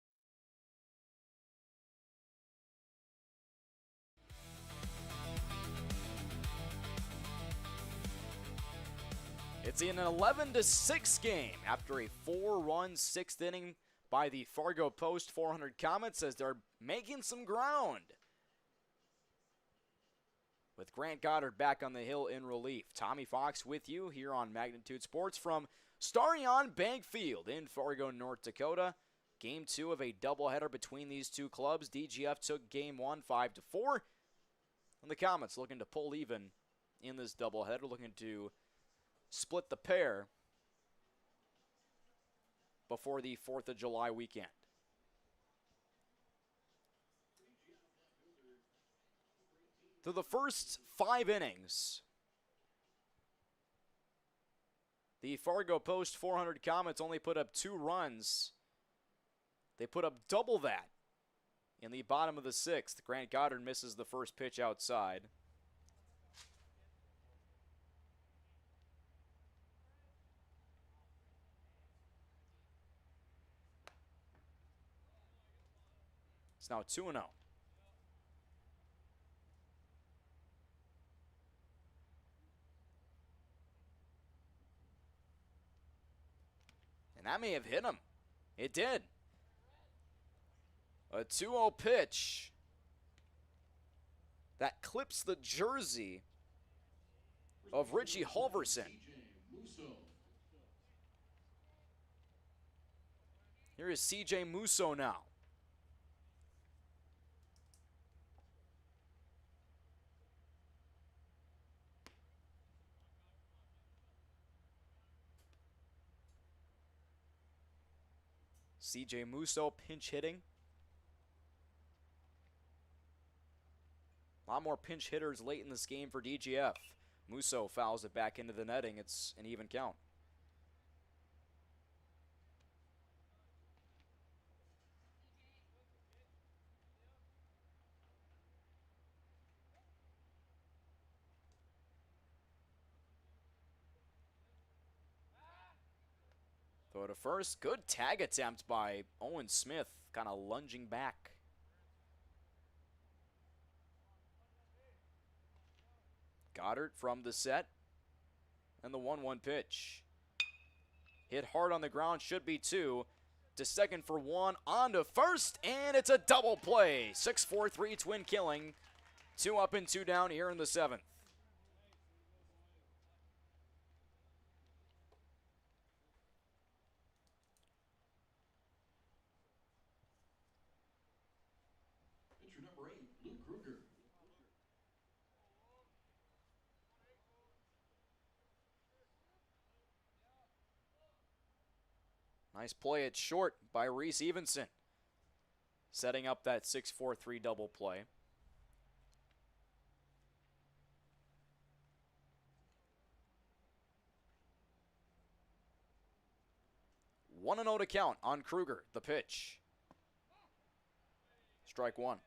It's in an 11-6 game after a 4-run 6th inning by the Fargo Post 400 Comets as they're making some ground. With Grant Goddard back on the hill in relief. Tommy Fox with you here on Magnitude Sports from Starion Bank Field in Fargo, North Dakota. Game 2 of a doubleheader between these two clubs. DGF took game 1 5-4. And the Comets looking to pull even in this doubleheader, looking to split the pair before the 4th of July weekend. Through the first 5 innings, the Fargo Post 400 Comets only put up 2 runs. They put up double that in the bottom of the 6th. Grant Goddard misses the first pitch outside. It's now 2-0. And that may have hit him. It did. A 2-0 pitch that clips the jersey of Richie Halverson. Here is CJ Musso now. CJ Musso pinch hitting. A lot more pinch hitters late in this game for DGF. Musso fouls it back into the netting. It's an even count. Go to first. Good tag attempt by Owen Smith, kind of lunging back. Goddard from the set. And the 1-1 pitch. Hit hard on the ground, should be 2. To second for 1, on to first, and it's a double play. 6-4-3 twin killing. 2 up and 2 down here in the 7th. Pitcher number 8, Luke Kruger. Nice play at short by Reese Evenson, setting up that 6-4-3 double play. One and 0 to count on Kruger. The pitch. Strike 1.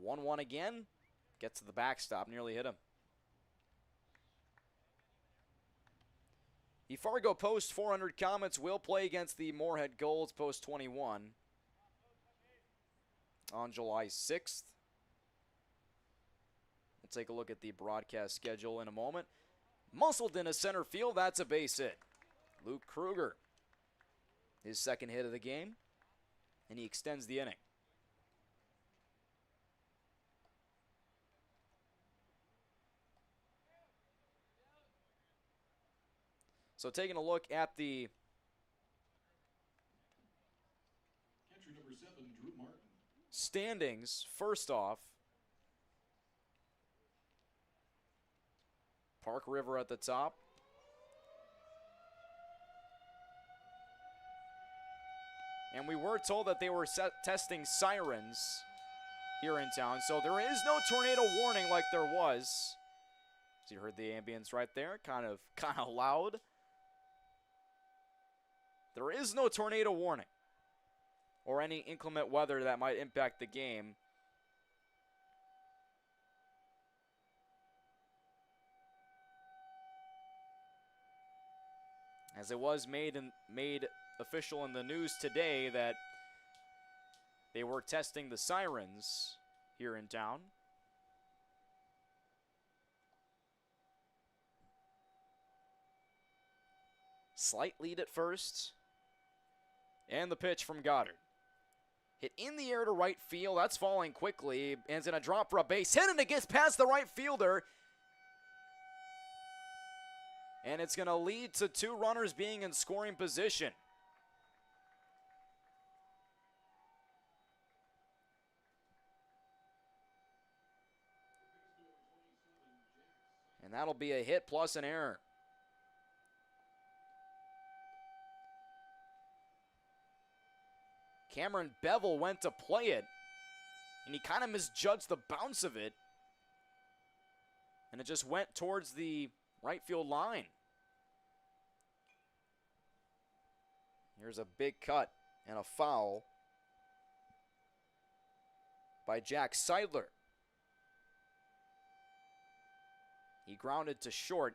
One again. Gets to the backstop. Nearly hit him. The Fargo Post 400 Comets will play against the Moorhead Golds Post 21 on July 6th. We'll take a look at the broadcast schedule in a moment. Muscled into center field. That's a base hit. Luke Kruger. His second hit of the game. And he extends the inning. So taking a look at the Catcher number 7, Drew Martin. standings, first off, Park River at the top. And we were told that they were testing sirens here in town, so there is no tornado warning like there was. So you heard the ambience right there, kind of loud. There is no tornado warning or any inclement weather that might impact the game. As it was made official in the news today that they were testing the sirens here in town. Slight lead at first. And the pitch from Goddard. Hit in the air to right field. That's falling quickly. And it's going to drop for a base hit, and it gets past the right fielder. And it's going to lead to 2 runners being in scoring position. And that'll be a hit plus an error. Cameron Bevel went to play it, and he kind of misjudged the bounce of it, and it just went towards the right field line. Here's a big cut and a foul by Jack Seidler. He grounded to short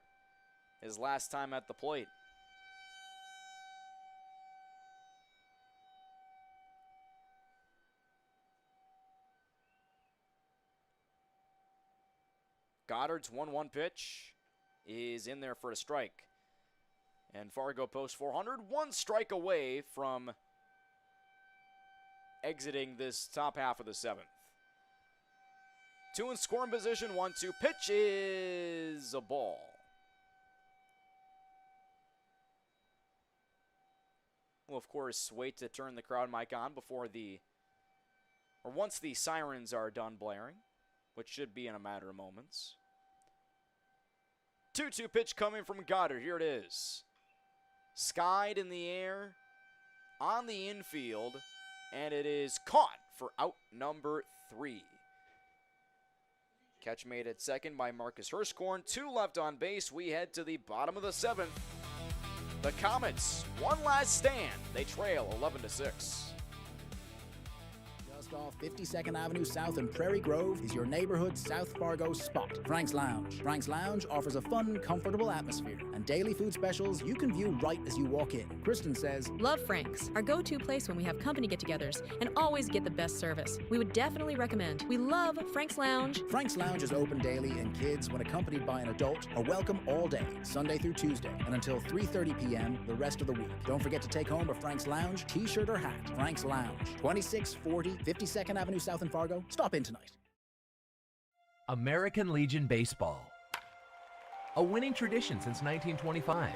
his last time at the plate. Goddard's 1-1 pitch is in there for a strike. And Fargo Post 400, 1 strike away from exiting this top half of the 7th. 2 in scoring position, 1-2. Pitch is a ball. We'll, of course, wait to turn the crowd mic on once the sirens are done blaring, which should be in a matter of moments. 2-2 pitch coming from Goddard. Here it is. Skied in the air, on the infield, and it is caught for out number 3. Catch made at second by Marcus Hirschkorn. 2 left on base. We head to the bottom of the 7th. The Comets, one last stand. They trail 11-6. Just Just off 52nd Avenue South in Prairie Grove is your neighborhood South Fargo spot, Frank's Lounge. Frank's Lounge offers a fun, comfortable atmosphere and daily food specials you can view right as you walk in. Kristen says, Love Frank's, our go-to place when we have company get-togethers, and always get the best service. We would definitely recommend. We love Frank's Lounge. Frank's Lounge is open daily, and kids, when accompanied by an adult, are welcome all day, Sunday through Tuesday, and until 3:30 p.m. the rest of the week. Don't forget to take home a Frank's Lounge t-shirt or hat. Frank's Lounge, 2640 52nd Avenue South in Fargo. Stop in tonight. American Legion Baseball. A winning tradition since 1925.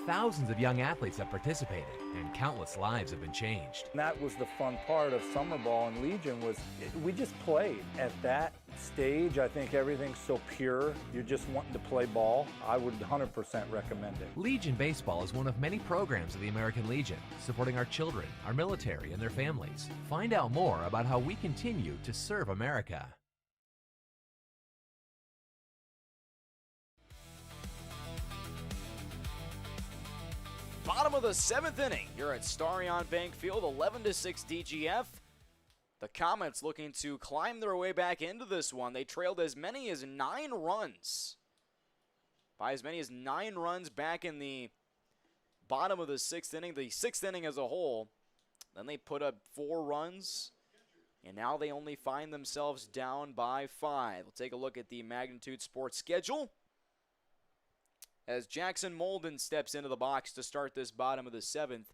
Thousands of young athletes have participated, and countless lives have been changed. And that was the fun part of summer ball and Legion was we just played. At that stage, I think everything's so pure. You're just wanting to play ball. I would 100% recommend it. Legion Baseball is one of many programs of the American Legion, supporting our children, our military, and their families. Find out more about how we continue to serve America. Bottom of the 7th inning here at Starion Bank Field, 11-6 DGF. The Comets looking to climb their way back into this one. They trailed as many as 9 runs. By as many as 9 runs back in the bottom of the 6th inning, the 6th inning as a whole. Then they put up 4 runs, and now they only find themselves down by 5. We'll take a look at the Magnitude Sports schedule as Jackson Molden steps into the box to start this bottom of the 7th.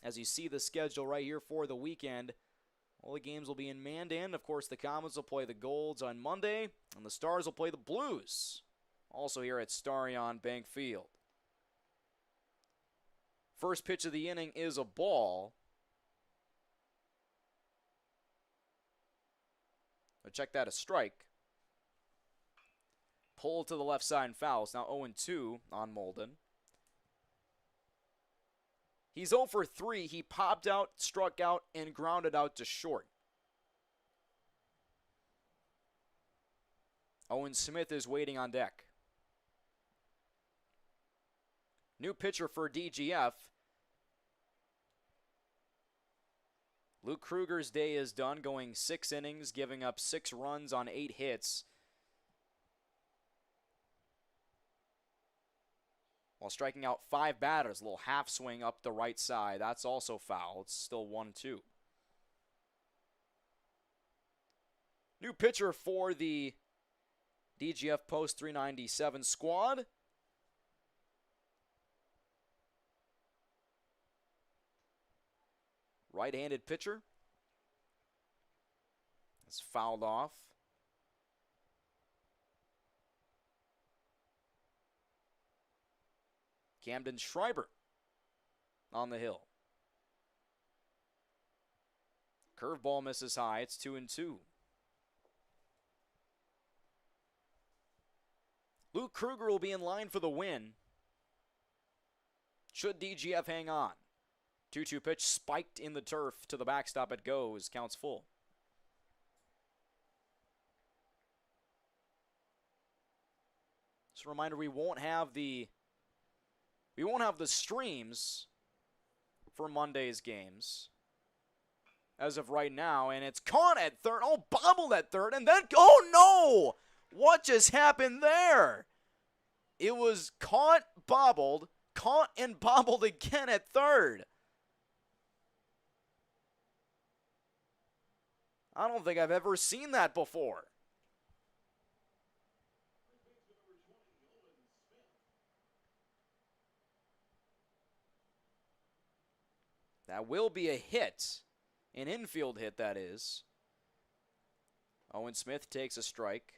As you see the schedule right here for the weekend, all the games will be in Mandan. Of course, the Comets will play the Golds on Monday, and the Stars will play the Blues, also here at Starion Bank Field. First pitch of the inning is a ball. But check that, a strike. Pull to the left side and foul. It's now 0-2 on Molden. He's 0 for 3. He popped out, struck out, and grounded out to short. Owen Smith is waiting on deck. New pitcher for DGF. Luke Kruger's day is done, going 6 innings, giving up 6 runs on 8 hits. While striking out 5 batters, a little half swing up the right side. That's also foul. It's still 1-2. New pitcher for the DGF Post 397 squad. Right-handed pitcher. It's fouled off. Camden Schreiber on the hill. Curveball misses high. It's 2-2. Luke Kruger will be in line for the win. Should DGF hang on? 2-2 pitch spiked in the turf to the backstop. It goes. Counts full. Just a reminder, we won't have the streams for Monday's games as of right now, and it's caught at third. Oh, bobbled at third, and then, oh no! What just happened there? It was caught, and bobbled again at third. I don't think I've ever seen that before. That will be a hit. An infield hit, that is. Owen Smith takes a strike.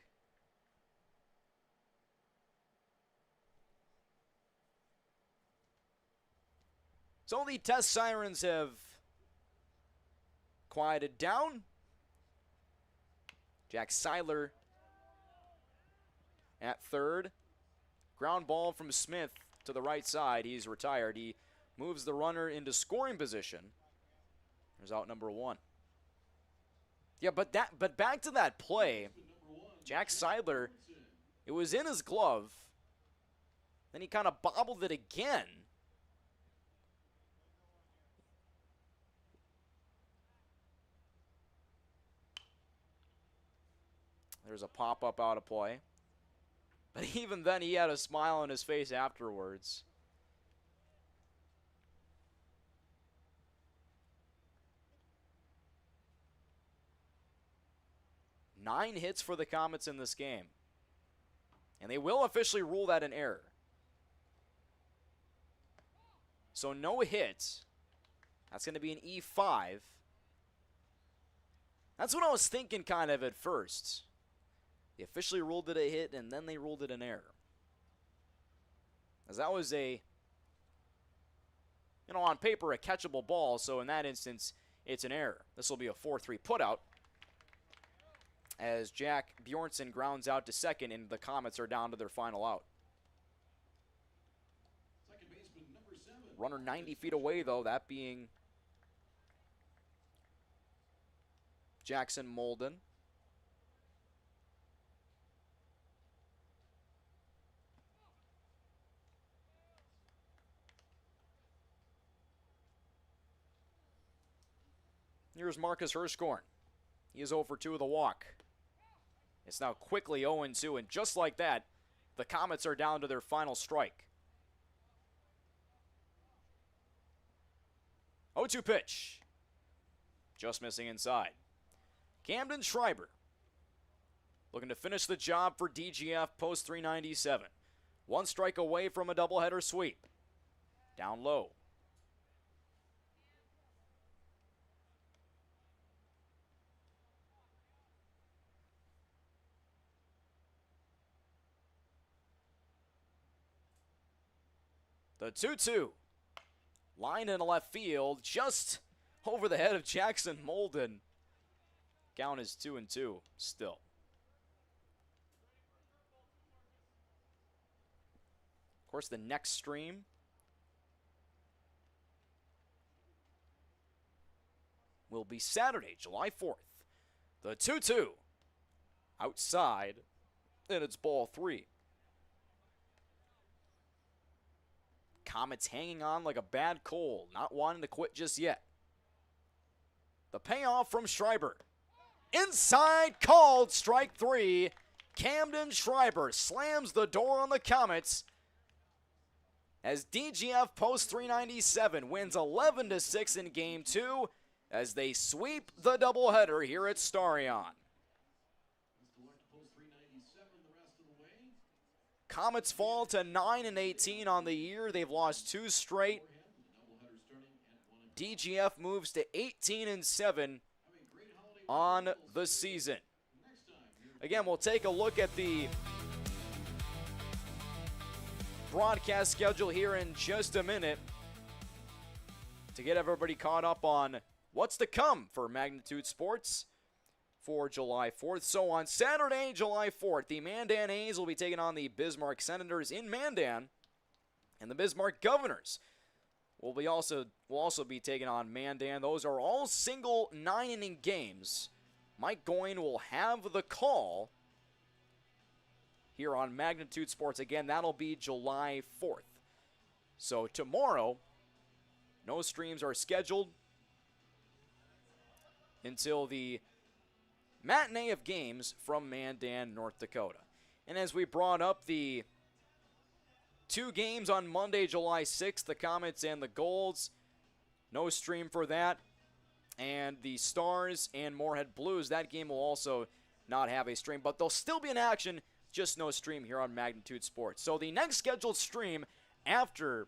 So the test sirens have quieted down. Jack Seiler at third. Ground ball from Smith to the right side. He's retired. He moves the runner into scoring position. There's out number 1. Yeah, but back to that play. Jack Seidler, it was in his glove. Then he kind of bobbled it again. There's a pop-up out of play. But even then, he had a smile on his face afterwards. Nine hits for the Comets in this game. And they will officially rule that an error. So no hits. That's going to be an E5. That's what I was thinking kind of at first. They officially ruled it a hit, and then they ruled it an error. As that was a, on paper, a catchable ball, so in that instance, it's an error. This will be a 4-3 putout, as Jack Bjornsson grounds out to second, and the Comets are down to their final out. Runner 90 feet away, though, that being Jackson Molden. Here's Marcus Hirschkorn. He is 0 for 2 with a walk. It's now quickly 0-2, and just like that, the Comets are down to their final strike. 0-2 pitch. Just missing inside. Camden Schreiber looking to finish the job for DGF Post 397. One strike away from a doubleheader sweep. Down low. The 2-2. Line in left field, just over the head of Jackson Molden. Count is 2-2 still. Of course, the next stream will be Saturday, July 4th. The 2-2. Outside, and it's ball 3. Comets hanging on like a bad cold, not wanting to quit just yet. The payoff from Schreiber. Inside, called, strike 3. Camden Schreiber slams the door on the Comets as DGF Post 397 wins 11-6 in Game 2 as they sweep the doubleheader here at Starion. Comets fall to 9-18 on the year. They've lost 2 straight. DGF moves to 18-7 on the season. Again, we'll take a look at the broadcast schedule here in just a minute to get everybody caught up on what's to come for Magnitude Sports for July 4th. So on Saturday, July 4th, the Mandan A's will be taking on the Bismarck Senators in Mandan, and the Bismarck Governors will also be taking on Mandan. Those are all single 9-inning games. Mike Goyne will have the call here on Magnitude Sports. Again, that'll be July 4th. So tomorrow, no streams are scheduled until the matinee of games from Mandan, North Dakota. And as we brought up the 2 games on Monday, July 6th, the Comets and the Golds, no stream for that. And the Stars and Moorhead Blues, that game will also not have a stream, but they'll still be in action, just no stream here on Magnitude Sports. So the next scheduled stream after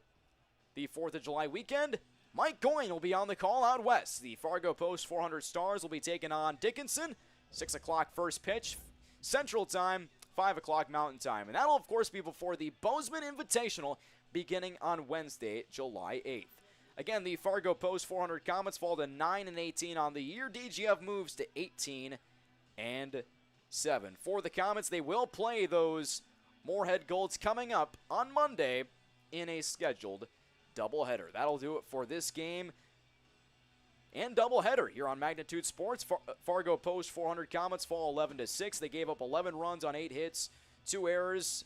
the 4th of July weekend, Mike Goyne will be on the call out west. The Fargo Post 400 Stars will be taking on Dickinson. 6 o'clock first pitch, Central Time, 5 o'clock Mountain Time. And that'll, of course, be before the Bozeman Invitational beginning on Wednesday, July 8th. Again, the Fargo Post 400 Comets fall to 9-18 on the year. DGF moves to 18-7. For the Comets, they will play those Moorhead Golds coming up on Monday in a scheduled doubleheader. That'll do it for this game and doubleheader here on Magnitude Sports. Fargo Post 400 Comets fall 11-6. They gave up 11 runs on 8 hits, 2 errors.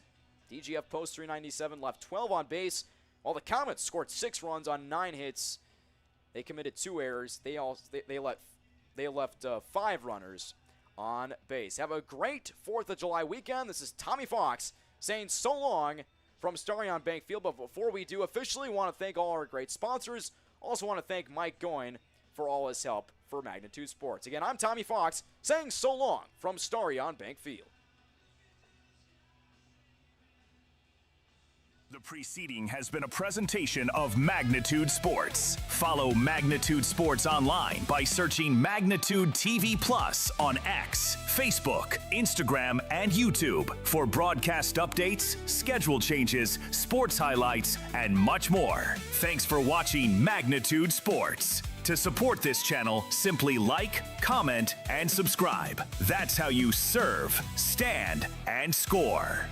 DGF Post 397 left 12 on base, while the Comets scored 6 runs on 9 hits. They committed 2 errors. They left 5 runners on base. Have a great 4th of July weekend. This is Tommy Fuchs saying so long from Starion Bank Field. But before we do, officially want to thank all our great sponsors. Also want to thank Mike Goyne for all his help for Magnitude Sports. Again, I'm Tommy Fuchs saying so long from Starion Bank Field. The preceding has been a presentation of Magnitude Sports. Follow Magnitude Sports online by searching Magnitude TV Plus on X, Facebook, Instagram, and YouTube for broadcast updates, schedule changes, sports highlights, and much more. Thanks for watching Magnitude Sports. To support this channel, simply like, comment, and subscribe. That's how you serve, stand, and score.